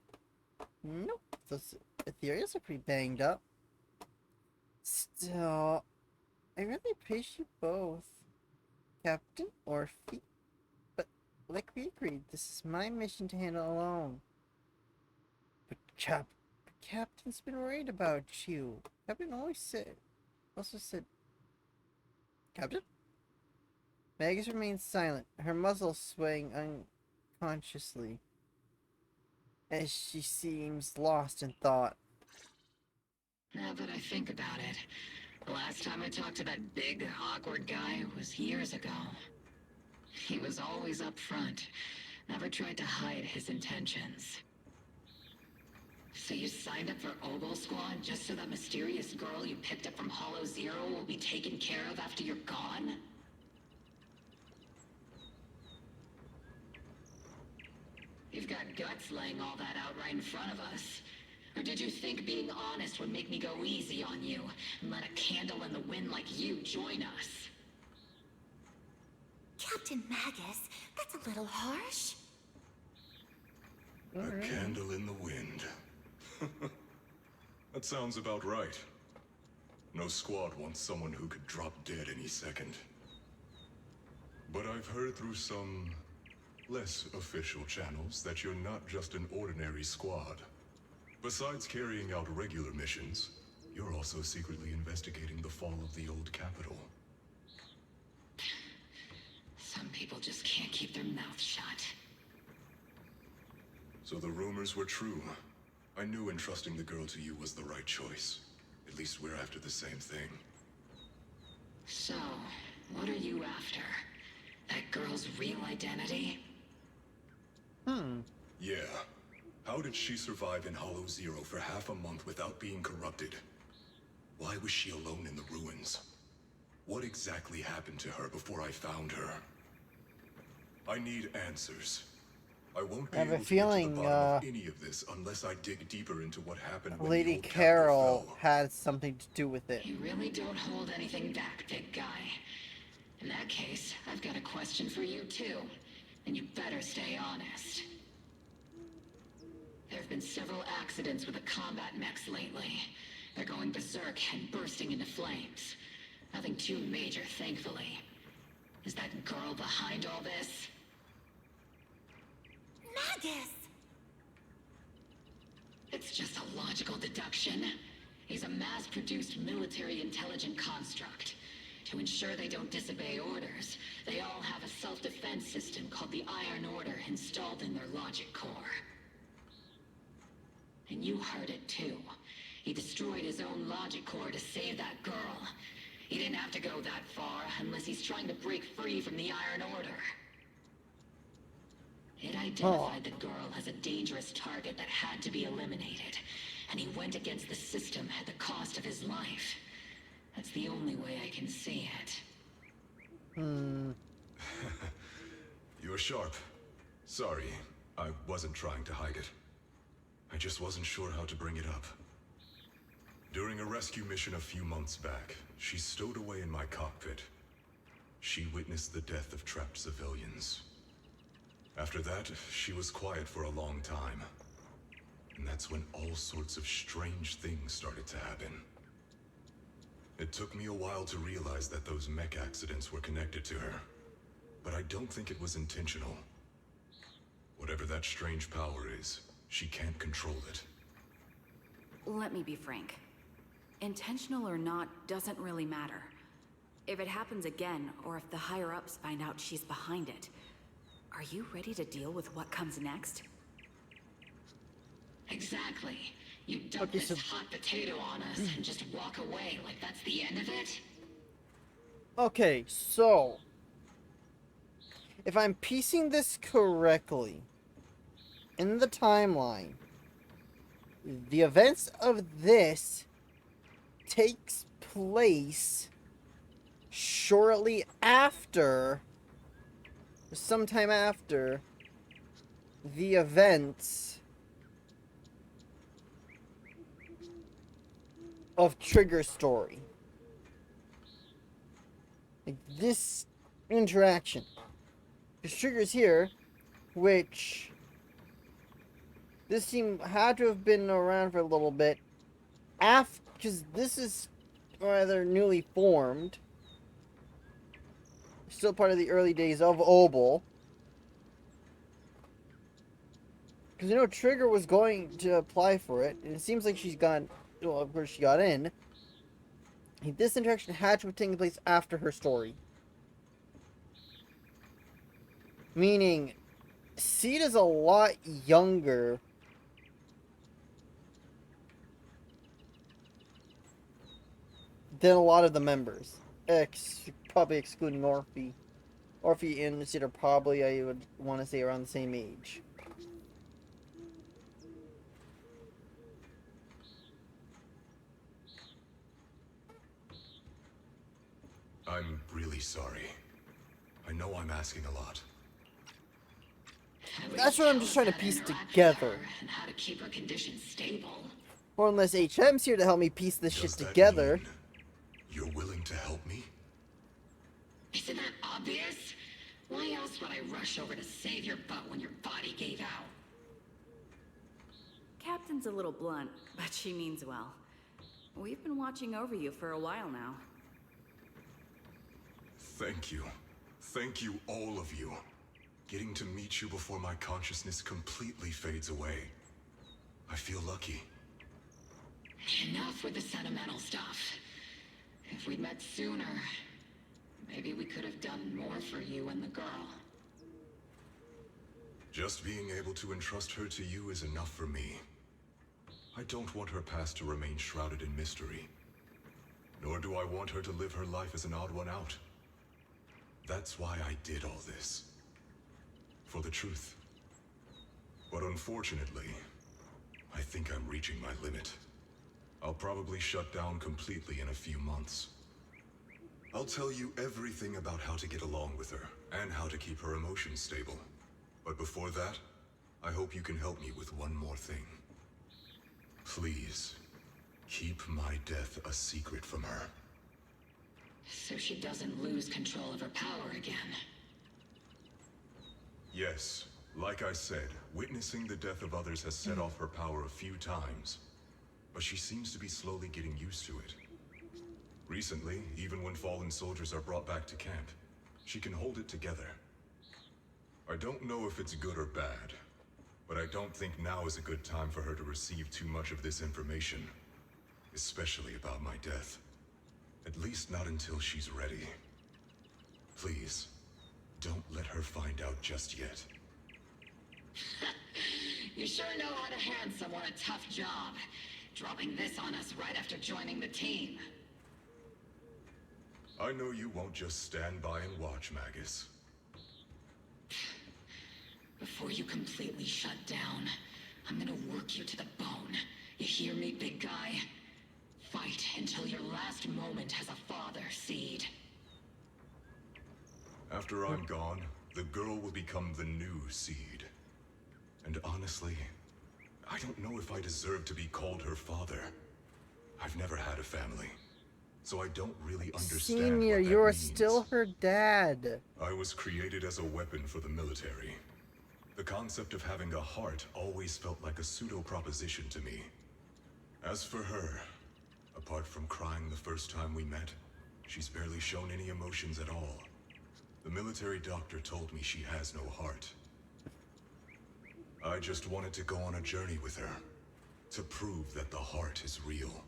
Nope. Those ethereals are pretty banged up. Still, I really appreciate you both, Captain Orphe. But like we agreed, this is my mission to handle alone. But Captain's been worried about you. Captain also said, Captain? Magus remains silent, her muzzle swaying unconsciously, as she seems lost in thought. Now that I think about it, the last time I talked to that big, awkward guy was years ago. He was always up front, never tried to hide his intentions. So you signed up for Ogle Squad just so that mysterious girl you picked up from Hollow Zero will be taken care of after you're gone? You've got guts laying all that out right in front of us. Or did you think being honest would make me go easy on you and let a candle in the wind like you join us? Captain Magus, that's a little harsh. A candle in the wind. That sounds about right. No squad wants someone who could drop dead any second. But I've heard through some less official channels that you're not just an ordinary squad. Besides carrying out regular missions, you're also secretly investigating the fall of the old capital. Some people just can't keep their mouths shut. So the rumors were true. I knew entrusting the girl to you was the right choice. At least we're after the same thing. So, what are you after? That girl's real identity? Yeah. How did she survive in Hollow Zero for half a month without being corrupted? Why was she alone in the ruins? What exactly happened to her before I found her? I need answers. I won't be I have a able to feeling, get to the bottom of any of this unless I dig deeper into what happened when Lady the old Carol capital fell. had something to do with it. You really don't hold anything back, big guy. In that case, I've got a question for you too. And you better stay honest. There have been several accidents with the combat mechs lately. They're going berserk and bursting into flames. Nothing too major, thankfully. Is that girl behind all this? Magus! It's just a logical deduction. He's a mass-produced military intelligent construct. To ensure they don't disobey orders, they all have a self-defense system called the Iron Order installed in their logic core. And you heard it too. He destroyed his own logic core to save that girl. He didn't have to go that far unless he's trying to break free from the Iron Order. It identified the girl as a dangerous target that had to be eliminated, and he went against the system at the cost of his life. That's the only way I can see it. You're sharp. Sorry, I wasn't trying to hide it. I just wasn't sure how to bring it up. During a rescue mission a few months back, she stowed away in my cockpit. She witnessed the death of trapped civilians. After that, she was quiet for a long time. And that's when all sorts of strange things started to happen. It took me a while to realize that those mech accidents were connected to her. But I don't think it was intentional. Whatever that strange power is, she can't control it. Let me be frank. Intentional or not doesn't really matter. If it happens again, or if the higher-ups find out she's behind it, are you ready to deal with what comes next? Exactly. You dump this hot potato on us and just walk away like that's the end of it? Okay, so if I'm piecing this correctly, in the timeline, the events of this takes place shortly after, sometime after, the events of Trigger's story. Like this interaction. Because Trigger's here, which this team had to have been around for a little bit after, because this is rather newly formed. Still part of the early days of Obel. Because you know Trigger was going to apply for it, and it seems like she's gone. Well, of course she got in. This interaction had to have taken place after her story. Meaning, Seed is a lot younger than a lot of the members. Probably excluding Orphe. Orphe and Seed are probably, I would want to say, around the same age. I'm really sorry. I know I'm asking a lot. That's what I'm just trying to piece together. And how to keep her condition stable. Or unless HM's here to help me piece this shit Does that together. mean you're willing to help me? Isn't that obvious? Why else would I rush over to save your butt when your body gave out? Captain's a little blunt, but she means well. We've been watching over you for a while now. Thank you. Thank you, all of you. Getting to meet you before my consciousness completely fades away. I feel lucky. Enough with the sentimental stuff. If we'd met sooner, maybe we could have done more for you and the girl. Just being able to entrust her to you is enough for me. I don't want her past to remain shrouded in mystery. Nor do I want her to live her life as an odd one out. That's why I did all this. For the truth. But unfortunately, I think I'm reaching my limit. I'll probably shut down completely in a few months. I'll tell you everything about how to get along with her, and how to keep her emotions stable. But before that, I hope you can help me with one more thing. Please, keep my death a secret from her. So she doesn't lose control of her power again. Yes, like I said, witnessing the death of others has set off her power a few times. But she seems to be slowly getting used to it. Recently, even when fallen soldiers are brought back to camp, she can hold it together. I don't know if it's good or bad, but I don't think now is a good time for her to receive too much of this information. Especially about my death. At least not until she's ready. Please, don't let her find out just yet. You sure know how to hand someone a tough job. Dropping this on us right after joining the team. I know you won't just stand by and watch, Magus. Before you completely shut down, I'm gonna work you to the bone. You hear me, big guy? Fight until your last moment has a father, Seed. After I'm gone, the girl will become the new Seed. And honestly, I don't know if I deserve to be called her father. I've never had a family, so I don't really understand Senior, what that you're means. still her dad. I was created as a weapon for the military. The concept of having a heart always felt like a pseudo-proposition to me. As for her, apart from crying the first time we met, she's barely shown any emotions at all. The military doctor told me she has no heart. I just wanted to go on a journey with her, to prove that the heart is real.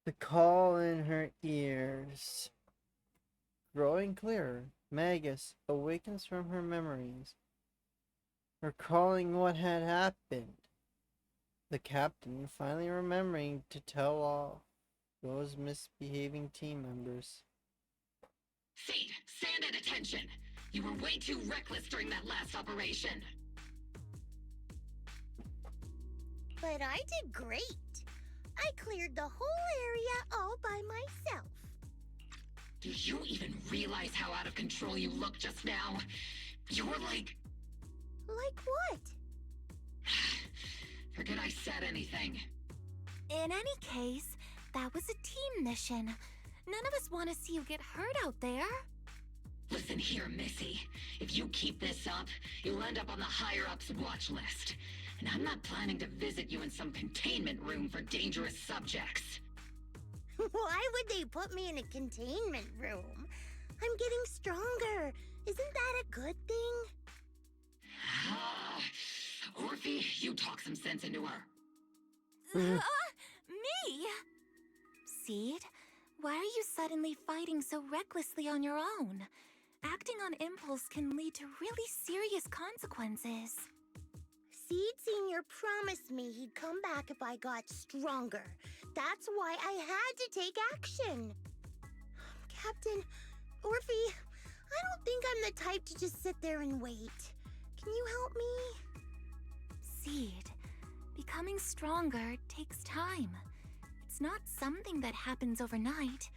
The call in her ears. Growing clearer, Magus awakens from her memories, recalling what had happened. The captain finally remembering to tell all those misbehaving team members. Seed, stand at attention! You were way too reckless during that last operation. But I did great. I cleared the whole area all by myself. Do you even realize how out of control you look just now? You were like... Like what? Forget I said anything. In any case, that was a team mission. None of us want to see you get hurt out there. Listen here, Missy. If you keep this up, you'll end up on the higher-ups watch list. And I'm not planning to visit you in some containment room for dangerous subjects. Why would they put me in a containment room? I'm getting stronger. Isn't that a good thing? Orphe, you talk some sense into her. Me? Seed, why are you suddenly fighting so recklessly on your own? Acting on impulse can lead to really serious consequences. Seed Senior promised me he'd come back if I got stronger. That's why I had to take action. Captain, Orphe, I don't think I'm the type to just sit there and wait. Can you help me? Seed, becoming stronger takes time. It's not something that happens overnight.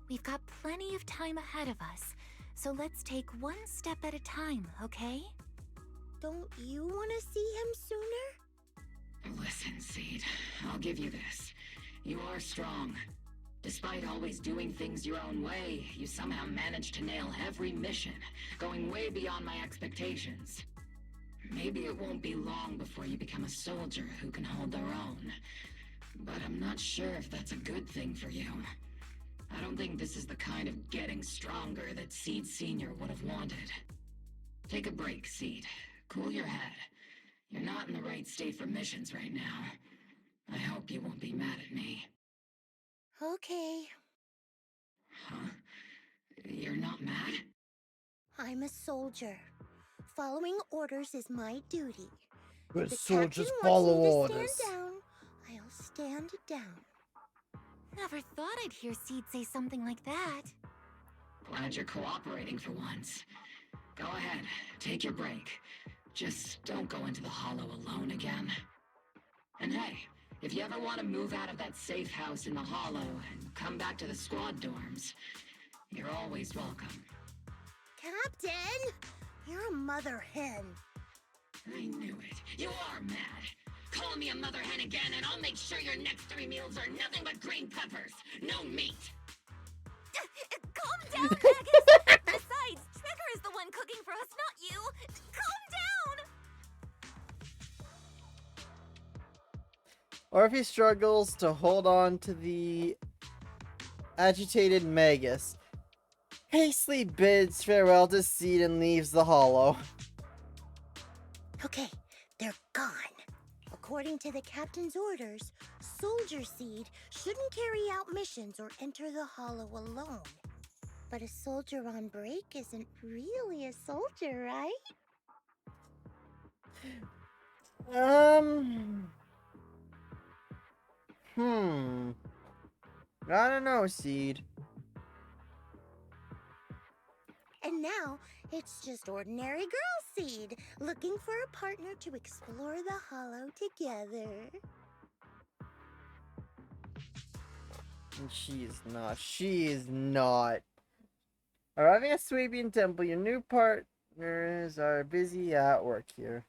We've got plenty of time ahead of us, so let's take one step at a time, okay? Don't you want to see him sooner? Listen, Seed, I'll give you this. You are strong. Despite always doing things your own way, you somehow managed to nail every mission, going way beyond my expectations. Maybe it won't be long before you become a soldier who can hold their own. But I'm not sure if that's a good thing for you. I don't think this is the kind of getting stronger that Seed Senior would have wanted. Take a break, Seed. Cool your head. You're not in the right state for missions right now. I hope you won't be mad at me. Okay. Huh? You're not mad? I'm a soldier. Following orders is my duty. Good If the soldiers captain follow wants me to orders. stand down, I'll stand down. Never thought I'd hear Seed say something like that. Glad you're cooperating for once. Go ahead, take your break. Just don't go into the hollow alone again. And hey, If you ever want to move out of that safe house in the Hollow and come back to the squad dorms, you're always welcome. Captain! You're a mother hen. I knew it. You are mad. Call me a mother hen again and I'll make sure your next 3 meals are nothing but green peppers. No meat. Calm down, Magus! Besides, Trigger is the one cooking for us, not you! Calm down! Orphe struggles to hold on to the agitated Magus. Hastily bids farewell to Seed and leaves the Hollow. Okay, they're gone. According to the captain's orders, Soldier Seed shouldn't carry out missions or enter the Hollow alone. But a soldier on break isn't really a soldier, right? I don't know, Seed. And now, it's just ordinary girl Seed, looking for a partner to explore the Hollow together. And she is not. Arriving at Swabian Temple, your new partners are busy at work here.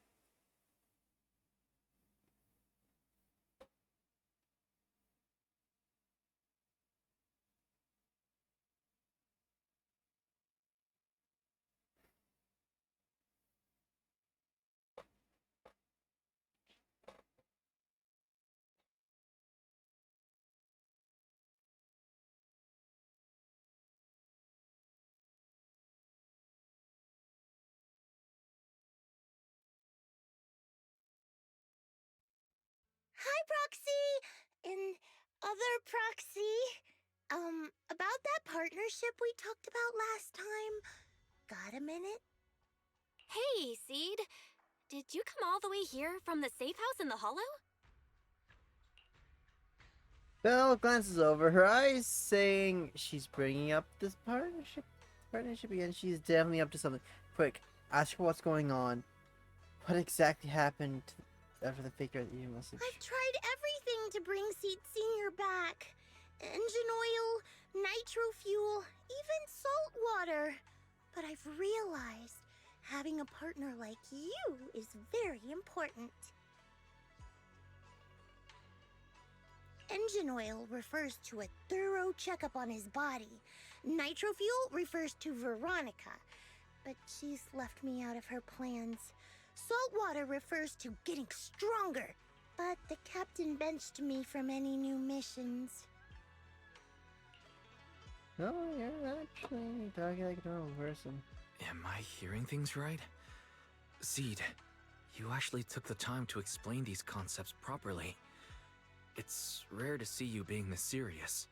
Hi, Proxy! And other Proxy. About that partnership we talked about last time. Got a minute? Hey, Seed. Did you come all the way here from the safe house in the Hollow? Belle glances over, her eyes saying she's bringing up this partnership again. She's definitely up to something. Quick, ask her what's going on. What exactly happened after the figure at the email message? I've tried everything to bring Seed Senior back. Engine oil, nitro fuel, even salt water. But I've realized having a partner like you is very important. Engine oil refers to a thorough checkup on his body. Nitro fuel refers to Veronica, but she's left me out of her plans. Salt water refers to getting stronger, but the captain benched me from any new missions. No, you're actually talking like a normal person. Am I hearing things right? Seed, you actually took the time to explain these concepts properly. It's rare to see you being this serious.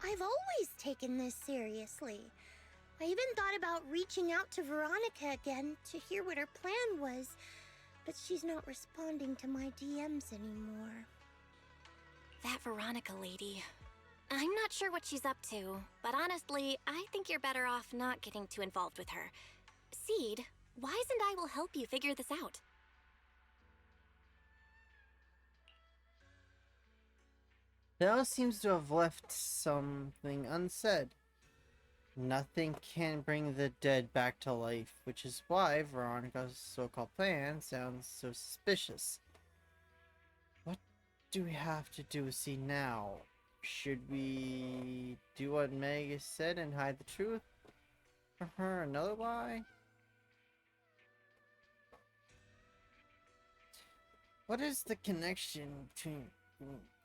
I've always taken this seriously. I even thought about reaching out to Veronica again to hear what her plan was, but she's not responding to my DMs anymore. That Veronica lady. I'm not sure what she's up to, but honestly, I think you're better off not getting too involved with her. Seed, Wise and I will help you figure this out. Belle seems to have left something unsaid. Nothing can bring the dead back to life, which is why Veronica's so-called plan sounds so suspicious. What do we have to do, see now? Should we do what Meg said and hide the truth from her another lie? What is the connection between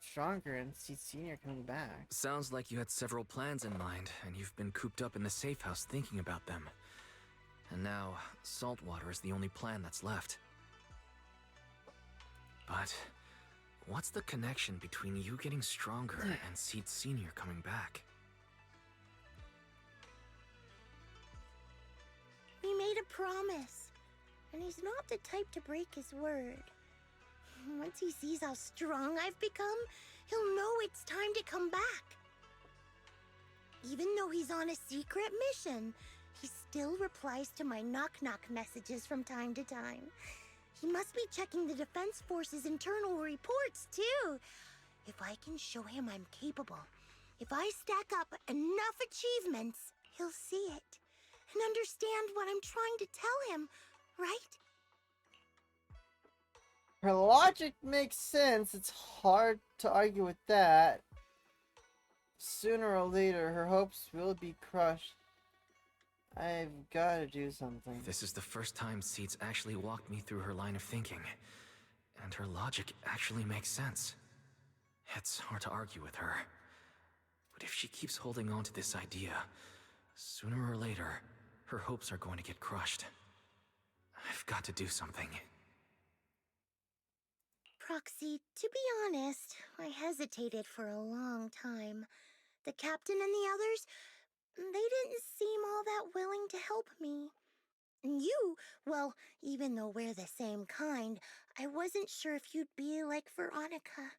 Stronger and Seed Senior coming back? Sounds like you had several plans in mind, and you've been cooped up in the safe house thinking about them. And now, saltwater is the only plan that's left. But what's the connection between you getting stronger and Seed Senior coming back? We made a promise, and he's not the type to break his word. Once he sees how strong I've become, he'll know it's time to come back. Even though he's on a secret mission, he still replies to my knock-knock messages from time to time. He must be checking the Defense Force's internal reports, too. If I can show him I'm capable, if I stack up enough achievements, he'll see it and understand what I'm trying to tell him, right? Her logic makes sense. It's hard to argue with that. Sooner or later, her hopes will be crushed. I've got to do something. This is the first time Seeds actually walked me through her line of thinking, and her logic actually makes sense. It's hard to argue with her. But if she keeps holding on to this idea, sooner or later, her hopes are going to get crushed. I've got to do something. Proxy, to be honest, I hesitated for a long time. The captain and the others, they didn't seem all that willing to help me. And you, well, even though we're the same kind, I wasn't sure if you'd be like Veronica.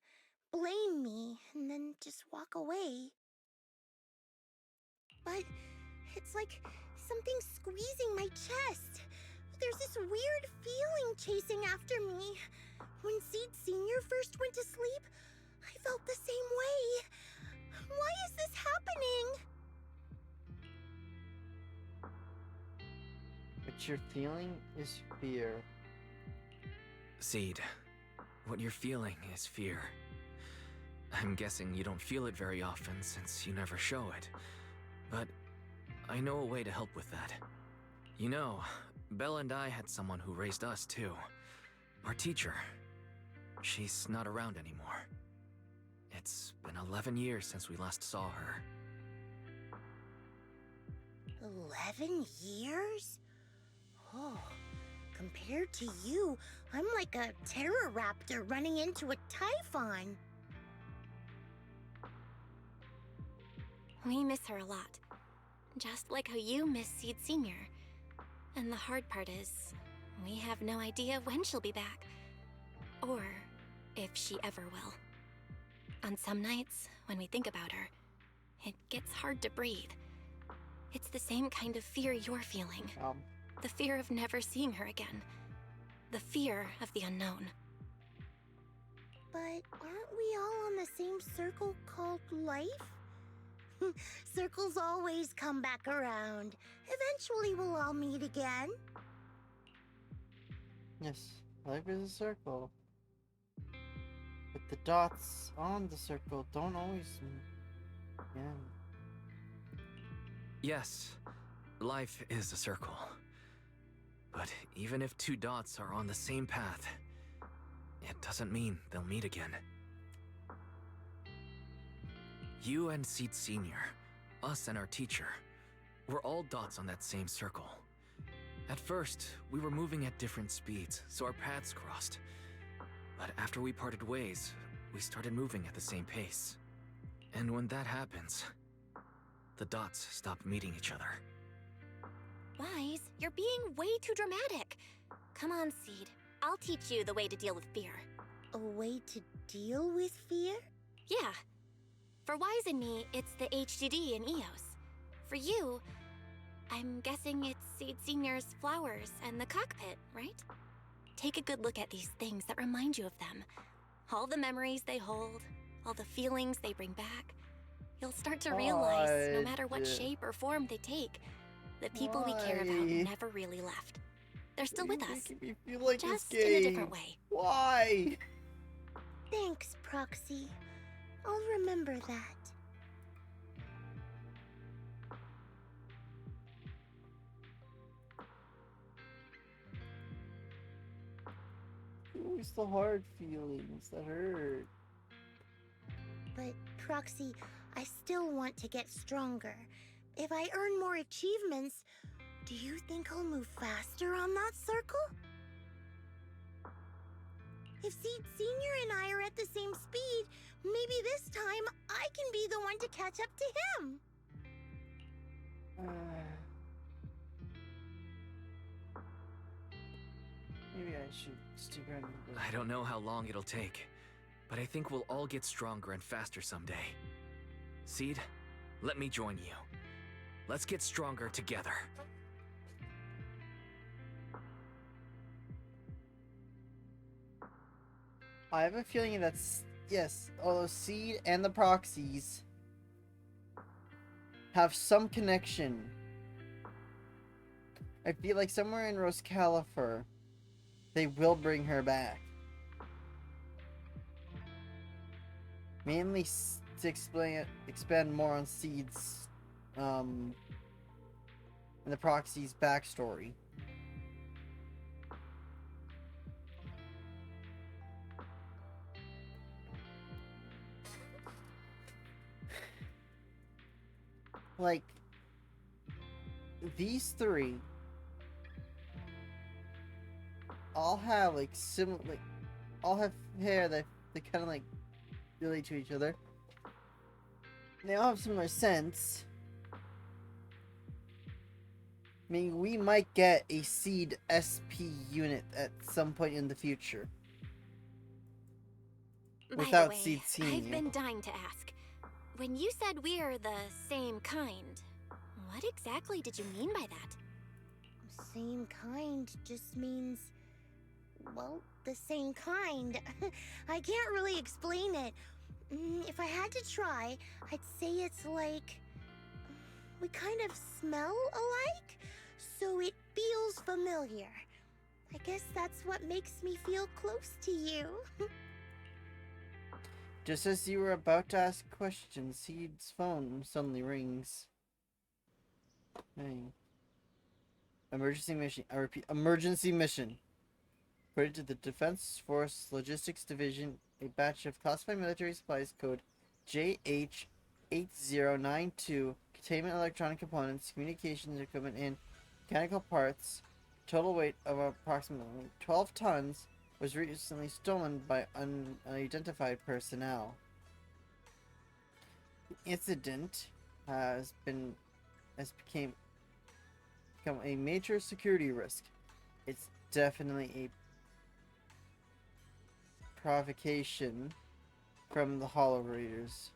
Blame me, and then just walk away. But it's like something squeezing my chest. There's this weird feeling chasing after me. When Seed Sr. first went to sleep, I felt the same way. Why is this happening? What you're feeling is fear. Seed, what you're feeling is fear. I'm guessing you don't feel it very often since you never show it. But I know a way to help with that. You know, Belle and I had someone who raised us too. Our teacher. She's not around anymore. It's been 11 years since we last saw her. 11 years? Oh, compared to you, I'm like a Terroraptor running into a Typhon. We miss her a lot. Just like how you miss Seed Sr. And the hard part is, we have no idea when she'll be back. Or if she ever will. On some nights, when we think about her, it gets hard to breathe. It's the same kind of fear you're feeling. The fear of never seeing her again. The fear of the unknown. But aren't we all on the same circle called life? Circles always come back around. Eventually we'll all meet again. Yes, life is a circle. But the dots on the circle don't always Yes, life is a circle. But even if two dots are on the same path, it doesn't mean they'll meet again. You and Seed Sr., us and our teacher, we're all dots on that same circle. At first, we were moving at different speeds, so our paths crossed. But after we parted ways, we started moving at the same pace. And when that happens, the dots stop meeting each other. Wise, you're being way too dramatic. Come on, Seed. I'll teach you the way to deal with fear. A way to deal with fear? Yeah. For Wise and me, it's the HDD and EOS. For you, I'm guessing it's Seed Sr.'s flowers and the cockpit, right? Take a good look at these things that remind you of them. All the memories they hold, all the feelings they bring back. You'll start to realize, no matter what shape or form they take, the people we care about never really left. They're still with us. Me feel like just this in a game. different way. Why? Thanks, Proxy. I'll remember that. Always the hard feelings that hurt. But, Proxy, I still want to get stronger. If I earn more achievements, do you think I'll move faster on that circle? If Seed Sr. and I are at the same speed, maybe this time I can be the one to catch up to him. Maybe I should stick around. I don't know how long it'll take, but I think we'll all get stronger and faster someday. Seed, let me join you. Let's get stronger together. I have a feeling that's, yes, although Seed and the proxies have some connection. I feel like somewhere in Roscalifer, they will bring her back. Mainly to expand more on Seed's, and the proxy's backstory. Like, these three all have like similar, like, all have hair that they kind of like relate to each other. They all have similar scents. I mean, we might get a Seed SP unit at some point in the future. By Without the way, Seed seeing I've you. been dying to ask. When you said we're the same kind, what exactly did you mean by that? Same kind just means, well, the same kind. I can't really explain it. If I had to try, I'd say it's like we kind of smell alike, so it feels familiar. I guess that's what makes me feel close to you. Just as you were about to ask questions, Seed's phone suddenly rings. Hey. Emergency mission. I repeat, emergency mission. According to the Defense Force Logistics Division, a batch of classified military supplies code JH8092, containment electronic components, communications equipment, and mechanical parts, total weight of approximately 12 tons, was recently stolen by unidentified personnel. The incident has become a major security risk. It's definitely a provocation from the Hollow Raiders.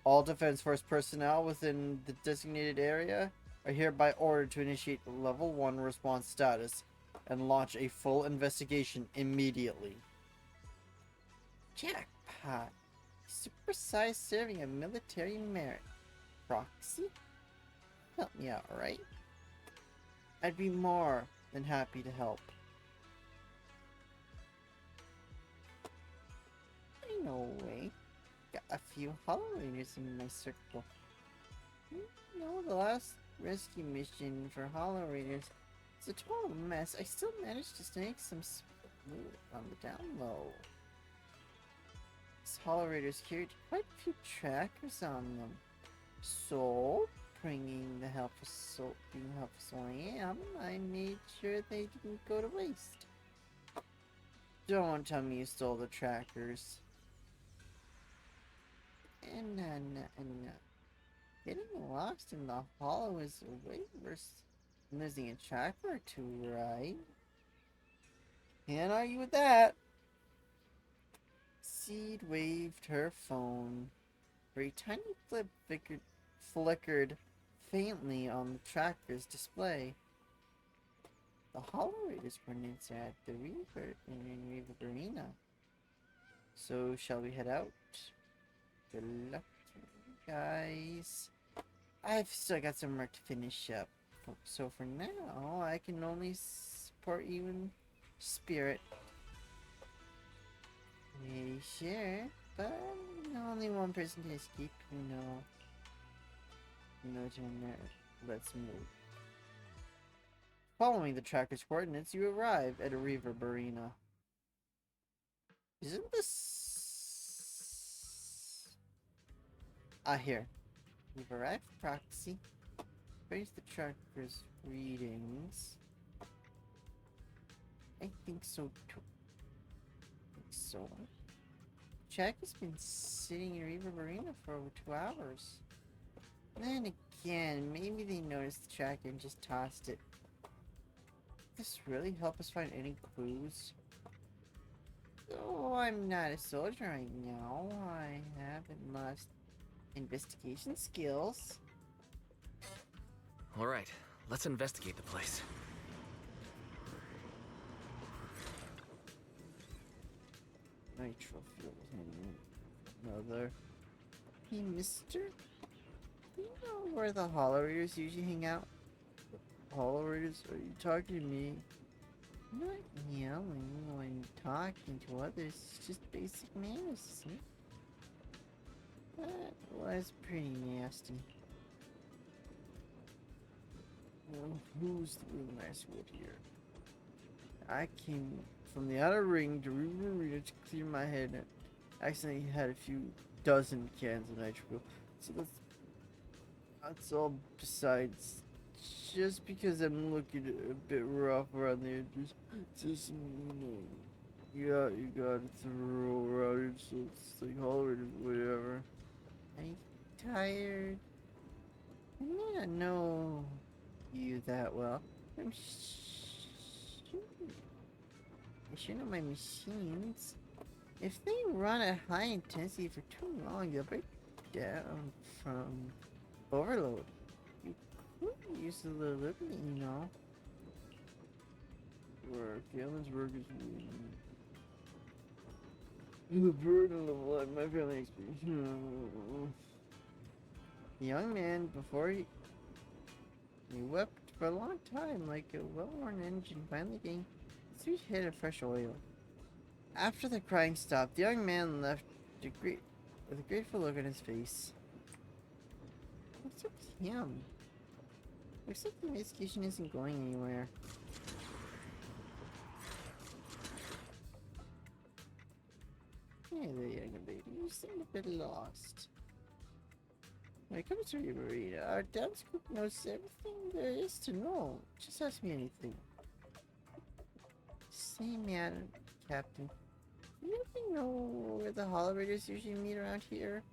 All Defense Force personnel within the designated area are hereby ordered to initiate Level 1 response status and launch a full investigation immediately. Jackpot. Supersized serving a military merit. Proxy? Help me out, alright? I'd be more than happy to help. No way. Got a few Hollow Raiders in my circle. No, the last rescue mission for Hollow Raiders, it's a total mess. I still managed to snake some smooth on the down low. These Hollow Raiders carried quite a few trackers on them. So, being helpful soul I am, I made sure they didn't go to waste. Don't tell me you stole the trackers. And getting lost in the hollow is way worse than losing a tracker or two, right? Can't argue with that. Seed waved her phone. Her tiny flip flickered faintly on the tracker's display. The Hollow Raiders were at the Reaver in Reaver Arena. So shall we head out? Good luck, guys. I've still got some work to finish up. So for now, I can only support you in spirit. Yeah, sure, but only one person can escape, you know. No turn there. Let's move. Following the tracker's coordinates, you arrive at a Reaver Arena. Isn't this... here. We've arrived, Proxy. Where's the tracker's readings? I think so too. Jack has been sitting in Reaver Arena for over 2 hours. Then again, maybe they noticed the tracker and just tossed it. Does this really help us find any clues? Though I'm not a soldier right now, I haven't lost investigation skills. Alright, let's investigate the place. neutral field. Another. Hey, mister? Do you know where the Hollow Raiders usually hang out? Hollow Raiders? Are you talking to me? I'm not yelling when talking to others. It's just basic manners, see? That was pretty nasty. Well, who's the real nice wood here? I came from the outer ring to Ruby Arena to clear my head and accidentally had a few dozen cans of nitro. So that's all besides. Just because I'm looking a bit rough around the edges, just you gotta throw around it so it's like hollered or whatever. Are you tired? I may not know you that well. I should know my machines. If they run at high intensity for too long, they'll break down from overload. You could use a little liberty, you know. Work, Galen's work is the burden of life, my family experience. The young man, before he wept for a long time, like a well-worn engine finally getting a sweet hit of fresh oil. After the crying stopped, the young man left with a grateful look on his face. What's up with him? Looks like the investigation isn't going anywhere. Hey there, young lady. You seem a bit lost. When it comes to you, Marina, our dance group knows everything there is to know. Just ask me anything. Say, man, Captain. Do you ever know where the Hollow Raiders usually meet around here?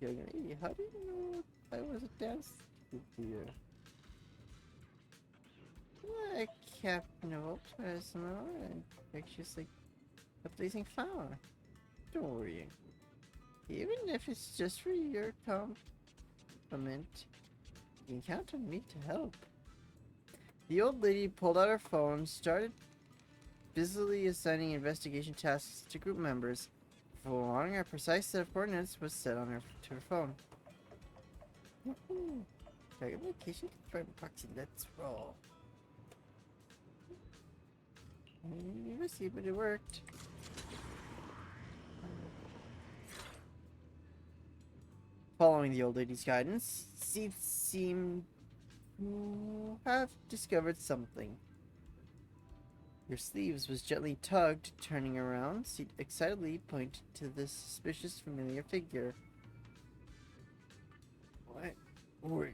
Young lady, how do you know I was a dance group here? Captain of Ops, and pictures like a blazing flower. Don't worry. Even if it's just for your compliment, you can count on me to help. The old lady pulled out her phone, started busily assigning investigation tasks to group members. For long, a precise set of coordinates was set on her phone. Target location confirmed, proxy. Let's roll. You see, but it worked. Following the old lady's guidance, Steve seemed to have discovered something. Your sleeves was gently tugged, turning around. She excitedly pointed to this suspicious familiar figure. What?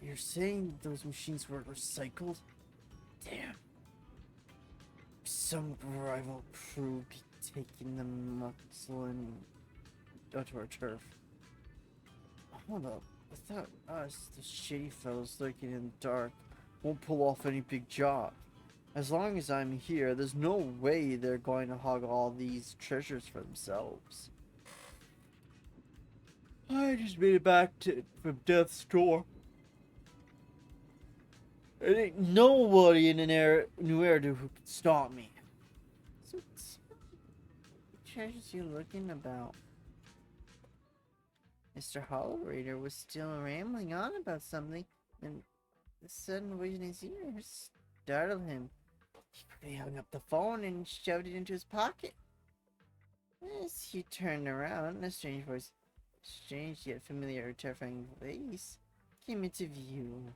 You're saying those machines were recycled? Damn. Some rival crew be taking the muscle and onto our turf. Hold up. Without us, the shady fellows lurking in the dark won't pull off any big job. As long as I'm here, there's no way they're going to hog all these treasures for themselves. I just made it back from Death's door. There ain't nobody in New Eridu who can stop me. So what treasures you looking about? Mr. Hollow Raider was still rambling on about something, and the sudden voice in his ear startled him. He quickly hung up the phone and shoved it into his pocket. As he turned around, a strange voice, strange yet familiar, terrifying voice, came into view.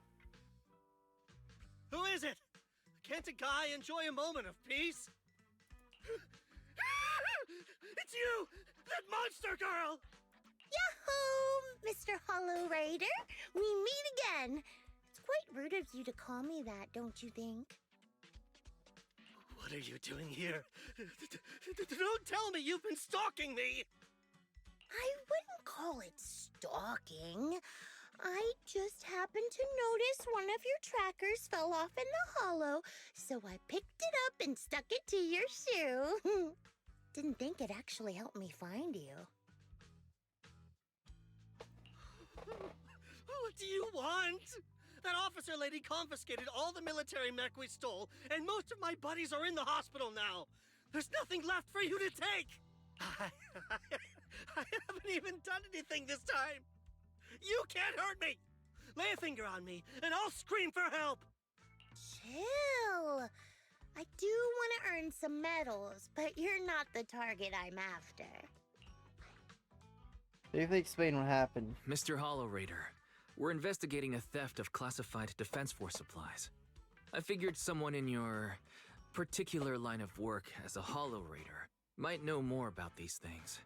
Who is it? Can't a guy enjoy a moment of peace? It's you! That monster girl! Yahoo! Mr. Hollow Raider! We meet again! It's quite rude of you to call me that, don't you think? What are you doing here? Don't tell me you've been stalking me! I wouldn't call it stalking. I just happened to notice one of your trackers fell off in the hollow, so I picked it up and stuck it to your shoe. Didn't think it actually helped me find you. What do you want? That officer lady confiscated all the military mech we stole, and most of my buddies are in the hospital now. There's nothing left for you to take! I haven't even done anything this time! You can't hurt me! Lay a finger on me, and I'll scream for help! Chill. I do want to earn some medals, but you're not the target I'm after. Briefly explain what happened. Mr. Hollow Raider, we're investigating a theft of classified Defense Force supplies. I figured someone in your particular line of work as a Hollow Raider might know more about these things.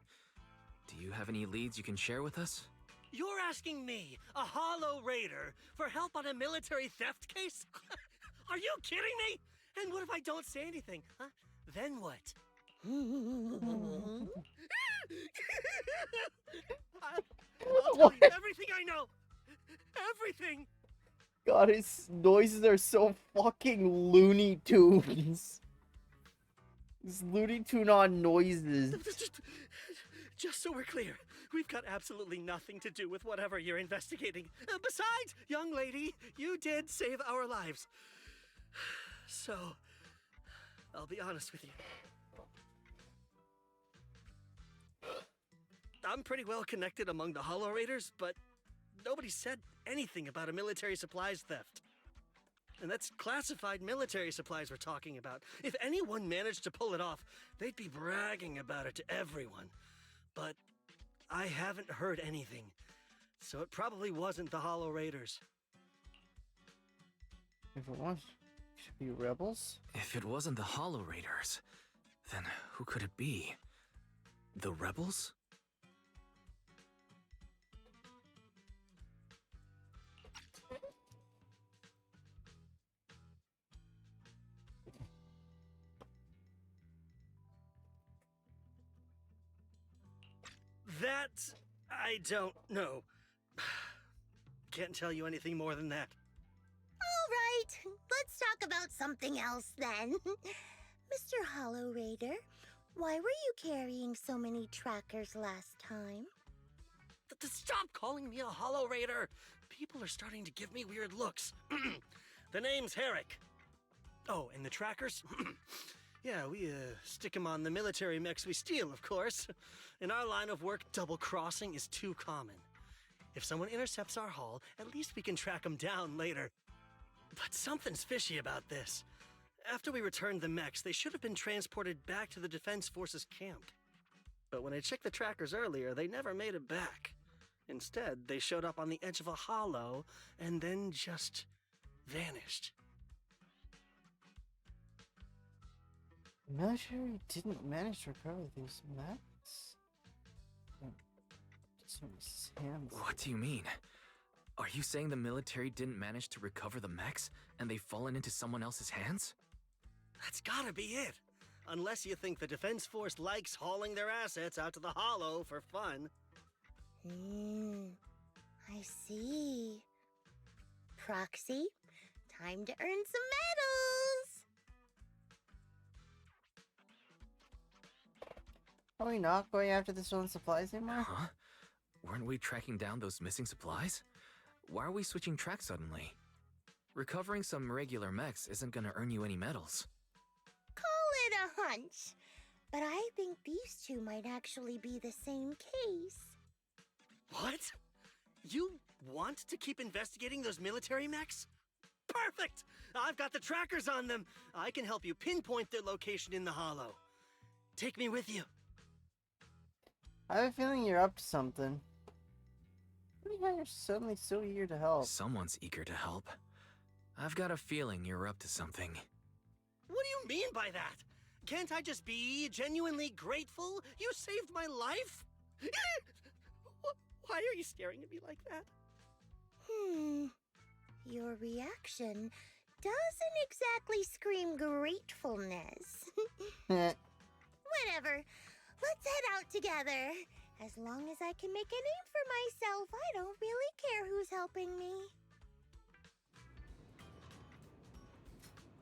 Do you have any leads you can share with us? You're asking me, a Hollow Raider, for help on a military theft case? Are you kidding me? And what if I don't say anything? Huh? Then what? I'll tell you everything I know. Everything. God, his noises are so fucking Looney Tunes. These Looney Tune on noises. Just so we're clear, we've got absolutely nothing to do with whatever you're investigating. Besides, young lady, you did save our lives. So, I'll be honest with you. I'm pretty well connected among the Hollow Raiders, but nobody said anything about a military supplies theft. And that's classified military supplies we're talking about. If anyone managed to pull it off, they'd be bragging about it to everyone. But I haven't heard anything, so it probably wasn't the Hollow Raiders. If it was, it should be rebels? If it wasn't the Hollow Raiders, then who could it be? The rebels? That I don't know. Can't tell you anything more than that. All right, let's talk about something else then. Mr. Hollow Raider, why were you carrying so many trackers last time? Stop calling me a Hollow Raider! People are starting to give me weird looks. The name's Herrick. Oh, and the trackers? Yeah, we stick them on the military mechs we steal, of course. In our line of work, double-crossing is too common. If someone intercepts our haul, at least we can track them down later. But something's fishy about this. After we returned the mechs, they should have been transported back to the Defense Forces camp. But when I checked the trackers earlier, they never made it back. Instead, they showed up on the edge of a hollow and then just vanished. The military didn't manage to recover these mechs? What do you mean? Are you saying the military didn't manage to recover the mechs and they've fallen into someone else's hands? That's gotta be it. Unless you think the Defense Force likes hauling their assets out to the hollow for fun. I see. Proxy, time to earn some medals! Are we not going after the stolen supplies anymore? Huh? Weren't we tracking down those missing supplies? Why are we switching tracks suddenly? Recovering some regular mechs isn't gonna earn you any medals. Call it a hunch. But I think these two might actually be the same case. What? You want to keep investigating those military mechs? Perfect! I've got the trackers on them. I can help you pinpoint their location in the hollow. Take me with you. I have a feeling you're up to something. Why you're suddenly so eager to help? Someone's eager to help. I've got a feeling you're up to something. What do you mean by that? Can't I just be genuinely grateful? You saved my life? Why are you staring at me like that? Your reaction doesn't exactly scream gratefulness. Whatever. Let's head out together. As long as I can make a name for myself, I don't really care who's helping me.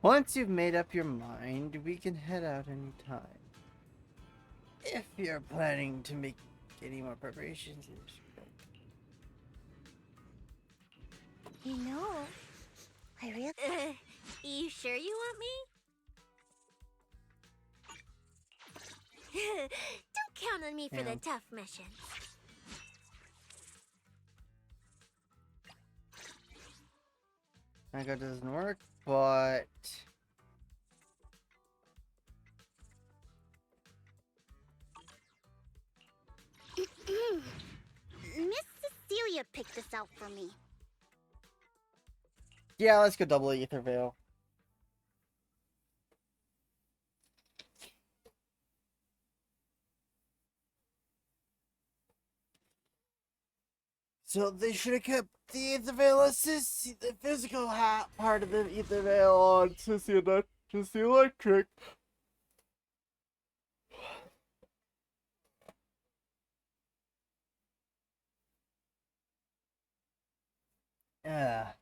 Once you've made up your mind, we can head out anytime. If you're planning to make any more preparations. You know, I really... You sure you want me? Don't count on me for Yeah. the tough missions. I got doesn't work, but Miss Cecilia picked this out for me. yeah, let's go double Ether Veil. So they should have kept the Ether Veil assist, the physical part of the Ether Veil on just the electric. Yeah.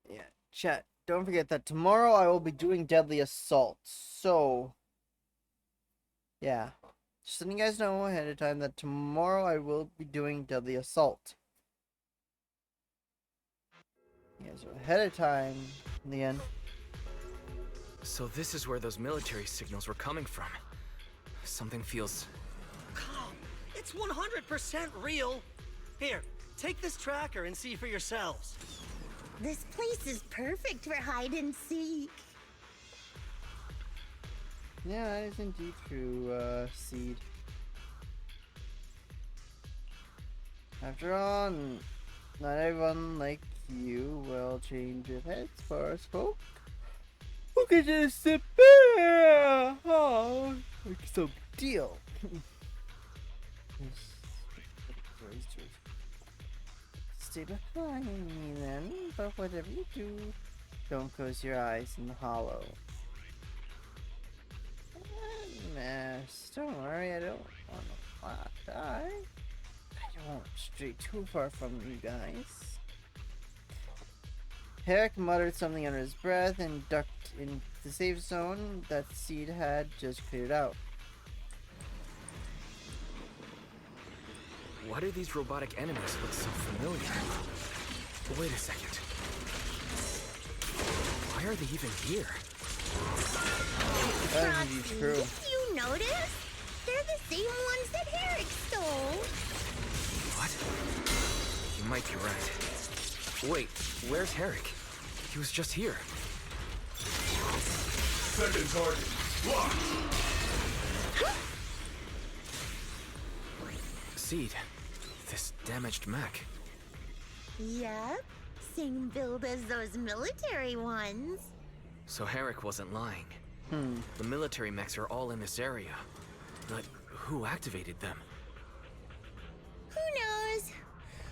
Yeah, chat. Don't forget that tomorrow I will be doing Deadly Assault. So, yeah. Just letting you guys know ahead of time that tomorrow I will be doing Deadly Assault. Yeah, so ahead of time, in the end. So this is where those military signals were coming from. Something feels... Calm. It's 100% real. Here, take this tracker and see for yourselves. This place is perfect for hide and seek. Yeah, that is indeed true, Seed. After all, not everyone like you will change your heads for us folk. Who can just sit there? Oh, like some deal. Stay behind me then, but whatever you do, don't close your eyes in the hollow. Mess, don't worry, I don't want to die. I don't stray too far from you guys. Herrick muttered something under his breath and ducked into the safe zone that Seed had just cleared out. Why do these robotic enemies look so familiar? Wait a second. Why are they even here? That is true. Did you notice? They're the same ones that Herrick stole. What? You might be right. Wait, where's Herrick? He was just here. Second target. Locked. Seed. This damaged mech. Yep, same build as those military ones. So Herrick wasn't lying. The military mechs are all in this area. But who activated them? Who knows?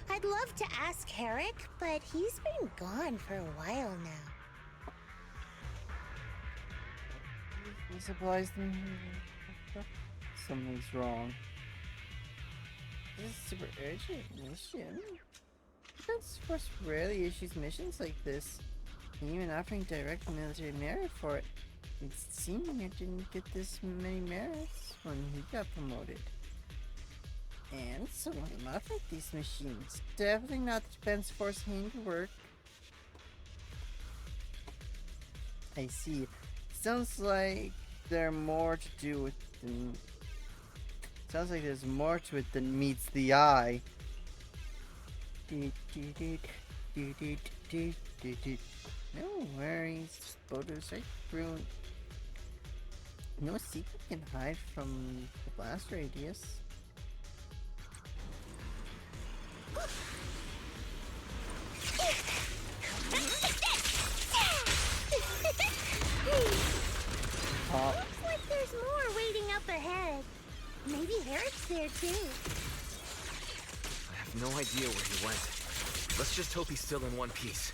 I'd love to ask Herrick, but he's been gone for a while now. He supplies them. Something's wrong. This is super urgent mission. Defense Force rarely issues missions like this. And even offering direct military merit for it. It's Senior didn't get this many merits when he got promoted. And so I'm not like these machines. Definitely not the Defense Force handiwork. I see. Sounds like there's more to do with than... Sounds like there's more to it than meets the eye. No worries. Photos right through. No secret can hide from the blast radius. Looks like there's more waiting up ahead. Maybe Herrick's there too. I have no idea where he went. Let's just hope he's still in one piece.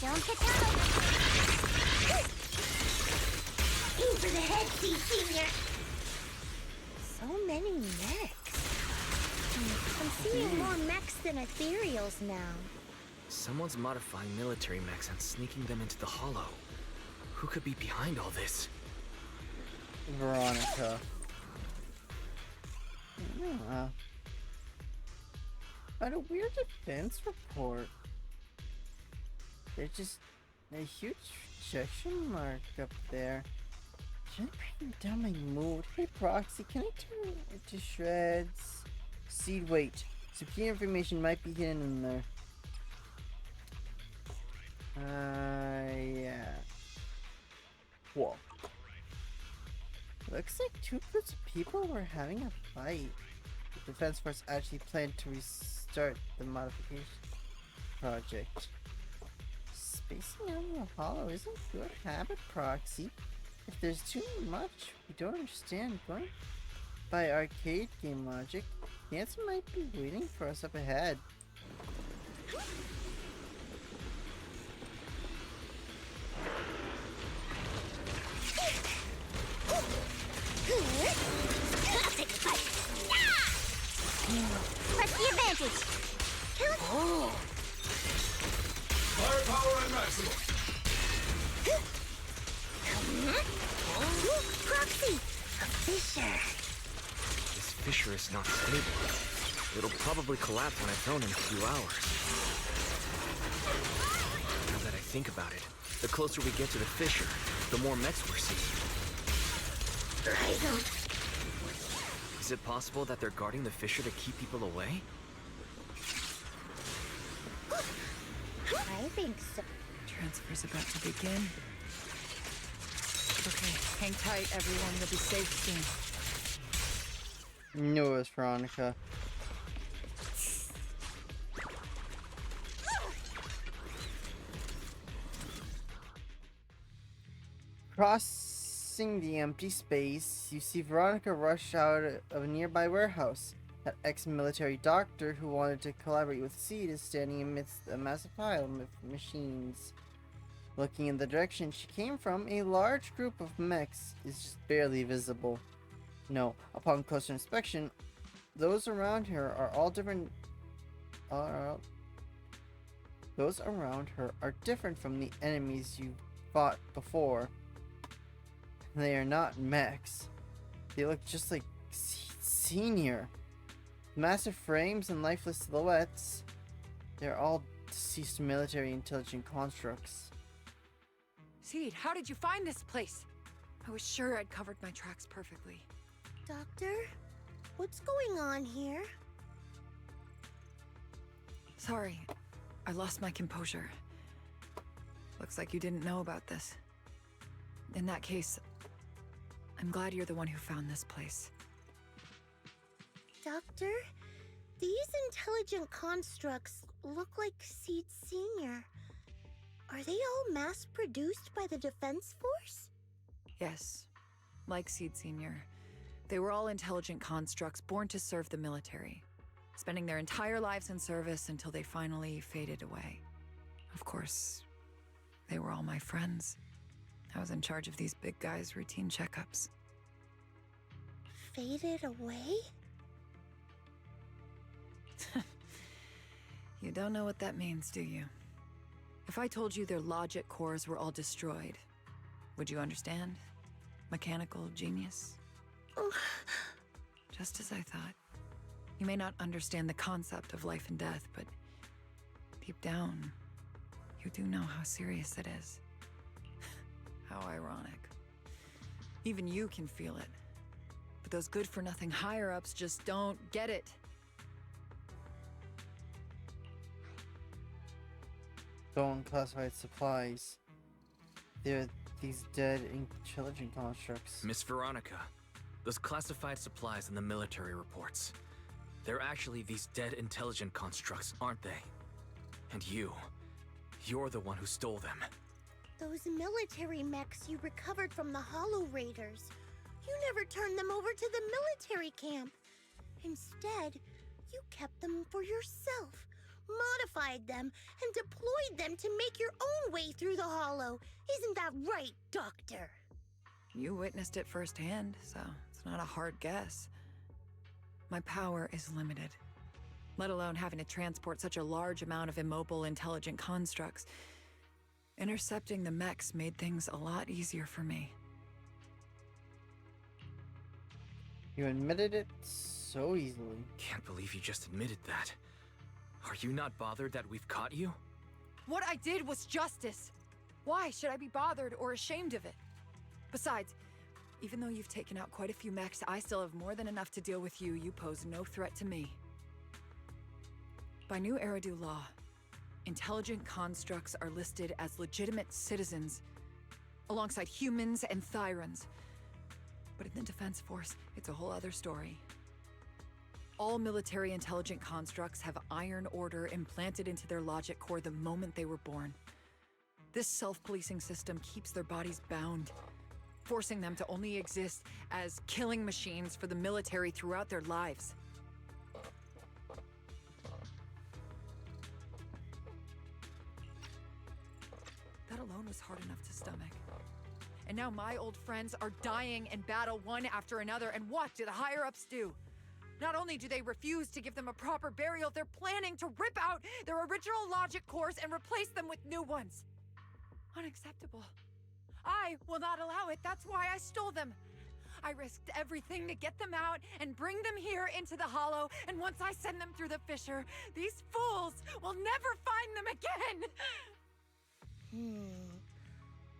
Don't get down. Aim for the head, Senior. So many mechs. I'm seeing more mechs than ethereals now. Someone's modifying military mechs and sneaking them into the Hollow. Who could be behind all this? Veronica. Yeah. But a weird defense report. There's just a huge rejection mark up there. Should I bring down my mood? Hey Proxy, can I turn it to shreds? Seed, wait. Some key information might be hidden in there. Yeah. Whoa. Looks like two groups of people were having a fight. The Defense Force actually planned to restart the modification project. Spacing out in the Hollow isn't a good habit, Proxy. If there's too much we don't understand, going by arcade game logic, the answer might be waiting for us up ahead. Press the advantage. Oh. Firepower at maximum. Proxy, a fissure. This fissure is not stable. It'll probably collapse on its own in a few hours. Now that I think about it, the closer we get to the fissure, the more mechs we're seeing. Is it possible that they're guarding the fissure to keep people away? I think so. Transfer's about to begin. Okay, hang tight, everyone. You'll be safe soon. Knew it was Veronica. Crossing the empty space, you see Veronica rush out of a nearby warehouse. That ex-military doctor who wanted to collaborate with Seed is standing amidst a massive pile of machines. Looking in the direction she came from, a large group of mechs is just barely visible. No, upon closer inspection, those around her are all different. Those around her are different from the enemies you fought before. They are not mechs. They look just like Senior. Massive frames and lifeless silhouettes. They're all deceased military intelligent constructs. Seed, how did you find this place? I was sure I'd covered my tracks perfectly. Doctor, what's going on here? Sorry, I lost my composure. Looks like you didn't know about this. In that case, I'm glad you're the one who found this place. Doctor, these intelligent constructs look like Seed Senior. Are they all mass-produced by the Defense Force? Yes, like Seed Senior. They were all intelligent constructs born to serve the military, spending their entire lives in service until they finally faded away. Of course, they were all my friends. I was in charge of these big guys' routine checkups. Faded away? You don't know what that means, do you? If I told you their logic cores were all destroyed, would you understand? Mechanical genius? Just as I thought. You may not understand the concept of life and death, but deep down, you do know how serious it is. How ironic. Even you can feel it. But those good-for-nothing higher-ups just don't get it. Stolen classified supplies. They're these dead intelligent constructs. Miss Veronica, those classified supplies in the military reports. They're actually these dead intelligent constructs, aren't they? And you're the one who stole them. Those military mechs you recovered from the Hollow Raiders. You never turned them over to the military camp. Instead, you kept them for yourself, modified them, and deployed them to make your own way through the Hollow. Isn't that right, Doctor? You witnessed it firsthand, so it's not a hard guess. My power is limited. let alone having to transport such a large amount of immobile, intelligent constructs. Intercepting the mechs made things a lot easier for me. You admitted it so easily. Can't believe you just admitted that. Are you not bothered that we've caught you? What I did was justice. Why should I be bothered or ashamed of it? Besides, even though you've taken out quite a few mechs, I still have more than enough to deal with you. You pose no threat to me. By new Eridu law, intelligent constructs are listed as legitimate citizens, alongside humans and Thyrans. But in the Defense Force, it's a whole other story. All military intelligent constructs have Iron Order implanted into their logic core the moment they were born. This self-policing system keeps their bodies bound, forcing them to only exist as killing machines for the military throughout their lives. That alone was hard enough to stomach. And now my old friends are dying in battle one after another, and what do the higher-ups do? Not only do they refuse to give them a proper burial, they're planning to rip out their original logic cores and replace them with new ones. Unacceptable. I will not allow it. That's why I stole them. I risked everything to get them out and bring them here into the Hollow, and once I send them through the fissure, these fools will never find them again!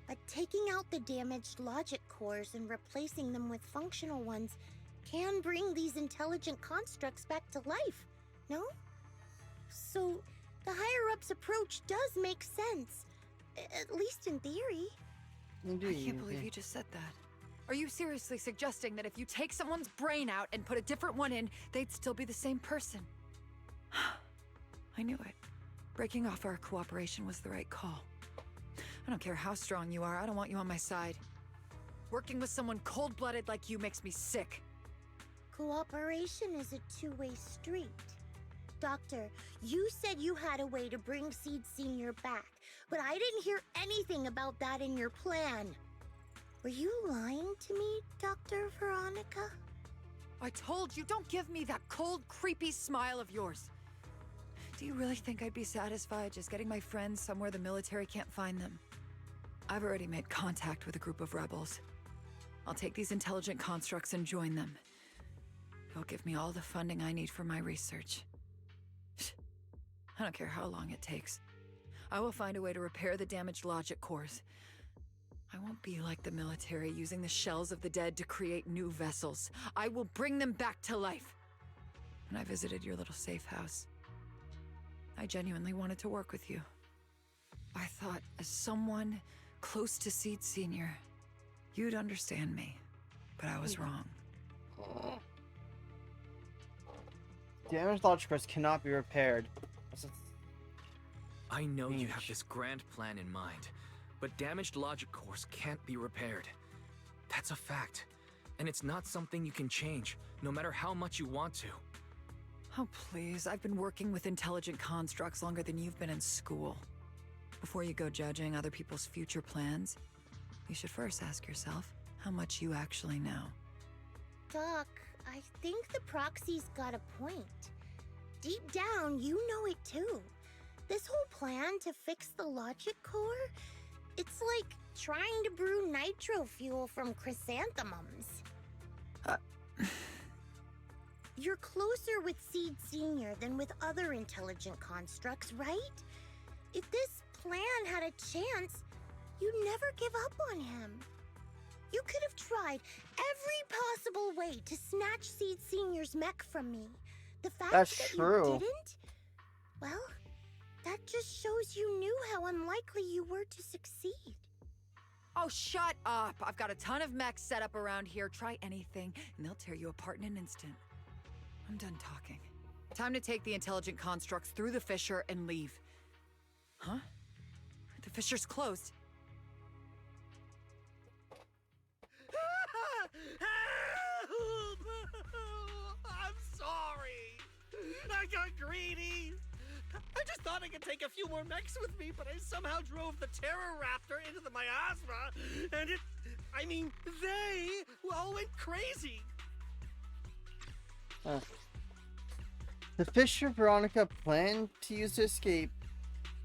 But taking out the damaged logic cores and replacing them with functional ones can bring these intelligent constructs back to life, no? So, the higher-ups approach does make sense, at least in theory. I can't believe you just said that. Are you seriously suggesting that if you take someone's brain out and put a different one in, they'd still be the same person? I knew it. Breaking off our cooperation was the right call. I don't care how strong you are, I don't want you on my side. Working with someone cold-blooded like you makes me sick. Cooperation is a two-way street. Doctor, you said you had a way to bring Seed Senior back, but I didn't hear anything about that in your plan. Were you lying to me, Dr. Veronica? I told you, don't give me that cold, creepy smile of yours. Do you really think I'd be satisfied just getting my friends somewhere the military can't find them? I've already made contact with a group of rebels. I'll take these intelligent constructs and join them. They'll give me all the funding I need for my research. I don't care how long it takes. I will find a way to repair the damaged logic cores. I won't be like the military, using the shells of the dead to create new vessels. I will bring them back to life. When I visited your little safe house, I genuinely wanted to work with you. I thought, as someone close to Seed Senior, you'd understand me, but I was wrong. Damaged logic cores cannot be repaired. I know you have this grand plan in mind, but damaged logic cores can't be repaired. That's a fact, and it's not something you can change, no matter how much you want to. Oh, please. I've been working with intelligent constructs longer than you've been in school. Before you go judging other people's future plans, you should first ask yourself how much you actually know. Doc, I think the proxy's got a point. Deep down, you know it too. This whole plan to fix the logic core, it's like trying to brew nitro fuel from chrysanthemums. You're closer with Seed Senior than with other intelligent constructs, right? If this plan had a chance, you'd never give up on him. You could have tried every possible way to snatch Seed Senior's mech from me. The fact That's that true. you didn't, well, that just shows you knew how unlikely you were to succeed. Oh, shut up! I've got a ton of mechs set up around here. Try anything, and they'll tear you apart in an instant. I'm done talking. Time to take the intelligent constructs through the fissure and leave. Huh? The fissure's closed. I'm sorry. I got greedy. I just thought I could take a few more mechs with me, but I somehow drove the Terror Raptor into the miasma, and they all went crazy. The Fisher Veronica planned to use to escape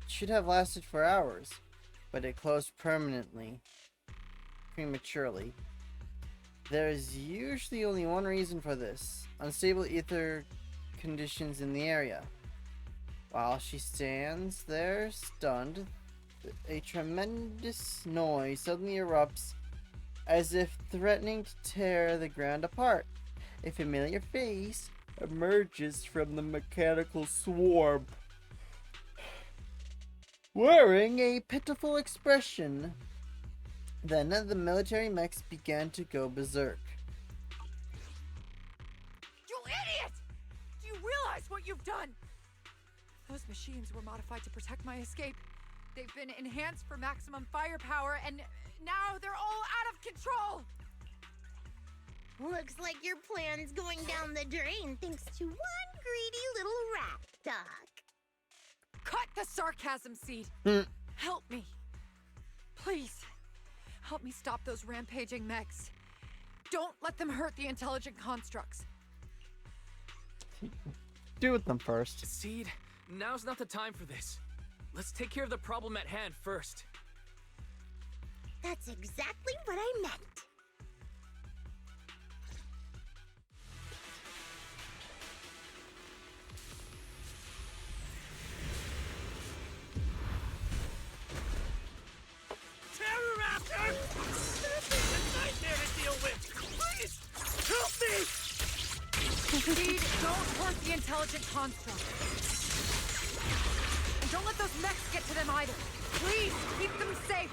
should have lasted for hours, but it closed permanently, prematurely. There is usually only one reason for this: unstable ether conditions in the area. While she stands there stunned, a tremendous noise suddenly erupts, as if threatening to tear the ground apart. A familiar face emerges from the mechanical swarm, wearing a pitiful expression. Then the military mechs began to go berserk. You idiot! Do you realize what you've done? Those machines were modified to protect my escape. They've been enhanced for maximum firepower, and now they're all out of control! Looks like your plan's going down the drain thanks to one greedy little rat, Doc. Cut the sarcasm, Seed. Help me. Please. Help me stop those rampaging mechs. Don't let them hurt the intelligent constructs. Do with them first. Seed, now's not the time for this. Let's take care of the problem at hand first. That's exactly what I meant. Terroraptor! This is a nightmare to deal with! Please! Help me! Seed, don't hurt the intelligent construct. And don't let those mechs get to them either. Please, keep them safe.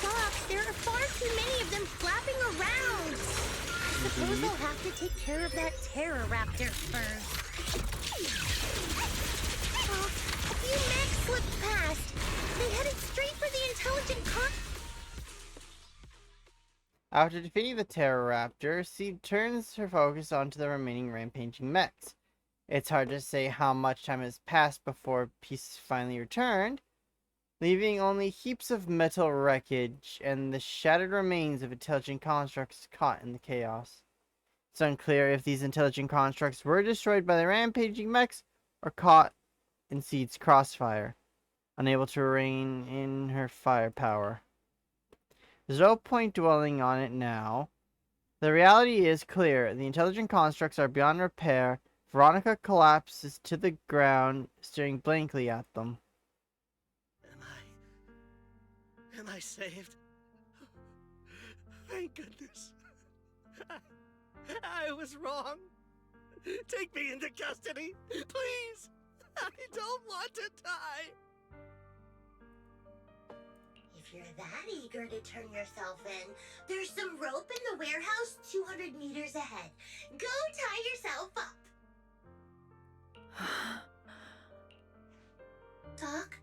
Doc, there are far too many of them flapping around. I suppose I'll have to take care of that Terroraptor first. Oh, a few mechs slipped past. They headed straight for the intelligent After defeating the Terroraptor, Seed turns her focus onto the remaining rampaging mechs. It's hard to say how much time has passed before peace finally returned, leaving only heaps of metal wreckage and the shattered remains of intelligent constructs caught in the chaos. It's unclear if these intelligent constructs were destroyed by the rampaging mechs or caught in Seed's crossfire, unable to rein in her firepower. There's no point dwelling on it now. The reality is clear. The intelligent constructs are beyond repair. Veronica collapses to the ground, staring blankly at them. Am I saved? Thank goodness. I was wrong. Take me into custody, please. I don't want to die. If you're that eager to turn yourself in, there's some rope in the warehouse 200 meters ahead. Go tie yourself up. Doc,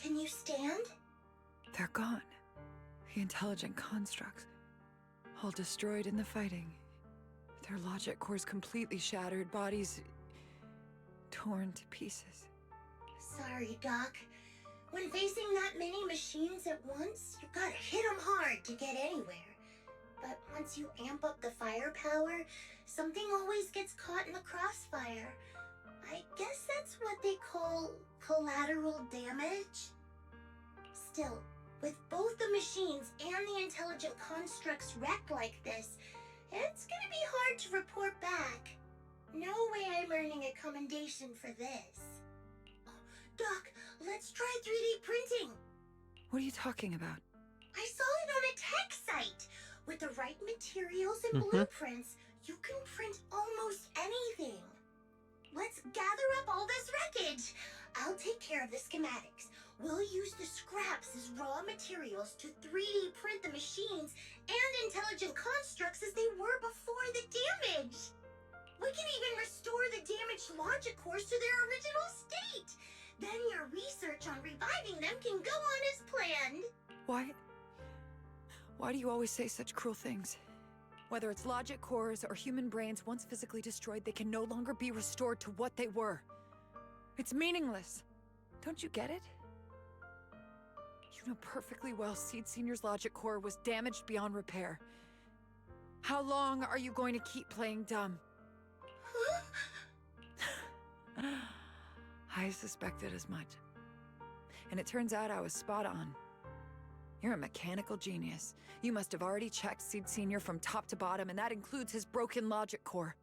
can you stand? They're gone. The intelligent constructs. All destroyed in the fighting. Their logic cores completely shattered, bodies torn to pieces. Sorry, Doc. When facing that many machines at once, you gotta hit them hard to get anywhere. But once you amp up the firepower, something always gets caught in the crossfire. I guess that's what they call collateral damage. Still, with both the machines and the intelligent constructs wrecked like this, it's gonna be hard to report back. No way I'm earning a commendation for this. Doc, let's try 3D printing. What are you talking about? I saw it on a tech site. With the right materials and blueprints, you can print almost anything. Let's gather up all this wreckage. I'll take care of the schematics. We'll use the scraps as raw materials to 3D print the machines and intelligent constructs as they were before the damage. We can even restore the damaged logic cores to their original state. Then your research on reviving them can go on as planned. Why do you always say such cruel things? Whether it's logic cores or human brains once physically destroyed, they can no longer be restored to what they were. It's meaningless. Don't you get it? You know perfectly well Seed Senior's logic core was damaged beyond repair. How long are you going to keep playing dumb? I suspected as much. And it turns out I was spot on. You're a mechanical genius. You must have already checked Seed Senior from top to bottom, and that includes his broken logic core.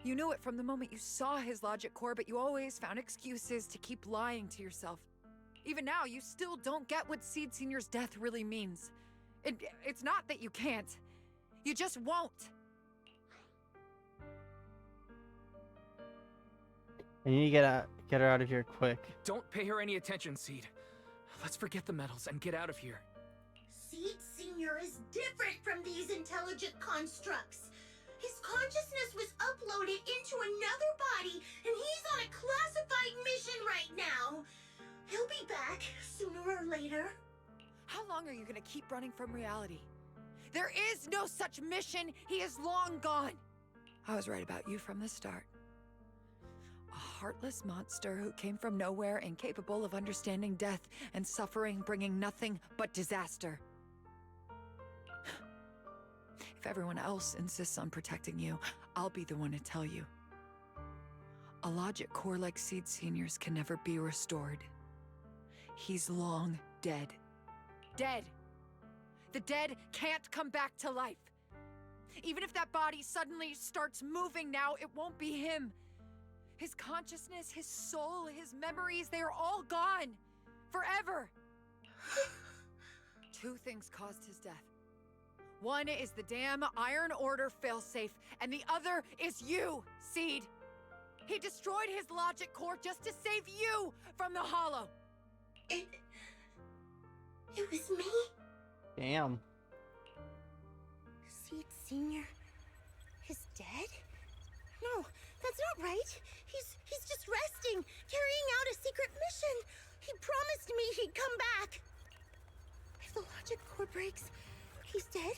You knew it from the moment you saw his logic core, but you always found excuses to keep lying to yourself. Even now, you still don't get what Seed Senior's death really means. It's not that you can't. You just won't. I need to get her out of here quick. Don't pay her any attention, Seed. Let's forget the medals and get out of here. Seed Senior is different from these intelligent constructs. His consciousness was uploaded into another body, and he's on a classified mission right now. He'll be back sooner or later. How long are you gonna keep running from reality? There is no such mission. He is long gone. I was right about you from the start. A heartless monster who came from nowhere, incapable of understanding death and suffering, bringing nothing but disaster. If everyone else insists on protecting you, I'll be the one to tell you. A logic core like Seed Senior's can never be restored. He's long dead. Dead. The dead can't come back to life. Even if that body suddenly starts moving now, it won't be him. His consciousness, his soul, his memories, they are all gone. Forever. Two things caused his death. One is the damn Iron Order failsafe, and the other is you, Seed. He destroyed his logic core just to save you from the Hollow. It was me? Damn. Seed Senior is dead? No, that's not right. He's just resting, carrying out a secret mission. He promised me he'd come back. If the logic core breaks, he's dead.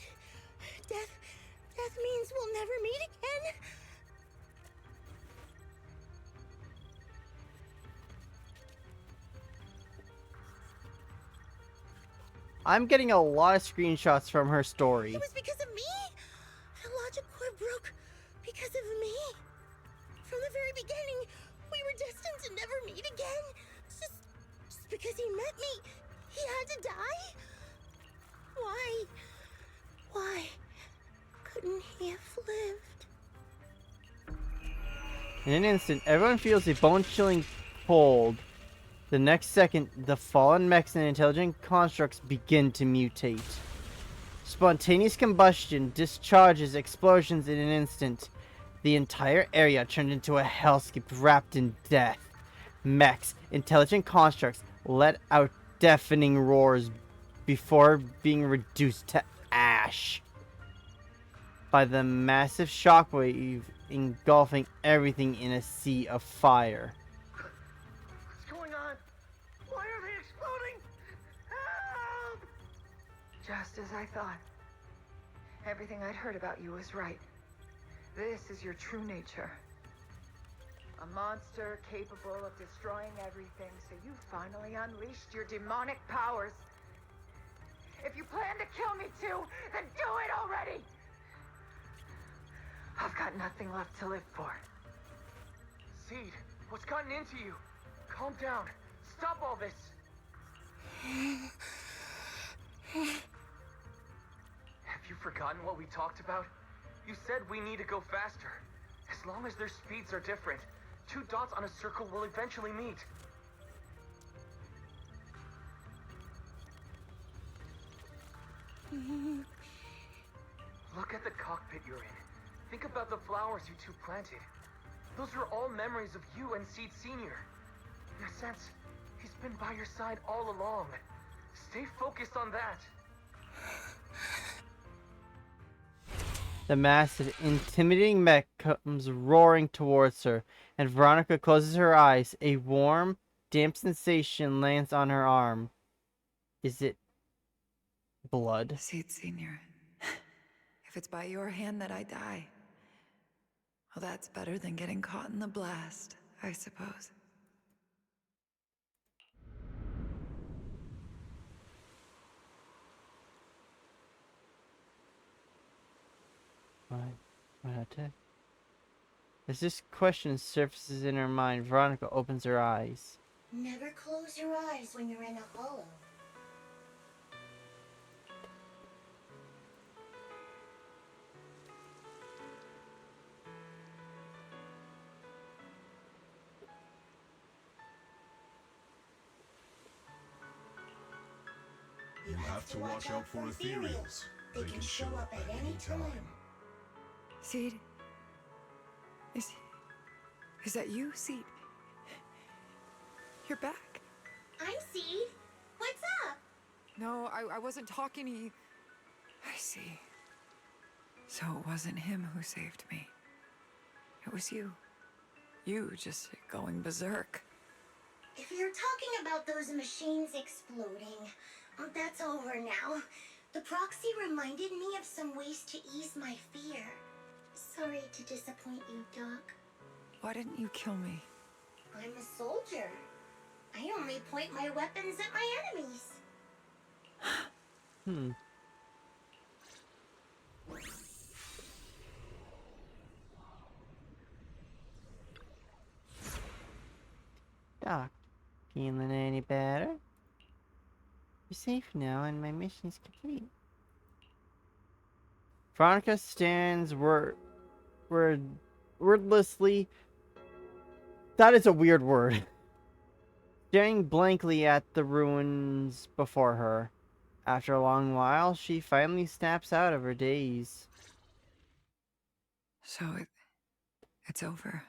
Death means we'll never meet again. I'm getting a lot of screenshots from her story. It was because of me. The logic core broke because of me. From the very beginning, we were destined to never meet again. Just because he met me, he had to die? Why couldn't he have lived? In an instant, everyone feels a bone-chilling cold. The next second, the fallen mechs and intelligent constructs begin to mutate. Spontaneous combustion discharges explosions in an instant. The entire area turned into a hellscape wrapped in death. Mechs, intelligent constructs, let out deafening roars before being reduced to ash by the massive shockwave engulfing everything in a sea of fire. What's going on? Why are they exploding? Help! Just as I thought. Everything I'd heard about you was right. This is your true nature. A monster capable of destroying everything, so you finally unleashed your demonic powers. If you plan to kill me too, then do it already! I've got nothing left to live for. Seed, what's gotten into you? Calm down. Stop all this. Have you forgotten what we talked about? You said we need to go faster. As long as their speeds are different, 2 dots on a circle will eventually meet. Look at the cockpit you're in. Think about the flowers you two planted. Those are all memories of you and Seed Senior. In a sense, he's been by your side all along. Stay focused on that. The massive, intimidating mech comes roaring towards her, and Veronica closes her eyes. A warm, damp sensation lands on her arm. Is it blood? Seed Senior. If it's by your hand that I die, well, that's better than getting caught in the blast, I suppose. Why not take? As this question surfaces in her mind, Veronica opens her eyes. Never close your eyes when you're in a hollow. You have to watch out for ethereals. They can show up at any time. Seed? Is that you, Seed? You're back. I'm Seed. What's up? No, I wasn't talking to you. I see. So it wasn't him who saved me. It was you. You just going berserk. If you're talking about those machines exploding, that's over now. The proxy reminded me of some ways to ease my fear. Sorry to disappoint you, Doc. Why didn't you kill me? I'm a soldier. I only point my weapons at my enemies. Doc, feeling any better? You're safe now and my mission's complete. Veronica stands wordlessly. That is a weird word. Staring blankly at the ruins before her. After a long while, she finally snaps out of her daze. So it's over.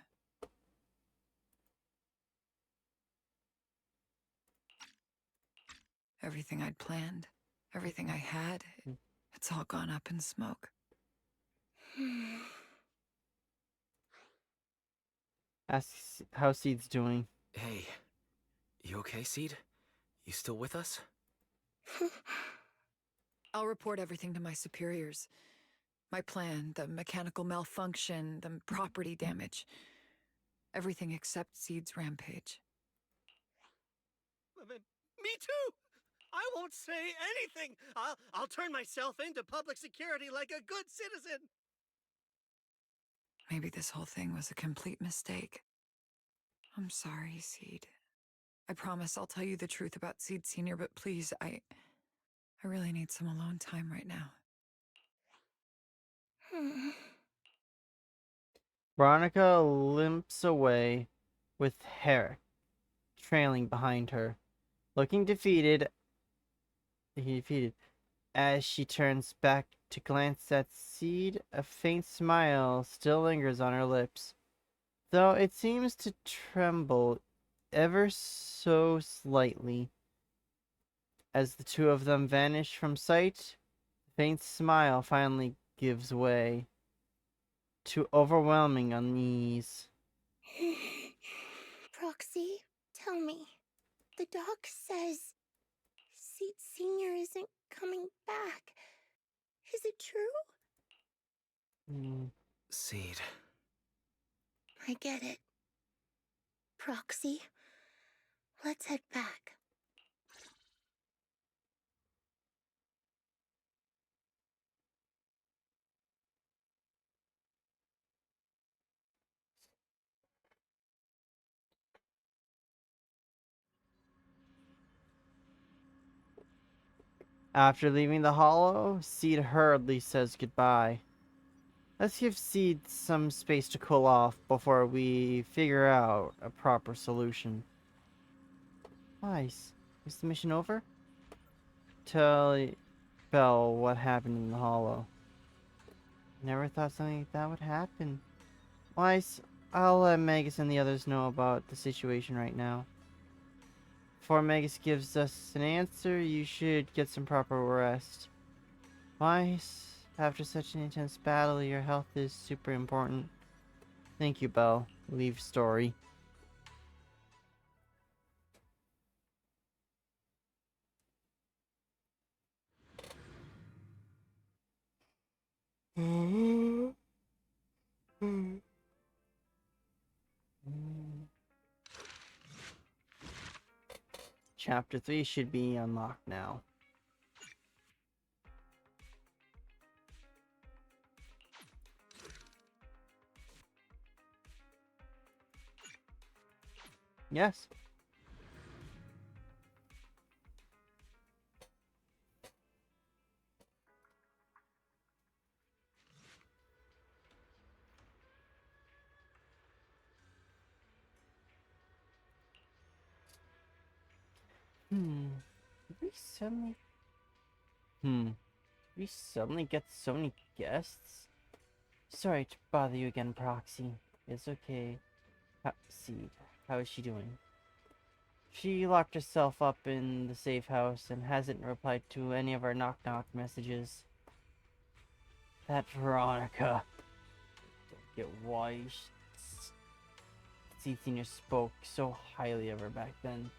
Everything I'd planned, everything I had, it's all gone up in smoke. Asks how Seed's doing. Hey, you okay, Seed? You still with us? I'll report everything to my superiors. My plan, the mechanical malfunction, the property damage. Everything except Seed's rampage. Me too! I won't say anything! I'll turn myself into public security like a good citizen! Maybe this whole thing was a complete mistake. I'm sorry, Seed. I promise I'll tell you the truth about Seed Sr., but please, I really need some alone time right now. Veronica limps away with Herrick trailing behind her, looking defeated. As she turns back to glance at Seed, a faint smile still lingers on her lips, though it seems to tremble ever so slightly. As the two of them vanish from sight, the faint smile finally gives way to overwhelming unease. Proxy, tell me. The doc says Seed Sr. isn't coming back. Is it true? Seed. I get it. Proxy, let's head back. After leaving the hollow, Seed hurriedly says goodbye. Let's give Seed some space to cool off before we figure out a proper solution. Nice. Is the mission over? Tell Belle what happened in the hollow. Never thought something like that would happen. Weiss, I'll let Magus and the others know about the situation right now. Before Magus gives us an answer, you should get some proper rest. Weiss, after such an intense battle, your health is super important. Thank you, Belle. Leave story. Chapter 3 should be unlocked now. Yes. Did we suddenly... Did we suddenly get so many guests? Sorry to bother you again, Proxy. It's okay. Seed, how is she doing? She locked herself up in the safe house and hasn't replied to any of our knock-knock messages. That Veronica. Don't get why Seed Senior spoke so highly of her back then.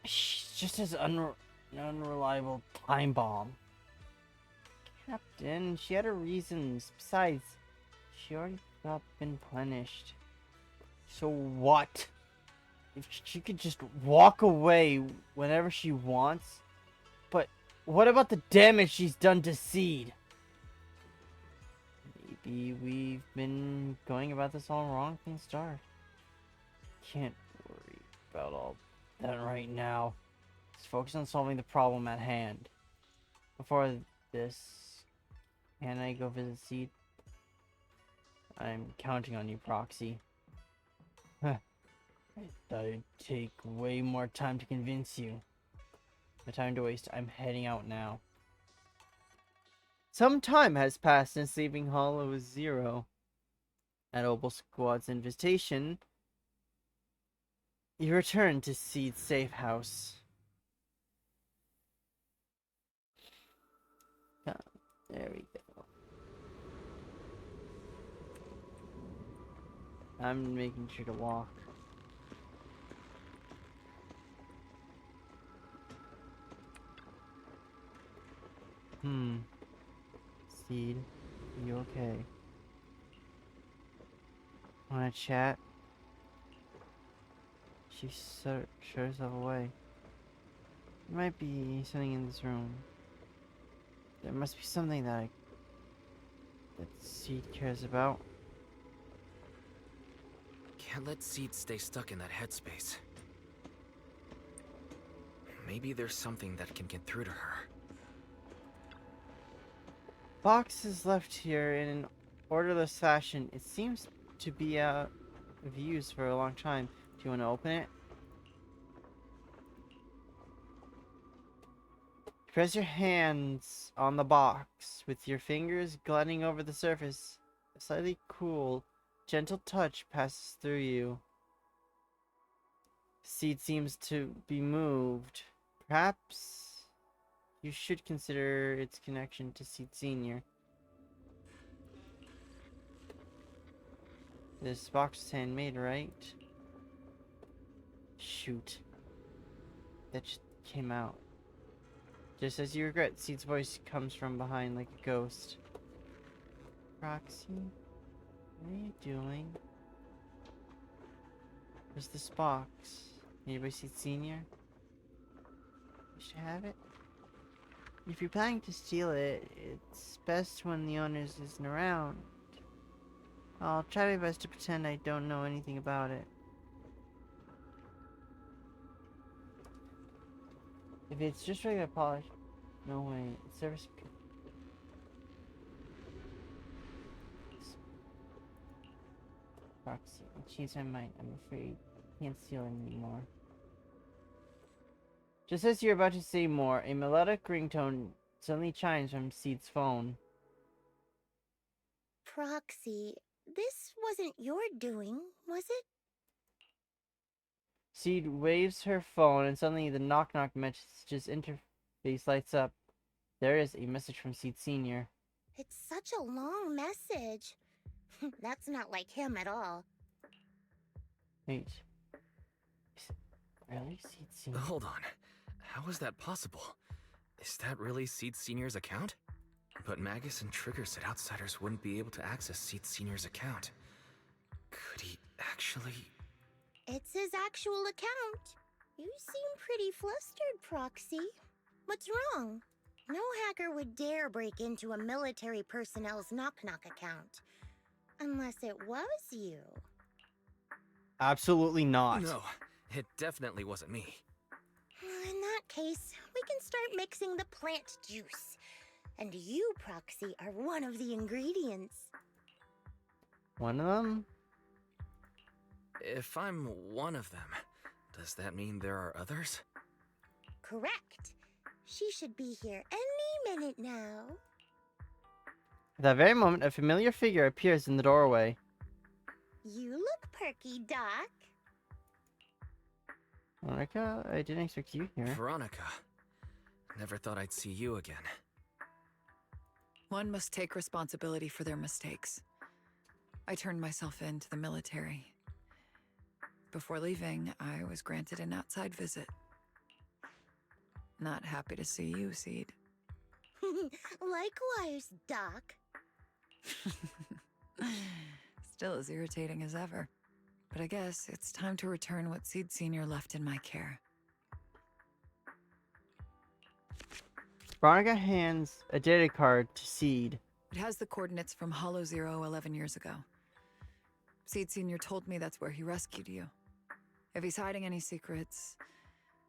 She's just as unreliable time bomb. Captain, she had her reasons. Besides, she already been punished. So what? If she could just walk away whenever she wants. But what about the damage she's done to Seed? Maybe we've been going about this all wrong from the start. Can't worry about all that right now. Let's focus on solving the problem at hand. Before this, can I go visit Seed? I'm counting on you, Proxy. I thought it'd take way more time to convince you. No time to waste. I'm heading out now. Some time has passed since leaving Hollow Zero. At Opal Squad's invitation, you return to Seed's safe house. Ah, there we go. I'm making sure to walk. Seed, are you okay? Wanna chat? She shut herself away. There might be something in this room. There must be something that Seed cares about. Can't let Seed stay stuck in that headspace. Maybe there's something that can get through to her. Box is left here in an orderless fashion. It seems to be out of use for a long time. Do you want to open it? Press your hands on the box with your fingers gliding over the surface. A slightly cool, gentle touch passes through you. Seed seems to be moved. Perhaps you should consider its connection to Seed Senior. This box is handmade, right? Shoot. That just came out. Just as you regret, Seed's voice comes from behind like a ghost. Proxy, what are you doing? Where's this box? Anybody see Senior? You should have it. If you're planning to steal it, it's best when the owner isn't around. I'll try my best to pretend I don't know anything about it. If it's just regular polish, no way. It's service. Proxy, I changed my mind. I'm afraid I can't steal it anymore. Just as you're about to say more, a melodic ringtone suddenly chimes from Seed's phone. Proxy, this wasn't your doing, was it? Seed waves her phone and suddenly the knock-knock messages interface lights up. There is a message from Seed Senior. It's such a long message. That's not like him at all. Wait. Really? Seed Senior? Hold on. How is that possible? Is that really Seed Senior's account? But Magus and Trigger said outsiders wouldn't be able to access Seed Senior's account. Could he actually... It's his actual account. You seem pretty flustered, Proxy. What's wrong? No hacker would dare break into a military personnel's knock-knock account. Unless it was you. Absolutely not. No, it definitely wasn't me. In that case, we can start mixing the plant juice. And you, Proxy, are one of the ingredients. One of them? If I'm one of them, does that mean there are others? Correct. She should be here any minute now. At that very moment, a familiar figure appears in the doorway. You look perky, Doc. Veronica, I didn't expect you here. Veronica. Never thought I'd see you again. One must take responsibility for their mistakes. I turned myself in to the military. Before leaving, I was granted an outside visit. Not happy to see you, Seed. Likewise, Doc. Still as irritating as ever. But I guess it's time to return what Seed Sr. left in my care. Veronica hands a data card to Seed. It has the coordinates from Hollow Zero 11 years ago. Seed Sr. told me that's where he rescued you. If he's hiding any secrets,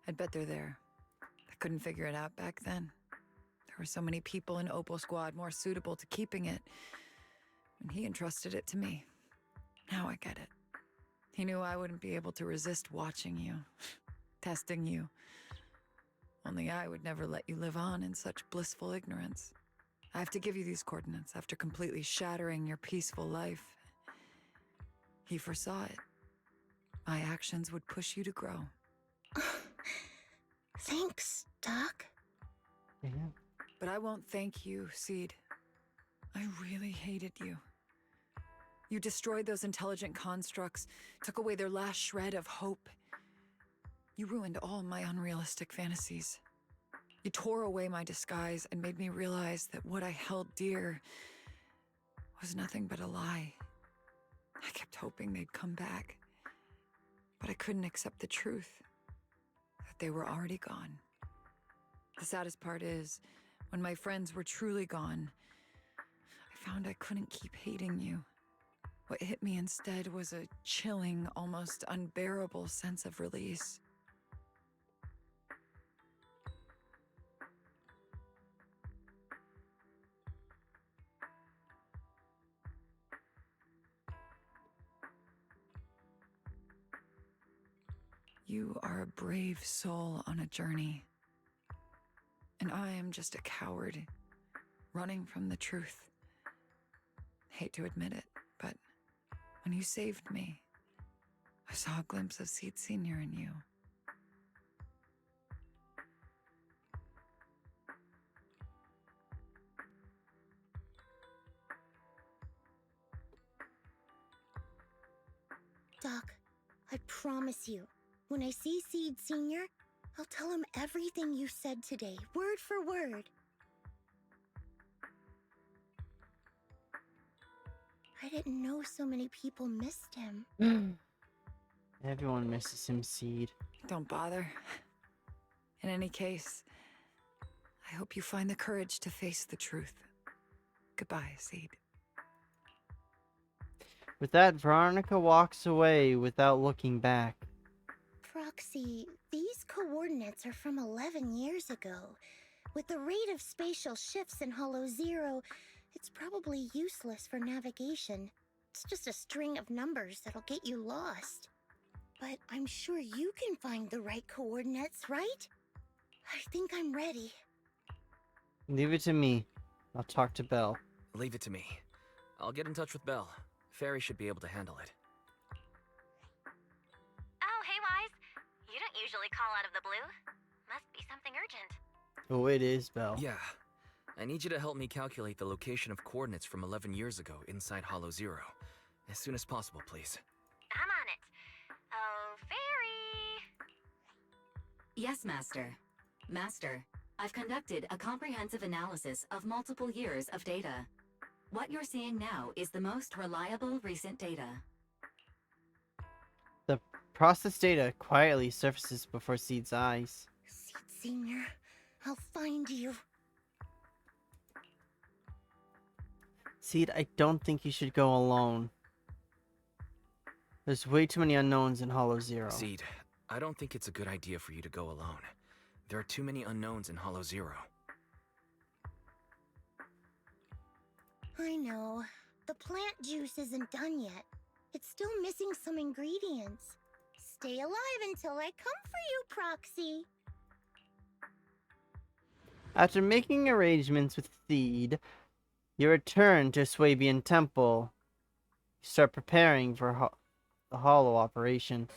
I'd bet they're there. I couldn't figure it out back then. There were so many people in Opal Squad more suitable to keeping it, and he entrusted it to me. Now I get it. He knew I wouldn't be able to resist watching you, testing you. Only I would never let you live on in such blissful ignorance. I have to give you these coordinates after completely shattering your peaceful life. He foresaw it. My actions would push you to grow. Thanks, Doc. Yeah. But I won't thank you, Seed. I really hated you. You destroyed those intelligent constructs, took away their last shred of hope. You ruined all my unrealistic fantasies. You tore away my disguise and made me realize that what I held dear was nothing but a lie. I kept hoping they'd come back, but I couldn't accept the truth that they were already gone. The saddest part is, when my friends were truly gone, I found I couldn't keep hating you. What hit me instead was a chilling, almost unbearable sense of release. You are a brave soul on a journey. And I am just a coward, running from the truth. Hate to admit it, but when you saved me, I saw a glimpse of Seed Sr. in you. Doc, I promise you, when I see Seed Sr., I'll tell him everything you said today, word for word. I didn't know so many people missed him. Everyone misses him, Seed. Don't bother. In any case, I hope you find the courage to face the truth. Goodbye, Seed. With that, Veronica walks away without looking back. Proxy, these coordinates are from 11 years ago. With the rate of spatial shifts in Hollow Zero, it's probably useless for navigation. It's just a string of numbers that'll get you lost. But I'm sure you can find the right coordinates, right? I think I'm ready. Leave it to me. I'll talk to Belle. Leave it to me. I'll get in touch with Belle. Fairy should be able to handle it. Oh, hey, Wise. You don't usually call out of the blue. Must be something urgent. Oh, it is, Belle. Yeah. I need you to help me calculate the location of coordinates from 11 years ago inside Hollow Zero. As soon as possible, please. I'm on it. Oh, Fairy! Yes, Master. Master, I've conducted a comprehensive analysis of multiple years of data. What you're seeing now is the most reliable recent data. The processed data quietly surfaces before Seed's eyes. Seed Sr., I'll find you. Seed, I don't think you should go alone. There's way too many unknowns in Hollow Zero. Seed, I don't think it's a good idea for you to go alone. There are too many unknowns in Hollow Zero. I know. The plant juice isn't done yet. It's still missing some ingredients. Stay alive until I come for you, Proxy. After making arrangements with Seed, you return to Swabian Temple. You start preparing for the Hollow operation.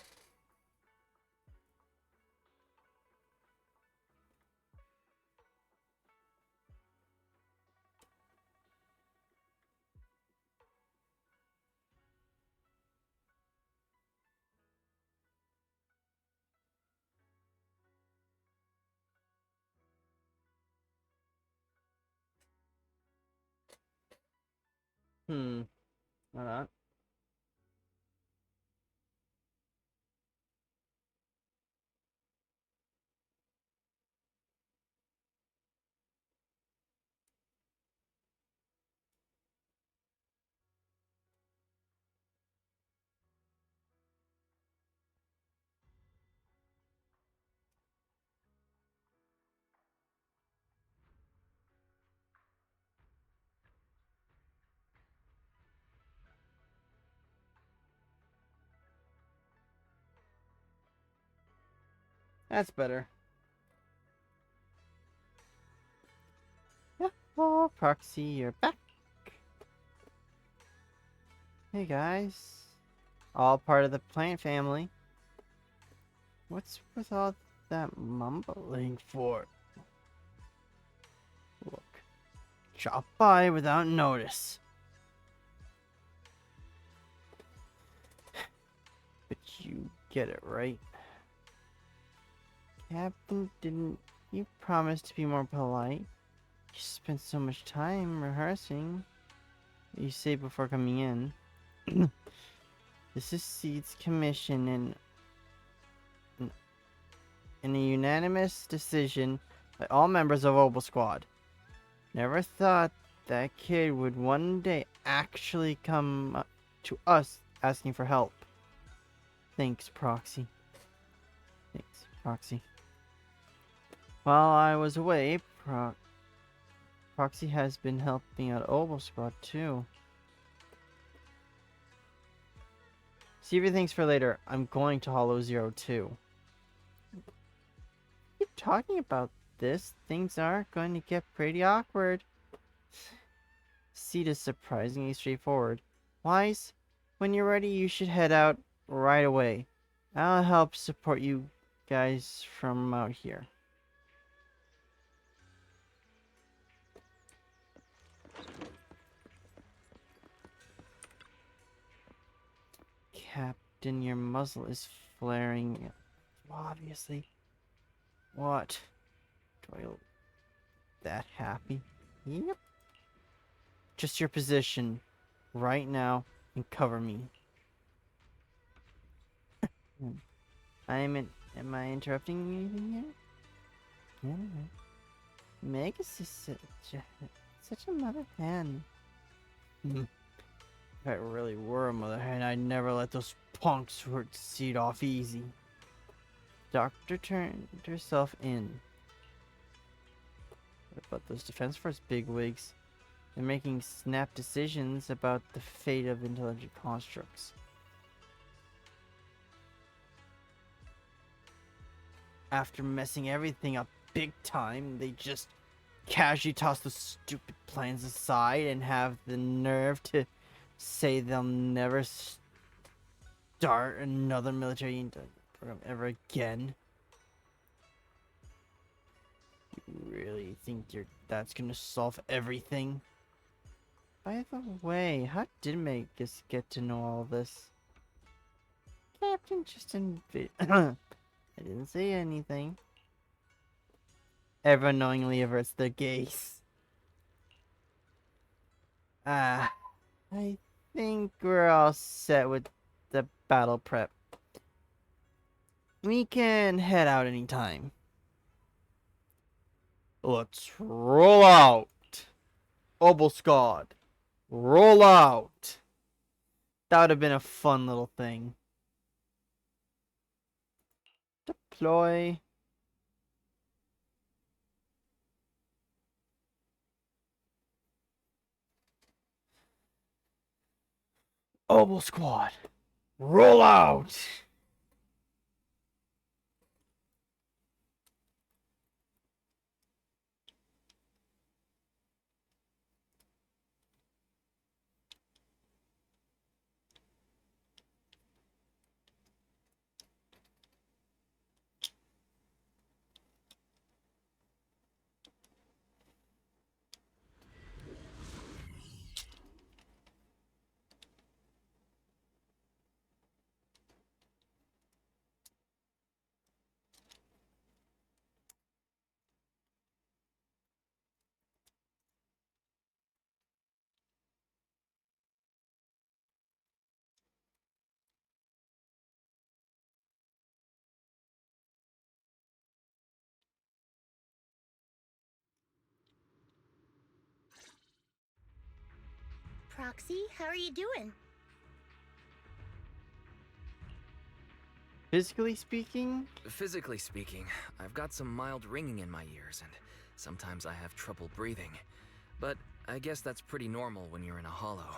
Hold on. That's better. Yeah, oh, Proxy, you're back. Hey guys. All part of the plant family. What's with all that mumbling for? Look. Drop by without notice. But you get it, right? Captain, didn't you promise to be more polite? You spent so much time rehearsing. You say before coming in. This is Seed's commission and in a unanimous decision by all members of Obel Squad. Never thought that kid would one day actually come to us asking for help. Thanks, Proxy. Thanks, Proxy. While I was away, Proxy has been helping out Obel Squad too. Save your things for later. I'm going to Hollow Zero too. Keep talking about this. Things are going to get pretty awkward. Seed is surprisingly straightforward. Wise, when you're ready, you should head out right away. I'll help support you guys from out here. Captain, your muzzle is flaring. Obviously. What? Do I look that happy? Yep. Just your position right now and cover me. Am I interrupting anything here? Anyway, Magus is such a mother hen. If I really were a mother hen, I'd never let those punks hurt Seed off easy. Doctor turned herself in. What about those Defense Force bigwigs? They're making snap decisions about the fate of intelligent constructs. After messing everything up big time, they just casually toss those stupid plans aside and have the nerve to say they'll never start another military program ever again. You really think that's gonna solve everything? By the way, how did Magus get to know all this? Captain just I didn't say anything. Everyone knowingly averts their gaze. I think we're all set with the battle prep. We can head out anytime. Let's roll out. Obel Squad, roll out. That would have been a fun little thing. Deploy. Obel Squad, roll out! Proxy, how are you doing? Physically speaking? Physically speaking, I've got some mild ringing in my ears, and sometimes I have trouble breathing. But I guess that's pretty normal when you're in a hollow.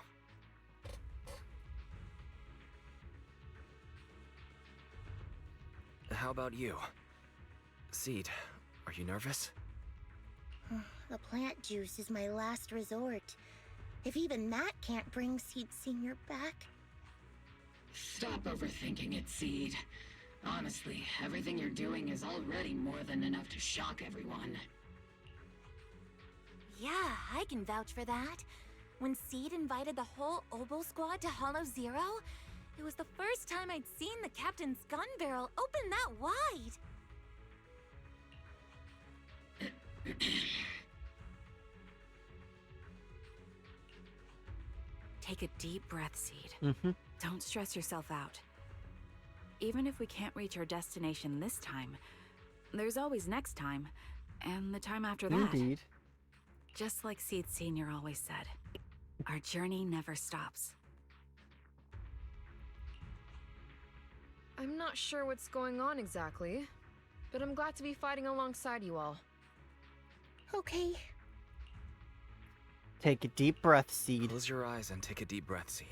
How about you? Seed, are you nervous? The plant juice is my last resort. If even that can't bring Seed Senior back. Stop overthinking it, Seed. Honestly, everything you're doing is already more than enough to shock everyone. Yeah, I can vouch for that. When Seed invited the whole Obel Squad to Hollow Zero, it was the first time I'd seen the captain's gun barrel open that wide. Take a deep breath, Seed. Mm-hmm. Don't stress yourself out. Even if we can't reach our destination this time, there's always next time, and the time after that. Indeed. Just like Seed Senior always said, our journey never stops. I'm not sure what's going on exactly, but I'm glad to be fighting alongside you all. Okay. Take a deep breath, Seed. Close your eyes and take a deep breath, Seed.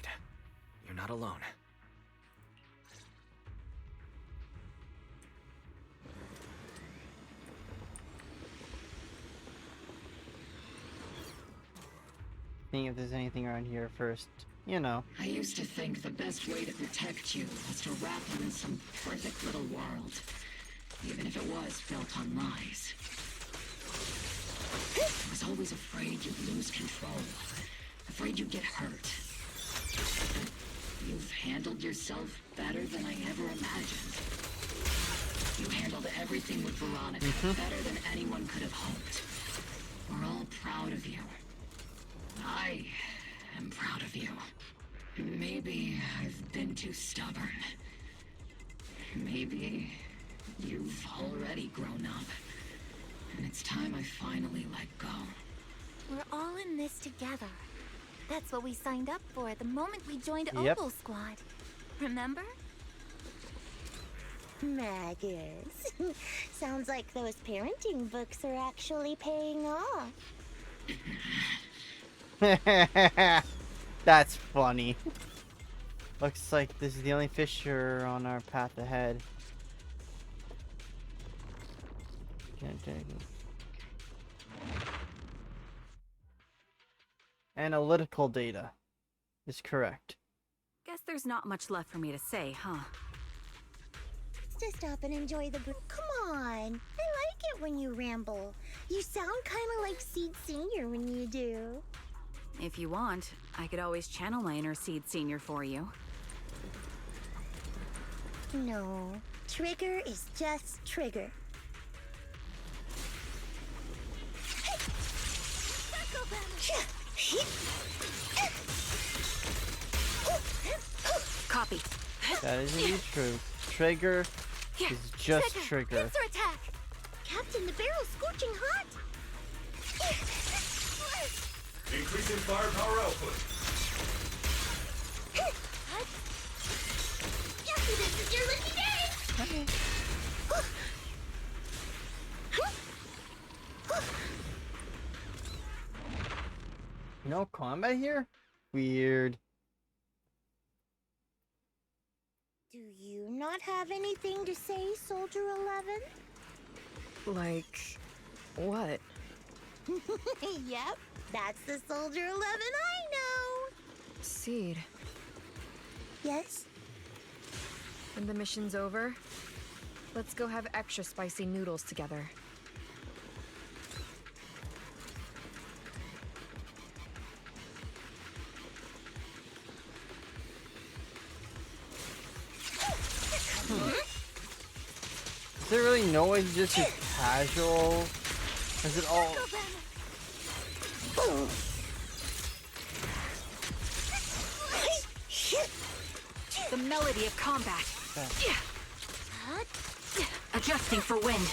You're not alone. Seeing if there's anything around here first. You know. I used to think the best way to protect you was to wrap you in some perfect little world, even if it was built on lies. I was always afraid you'd lose control, afraid you'd get hurt. You've handled yourself better than I ever imagined. You handled everything with Veronica better than anyone could have hoped. We're all proud of you. I am proud of you. Maybe I've been too stubborn. Maybe you've already grown up. And it's time I finally let go. We're all in this together. That's what we signed up for the moment we joined Yep. Obel Squad. Remember? Magus. Sounds like those parenting books are actually paying off. That's funny. Looks like this is the only fissure on our path ahead. Can't take it. Analytical data is correct. Guess there's not much left for me to say, huh? Just stop and enjoy the brew. Come on. I like it when you ramble. You sound kind of like Seed Senior when you do. If you want, I could always channel my inner Seed Senior for you. No. Trigger is just Trigger. Copy. That is indeed true. Trigger is just Trigger. Pincer attack! Captain, the barrel's scorching hot! Increasing firepower output. No combat here? Weird. Do you not have anything to say, Soldier 11? Like, what? Yep, that's the Soldier 11 I know. Seed. Yes? When the mission's over, let's go have extra spicy noodles together. Is there really no way to just be casual? Is it all... The melody of combat. Adjusting for wind.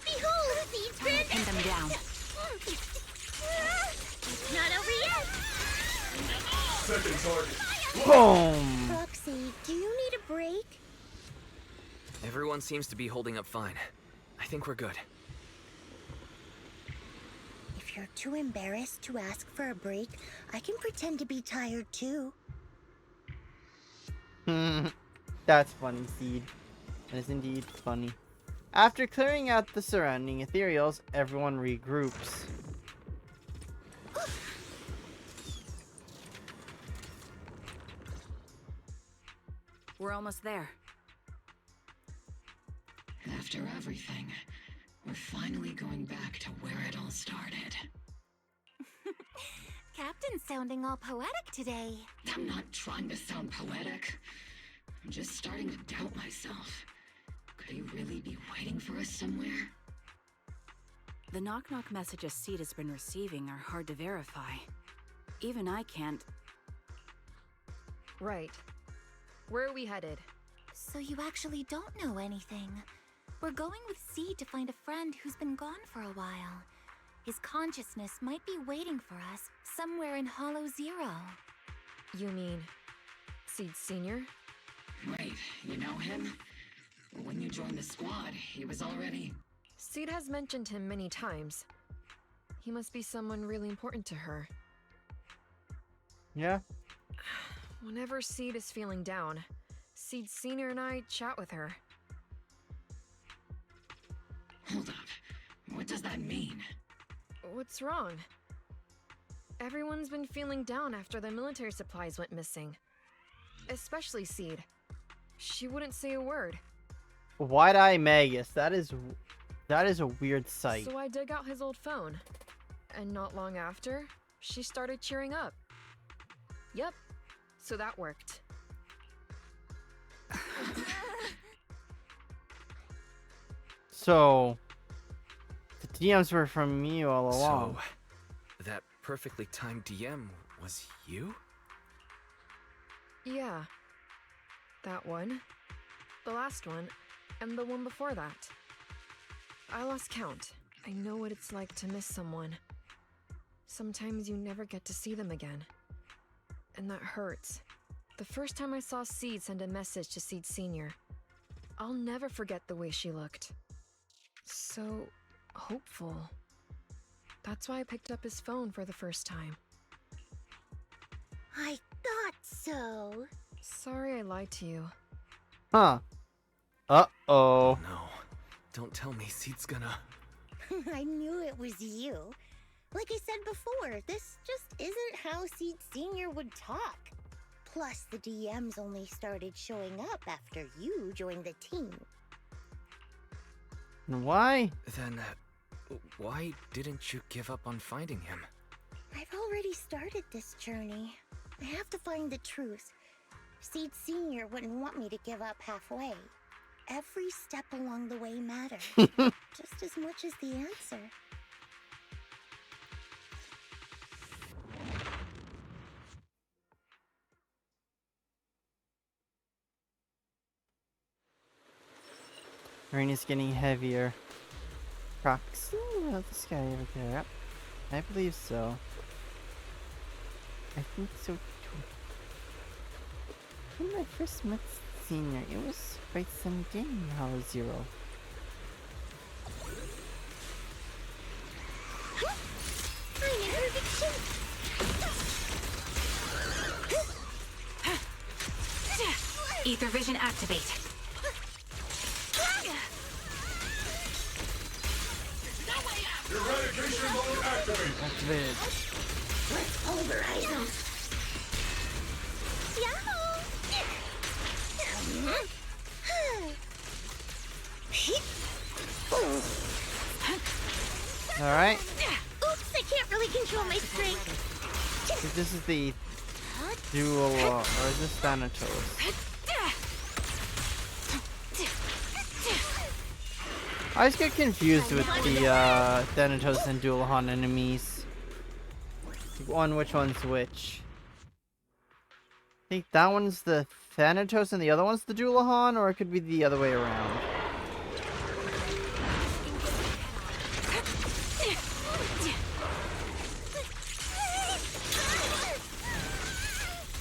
Behold, Seed's Time to pin them down. It's not over yet. Second target. Boom! Roxy, do you need a break? Everyone seems to be holding up fine. I think we're good. If you're too embarrassed to ask for a break, I can pretend to be tired too. That's funny, Seed. That is indeed funny. After clearing out the surrounding ethereals, everyone regroups. We're almost there. After everything, we're finally going back to where it all started. Captain's sounding all poetic today. I'm not trying to sound poetic. I'm just starting to doubt myself. Could he really be waiting for us somewhere? The knock-knock messages Seed has been receiving are hard to verify. Even I can't. Right. Where are we headed? So you actually don't know anything. We're going with Seed to find a friend who's been gone for a while. His consciousness might be waiting for us somewhere in Hollow Zero. You mean Seed Senior? Wait, you know him? When you joined the squad, he was already... Seed has mentioned him many times. He must be someone really important to her. Yeah? Whenever Seed is feeling down, Seed Senior and I chat with her. Hold up. What does that mean? What's wrong? Everyone's been feeling down after the military supplies went missing. Especially Seed. She wouldn't say a word. Wide-Eye Magus. That is a weird sight. So I dug out his old phone. And not long after, she started cheering up. Yep. So that worked. So, the DMs were from you all along. So, that perfectly timed DM was you? Yeah. That one. The last one. And the one before that. I lost count. I know what it's like to miss someone. Sometimes you never get to see them again. And that hurts. The first time I saw Seed send a message to Seed Senior, I'll never forget the way she looked. So hopeful. That's why I picked up his phone for the first time. I thought so. Sorry I lied to you. Huh. Uh-oh. No. Don't tell me Seed's gonna... I knew it was you. Like I said before, this just isn't how Seed Senior would talk. Plus, the DMs only started showing up after you joined the team. Why? Then, why didn't you give up on finding him? I've already started this journey. I have to find the truth. Seed Senior wouldn't want me to give up halfway. Every step along the way matters, just as much as the answer. Rain is getting heavier. Proxy of the sky over there. Yep. I believe so. I think so too. When I first met Senior, it was quite some day in Hollow Zero. I'm in perfect shape. Ether vision activate. Eradication mode activated. Let's pulverize them. Alright. Oops, I can't really control my strength. So this is the dual, or is this Thanatos? I always get confused with the Thanatos and Dualahan enemies. Which one's which? I think that one's the Thanatos and the other one's the Dualahan, or it could be the other way around.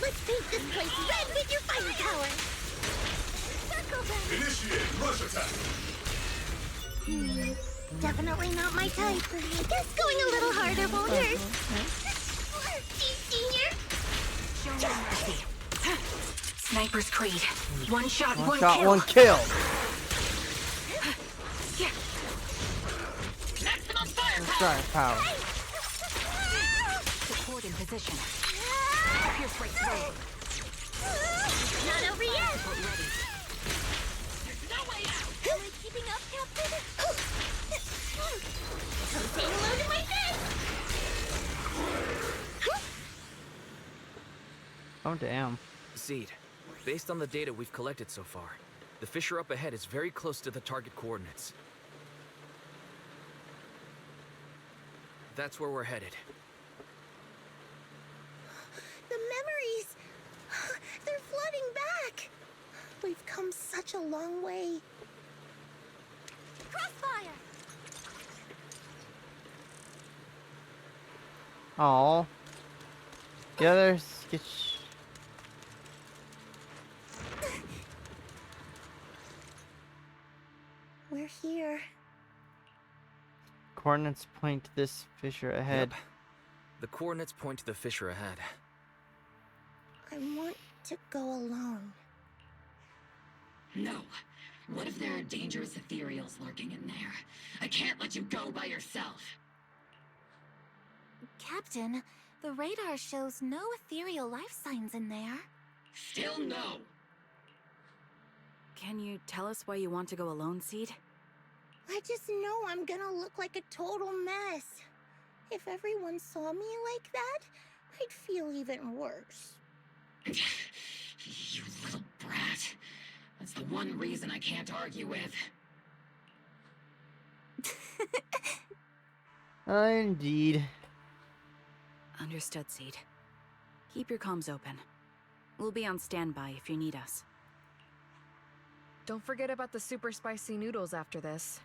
Let's paint this place red with your fire power. Initiate rush attack. Definitely not my type. Guess going a little harder won't hurt. Senior. Sniper's Creed. One shot, One kill. kill. Maximum Fire power. Support in position. Pierce right through. Not over yet. No way out. Am I keeping up, Captain? I'm saying hello to my friend. Oh damn. Seed, based on the data we've collected so far, the fissure up ahead is very close to the target coordinates. That's where we're headed. The memories. They're flooding back. We've come such a long way. Crossfire. Oh. The others get. We're here. Coordinates point to this fissure ahead. Yep. The coordinates point to the fissure ahead. I want to go alone. No. What if there are dangerous ethereals lurking in there? I can't let you go by yourself. Captain, the radar shows no ethereal life signs in there. Still no. Can you tell us why you want to go alone, Seed? I just know I'm gonna look like a total mess. If everyone saw me like that, I'd feel even worse. You little brat. That's the one reason I can't argue with. Indeed. Understood, Seed. Keep your comms open. We'll be on standby if you need us. Don't forget about the super spicy noodles after this.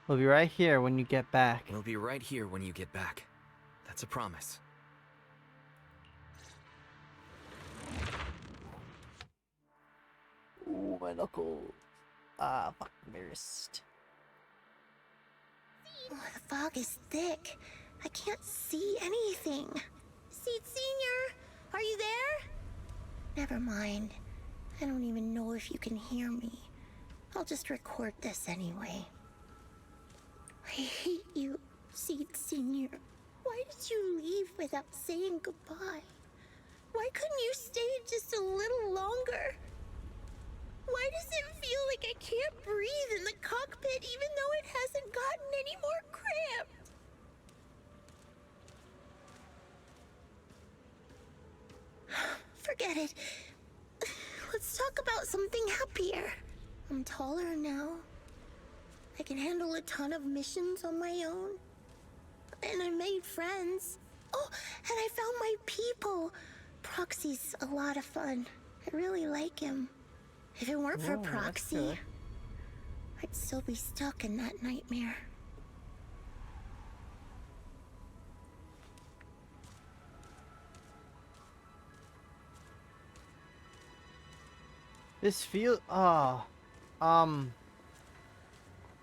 We'll be right here when you get back. We'll be right here when you get back. That's a promise. Ooh, my knuckle. Ah, fuck my wrist. Oh, the fog is thick. I can't see anything. Seed Senior, are you there? Never mind. I don't even know if you can hear me. I'll just record this anyway. I hate you, Seed Senior. Why did you leave without saying goodbye? Why couldn't you stay just a little longer? Why does it feel like I can't breathe in the cockpit even though it hasn't gotten any more cramped? Forget it. Let's talk about something happier. I'm taller now. I can handle a ton of missions on my own. And I made friends. Oh, and I found my people. Proxy's a lot of fun. I really like him. If it weren't for Proxy, I'd still be stuck in that nightmare. This feel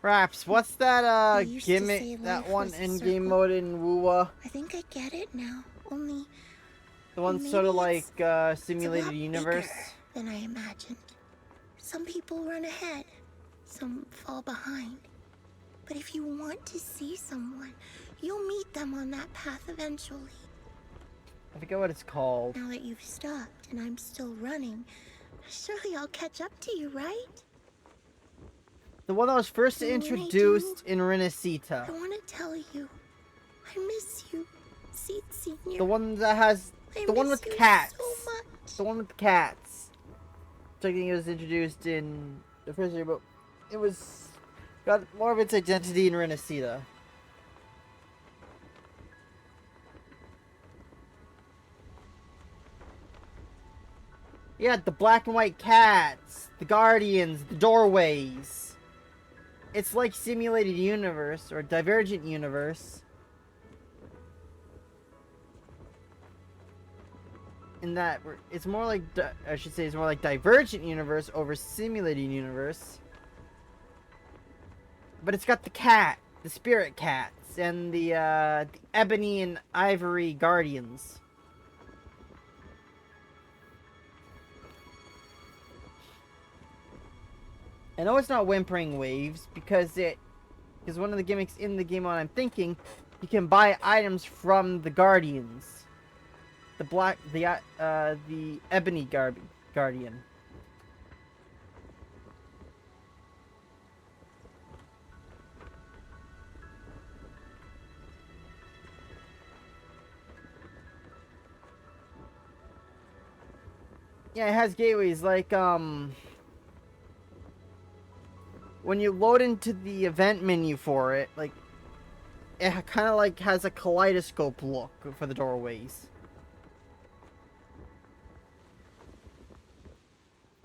Raps, what's that used to say gimmick, that life one was a in game circle. mode in WUWA? I think I get it now. Only The one sort of maybe like it's a simulated lot universe. bigger than I imagined. Some people run ahead, some fall behind. But if you want to see someone, you'll meet them on that path eventually. I forget what it's called. Now that you've stopped and I'm still running, surely I'll catch up to you, right? The one that was first And when I introduced in Renacita. I want to tell you, I miss you, Seed Senior. The one that has I the one miss with you cats. so much. The one with cats. So I think it was introduced in the first year, but it was got more of its identity in Renacita. Yeah, the black and white cats, the guardians, the doorways. It's like simulated universe or divergent universe. In that it's more like I should say it's more like divergent universe over simulated universe. But it's got the cat, the spirit cats, and the ebony and ivory guardians. I know it's not Whimpering Waves because one of the gimmicks in the game, what I'm thinking, you can buy items from the guardians. The ebony guardian. Yeah, it has gateways like when you load into the event menu for it, like it kind of like has a kaleidoscope look for the doorways.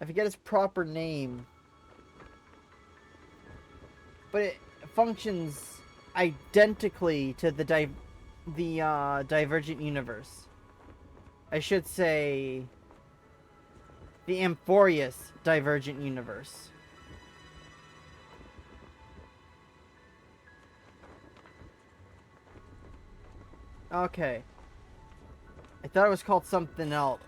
I forget its proper name, but it functions identically to the Divergent universe. I should say the Amphorius Divergent universe. Okay. I thought it was called something else.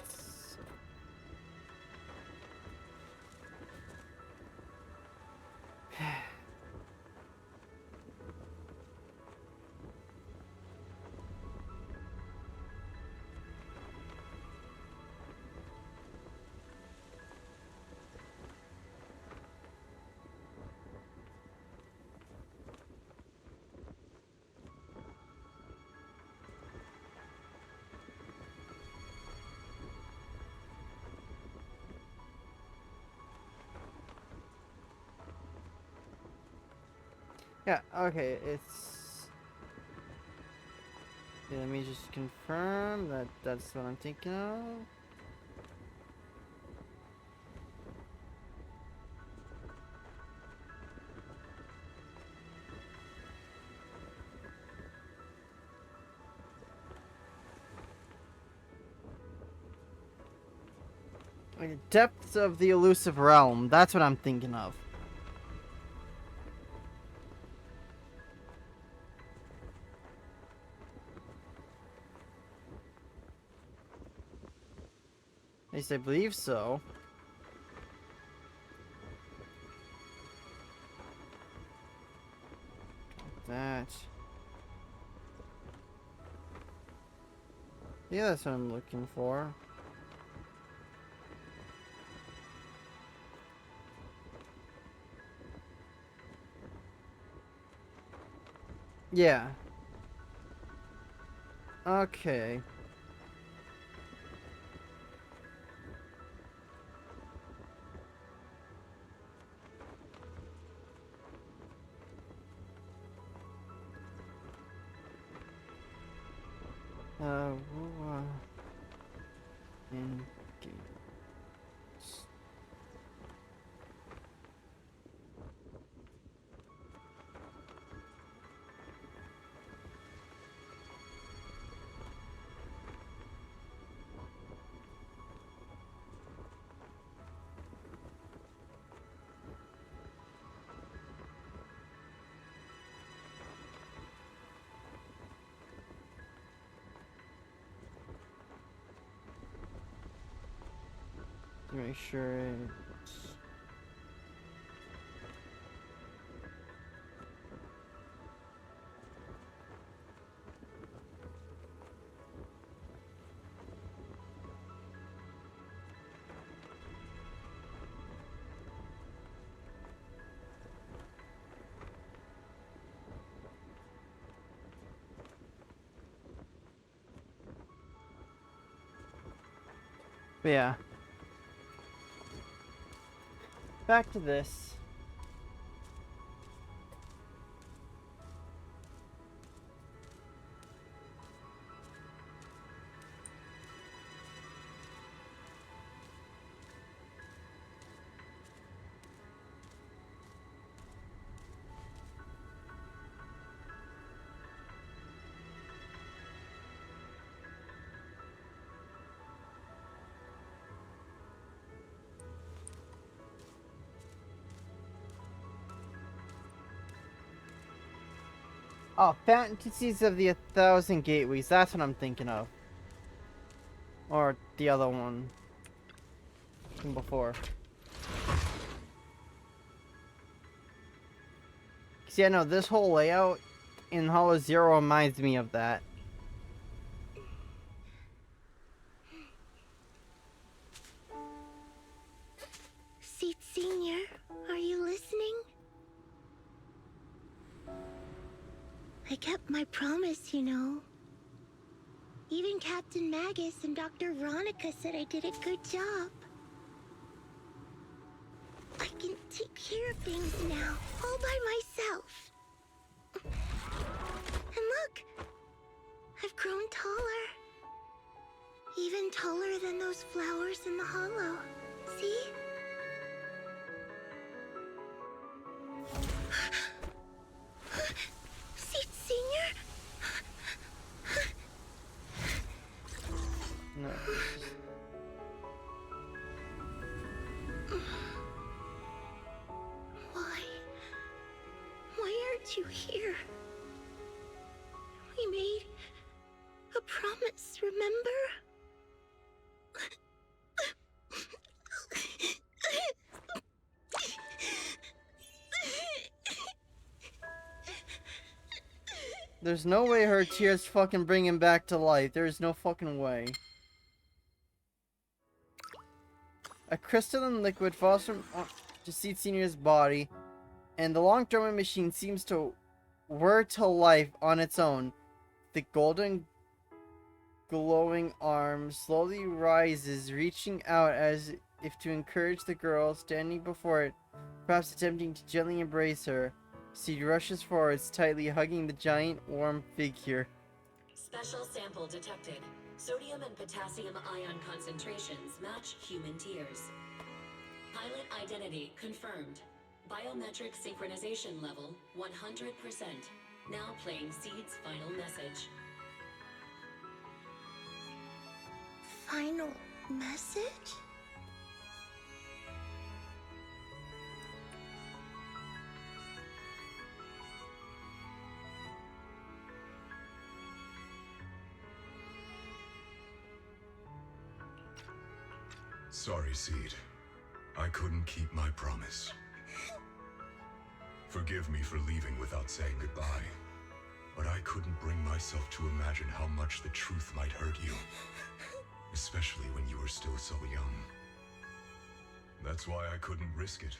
Yeah, okay, it's... Yeah, let me just confirm that that's what I'm thinking of. Like, Depths of the Elusive Realm, that's what I'm thinking of. At least I believe so. That. Yeah, that's what I'm looking for. Yeah. Okay. In games. Make sure it's... But yeah. Back to this. Oh, Fantasies of the 1,000 Gateways. That's what I'm thinking of. Or the other one from before. Cause yeah, no, this whole layout in Hollow Zero reminds me of that. Seed Senior, are you listening? I kept my promise, you know. Even Captain Magus and Dr. Veronica said I did a good job. I can take care of things now, all by myself. And look, I've grown taller. Even taller than those flowers in the hollow. See? Seed Senior? No. Why aren't you here? We made a promise, remember? There's no way her tears fucking bring him back to life. There's no fucking way. A crystalline liquid falls from Seed Senior's body, and the long dormant machine seems to whir to life on its own. The golden glowing arm slowly rises, reaching out as if to encourage the girl standing before it, perhaps attempting to gently embrace her. Seed rushes forwards, tightly hugging the giant, warm figure. Special sample detected. Sodium and potassium ion concentrations match human tears. Pilot identity confirmed. Biometric synchronization level 100%. Now playing Seed's final message. Final message? Sorry, Seed. I couldn't keep my promise. Forgive me for leaving without saying goodbye, but I couldn't bring myself to imagine how much the truth might hurt you, especially when you were still so young. That's why I couldn't risk it.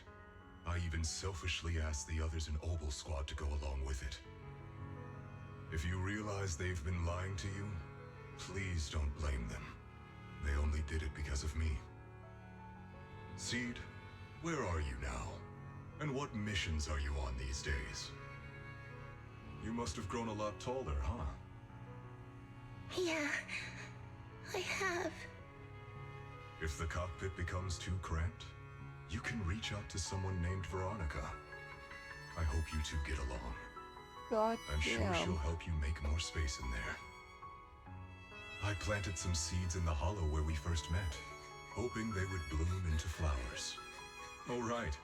I even selfishly asked the others in Obel Squad to go along with it. If you realize they've been lying to you, please don't blame them. They only did it because of me. Seed, where are you now? And what missions are you on these days? You must have grown a lot taller, huh? Yeah, I have. If the cockpit becomes too cramped, you can reach out to someone named Veronica. I hope you two get along. God I'm sure damn. she'll help you make more space in there. I planted some seeds in the hollow where we first met, hoping they would bloom into flowers. Oh right,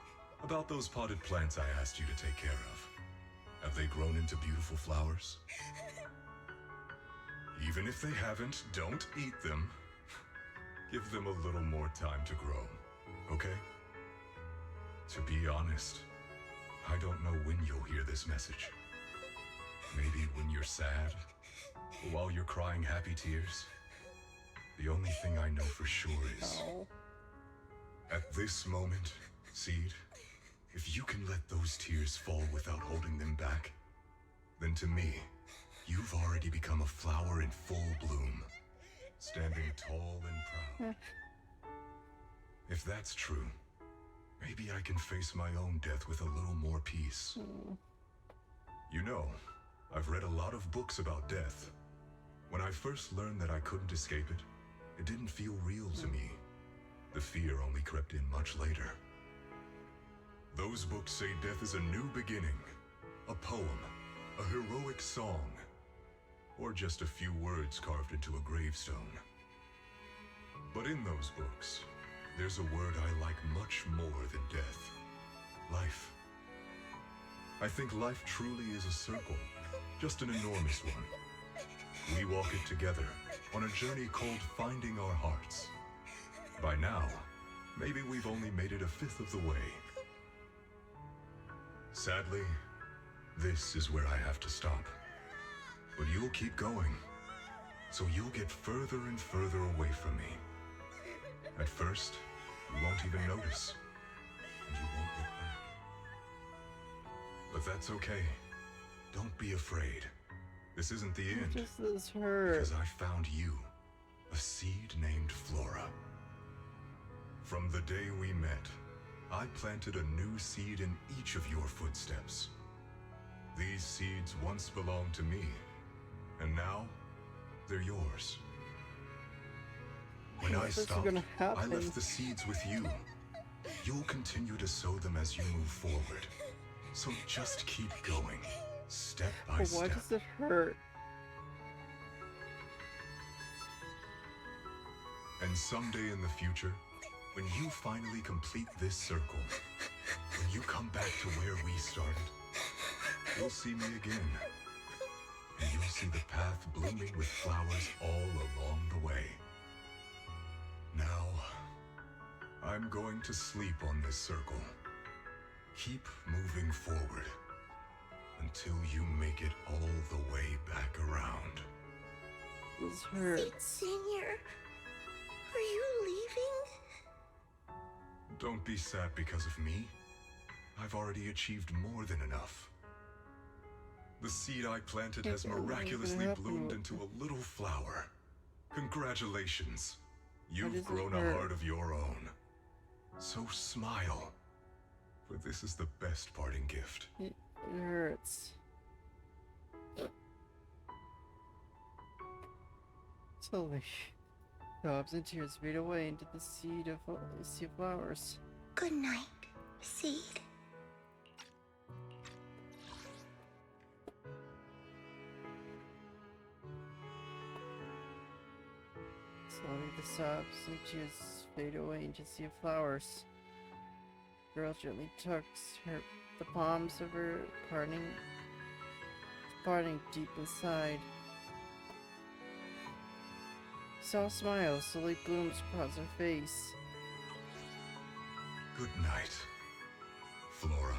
about those potted plants I asked you to take care of. Have they grown into beautiful flowers? Even if they haven't, don't eat them. Give them a little more time to grow. okay? To be honest, I don't know when you'll hear this message. Maybe when you're sad, or while you're crying happy tears. The only thing I know for sure is... At this moment, Seed, if you can let those tears fall without holding them back, then to me, you've already become a flower in full bloom, standing tall and proud. If that's true, maybe I can face my own death with a little more peace. You know, I've read a lot of books about death. When I first learned that I couldn't escape it, it didn't feel real to me. The fear only crept in much later. Those books say death is a new beginning, a poem, a heroic song, or just a few words carved into a gravestone. But in those books, there's a word I like much more than death. Life. I think life truly is a circle, just an enormous one. We walk it together on a journey called Finding Our Hearts. By now, maybe we've only made it a fifth of the way. Sadly, this is where I have to stop. But you'll keep going, so you'll get further and further away from me. At first, you won't even notice, and you won't look back. But that's okay. Don't be afraid. This isn't the end. This hurt. Because I found you, a seed named Flora. From the day we met, I planted a new seed in each of your footsteps. These seeds once belonged to me, and now they're yours. When I stopped, I left the seeds with you. You'll continue to sow them as you move forward. So just keep going, step by step. Why does it hurt? And someday in the future, when you finally complete this circle, when you come back to where we started, you'll see me again. And you'll see the path blooming with flowers all along the way. Now, I'm going to sleep on this circle. Keep moving forward until you make it all the way back around. This hurts. Senior, are you leaving? Don't be sad because of me. I've already achieved more than enough. The seed I planted has miraculously bloomed into a little flower. Congratulations. You've grown a heart of your own. So smile, for this is the best parting gift. It hurts. Slowly, sobs and tears fade away into the sea of flowers. Good night, Seed. Slowly the sobs and tears fade away into sea of flowers. The girl gently tucks the palms of her parting deep inside. A soft smile slowly blooms across her face. Good night, Flora.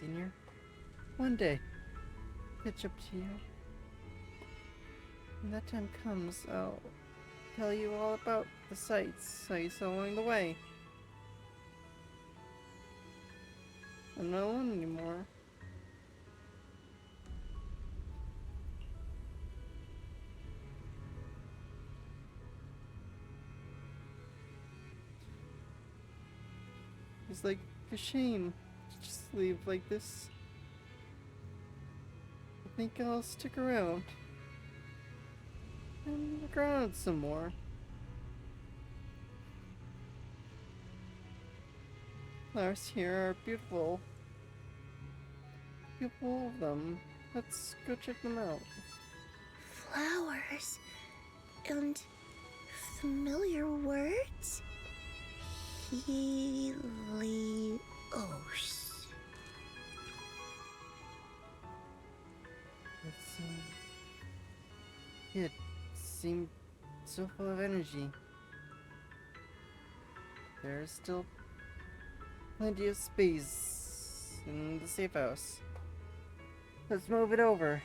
Senior, one day, pitch up to you. When that time comes, I'll tell you all about the sights I saw along the way. I'm not alone anymore. It's like a shame to just leave like this. I think I'll stick around and look around some more. Flowers here are beautiful. Beautiful of them. Let's go check them out. Flowers and familiar words? Helios. kid seemed so full of energy. There's still plenty of space in the safe house. Let's move it over.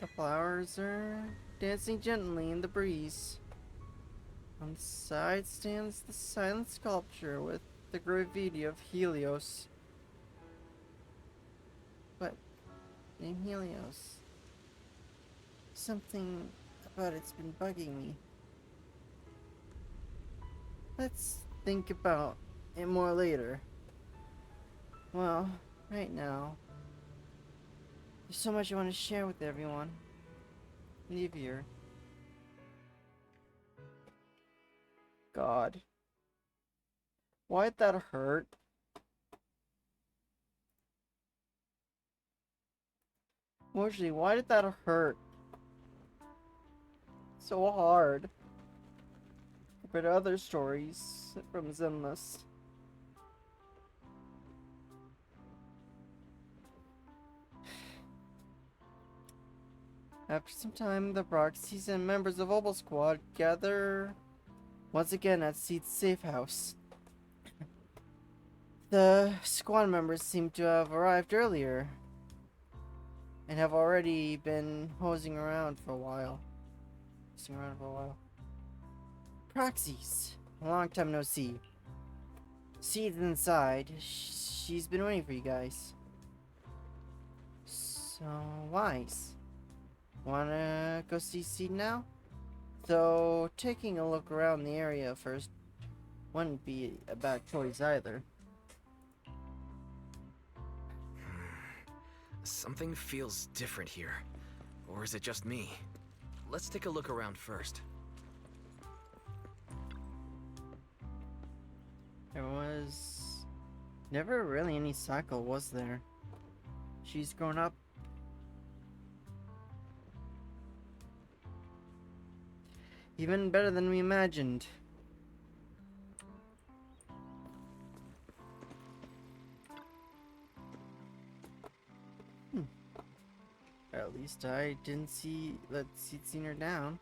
The flowers are dancing gently in the breeze. On the side stands the silent sculpture with the graffiti of Helios. But name Helios. Something about it's been bugging me. Let's think about it more later. Well, right now, there's so much I want to share with everyone. Leave here. God. Why'd that hurt? Emotionally, why did that hurt? So hard. Compared to other stories from Zenless. After some time, the Proxies and members of Opal Squad gather once again at Seed's safe house. The squad members seem to have arrived earlier and have already been hosing around for a while. Proxies, a long time no see. Seed's inside. She's been waiting for you guys. So, Wise, wanna go see Seed now? Though taking a look around the area first wouldn't be a bad choice either. Something feels different here. Or is it just me? Let's take a look around first. There was never really any cycle, was there? She's grown up. Even better than we imagined. At least I didn't let Seed seen her down.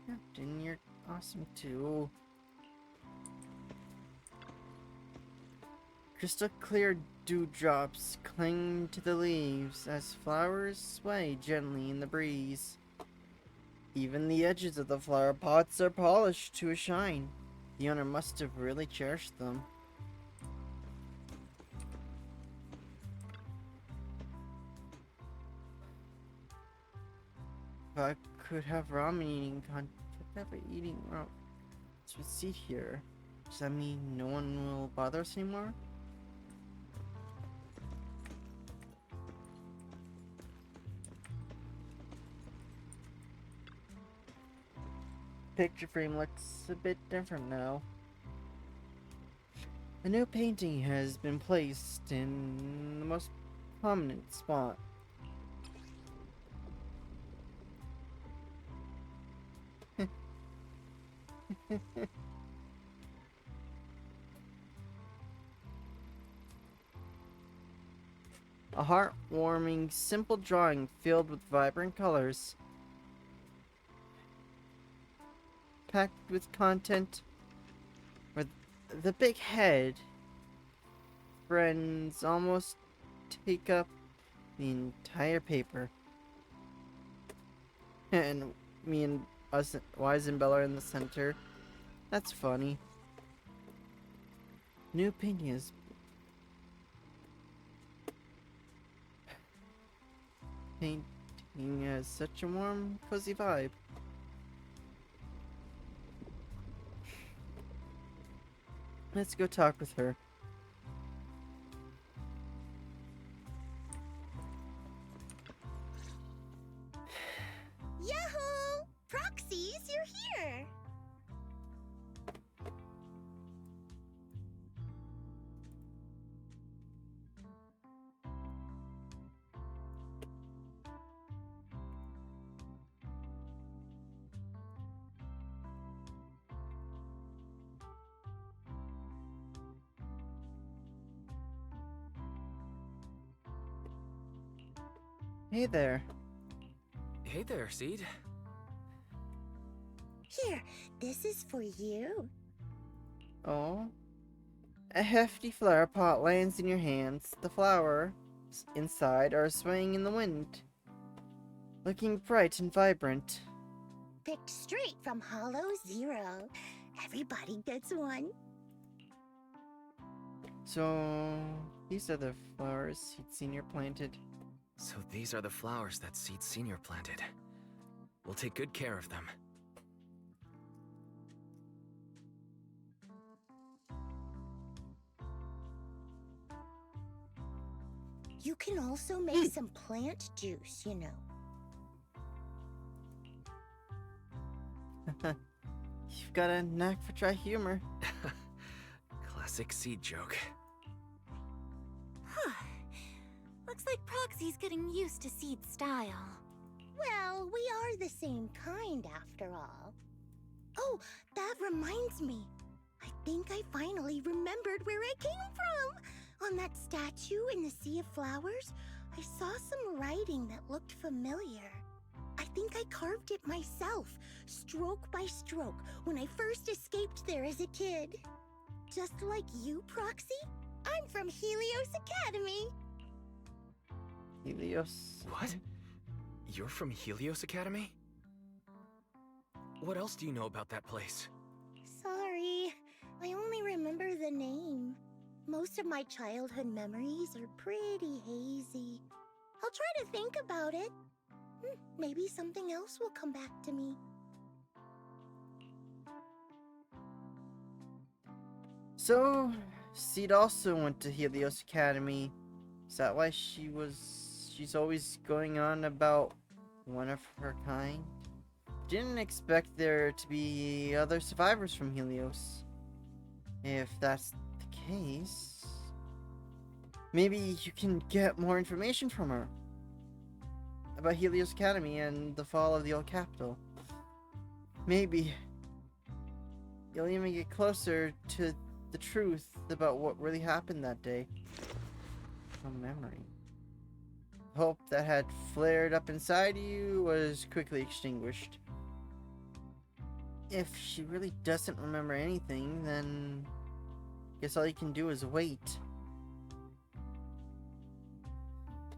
Yeah, didn't you're awesome too. Crystal clear dewdrops cling to the leaves as flowers sway gently in the breeze. Even the edges of the flower pots are polished to a shine. The owner must have really cherished them. If I could have ramen eating ramen. So Seed here. Does that mean no one will bother us anymore? Picture frame looks a bit different now. A new painting has been placed in the most prominent spot. A heartwarming, simple drawing filled with vibrant colors. Packed with content where the big head friends almost take up the entire paper. And me and us, Wise and Bella are in the center. That's funny. New painting is painting has such a warm, cozy vibe. Let's go talk with her. Yahoo! Proxies, you're here! Hey there. Hey there, Seed. Here, this is for you. Oh. A hefty flower pot lands in your hands. The flowers inside are swaying in the wind, looking bright and vibrant. Picked straight from Hollow Zero. Everybody gets one. So, these are the flowers Seed Senior planted. So these are the flowers that Seed Senior planted. We'll take good care of them. You can also make some plant juice, you know. You've got a knack for dry humor. Classic Seed joke. Looks like Proxy's getting used to Seed's style. Well, we are the same kind after all. Oh, that reminds me. I think I finally remembered where I came from. On that statue in the Sea of Flowers, I saw some writing that looked familiar. I think I carved it myself, stroke by stroke, when I first escaped there as a kid. Just like you, Proxy, I'm from Helios Academy. Helios? What? You're from Helios Academy? What else do you know about that place? Sorry, I only remember the name. Most of my childhood memories are pretty hazy. I'll try to think about it. Maybe something else will come back to me. So, Seed also went to Helios Academy. Is that why she's always going on about one of her kind? Didn't expect there to be other survivors from Helios. If that's the case, maybe you can get more information from her about Helios Academy and the fall of the old capital. Maybe you'll even get closer to the truth about what really happened that day. From memory. Hope that had flared up inside you was quickly extinguished. If she really doesn't remember anything, then guess all you can do is wait.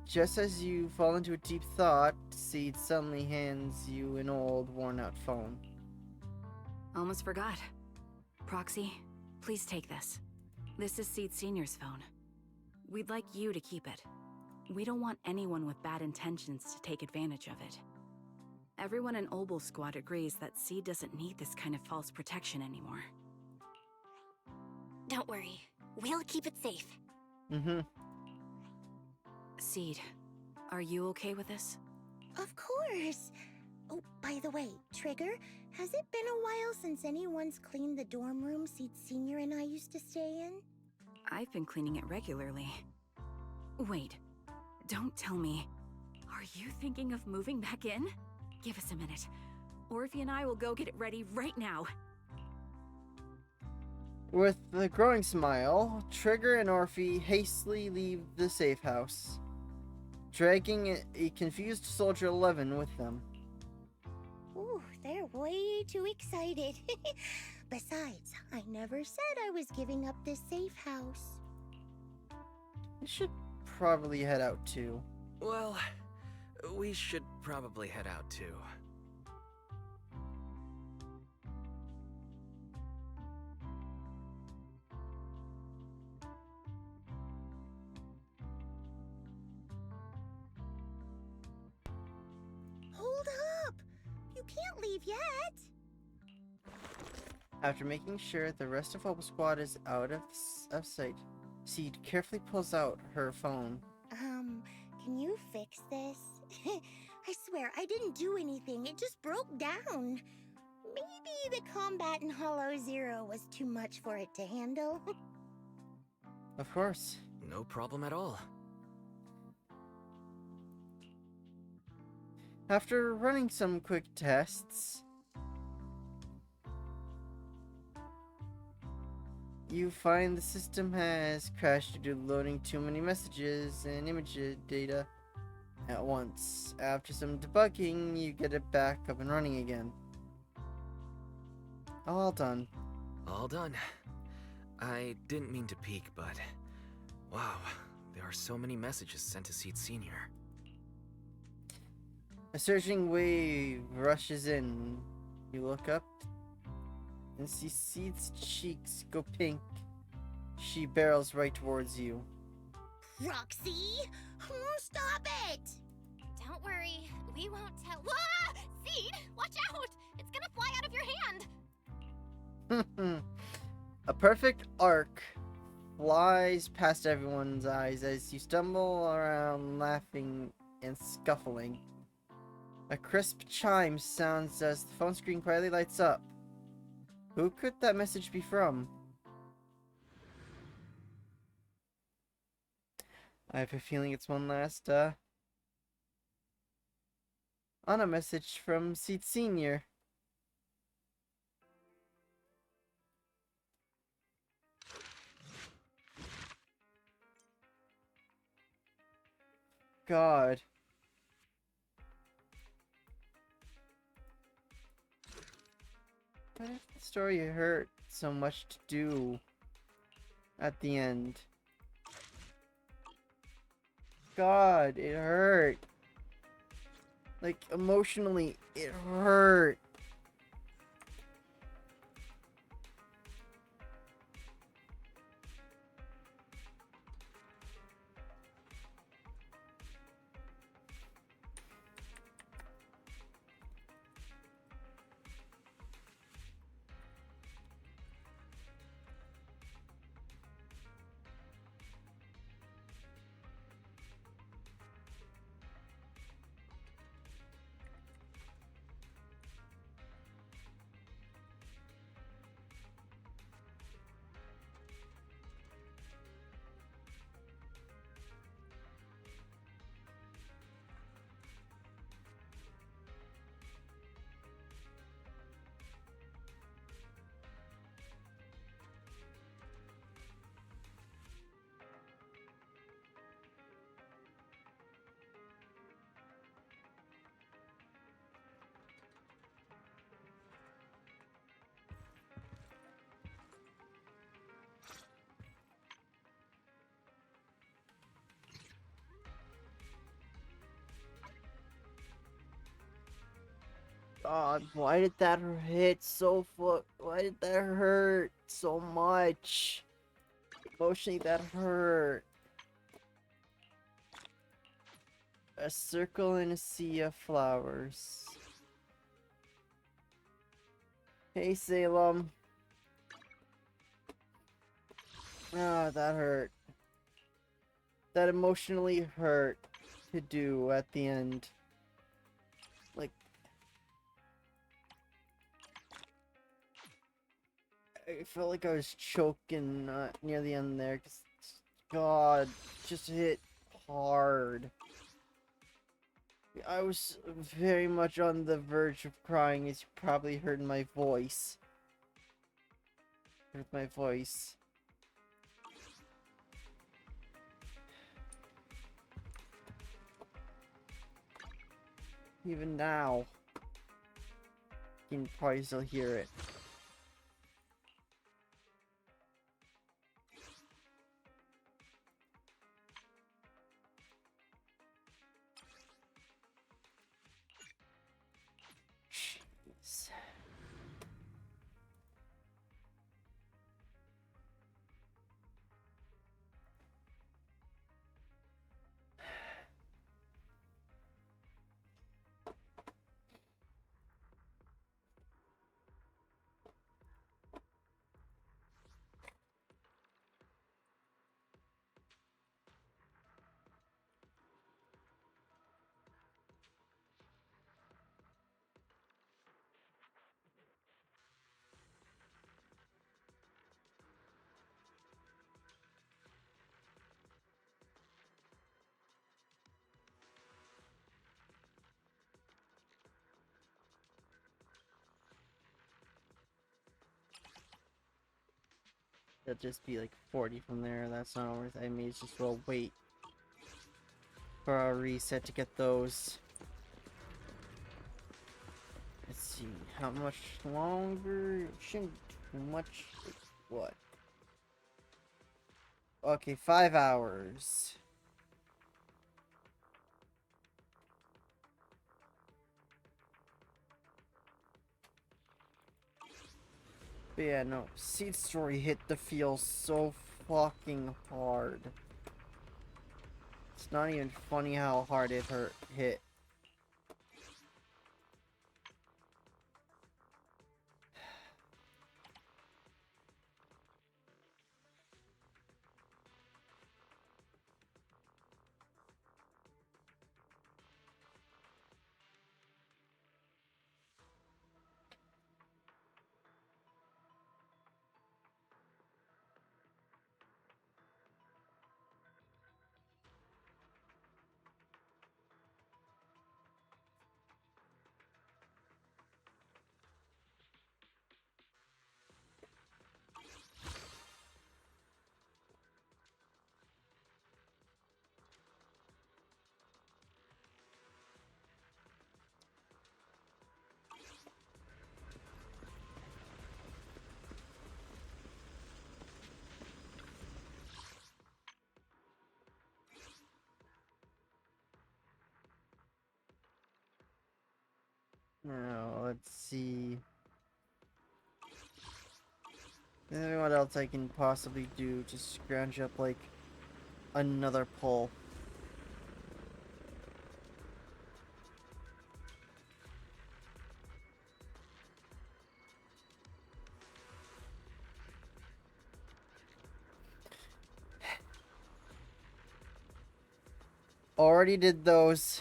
Just as you fall into a deep thought, Seed suddenly hands you an old, worn-out phone. Almost forgot. Proxy, please take this. This is Seed Senior's phone. We'd like you to keep it. We don't want anyone with bad intentions to take advantage of it. Everyone in Obel Squad agrees that Seed doesn't need this kind of false protection anymore. Don't worry. We'll keep it safe. Seed, are you okay with this? Of course. Oh, by the way, Trigger, has it been a while since anyone's cleaned the dorm room Seed Senior and I used to stay in? I've been cleaning it regularly. Wait, don't tell me. Are you thinking of moving back in? Give us a minute. Orphe and I will go get it ready right now. With a growing smile, Trigger and Orphe hastily leave the safe house, dragging a confused Soldier 11 with them. Ooh, they're way too excited. Besides, I never said I was giving up this safe house. You should probably head out too. Well, we should probably head out too. Hold up! You can't leave yet! After making sure the rest of Obel Squad is out of sight, Seed carefully pulls out her phone. Can you fix this? I swear, I didn't do anything. It just broke down. Maybe the combat in Hollow Zero was too much for it to handle. Of course. No problem at all. After running some quick tests, you find the system has crashed due to loading too many messages and image data at once. After some debugging, you get it back up and running again. All done. All done. I didn't mean to peek, but wow, there are so many messages sent to Seed Senior. A surging wave rushes in. You look up and see Seed's cheeks go pink. She barrels right towards you. Roxy? Stop it! Don't worry, we won't tell. Ah! Seed, watch out! It's gonna fly out of your hand. A perfect arc flies past everyone's eyes as you stumble around laughing and scuffling. A crisp chime sounds as the phone screen quietly lights up. Who could that message be from? I have a feeling it's one last, on a message from Seed Senior. God. What if the story hurt so much to do at the end? God, it hurt. Like, emotionally, it hurt. God, why did that hit so why did that hurt so much? Emotionally, that hurt. A circle in a sea of flowers. Hey, Salem. Ah, that hurt. That emotionally hurt to do at the end. Like, I felt like I was choking near the end there, because, God, just hit hard. I was very much on the verge of crying, as you probably heard my voice. Heard my voice. Even now, you can probably still hear it. Jeez. That'd just be like 40 from there. That's not worth it. I may as well wait for our reset to get those. Let's see, how much longer? Shouldn't too much. What? Okay, 5 hours. But yeah, no, Seed Story hit the field so fucking hard. It's not even funny how hard it hit. Now, let's see. What else I can possibly do to scrounge up, like, another pull. Already did those.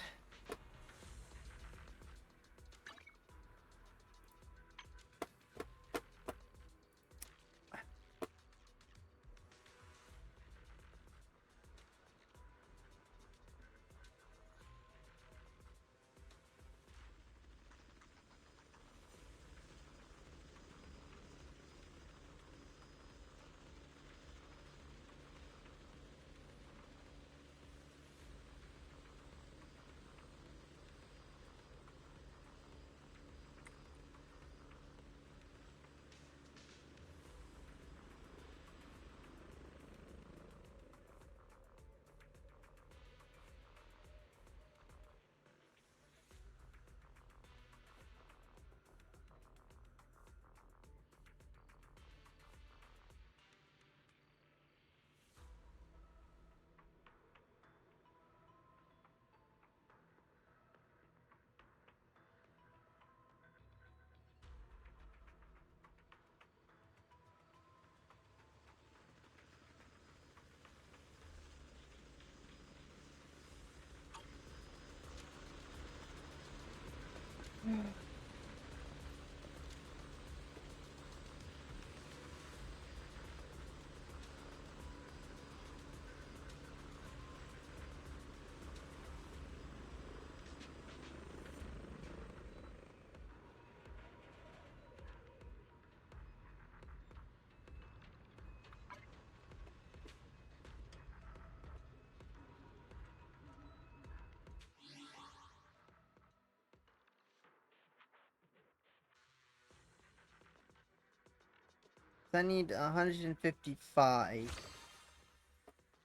I need 155.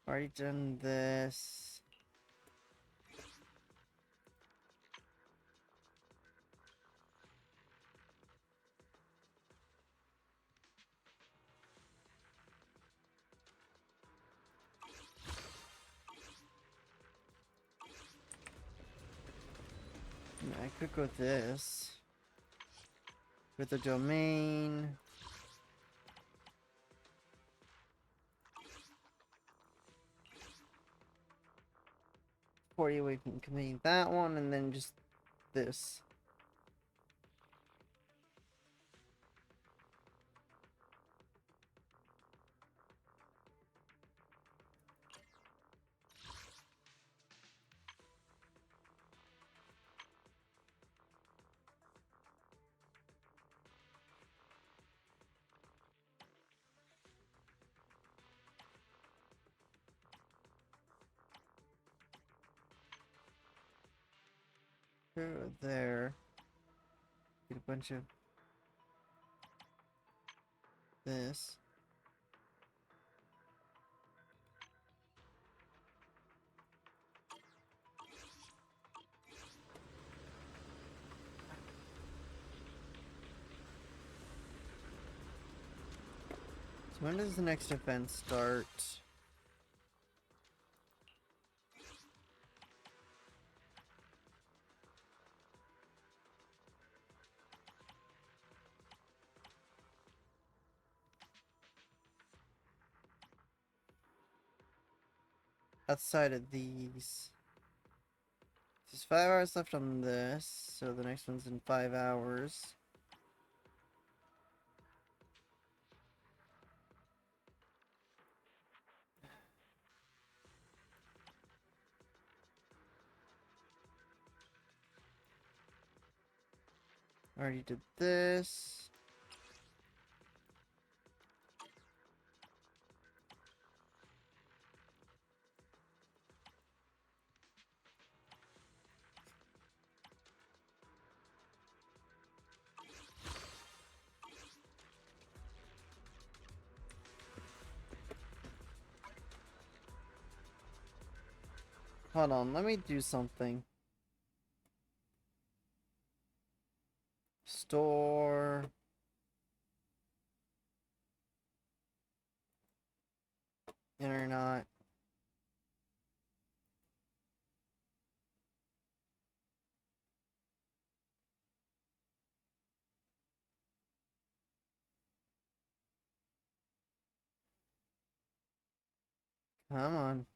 Already done this. I could go with this. With the domain. 40 away from completing that one, and then just this. Go there. Get a bunch of this. So when does the next event start? Outside of these. There's 5 hours left on this, so the next one's in 5 hours. Already did this. Hold on, let me do something. Store. Internet. Come on.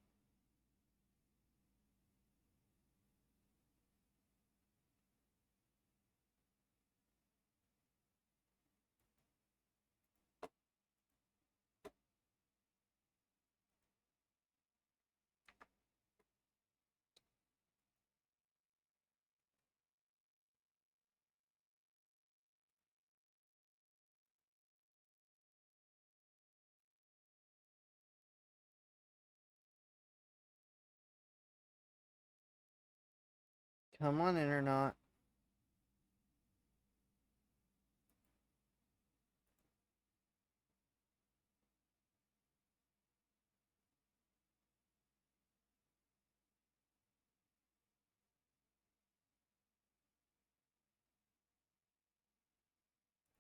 Come on, internet.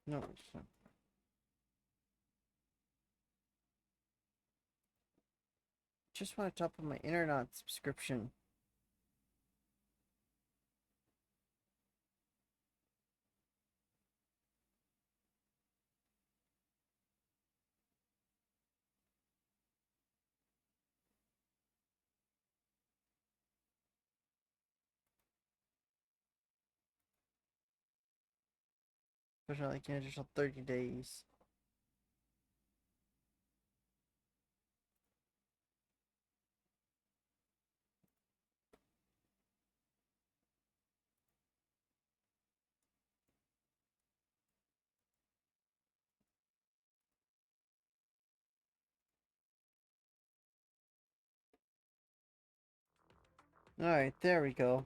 No, it's not. Just want to top up my internet subscription. Push out like an additional 30 days. Alright, there we go.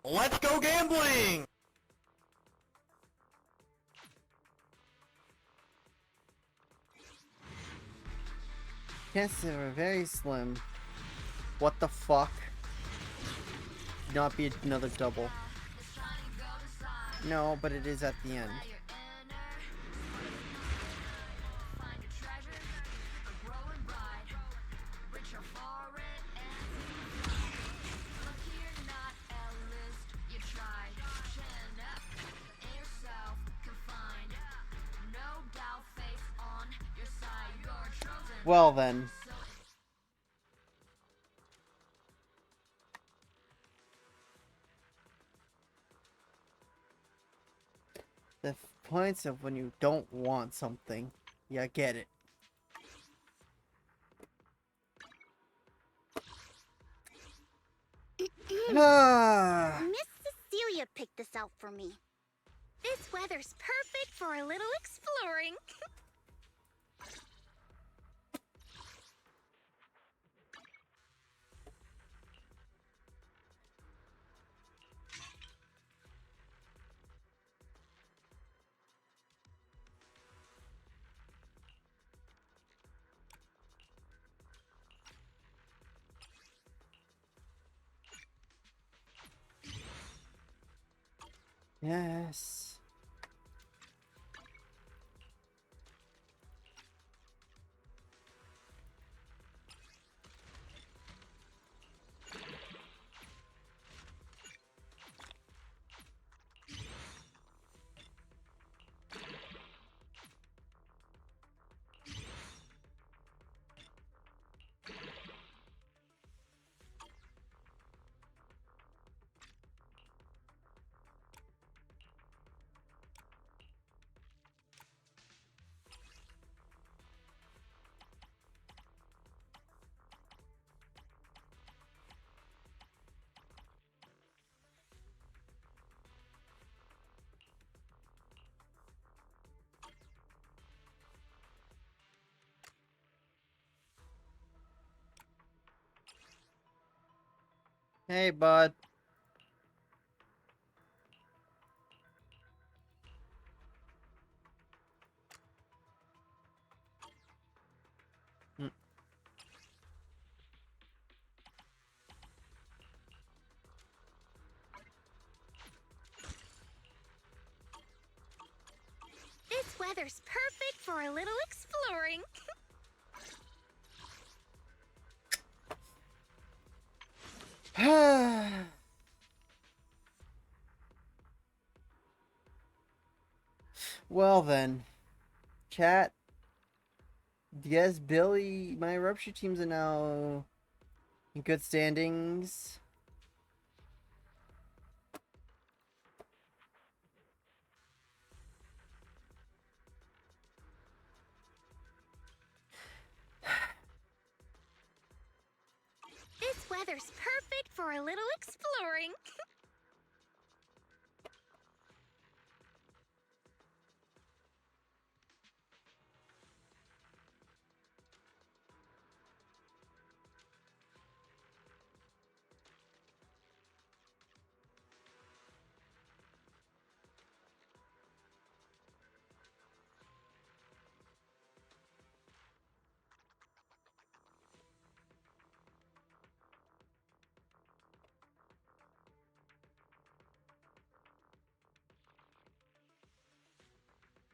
Let's go gambling! Chances are very slim. What the fuck? Not be another double. No, but it is at the end. Well then. The points of when you don't want something. Yeah, get it. Miss Cecilia picked this out for me. This weather's perfect for a little exploring. Yes. Hey, bud. This weather's perfect for a little exploring. Well then, chat. Yes, Billy, my rupture teams are now in good standings. This weather's perfect for a little exploring.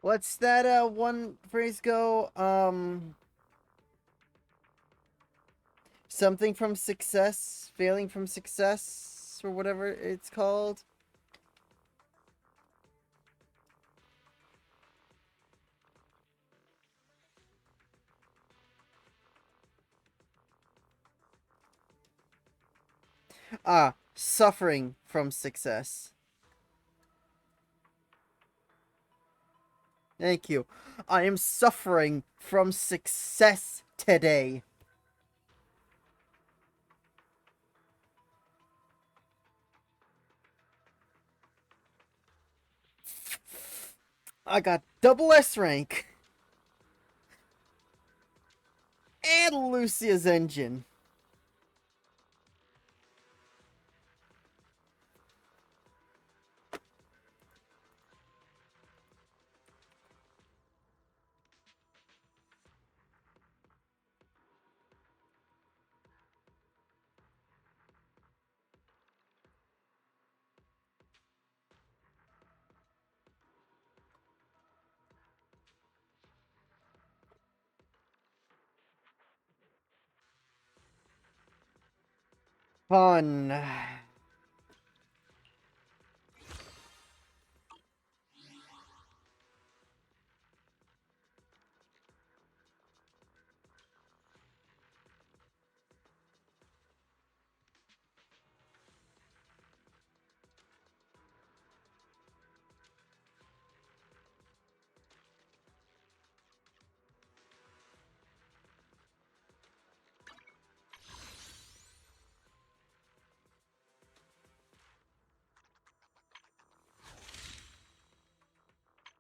What's that one phrase go? Something from success, failing from success, or whatever it's called. Ah, suffering from success. Thank you. I am suffering from success today. I got double S rank. And Lucia's engine. Fun.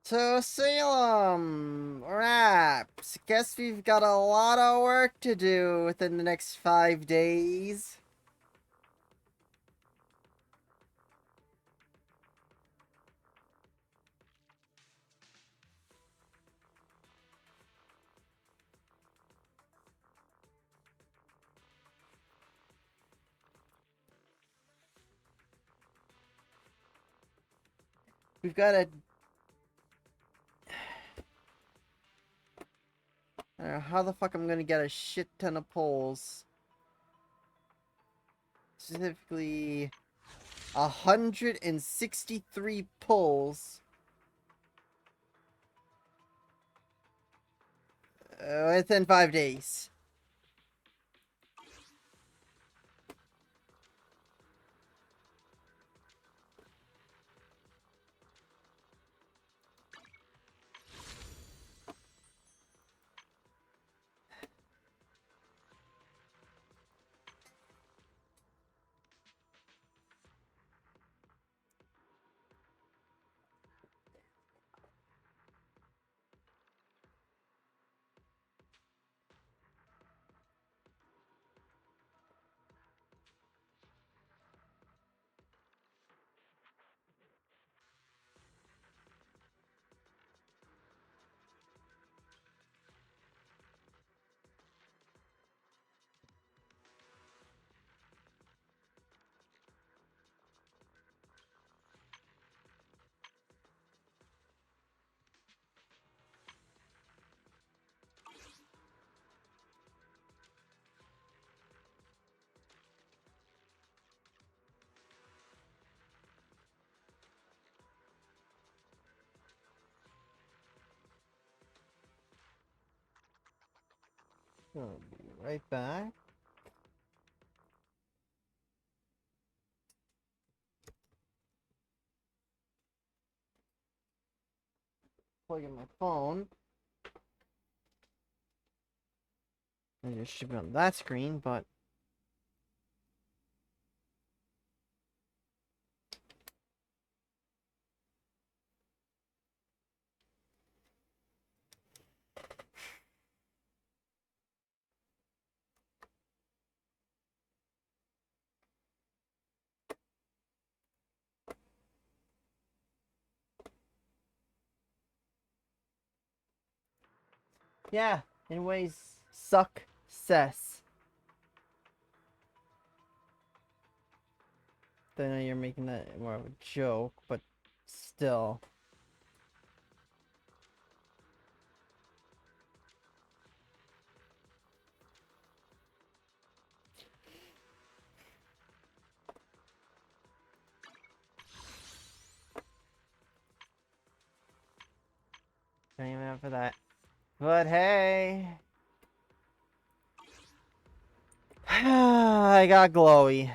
to Salem! Raps! Guess we've got a lot of work to do within the next 5 days. We've got a... I don't know how the fuck I'm gonna get a shit ton of polls. Specifically, 163 polls. Within 5 days. I'll be right back. Plug in my phone. And it should be on that screen, but... Yeah, anyways, success. I know you're making that more of a joke, but still. Don't even have for that. But hey. I got glowy.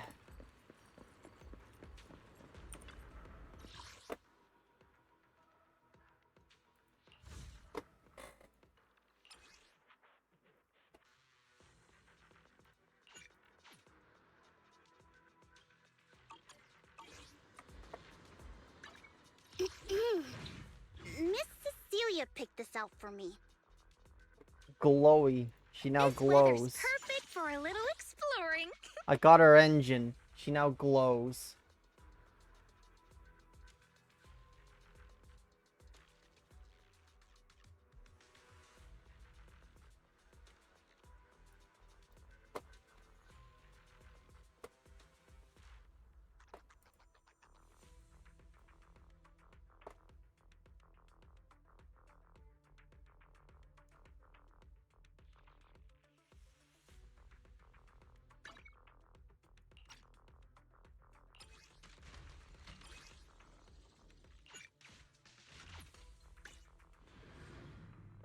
Miss Cecilia picked this out for me. Glowy. She now This weather's glows. perfect for a little exploring. I got her engine. She now glows.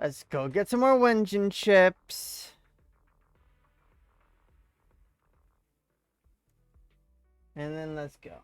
Let's go get some more Wenjin chips. And then let's go.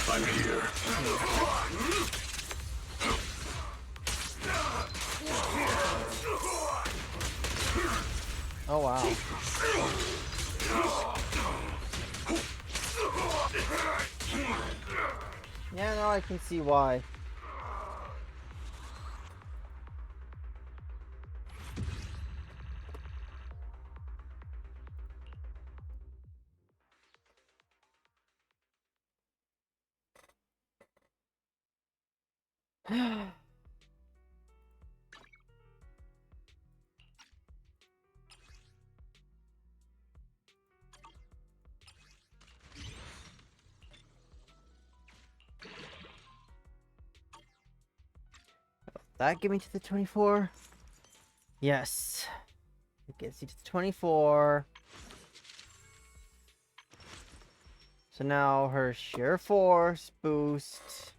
I'm here. Oh wow. Yeah, now I can see why. That get me to the 24? Yes. It gets you to the 24. So now her sheer force boost.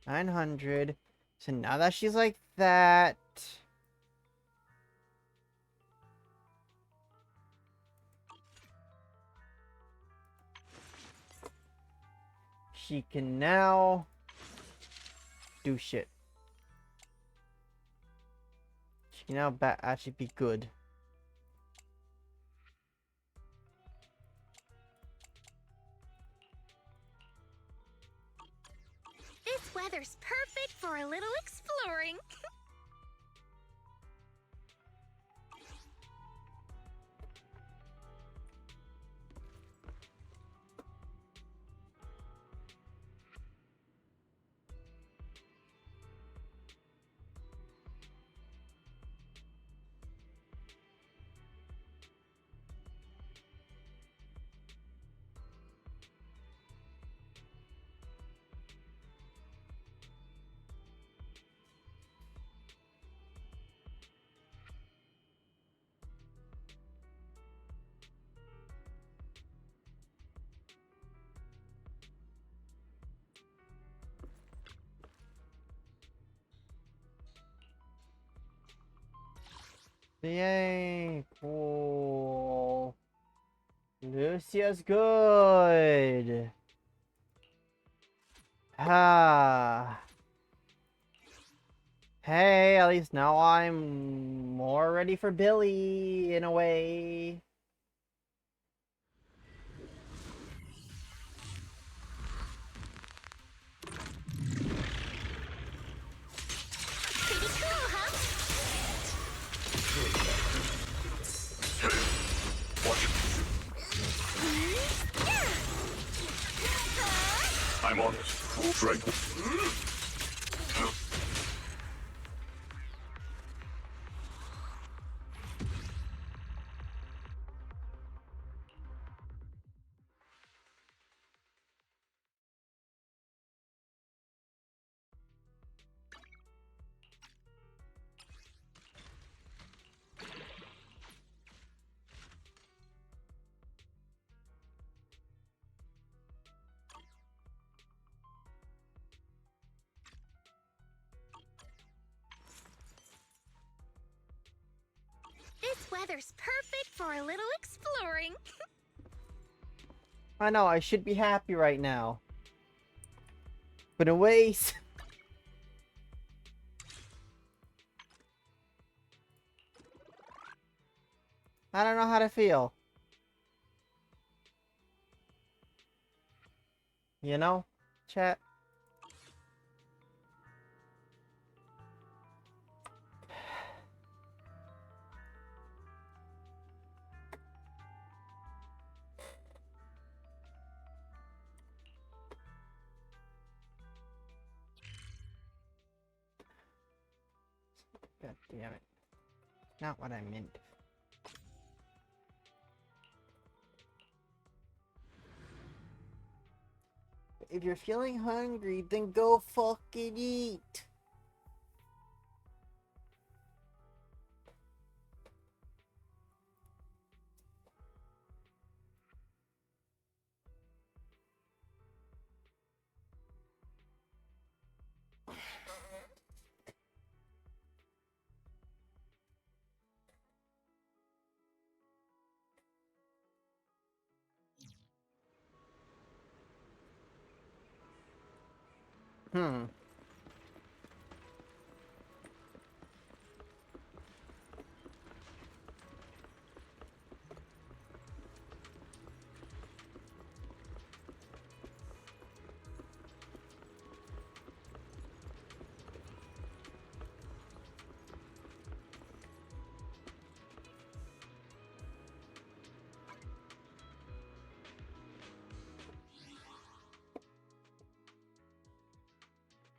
$900. So now that she's like that. She can now do shit. She can now actually be good. This weather's perfect for a little exploring. Yay! Cool. Lucia's good. Ah. Hey, at least now I'm more ready for Billy in a way. Pretty cool, huh? I'm on it. Strike. This weather's perfect for a little exploring. I know, I should be happy right now. But in ways... I don't know how to feel. You know, chat? God damn it. Not what I meant. If you're feeling hungry, then go fucking eat. Hmm.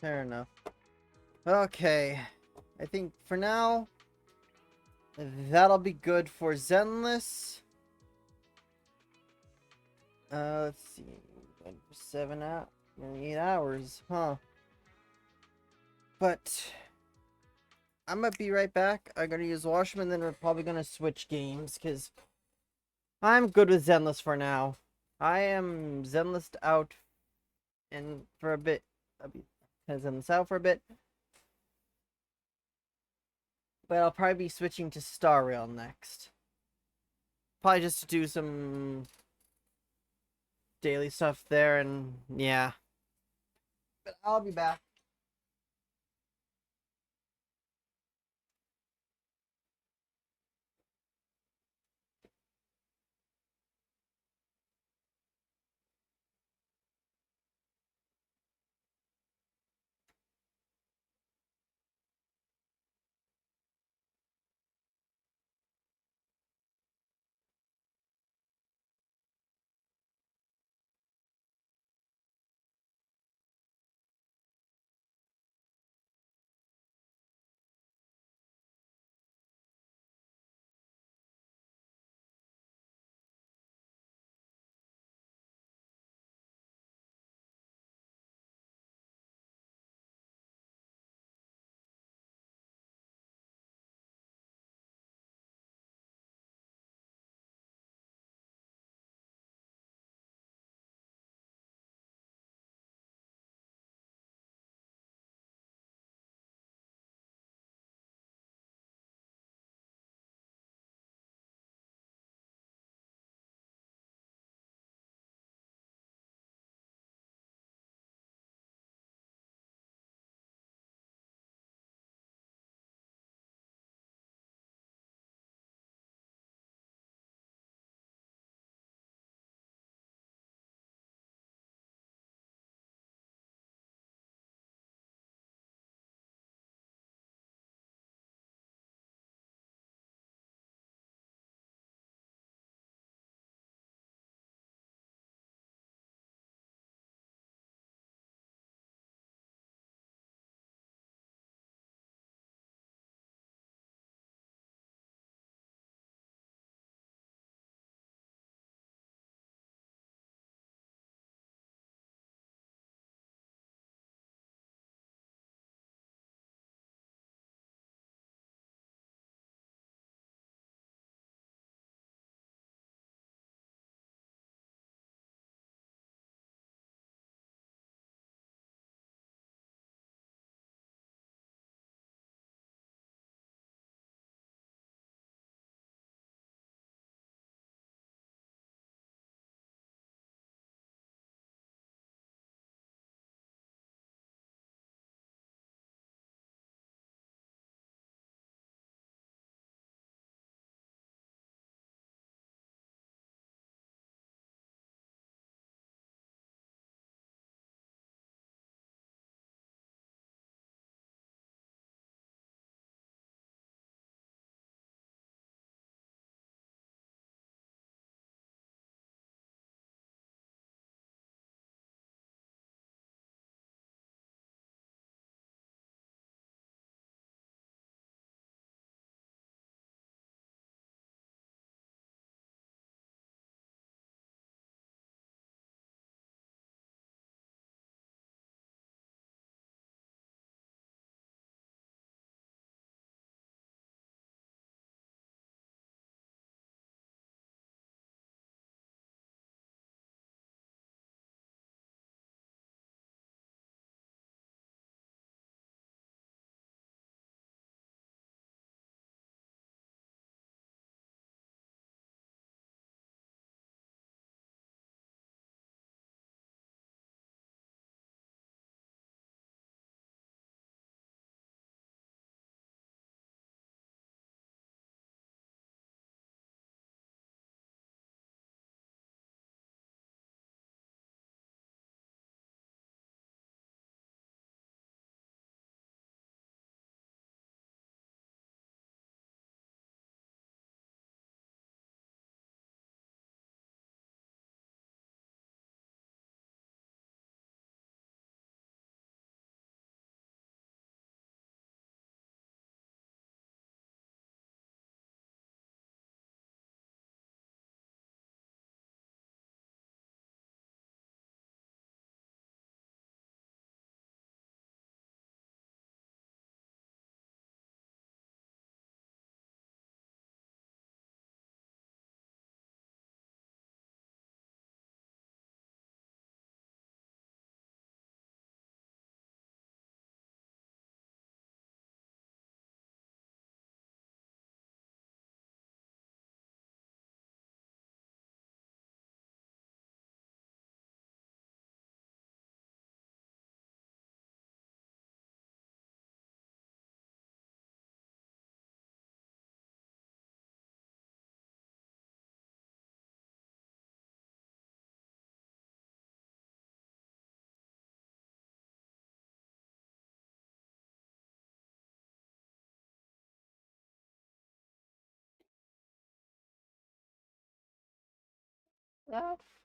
Fair enough. Okay. I think for now, that'll be good for Zenless. Let's see. 8 hours, huh? But I'm gonna be right back. I'm gonna use Washman, then we're probably gonna switch games, because I'm good with Zenless for now. I am Zenless out and for a bit. I'll be Zenless out for a bit. But I'll probably be switching to Star Rail next. Probably just to do some daily stuff there, and yeah. But I'll be back.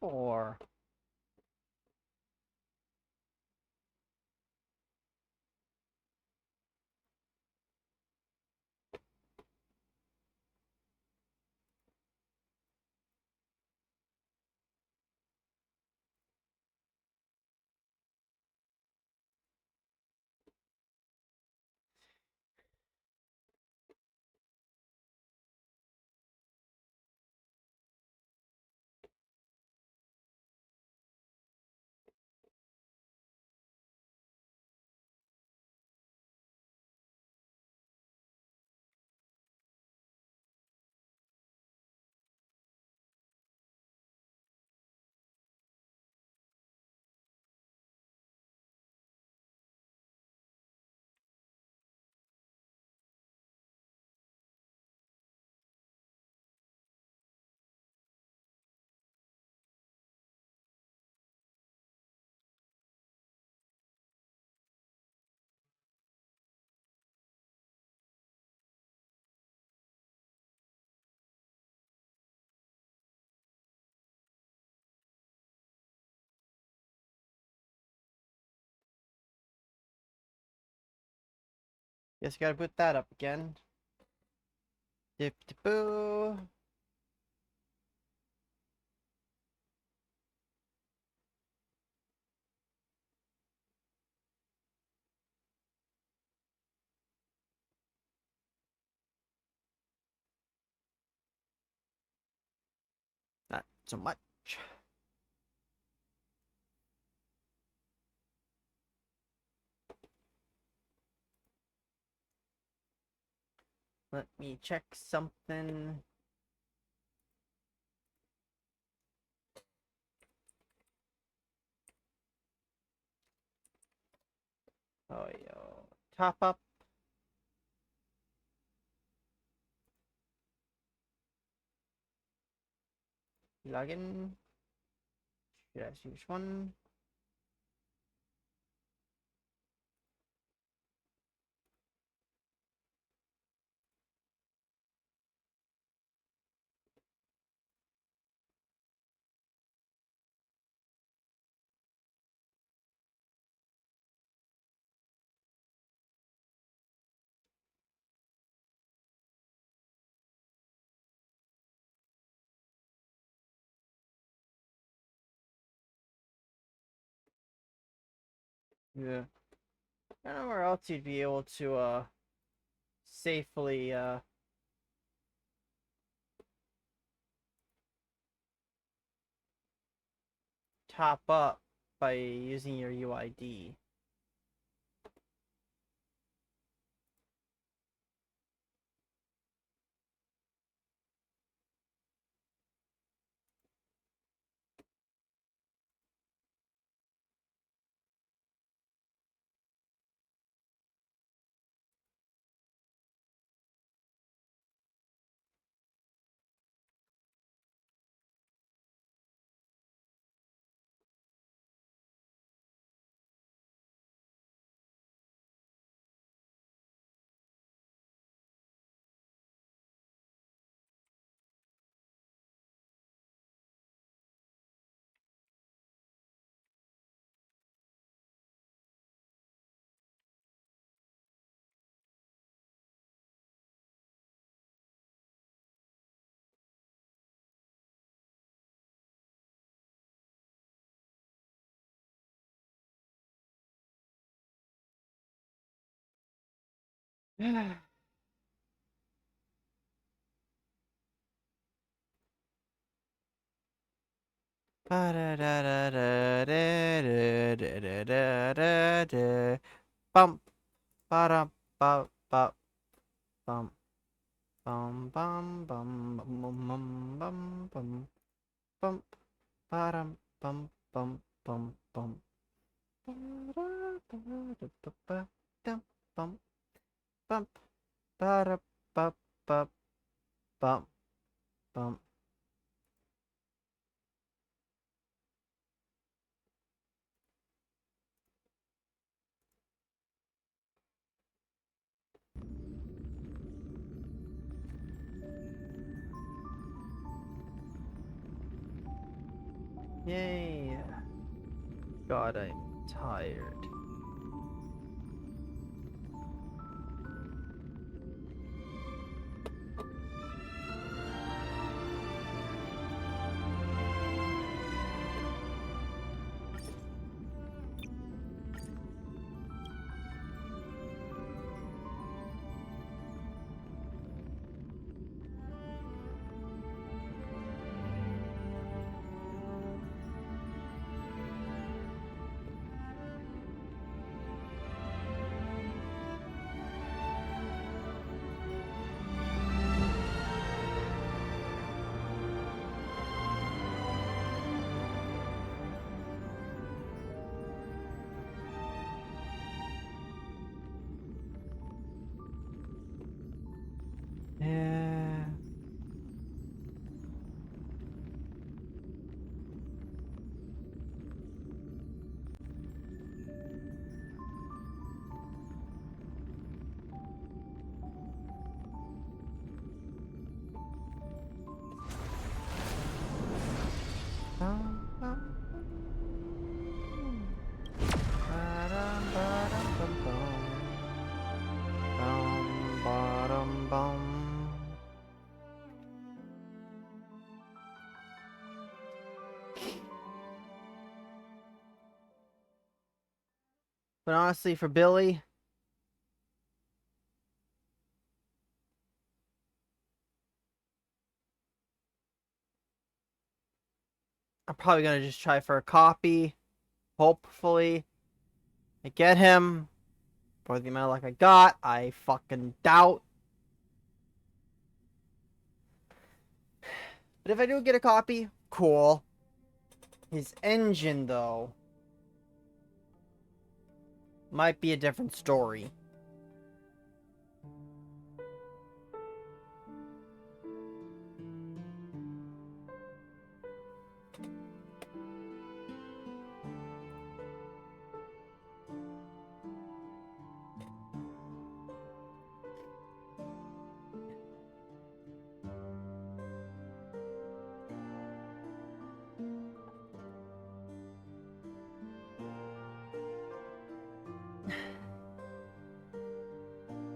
4. Guess you gotta boot that up again. Dip boo. Not so much. Let me check something. Oh, yo. Top up. Login. Should I choose one? Yeah. I don't know where else you'd be able to safely top up by using your UID. Bump, ba-dum, bum, bum, bum, bum, bum, bum, bum, bum, bum, bum, ba-dum, bum, bum, bum, bum, dum, bum, bump, ba-da, bum, bum, bum, bum. Yay. God, I'm tired. Yeah. But honestly, for Billy, I'm probably gonna just try for a copy. Hopefully, I get him for the amount of luck I got. I fucking doubt. But if I do get a copy, cool. His engine, though, might be a different story.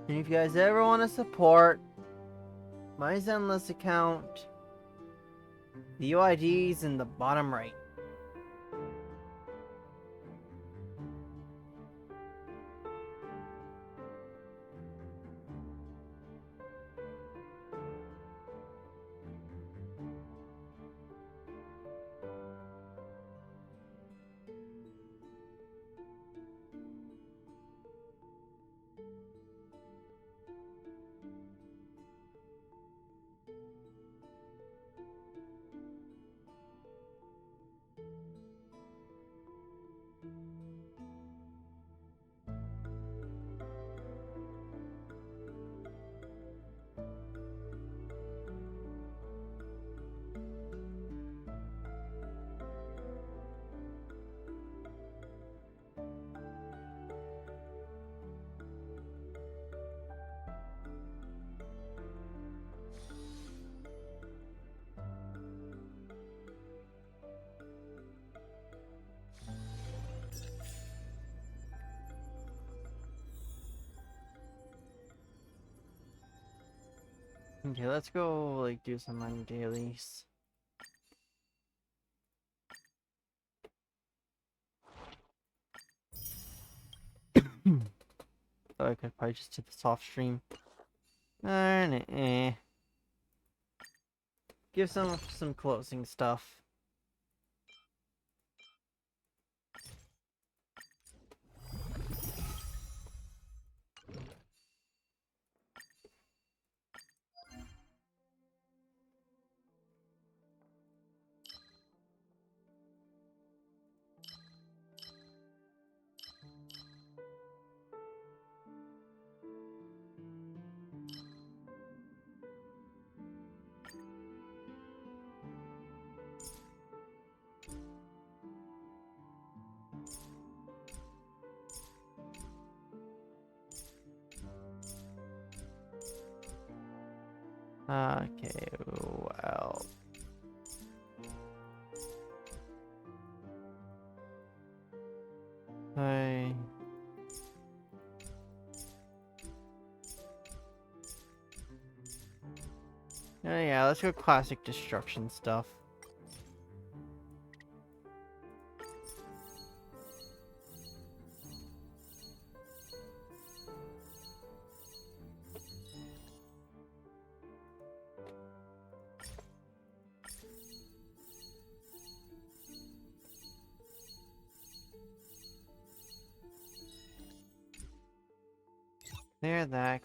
And if you guys ever want to support my Zenless account, the UID's in the bottom right. Okay, let's go, like, do some money dailies. Thought I could probably just do the soft stream. Give some closing stuff. Okay, well. Oh yeah, let's go classic destruction stuff.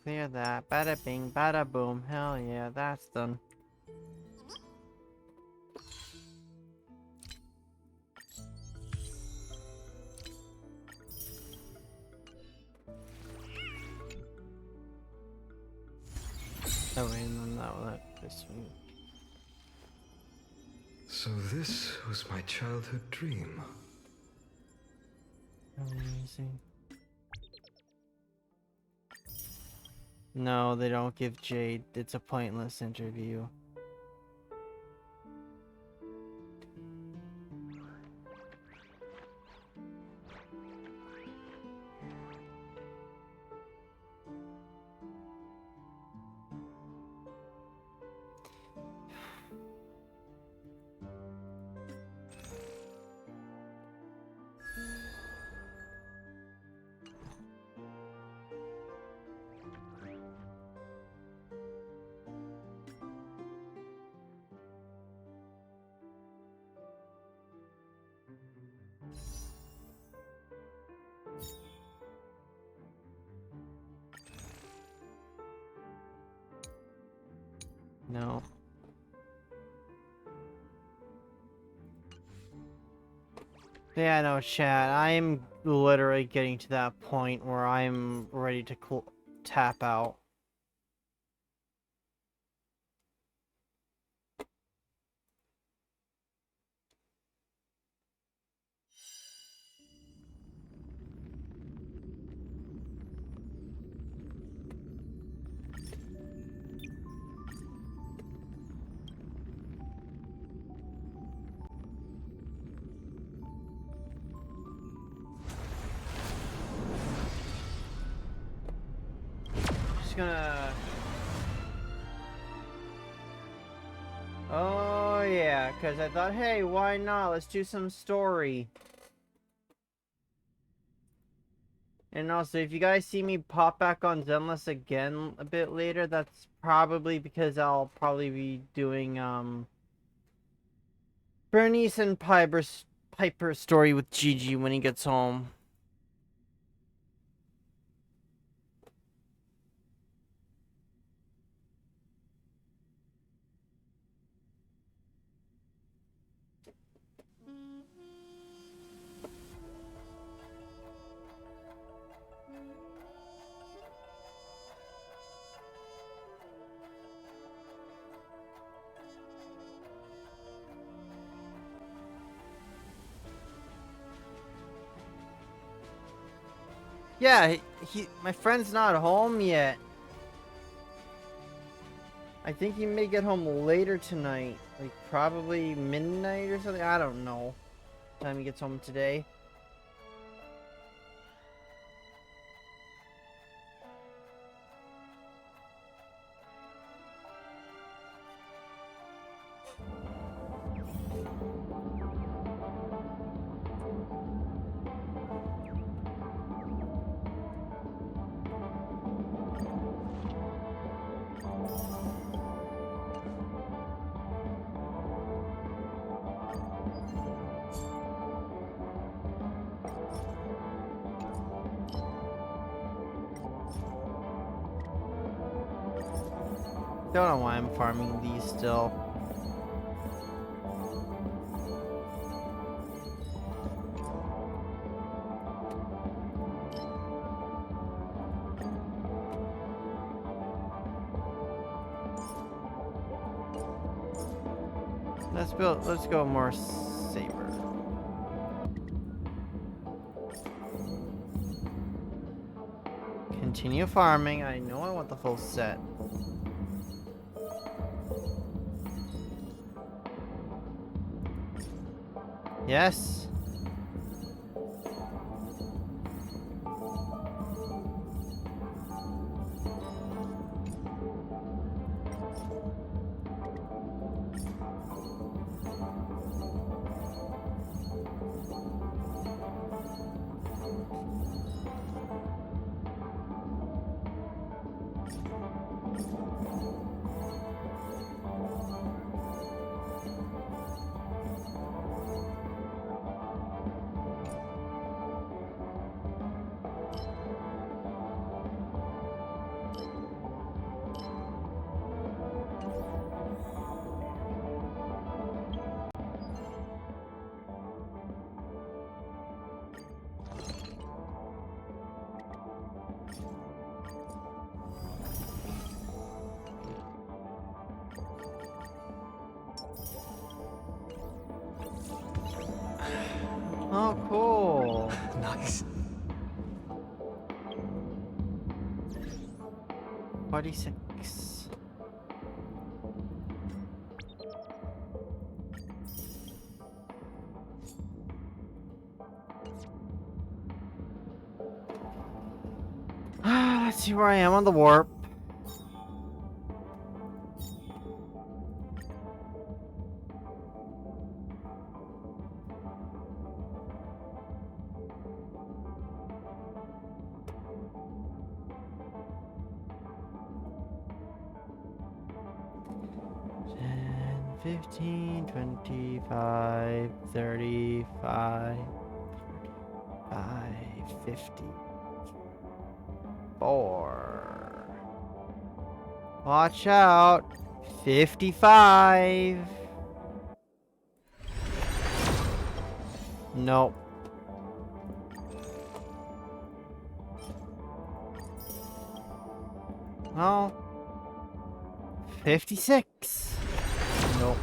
Clear that. Bada bing, bada boom. Hell yeah, that's done. Oh wait, no, that this one. So this was my childhood dream. Amazing. No, they don't give Jade. It's a pointless interview. No. Yeah, no, chat. I'm literally getting to that point where I'm ready to tap out. Gonna... Oh yeah, because I thought, hey, why not? Let's do some story. And also, if you guys see me pop back on Zenless again a bit later, that's probably because I'll probably be doing Bernice and Piper's story with Gigi when he gets home. Yeah, my friend's not home yet. I think he may get home later tonight, like probably midnight or something. I don't know what time he gets home today. Don't know why I'm farming these still. Let's go more saber. Continue farming. I know I want the full set. Yes. Oh, cool. Nice. 46. Let's see where I am on the warp. Ten, 15, 25, 35, 45, 50. 4. Watch out. 55. Nope. No. 56. Nope.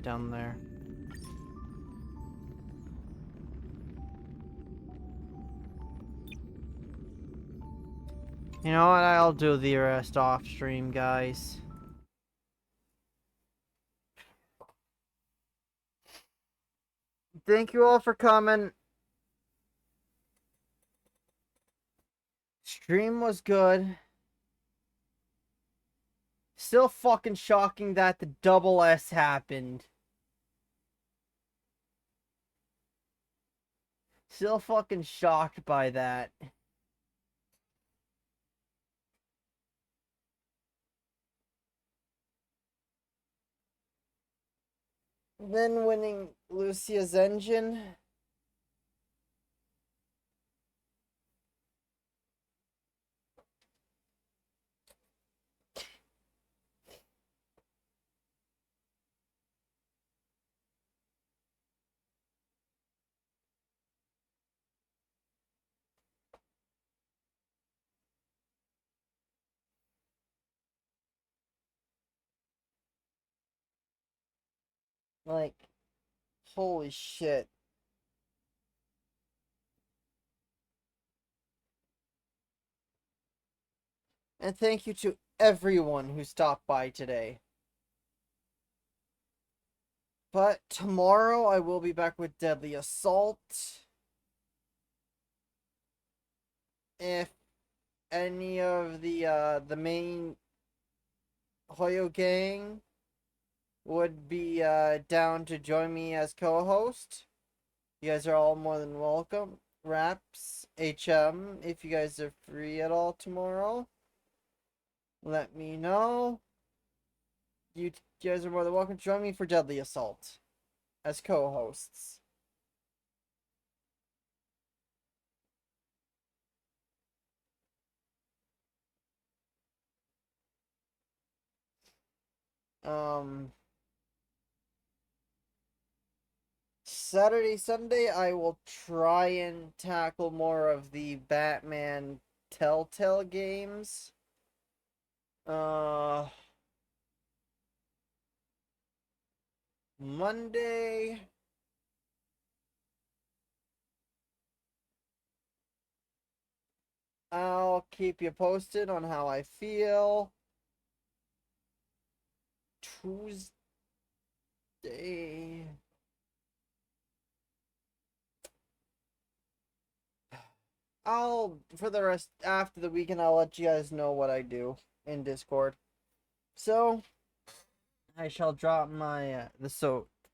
Down there. You know what? I'll do the rest off stream, guys. Thank you all for coming. Stream was good. Still fucking shocking that the double S happened. Still fucking shocked by that. Then winning Lucia's engine. Like, holy shit. And thank you to everyone who stopped by today. But tomorrow I will be back with Deadly Assault. If any of the main Hoyo gang would be down to join me as co-host, you guys are all more than welcome. Raps, HM, if you guys are free at all tomorrow, let me know. You guys are more than welcome to join me for Deadly Assault as co-hosts. Saturday, Sunday, I will try and tackle more of the Batman Telltale games. Monday, I'll keep you posted on how I feel. Tuesday. For the rest, after the weekend, I'll let you guys know what I do in Discord. So, I shall drop my,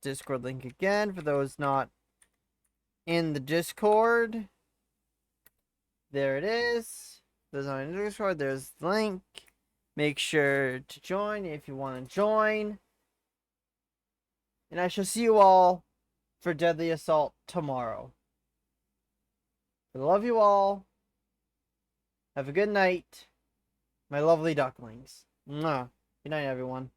Discord link again for those not in the Discord. There it is. Those not in the Discord, there's the link. Make sure to join if you want to join. And I shall see you all for Deadly Assault tomorrow. I love you all. Have a good night, my lovely ducklings. Mwah. Good night, everyone.